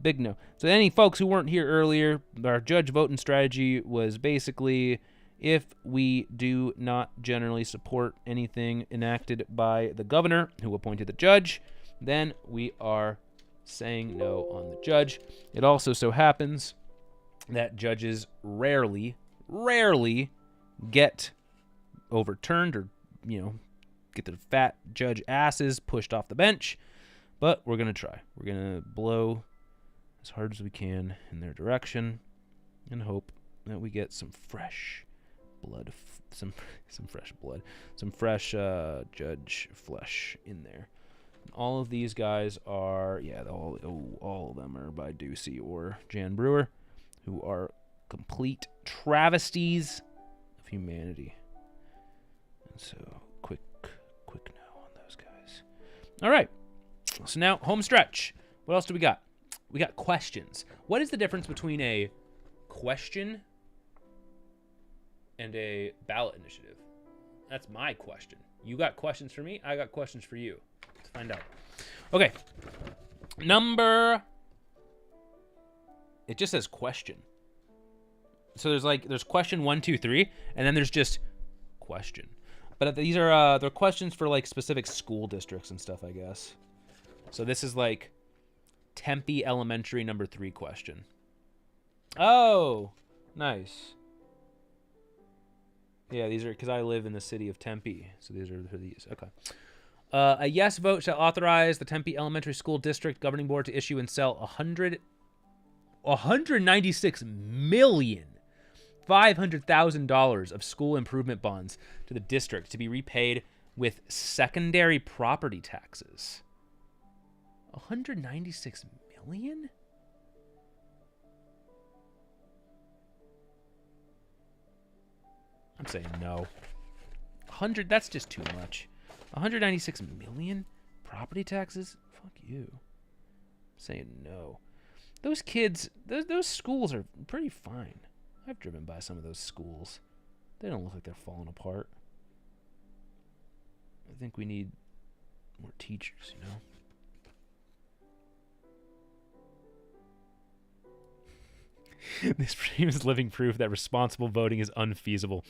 Big no. So any folks who weren't here earlier, our judge voting strategy was basically if we do not generally support anything enacted by the governor who appointed the judge, then we are saying no on the judge. It also so happens that judges rarely get overturned or, get their fat judge asses pushed off the bench. But we're going to try. We're going to blow as hard as we can in their direction and hope that we get some fresh blood, some fresh blood, some fresh judge flesh in there. And all of these guys are, all of them are by Ducey or Jan Brewer, who are complete travesties of humanity. And so, quick no on those guys. All right. So now, home stretch. What else do we got? We got questions. What is the difference between a question and a ballot initiative? That's my question. You got questions for me? I got questions for you. Let's find out. Okay. It just says question. So there's question 1, 2, 3, and then there's just question. But these are they're questions for like specific school districts and stuff, I guess. So this is like Tempe Elementary number 3 question. Oh, nice. Yeah, these are because I live in the city of Tempe, so these are for these. Okay. A yes vote shall authorize the Tempe Elementary School District Governing Board to issue and sell $196,500,000 of school improvement bonds to the district to be repaid with secondary property taxes. 196 million? I'm saying no. 100, that's just too much. 196 million property taxes? Fuck you. I'm saying no. Those kids, those schools are pretty fine. I've driven by some of those schools. They don't look like they're falling apart. I think we need more teachers, This stream is living proof that responsible voting is unfeasible.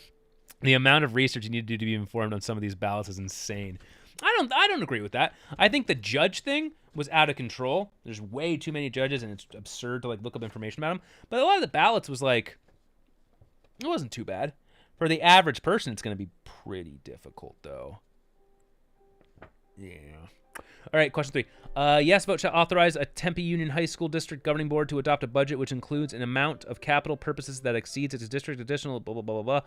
The amount of research you need to do to be informed on some of these ballots is insane. I don't agree with that. I think the judge thing was out of control. There's way too many judges, and it's absurd to look up information about them. But a lot of the ballots was it wasn't too bad. For the average person, it's going to be pretty difficult, though. Yeah. All right, question 3. Yes vote shall authorize a Tempe Union High School District Governing Board to adopt a budget which includes an amount of capital purposes that exceeds its district additional blah, blah, blah, blah, blah,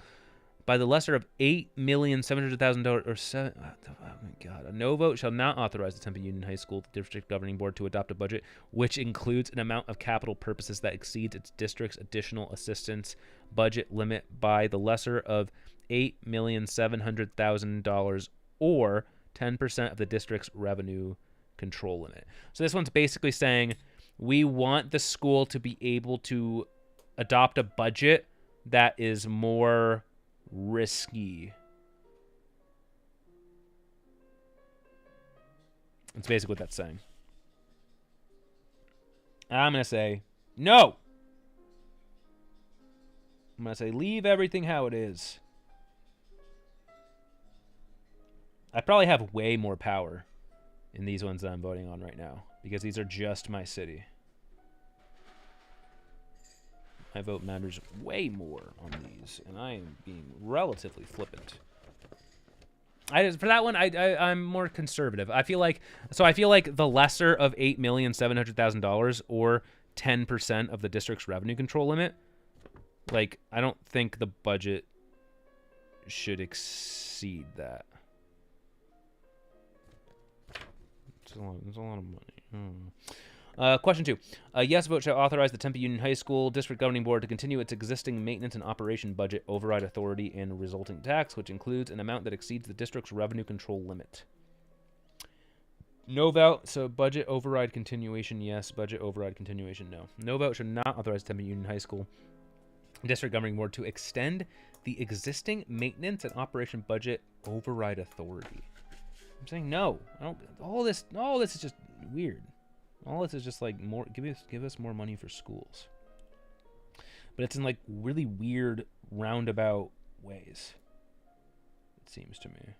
by the lesser of $8,700,000 or $7. Oh my God. A no vote shall not authorize the Tempe Union High School District Governing Board to adopt a budget which includes an amount of capital purposes that exceeds its district's additional assistance budget limit by the lesser of $8,700,000 or 10% of the district's revenue control limit. So this one's basically saying we want the school to be able to adopt a budget that is more risky. That's basically what that's saying. I'm going to say no. I'm going to say leave everything how it is. I probably have way more power in these ones that I'm voting on right now because these are just my city. My vote matters way more on these, and I am being relatively flippant. For that one, I'm more conservative. I feel like the lesser of $8,700,000 or 10% of the district's revenue control limit. I don't think the budget should exceed that. It's a lot of money. Question 2. A yes vote shall authorize the Tempe Union High School District Governing Board to continue its existing maintenance and operation budget override authority and resulting tax, which includes an amount that exceeds the district's revenue control limit. No vote. So budget override continuation, yes. Budget override continuation, no. No vote should not authorize Tempe Union High School District Governing Board to extend the existing maintenance and operation budget override authority. I'm saying no. I don't. All this is just weird. All this is just like more. Give us more money for schools. But it's in like really weird roundabout ways. It seems to me.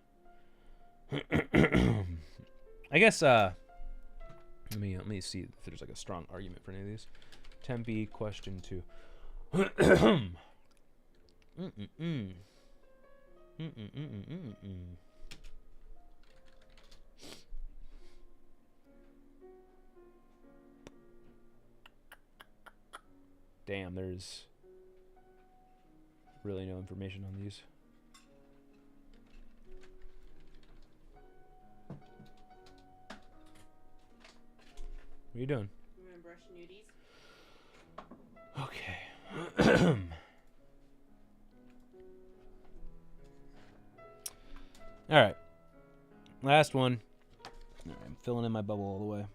I guess. Let me see if there's like a strong argument for any of these. Tempe question 2. Damn, there's really no information on these. What are you doing?
I'm gonna brush nudies.
Okay. All right. Last one. I'm filling in my bubble all the way.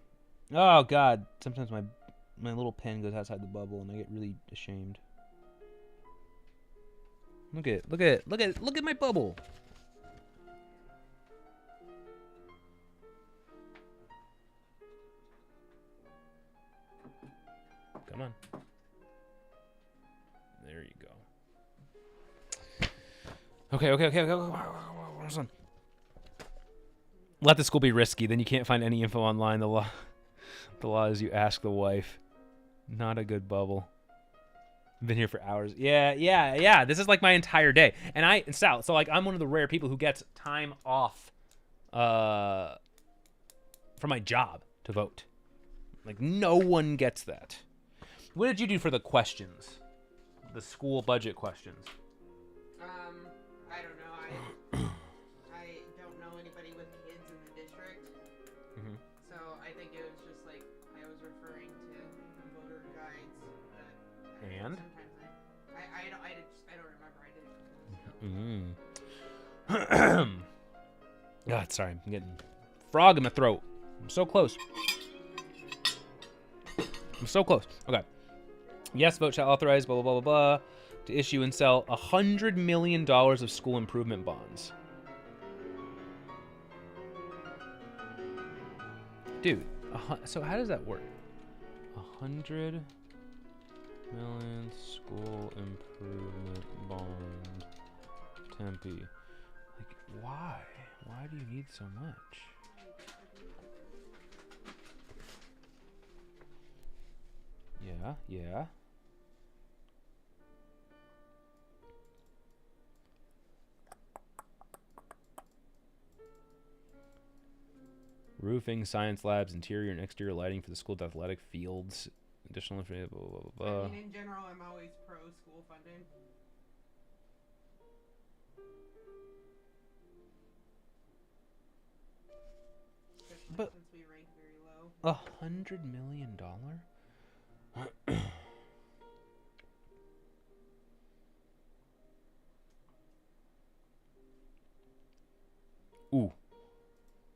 Oh God! Sometimes my little pen goes outside the bubble, and I get really ashamed. Look at my bubble. Come on. There you go. Okay. Where's on? Let the school be risky. Then you can't find any info online. The law is you ask the wife. Not a good bubble. Been here for hours. Yeah. This is like my entire day. And so like I'm one of the rare people who gets time off from my job to vote. Like no one gets that. What did you do for the questions? The school budget questions.
I don't know. I don't know anybody with kids in the district.
Mm-hmm.
So I think it was just like I was referring to the voter guides.
And?
Sometimes I don't remember. I didn't.
God, sorry, I'm getting frog in my throat. I'm so close. Okay. Yes, vote shall authorize blah blah blah blah blah to issue and sell $100 million of school improvement bonds. Dude, so how does that work? 100 million school improvement bond. Tempe. Like, why? Why do you need so much? Yeah. Roofing, science labs, interior and exterior lighting for the school's athletic fields. Additional information, blah, blah, blah, blah.
I mean, in general, I'm always pro school funding. Especially
But
since we rank very low.
$100 million?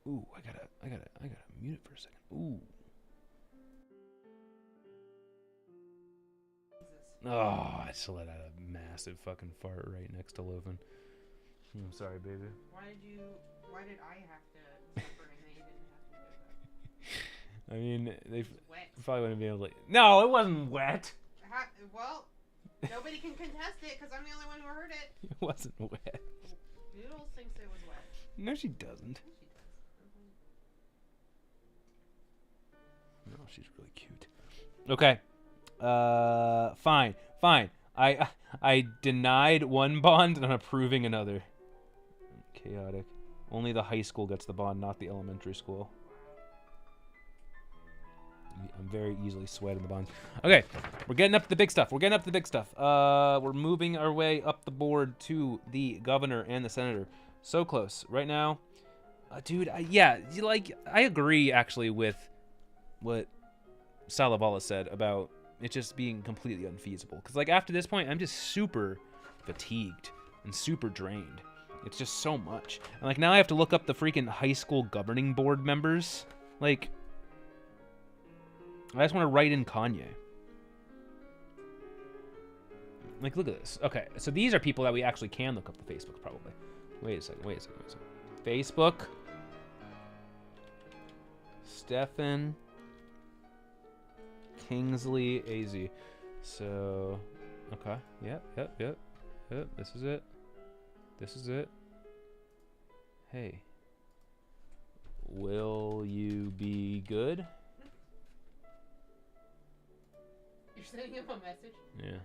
Ooh, I gotta mute it for a second. Ooh.
Jesus.
Oh, I just let out a massive fucking fart right next to Loven. I'm sorry, baby.
Why did I have to suffer and they didn't have to do that?
I mean, they
Wet.
probably wouldn't be able to. No, it wasn't wet.
Well, nobody can contest it because I'm the only one who heard it.
It wasn't wet.
Noodles thinks it was wet.
No, she doesn't.
She does.
No, she's really cute. Okay. Fine. I denied one bond and I'm approving another. Chaotic. Only the high school gets the bond, not the elementary school. I'm very easily swayed in the bonds. Okay, we're getting up to the big stuff. We're moving our way up the board to the governor and the senator. So close. Right now, dude, I agree actually with what Salavala said about it just being completely unfeasible. Because like after this point, I'm just super fatigued and super drained. It's just so much. And like now I have to look up the freaking high school governing board members. Like, I just want to write in Kanye. Like, look at this. Okay, so these are people that we actually can look up the Facebook, probably. Wait a second. Facebook. Stephen Kingsley AZ. So, okay. Yep. This is it. Hey. Will you be good?
You're sending him a message?
Yeah.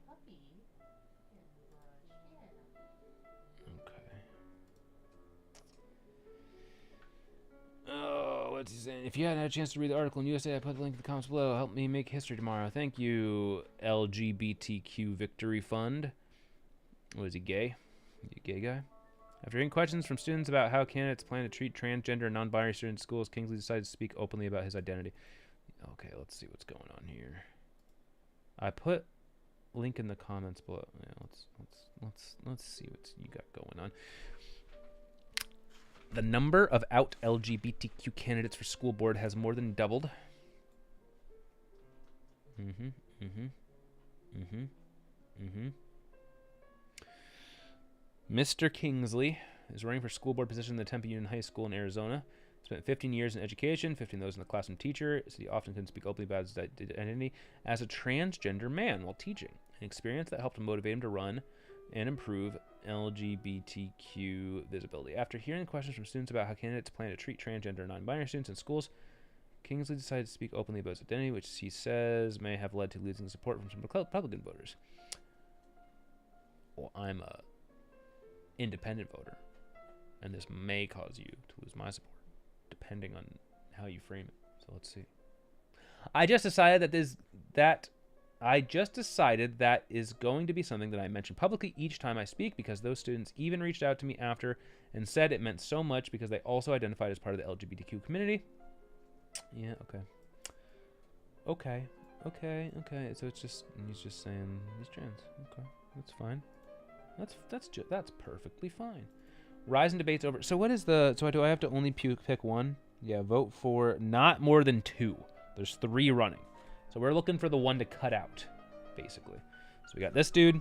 Puppy.
Okay. Oh, what's he saying? If you hadn't had a chance to read the article in USA, I put the link in the comments below. Help me make history tomorrow. Thank you, LGBTQ Victory Fund. What is he, gay? Is he a gay guy? After hearing questions from students about how candidates plan to treat transgender and non-binary students in schools, Kingsley decided to speak openly about his identity. Okay, let's see what's going on here. I put link in the comments below. Yeah, let's see what you got going on. The number of out LGBTQ candidates for school board has more than doubled. Mr. Kingsley is running for school board position in the Tempe Union High School in Arizona. Spent 15 years in education, 15 of those in the classroom teacher, so he often couldn't speak openly about his identity as a transgender man while teaching. An experience that helped motivate him to run and improve LGBTQ visibility. After hearing questions from students about how candidates plan to treat transgender and non-binary students in schools, Kingsley decided to speak openly about his identity, which he says may have led to losing support from some Republican voters. Well, I'm a independent voter, and this may cause you to lose my support, depending on how you frame it. So let's see. I just decided that is going to be something that I mention publicly each time I speak, because those students even reached out to me after and said it meant so much because they also identified as part of the LGBTQ community. Yeah, okay. So it's just, he's just saying he's trans. Okay, that's fine. That's perfectly fine. Rise in debates over. So what is the? So do I have to only pick one? Yeah, vote for not more than 2. There's 3 running. So we're looking for the one to cut out, basically. So we got this dude,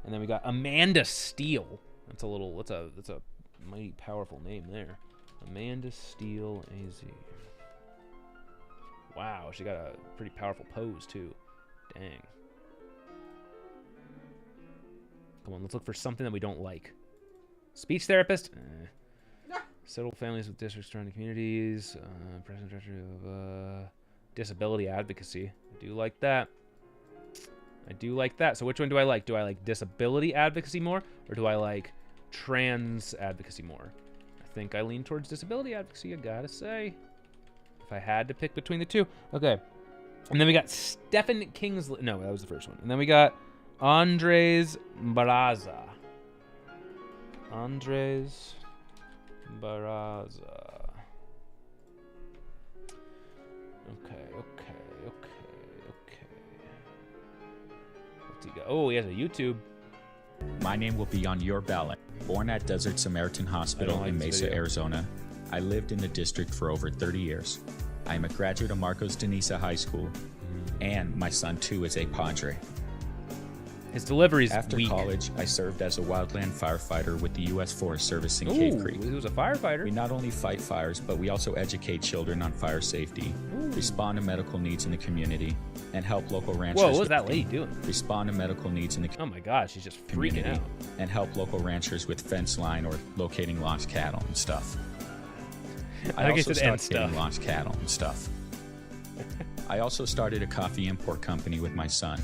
and then we got Amanda Steele. That's a mighty powerful name there. Amanda Steele AZ. Wow, she got a pretty powerful pose too. Dang. Come on, let's look for something that we don't like. Speech therapist. Settled families with districts surrounding communities. President Director of disability advocacy. I do like that. So which one do I like? Do I like disability advocacy more, or do I like trans advocacy more? I think I lean towards disability advocacy, I gotta say. If I had to pick between the two. Okay. And then we got Stephen Kingsley. No, that was the first one. And then we got Andres Barraza. Okay. What's he got? Oh, he has a YouTube.
My name will be on your ballot. Born at Desert Samaritan Hospital in Mesa, Arizona, I lived in the district for over 30 years. I am a graduate of Marcos Denisa High School, and my son too is a Padre.
His delivery's
After
weak.
college, I served as a wildland firefighter with the U.S. Forest Service in Cave Creek.
He was a firefighter.
We not only fight fires, but we also educate children on fire safety, respond to medical needs in the community, and help local ranchers.
Whoa, what was that lady doing?
Respond to medical needs in the
Oh my God, she's just
community,
freaking out.
and help local ranchers with fence line or locating lost cattle and stuff. I also started getting lost cattle and stuff. I also started a coffee import company with my son.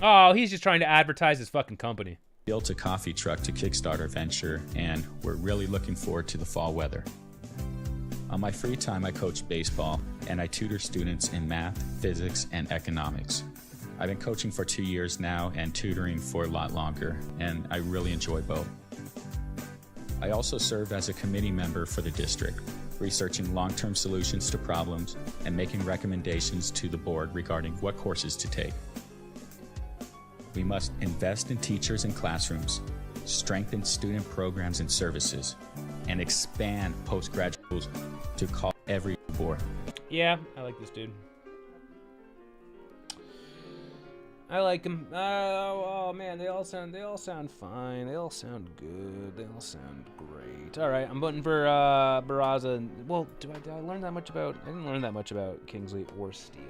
Oh, he's just trying to advertise his fucking company.
Built a coffee truck to kickstart our venture, and we're really looking forward to the fall weather. On my free time, I coach baseball, and I tutor students in math, physics, and economics. I've been coaching for 2 years now and tutoring for a lot longer, and I really enjoy both. I also serve as a committee member for the district, researching long-term solutions to problems and making recommendations to the board regarding what courses to take. We must invest in teachers and classrooms, strengthen student programs and services, and expand postgraduate schools to call every poor.
Yeah, I like this dude. I like him. Oh man, they all sound fine. They all sound good. They all sound great. All right, I'm voting for Barraza. Well, did I learn that much about? I didn't learn that much about Kingsley or Steele.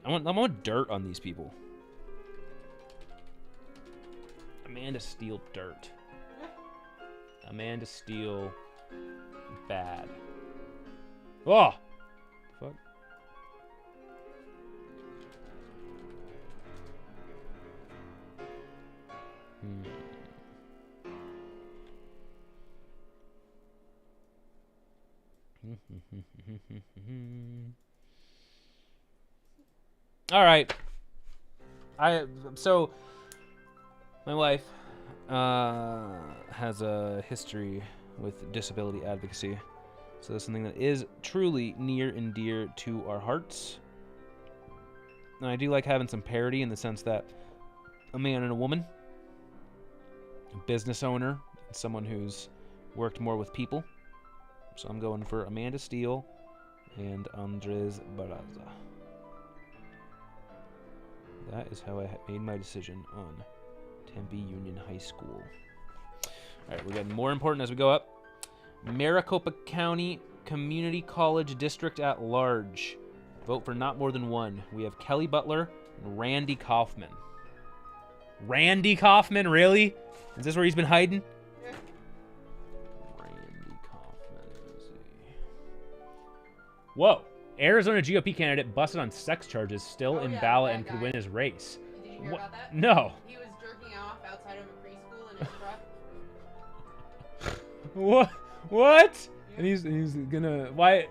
I want dirt on these people. Amanda Steele dirt. Amanda Steele bad. Oh! Fuck. All right. So my wife has a history with disability advocacy, so that's something that is truly near and dear to our hearts. And I do like having some parity in the sense that a man and a woman, a business owner, and someone who's worked more with people. So I'm going for Amanda Steele and Andres Barraza. That is how I made my decision on Tempe Union High School. All right, we're getting more important as we go up. Maricopa County Community College District at Large. Vote for not more than one. We have Kelly Butler and Randy Kaufman. Randy Kaufman, really? Is this where he's been hiding? Randy Kaufman, let's see. Whoa. Arizona GOP candidate busted on sex charges, still in ballot and could win his race.
Did you hear about that?
No.
He was jerking off outside of a preschool in his truck.
What? What? And he's gonna why?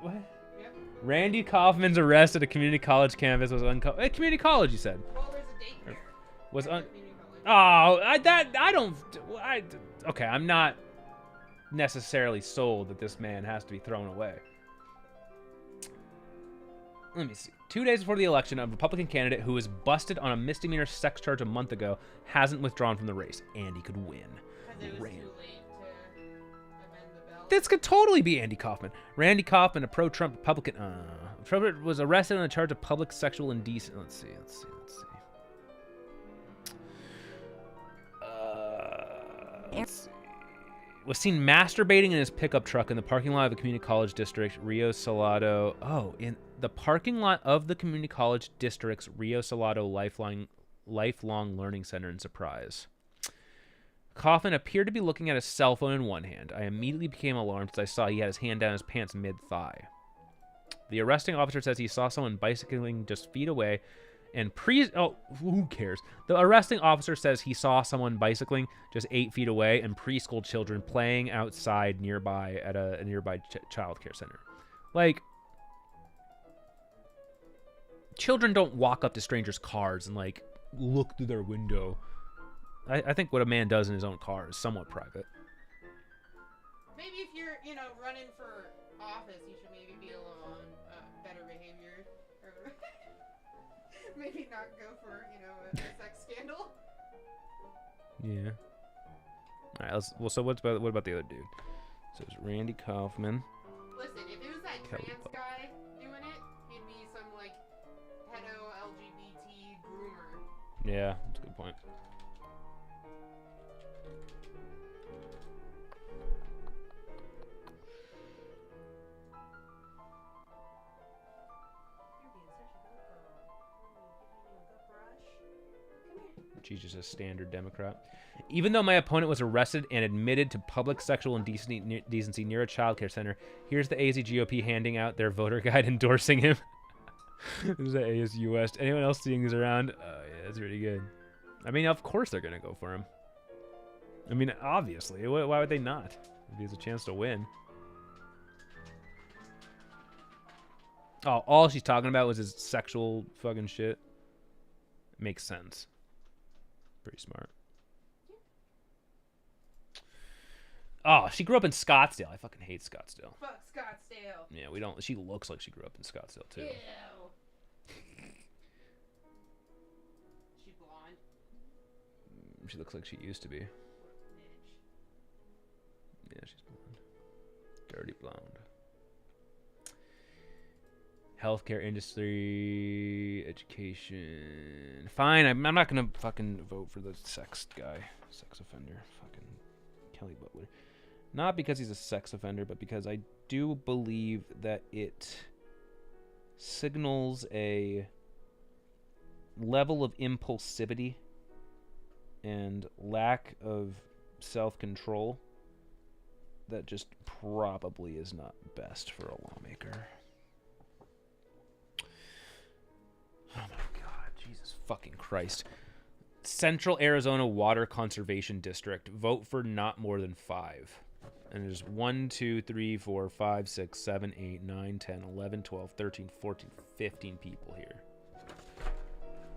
What?
Yep.
Randy Kaufman's arrest at a community college campus was community college. You said
Well, there's a daycare.
was
at
un.
the community college.
Okay, I'm not necessarily sold that this man has to be thrown away. Let me see. 2 days before the election, a Republican candidate who was busted on a misdemeanor sex charge a month ago hasn't withdrawn from the race, and he could win.
Because it was too late to amend the ballot.
This could totally be Andy Kaufman. Randy Kaufman, a pro-Trump Republican, was arrested on a charge of public sexual indecency. Let's see. Was seen masturbating in his pickup truck in the parking lot of the community college district, Rio Salado. Oh, in the parking lot of the community college district's Rio Salado lifelong learning center in Surprise. Kaufman appeared to be looking at his cell phone in one hand. I immediately became alarmed as I saw he had his hand down his pants mid-thigh. The arresting officer says he saw someone bicycling just feet away and who cares? The arresting officer says he saw someone bicycling just 8 feet away and preschool children playing outside nearby at a nearby child care center. Like, children don't walk up to strangers' cars and, like, look through their window. I think what a man does in his own car is somewhat private.
Maybe if you're, running for office, you should maybe be a little on better behavior. Or maybe not go for, a sex scandal.
Yeah. All right. So what about the other dude? So it's Randy Kaufman.
Listen, if it was that
Kelly
trans
Butler.
guy doing it, he'd be some pedo LGBT groomer.
Yeah, that's a good point. She's just a standard Democrat. Even though my opponent was arrested and admitted to public sexual indecency near a child care center, here's the AZ GOP handing out their voter guide endorsing him. This is the ASU West. Anyone else seeing these around? Oh, yeah, that's pretty good. I mean, of course they're going to go for him. I mean, obviously. Why would they not? If he has a chance to win. Oh, all she's talking about was his sexual fucking shit. Makes sense. Pretty smart. Oh, she grew up in Scottsdale. I fucking hate Scottsdale.
Fuck Scottsdale.
Yeah, we don't. She looks like she grew up in Scottsdale too.
Ew.
She looks like she used to be. Yeah, she's blonde. Dirty blonde. Healthcare industry, education. Fine, I'm not gonna fucking vote for the sex guy, sex offender, fucking Kelly Butler. Not because he's a sex offender, but because I do believe that it signals a level of impulsivity and lack of self-control that just probably is not best for a lawmaker. Oh my God, Jesus fucking Christ. Central Arizona Water Conservation District. Vote for not more than 5. And there's 1, 2, 3, 4, 5, 6, 7, 8, 9, 10, 11, 12, 13, 14, 15 people here.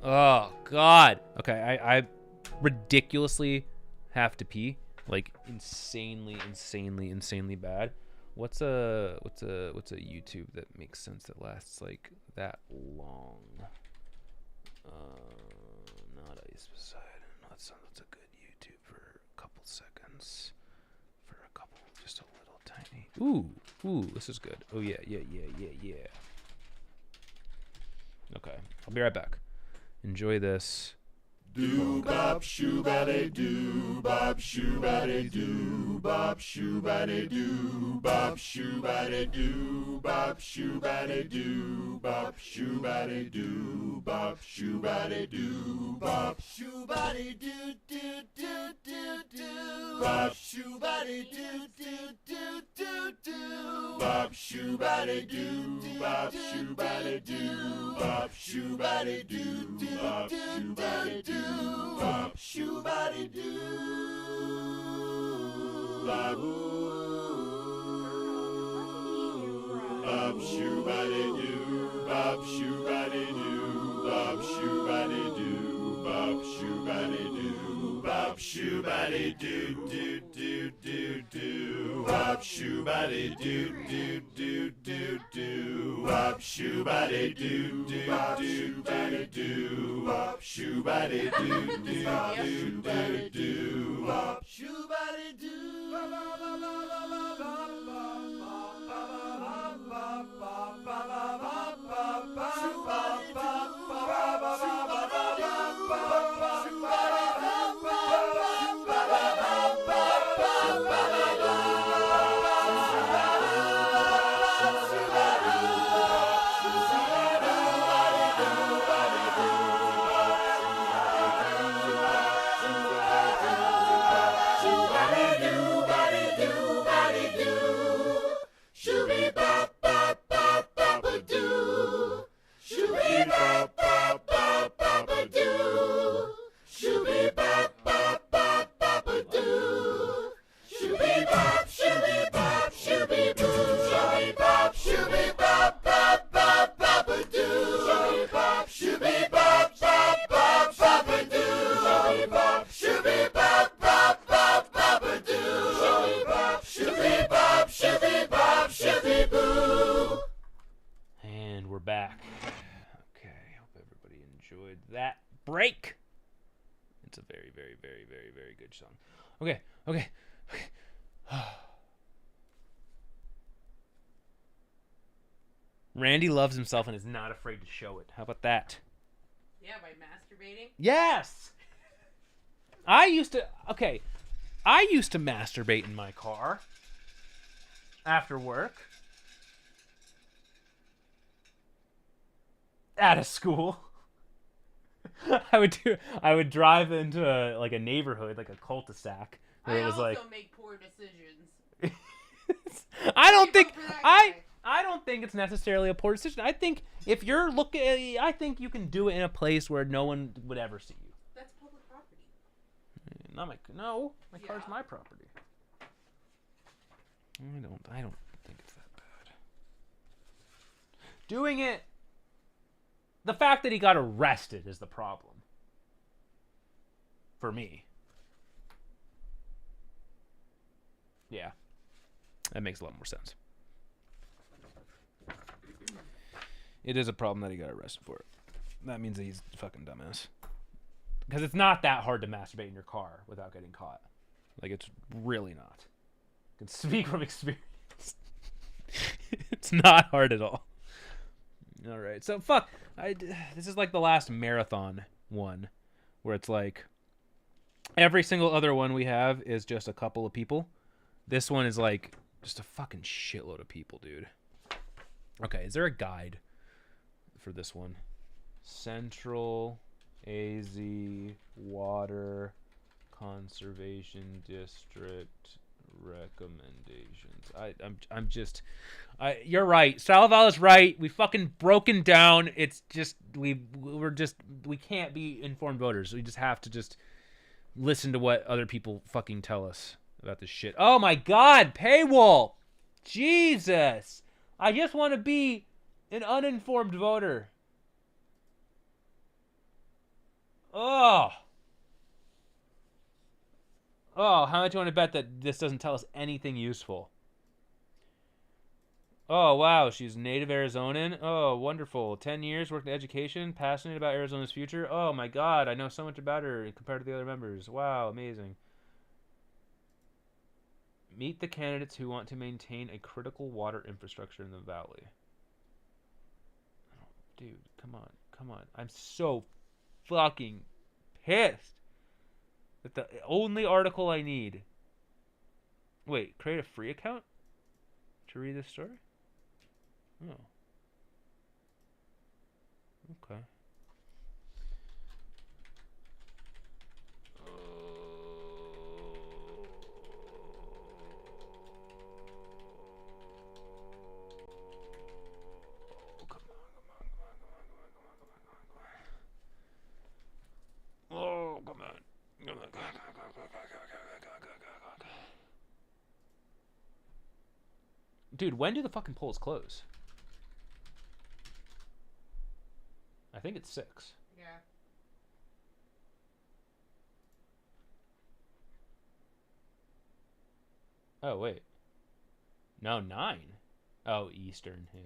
Oh, God. Okay, I ridiculously have to pee. Like, insanely bad. What's a YouTube that makes sense that lasts, like, that long? Not Ice Poseidon. That's a good YouTube for a couple seconds. For a couple, just a little tiny. Ooh, this is good. Oh yeah. Okay, I'll be right back. Enjoy this.
Doo-bop, shoo-ba-de, doo-bop, shoo-ba-de, doo-bop, shoo-ba-de, doo-bop, shoo-ba-de, doo-bop, shoo-ba-de, doo-bop, shoo-ba-de, doo-bop, shoo-ba-de, doo-bop, shoo-ba-de, doo-doo-doo-doo-doo, bop, shoo-ba-de, doo-doo-doo-doo-doo, bop, shoo-ba-de, doo-bop, shoo-ba-de, doo-bop, shoo-ba-de, doo-bop, shoo-ba-de, doo. Bop, shoo-ba-de, doo, bop, bop, shoo-ba-de, doo, bop, shoo-ba-de, doo, bop, shoo-ba-de, doo, bop, shoo-ba-de, doo, bop, shoo-ba-de, doo, doo, doo, doo, doo, bop, shoo-ba-de, doo, doo, doo, doo, doo, bop, shoo-ba-de, doo, doo, doo, doo, doo, bop, shoo-ba-de, doo, doo, doo, doo, doo, bop, shoo-ba-de, doo, ba ba ba ba ba
And we're back. Okay, hope everybody enjoyed that break. It's a very, very, very, very, very good song. Okay. Randy loves himself and is not afraid to show it. How about that?
Yeah, by masturbating.
Yes! I used to masturbate in my car after work. Out of school. I would drive into a neighborhood, like a cul-de-sac, where it was
I
like
also make poor decisions.
I don't think it's necessarily a poor decision. I think if you're looking, I think you can do it in a place where no one would ever see you.
That's public property.
Not my car's my property. I don't think it's that bad. Doing it. The fact that he got arrested is the problem. For me. Yeah. That makes a lot more sense. It is a problem that he got arrested for it. That means that he's a fucking dumbass. Because it's not that hard to masturbate in your car without getting caught. Like, it's really not. I can speak from experience. It's not hard at all. All right. So, fuck. This is like the last marathon one where it's like every single other one we have is just a couple of people. This one is like just a fucking shitload of people, dude. Okay. Is there a guide for this one? Central AZ Water Conservation District recommendations. You're right. Salavala's right. We fucking broken down. It's just we can't be informed voters. We just have to just listen to what other people fucking tell us about this shit. Oh my god, paywall. Jesus. I just want to be an uninformed voter. Oh, how much do you want to bet that this doesn't tell us anything useful? Oh, wow, she's native Arizonan. Oh, wonderful. 10 years, worked in education, passionate about Arizona's future. Oh, my God, I know so much about her compared to the other members. Wow, amazing. Meet the candidates who want to maintain a critical water infrastructure in the valley. Oh, dude, come on. I'm so fucking pissed that the only article I need. Wait, create a free account to read this story? Oh. Okay. Oh, come on. Dude, when do the fucking polls close? I think it's 6.
Yeah.
Oh, wait. No, 9. Oh, Eastern. Yeah.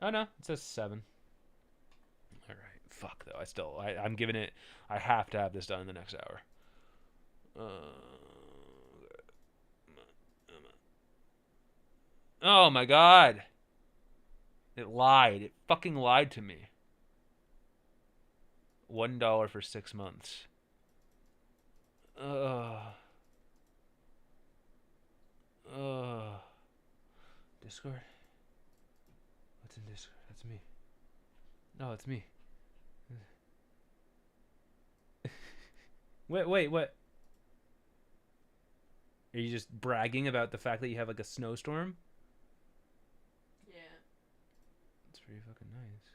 Oh, no. It says 7. All right. Fuck, though. I'm giving it... I have to have this done in the next hour. Oh, my God. It lied. It fucking lied to me. $1 for 6 months. Discord? What's in Discord? That's me. No, it's me. Wait, what? Are you just bragging about the fact that you have like a snowstorm?
Yeah.
It's pretty fucking nice.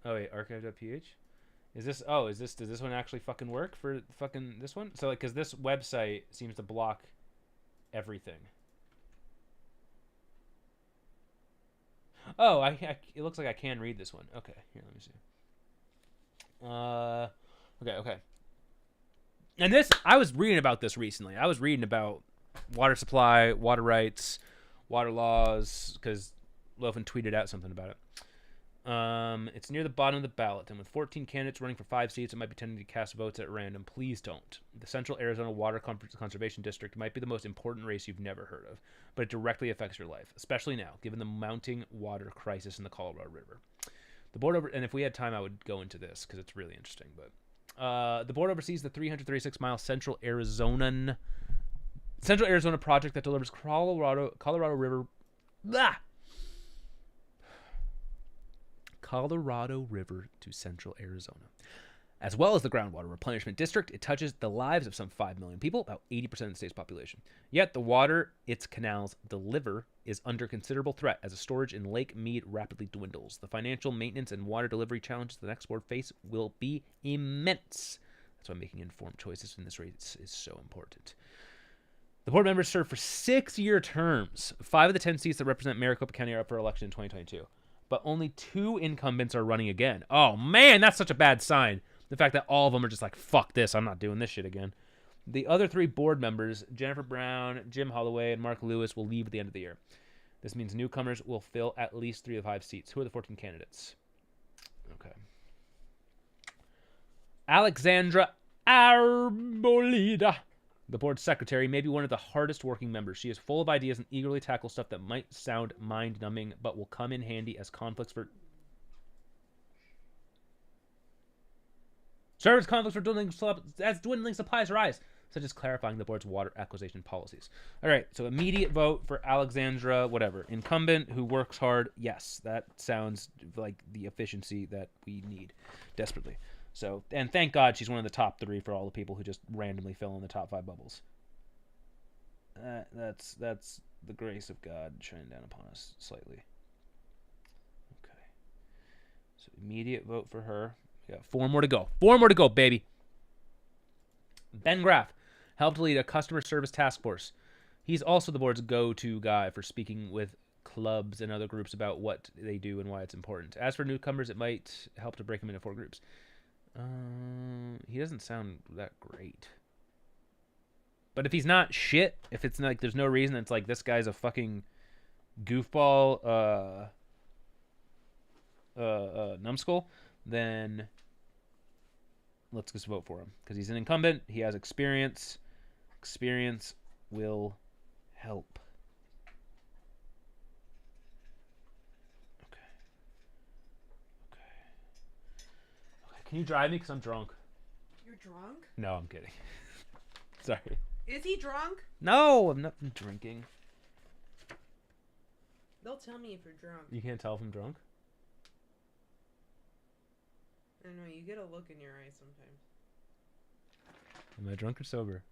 Oh wait, archive.ph? Does this one actually fucking work for fucking this one? So like, cause this website seems to block everything. Oh, it looks like I can read this one. Okay, here, let me see. Okay. And this, I was reading about this recently. I was reading about water supply, water rights, water laws, because Lofen tweeted out something about it. It's near the bottom of the ballot, and with 14 candidates running for 5 seats, it might be tempting to cast votes at random. Please don't. The Central Arizona Water Conservation District might be the most important race you've never heard of, but it directly affects your life, especially now, given the mounting water crisis in the Colorado River. The board and if we had time, I would go into this because it's really interesting. But the board oversees the 336-mile Central Arizona project that delivers Colorado River to Central Arizona, as well as the groundwater replenishment district. It touches the lives of some 5 million people, about 80% of the state's population. Yet the water its canals deliver is under considerable threat as the storage in Lake Mead rapidly dwindles. The financial, maintenance, and water delivery challenges the next board face will be immense. That's why making informed choices in this race is so important. The board members serve for 6-year terms. 5 of the 10 seats that represent Maricopa County are up for election in 2022. But only 2 incumbents are running again. Oh, man, that's such a bad sign. The fact that all of them are just like, fuck this, I'm not doing this shit again. The other 3 board members, Jennifer Brown, Jim Holloway, and Mark Lewis, will leave at the end of the year. This means newcomers will fill at least 3 of the 5 seats. Who are the 14 candidates? Okay. Alexandra Arboleda, the board secretary, may be one of the hardest working members. She is full of ideas and eagerly tackles stuff that might sound mind-numbing, but will come in handy as conflicts for dwindling supplies arise, such as clarifying the board's water acquisition policies. All right, so immediate vote for Alexandra, whatever. Incumbent who works hard. Yes, that sounds like the efficiency that we need desperately. So, and thank God she's one of the top 3 for all the people who just randomly fill in the top 5 bubbles. That's the grace of God shining down upon us slightly. Okay. So immediate vote for her. We got 4 more to go. 4 more to go, baby. Ben Graff helped lead a customer service task force. He's also the board's go-to guy for speaking with clubs and other groups about what they do and why it's important. As for newcomers, it might help to break them into 4 groups. He doesn't sound that great. But if he's not shit, if it's like there's no reason, it's like this guy's a fucking goofball numbskull, then let's just vote for him. Because he's an incumbent, he has experience. Experience will help. Okay. Can you drive me? Because I'm drunk.
You're drunk?
No, I'm kidding. Sorry.
Is he drunk?
No, I'm not drinking.
They'll tell me if you're drunk.
You can't tell if I'm drunk?
I don't know, you get a look in your eyes sometimes.
Am I drunk or sober?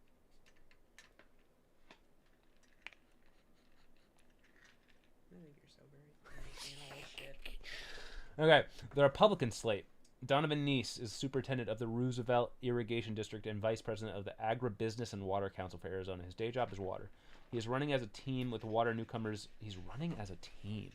I think you're sober. You're saying all this shit.
Okay, the Republican slate. Donovan Neese is superintendent of the Roosevelt Irrigation District and vice president of the Agribusiness and Water Council for Arizona. His day job is water. He is running as a team with water newcomers. He's running as a team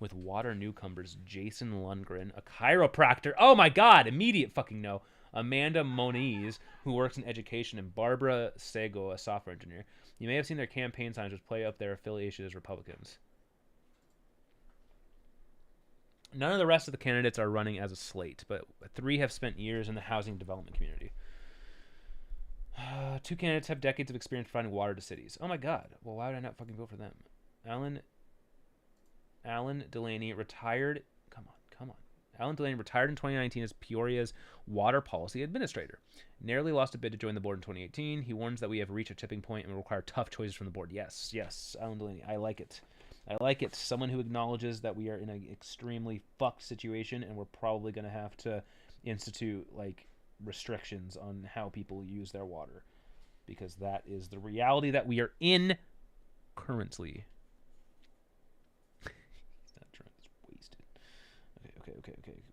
with water newcomers Jason Lundgren, a chiropractor. Oh my God, immediate fucking no. Amanda Moniz, who works in education, and Barbara Sego, a software engineer. You may have seen their campaign signs which play up their affiliation as Republicans. None of the rest of the candidates are running as a slate, but 3 have spent years in the housing development community. 2 candidates have decades of experience providing water to cities. Oh my God. Well, why would I not fucking vote for them? Alan Delaney retired. Come on. Alan Delaney retired in 2019 as Peoria's water policy administrator. Narrowly lost a bid to join the board in 2018. He warns that we have reached a tipping point and will require tough choices from the board. Yes, Alan Delaney. I like it. Someone who acknowledges that we are in an extremely fucked situation and we're probably going to have to institute like restrictions on how people use their water, because that is the reality that we are in currently. He's not drunk, he's wasted. Okay.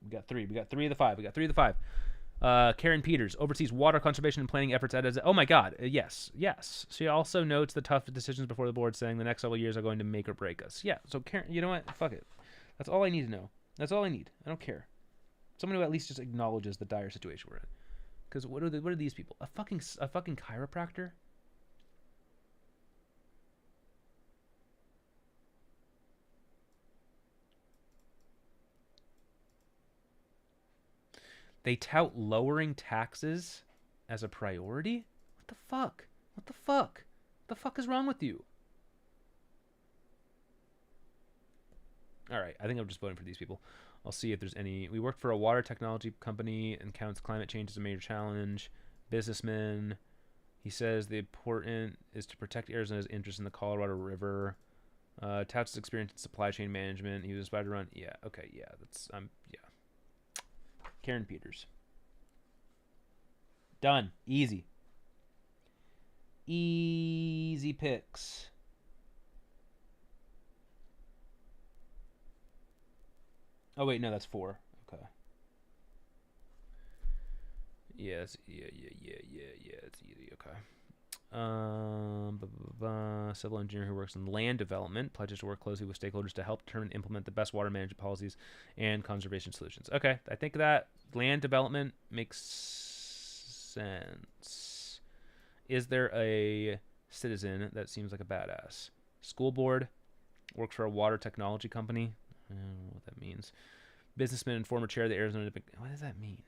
We got 3 of the 5. Karen Peters oversees water conservation and planning efforts at. Oh my God, yes. She also notes the tough decisions before the board, saying the next several years are going to make or break us. Yeah. So Karen, you know what? Fuck it. That's all I need to know. That's all I need. I don't care. Someone who at least just acknowledges the dire situation we're in. Because what are these people? A fucking chiropractor? They tout lowering taxes as a priority? What the fuck? What the fuck is wrong with you? Alright, I think I'm just voting for these people. I'll see if there's any. We work for a water technology company and counts climate change as a major challenge. Businessman. He says the important is to protect Arizona's interest in the Colorado River. Touts his experience in supply chain management. He was inspired to run. Yeah, okay, yeah. Yeah. Karen Peters. Done. Easy picks. Oh wait, no, that's 4. Okay. Yes, yeah. It's easy. Okay. Civil engineer who works in land development pledges to work closely with stakeholders to help determine and implement the best water management policies and conservation solutions. Okay, I think that land development makes sense. Is there a citizen that seems like a badass? School board, works for a water technology company. I don't know what that means. Businessman and former chair of the Arizona. What does that mean?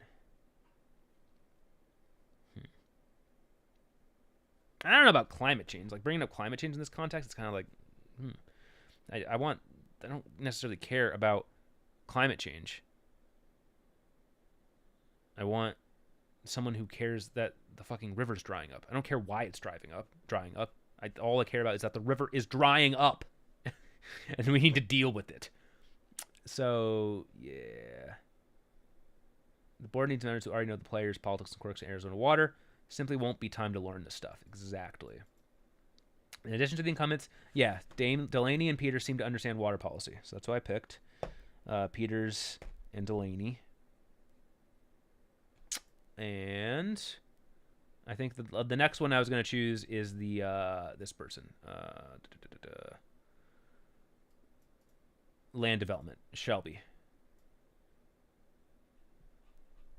I don't know about climate change. Like, bringing up climate change in this context, it's kind of like, I don't necessarily care about climate change. I want someone who cares that the fucking river's drying up. I don't care why it's drying up. All I care about is that the river is drying up. And we need to deal with it. So, yeah. The board needs members who already know the players, politics, and quirks in Arizona water. Simply won't be time to learn this stuff. Exactly. In addition to the incumbents, yeah, Delaney and Peters seem to understand water policy. So that's why I picked Peters and Delaney. And I think the next one I was going to choose is the this person. Land development. Shelby.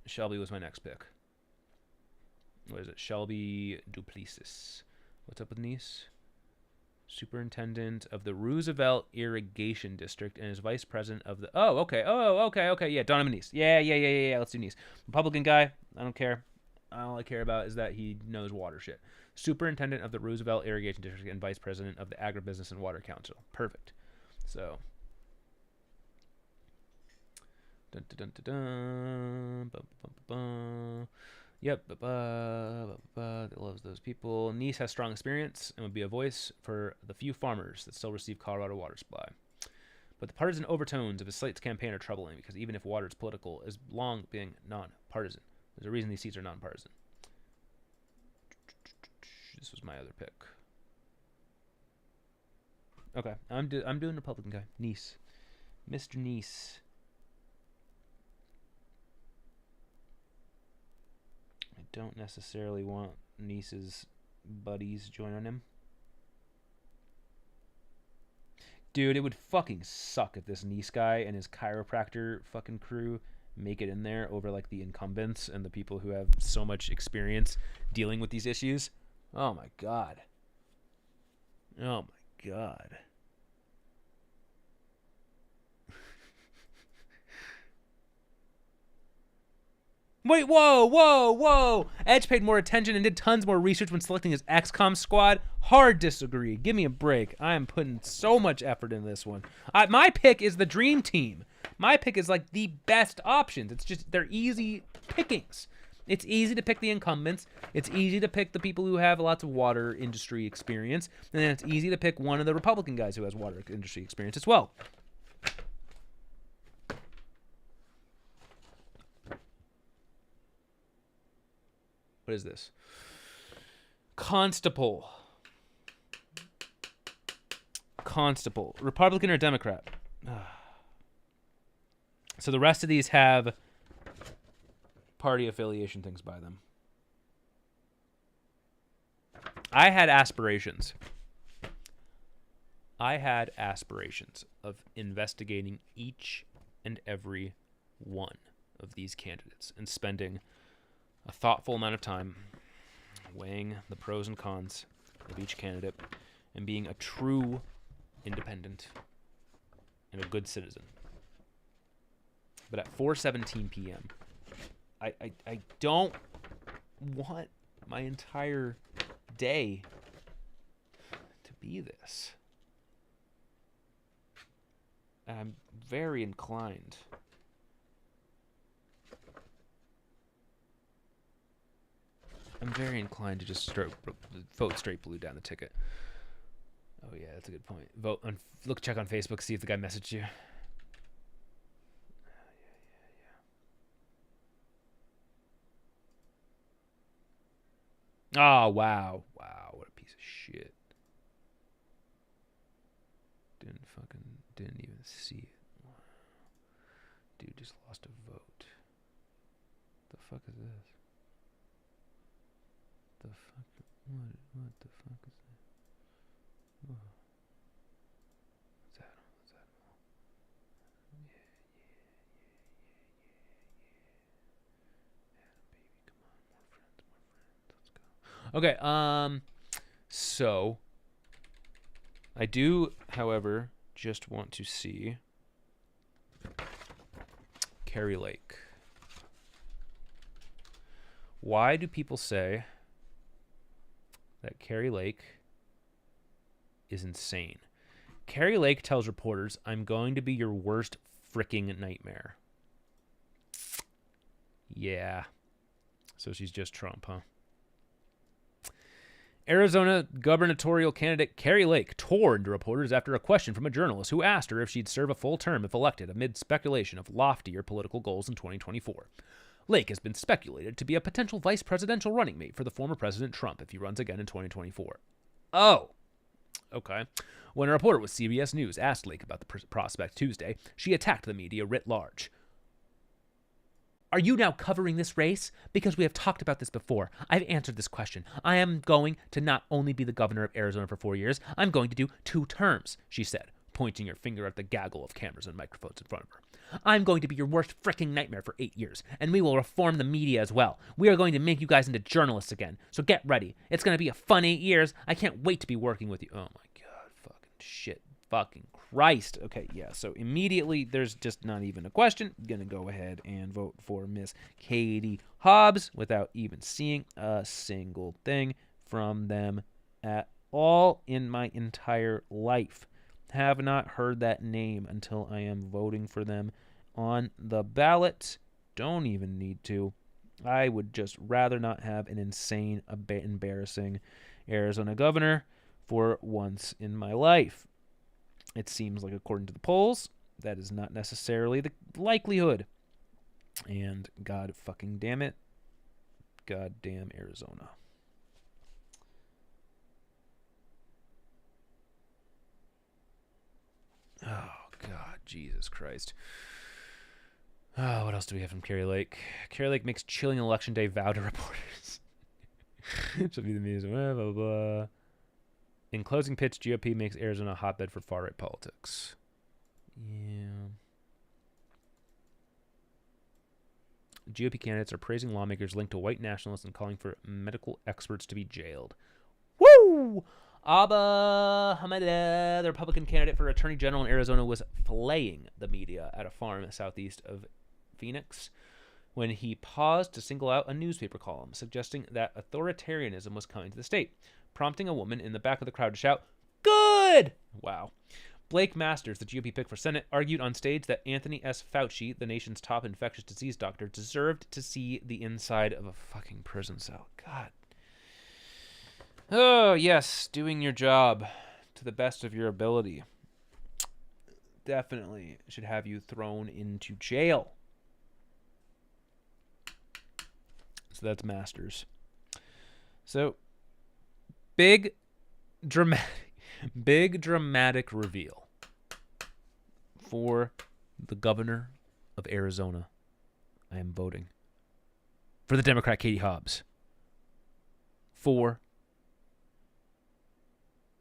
Shelby was my next pick. What is it? Shelby Duplessis. What's up with Nice? Superintendent of the Roosevelt Irrigation District and is vice president of the... Oh, okay. Yeah, Donovan Nice. Yeah. Let's do Nice. Republican guy. I don't care. All I care about is that he knows water shit. Superintendent of the Roosevelt Irrigation District and vice president of the Agribusiness and Water Council. Perfect. So... Yep. Loves those people. Nice has strong experience and would be a voice for the few farmers that still receive Colorado water supply. But the partisan overtones of his slate's campaign are troubling because even if water is political, it is long being non-partisan. There's a reason these seats are non-partisan. This was my other pick. Okay, I'm doing Republican guy. Nice. Mr. Nice. I don't necessarily want Nice's buddies joining him. Dude, it would fucking suck if this Nice guy and his chiropractor fucking crew make it in there over like the incumbents and the people who have so much experience dealing with these issues. Oh my god. Oh my god. Wait, whoa. Edge paid more attention and did tons more research when selecting his XCOM squad. Hard disagree. Give me a break. I am putting so much effort in this one. My pick is the dream team. My pick is like the best options. It's just, they're easy pickings. It's easy to pick the incumbents. It's easy to pick the people who have lots of water industry experience. And then it's easy to pick one of the Republican guys who has water industry experience as well. What is this? Constable. Republican or Democrat? So the rest of these have party affiliation things by them. I had aspirations of investigating each and every one of these candidates and spending a thoughtful amount of time weighing the pros and cons of each candidate and being a true independent and a good citizen. But at 4:17 p.m., I don't want my entire day to be this. I'm very inclined to just vote straight blue down the ticket. Oh yeah, that's a good point. Check on Facebook, see if the guy messaged you. Oh wow, what a piece of shit. Didn't even see it. Wow. Dude just lost a vote. The fuck is this? What the fuck is that? Whoa. What's that? Yeah. Baby, come on, more friends. Let's go. Okay, so I do, however, just want to see Carrie Lake. Why do people say that Carrie Lake is insane. Carrie Lake tells reporters, "I'm going to be your worst freaking nightmare." Yeah. So she's just Trump, huh? Arizona gubernatorial candidate Carrie Lake tore into reporters after a question from a journalist who asked her if she'd serve a full term if elected amid speculation of loftier political goals in 2024. Lake has been speculated to be a potential vice presidential running mate for the former President Trump if he runs again in 2024. Oh, okay. When a reporter with CBS News asked Lake about the prospect Tuesday, she attacked the media writ large. "Are you now covering this race? Because we have talked about this before. I've answered this question. I am going to not only be the governor of Arizona for 4 years, I'm going to do 2 terms, she said, pointing her finger at the gaggle of cameras and microphones in front of her. "I'm going to be your worst fricking nightmare for 8 years, and we will reform the media as well. We are going to make you guys into journalists again, so get ready. It's going to be a fun 8 years. I can't wait to be working with you." Oh my God, fucking shit. Fucking Christ. Okay, yeah, so immediately there's just not even a question. I'm gonna go ahead and vote for Miss Katie Hobbs without even seeing a single thing from them at all in my entire life. Have not heard that name until I am voting for them on the ballot. Don't even need to. I would just rather not have an insane, embarrassing Arizona governor for once in my life. It seems like, according to the polls, that is not necessarily the likelihood. And God fucking damn it. God damn Arizona. Oh, God. Jesus Christ. Oh, what else do we have from Carrie Lake? Carrie Lake makes chilling election day vow to reporters. Should be the music. Blah, blah, blah. In closing pitch, GOP makes Arizona a hotbed for far-right politics. Yeah. GOP candidates are praising lawmakers linked to white nationalists and calling for medical experts to be jailed. Woo! Abba Hamada, the Republican candidate for Attorney General in Arizona, was flaying the media at a farm southeast of Phoenix when he paused to single out a newspaper column suggesting that authoritarianism was coming to the state, prompting a woman in the back of the crowd to shout, "Good!" Wow. Blake Masters, the GOP pick for Senate, argued on stage that Anthony S. Fauci, the nation's top infectious disease doctor, deserved to see the inside of a fucking prison cell. God. Oh, yes, doing your job to the best of your ability. Definitely should have you thrown into jail. So that's Masters. So, big dramatic reveal for the governor of Arizona. I am voting for the Democrat Katie Hobbs. For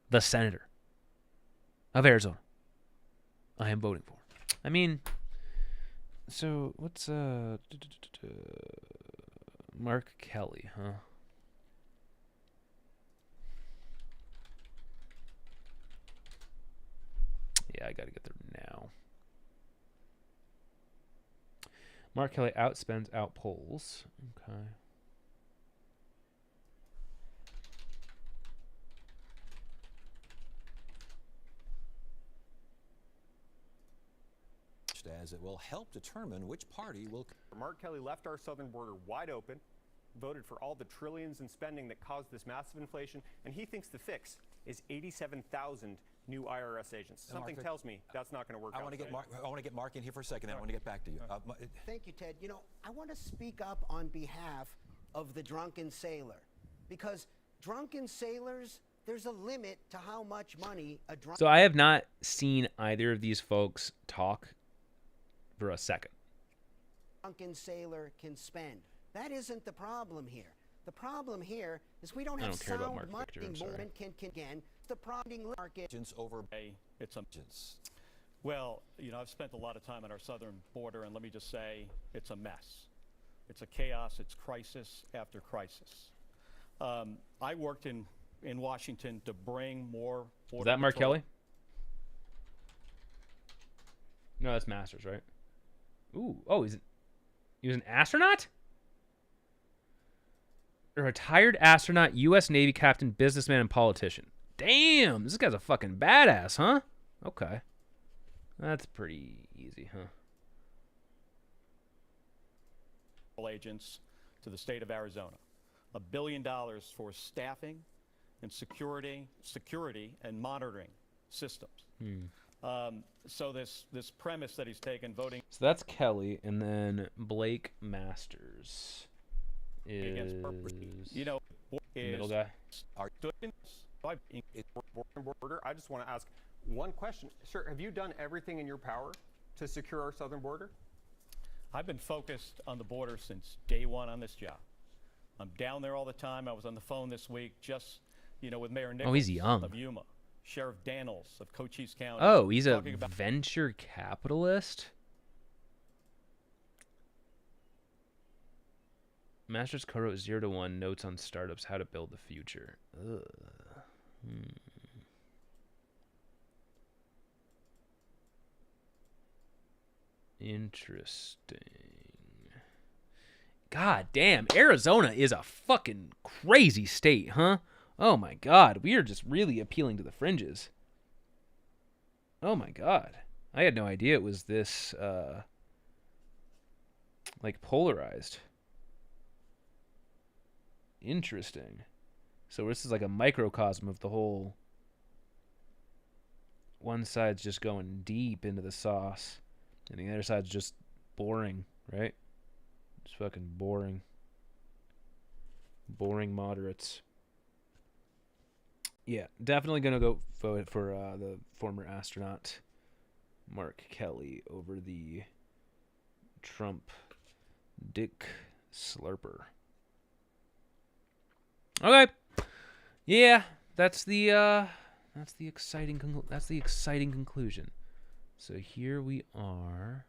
the senator of Arizona, I am voting for. I mean, so what's Mark Kelly, huh? Yeah, I gotta get there now. Mark Kelly outspends out polls. Okay.
As it will help determine which party will.
Mark Kelly left our southern border wide open, voted for all the trillions in spending that caused this massive inflation, and he thinks the fix is 87,000 new IRS agents. Something tells me that's not going to work out.
I want to get Mark in here for a second. I want to get back to you.
Thank you, Ted. You know, I want to speak up on behalf of the drunken sailor, because drunken sailors, there's a limit to how much money a drunk.
So I have not seen either of these folks talk for a second.
Drunken sailor can spend. That isn't the problem here. The problem here is we don't have sound marketing movement can again. The problem market
over
it's a well, you know, I've spent a lot of time on our southern border, and let me just say it's a mess. It's a chaos. It's crisis after crisis. I worked in Washington to bring more border.
Is that Mark Kelly? No, that's Masters, right? Ooh, oh, he was an astronaut? A retired astronaut, U.S. Navy captain, businessman, and politician. Damn, this guy's a fucking badass, huh? Okay. That's pretty easy, huh?
Agents to the state of Arizona. $1 billion for staffing and security and monitoring systems. So this premise that he's taken, voting.
So that's Kelly, and then Blake Masters is middle guy.
Border. I just want to ask one question. Sir, have you done everything in your power to secure our southern border?
I've been focused on the border since day one on this job. I'm down there all the time. I was on the phone this week just, with Mayor Nichols
he's young.
of Yuma, Sheriff Daniels of Cochise County.
Oh, he's a venture capitalist? Masters co-wrote 0 to 1 Notes on Startups, How to Build the Future. Ugh. Interesting. God damn, Arizona is a fucking crazy state, huh? Oh my god, we are just really appealing to the fringes. Oh my god. I had no idea it was this, like, polarized. Interesting. So this is like a microcosm of the whole... One side's just going deep into the sauce, and the other side's just boring, right? Just fucking boring. Boring moderates. Yeah, definitely gonna go vote for the former astronaut Mark Kelly over the Trump Dick Slurper. Okay. Yeah, that's the exciting conclusion. So here we are.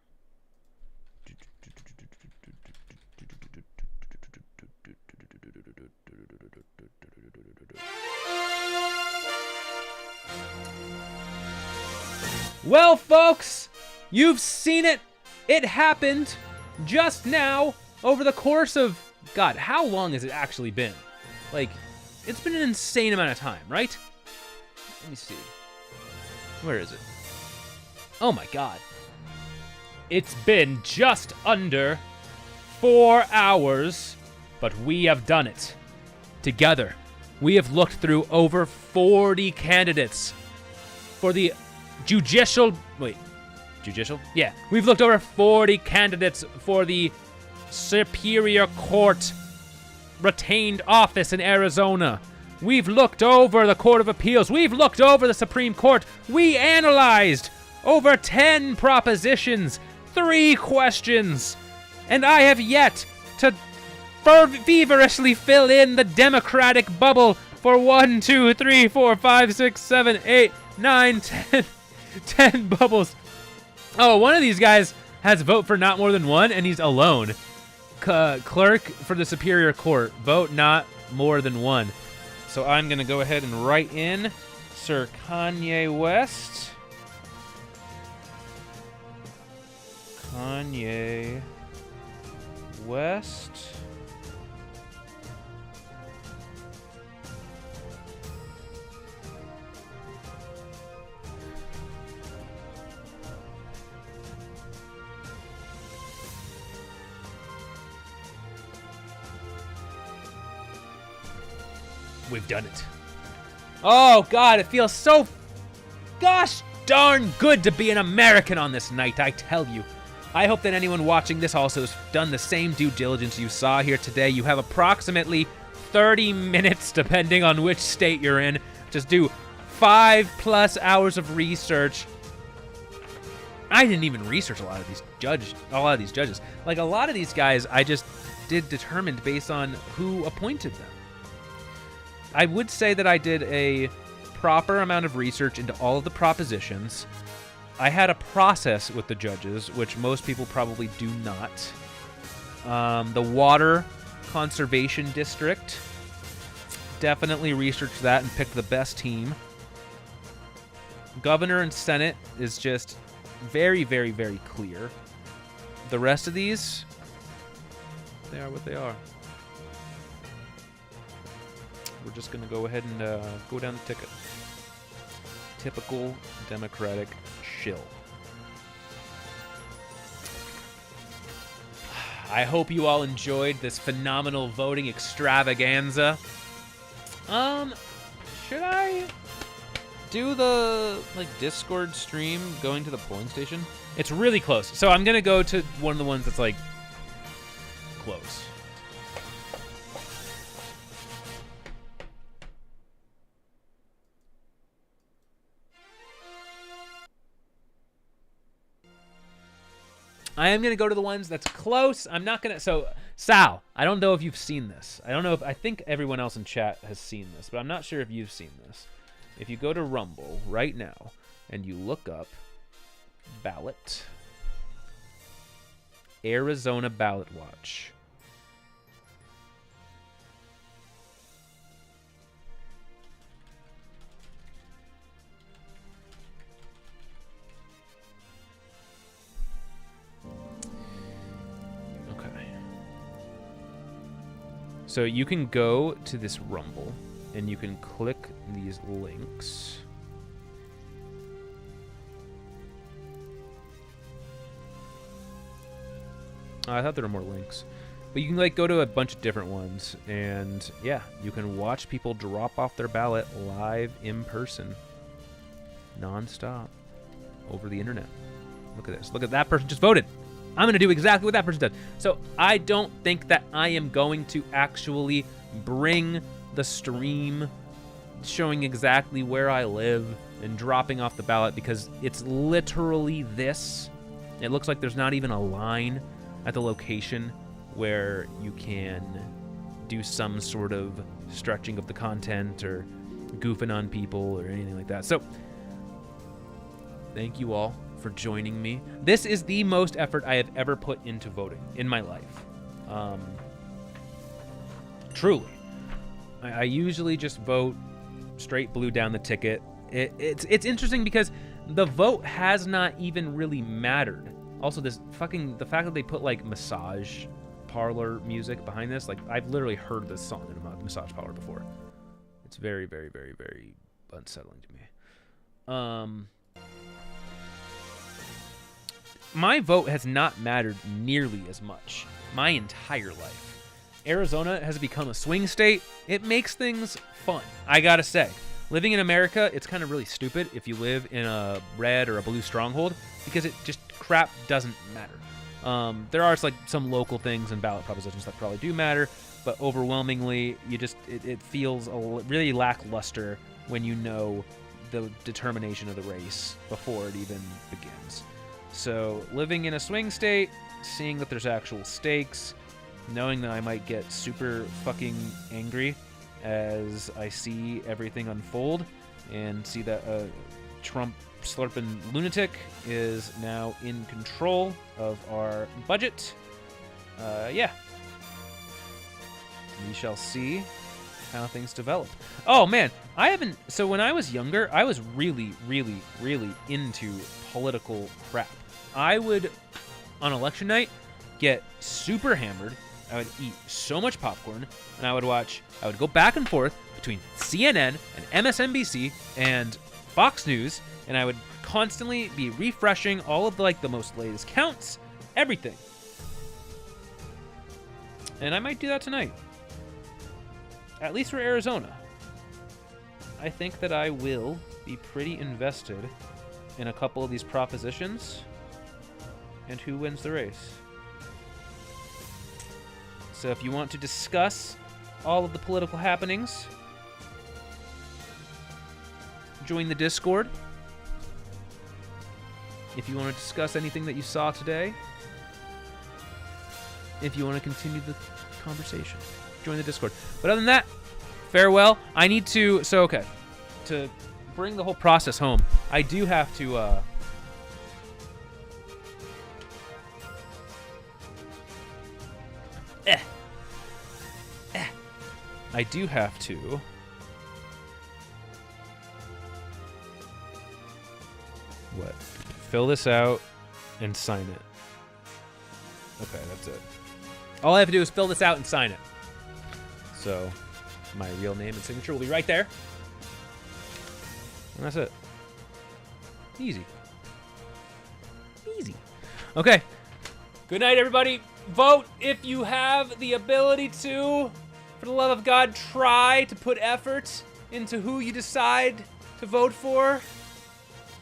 Well, folks, you've seen it. It happened just now over the course of, God, how long has it actually been? Like, it's been an insane amount of time, right? Let me see. Where is it? Oh my God. It's been just under 4 hours, but we have done it. Together, we have looked through over 40 candidates for the judicial... Wait, judicial? Yeah, we've looked over 40 candidates for the Superior Court retained office in Arizona. We've looked over the Court of Appeals. We've looked over the Supreme Court. We analyzed over 10 propositions, 3 questions, and I have yet to feverishly fill in the Democratic bubble for 1, 2, 3, 4, 5, 6, 7, 8, 9, 10 bubbles. Oh, one of these guys has vote for not more than 1, and he's alone. Clerk for the Superior Court, vote not more than 1. So I'm going to go ahead and write in Sir Kanye West. Kanye West. We've done it. Oh, God, it feels so gosh darn good to be an American on this night, I tell you. I hope that anyone watching this also has done the same due diligence you saw here today. You have approximately 30 minutes, depending on which state you're in. Just do 5+ hours of research. I didn't even research a lot of these judges. Like, a lot of these guys I just did determined based on who appointed them. I would say that I did a proper amount of research into all of the propositions. I had a process with the judges, which most people probably do not. The Water Conservation District, definitely researched that and picked the best team. Governor and Senate is just very, very, very clear. The rest of these, they are what they are. we're just going to go ahead and go down the ticket. Typical Democratic shill. I hope you all enjoyed this phenomenal voting extravaganza. Should I do the Discord stream going to the polling station? It's really close. So I'm going to go to one of the ones that's close. I am going to go to the ones that's close. I'm not going to... So, Sal, I don't know if you've seen this. I think everyone else in chat has seen this, but I'm not sure if you've seen this. If you go to Rumble right now and you look up Ballot, Arizona Ballot Watch. So you can go to this Rumble, and you can click these links. I thought there were more links. But you can go to a bunch of different ones, and yeah, you can watch people drop off their ballot live in person, non-stop, over the internet. Look at this. Look at that person just voted. I'm going to do exactly what that person does. So I don't think that I am going to actually bring the stream showing exactly where I live and dropping off the ballot, because it's literally this. It looks like there's not even a line at the location where you can do some sort of stretching of the content or goofing on people or anything like that. So thank you all for joining me. This is the most effort I have ever put into voting in my life. Truly. I usually just vote straight blue down the ticket. It's interesting because the vote has not even really mattered. Also, the fact that they put massage parlor music behind this, I've literally heard this song in a massage parlor before. It's very, very, very, very unsettling to me. My vote has not mattered nearly as much my entire life. Arizona has become a swing state. It makes things fun, I gotta say. Living in America, it's kind of really stupid if you live in a red or a blue stronghold, because crap doesn't matter. There are some local things and ballot propositions that probably do matter, but overwhelmingly, it feels really lackluster when you know the determination of the race before it even begins. So living in a swing state, seeing that there's actual stakes, knowing that I might get super fucking angry as I see everything unfold and see that a Trump slurping lunatic is now in control of our budget. Yeah. We shall see how things develop. Oh man, so when I was younger, I was really, really, really into political crap. I would, on election night, get super hammered. I would eat so much popcorn, and I would go back and forth between CNN and MSNBC and Fox News, and I would constantly be refreshing all of the most latest counts, everything. And I might do that tonight. At least for Arizona. I think that I will be pretty invested in a couple of these propositions and who wins the race. So if you want to discuss all of the political happenings, join the Discord. If you want to discuss anything that you saw today, if you want to continue the conversation, join the Discord. But other than that, farewell. I need to, to bring the whole process home, I do have to, I do have to fill this out and sign it. Okay, that's it. All I have to do is fill this out and sign it. So My real name and signature will be right there. And that's it. Easy. Easy. Okay. Good night, everybody. Vote if you have the ability to. For the love of God, try to put effort into who you decide to vote for.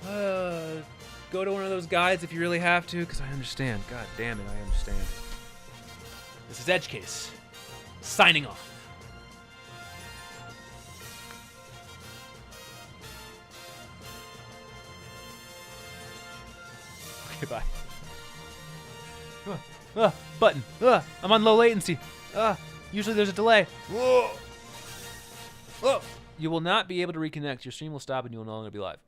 Go to one of those guides if you really have to, because I understand. God damn it, I understand. This is Edge Case. Signing off. Okay, bye. Button. I'm on low latency. Usually there's a delay. You will not be able to reconnect. Your stream will stop and you will no longer be live.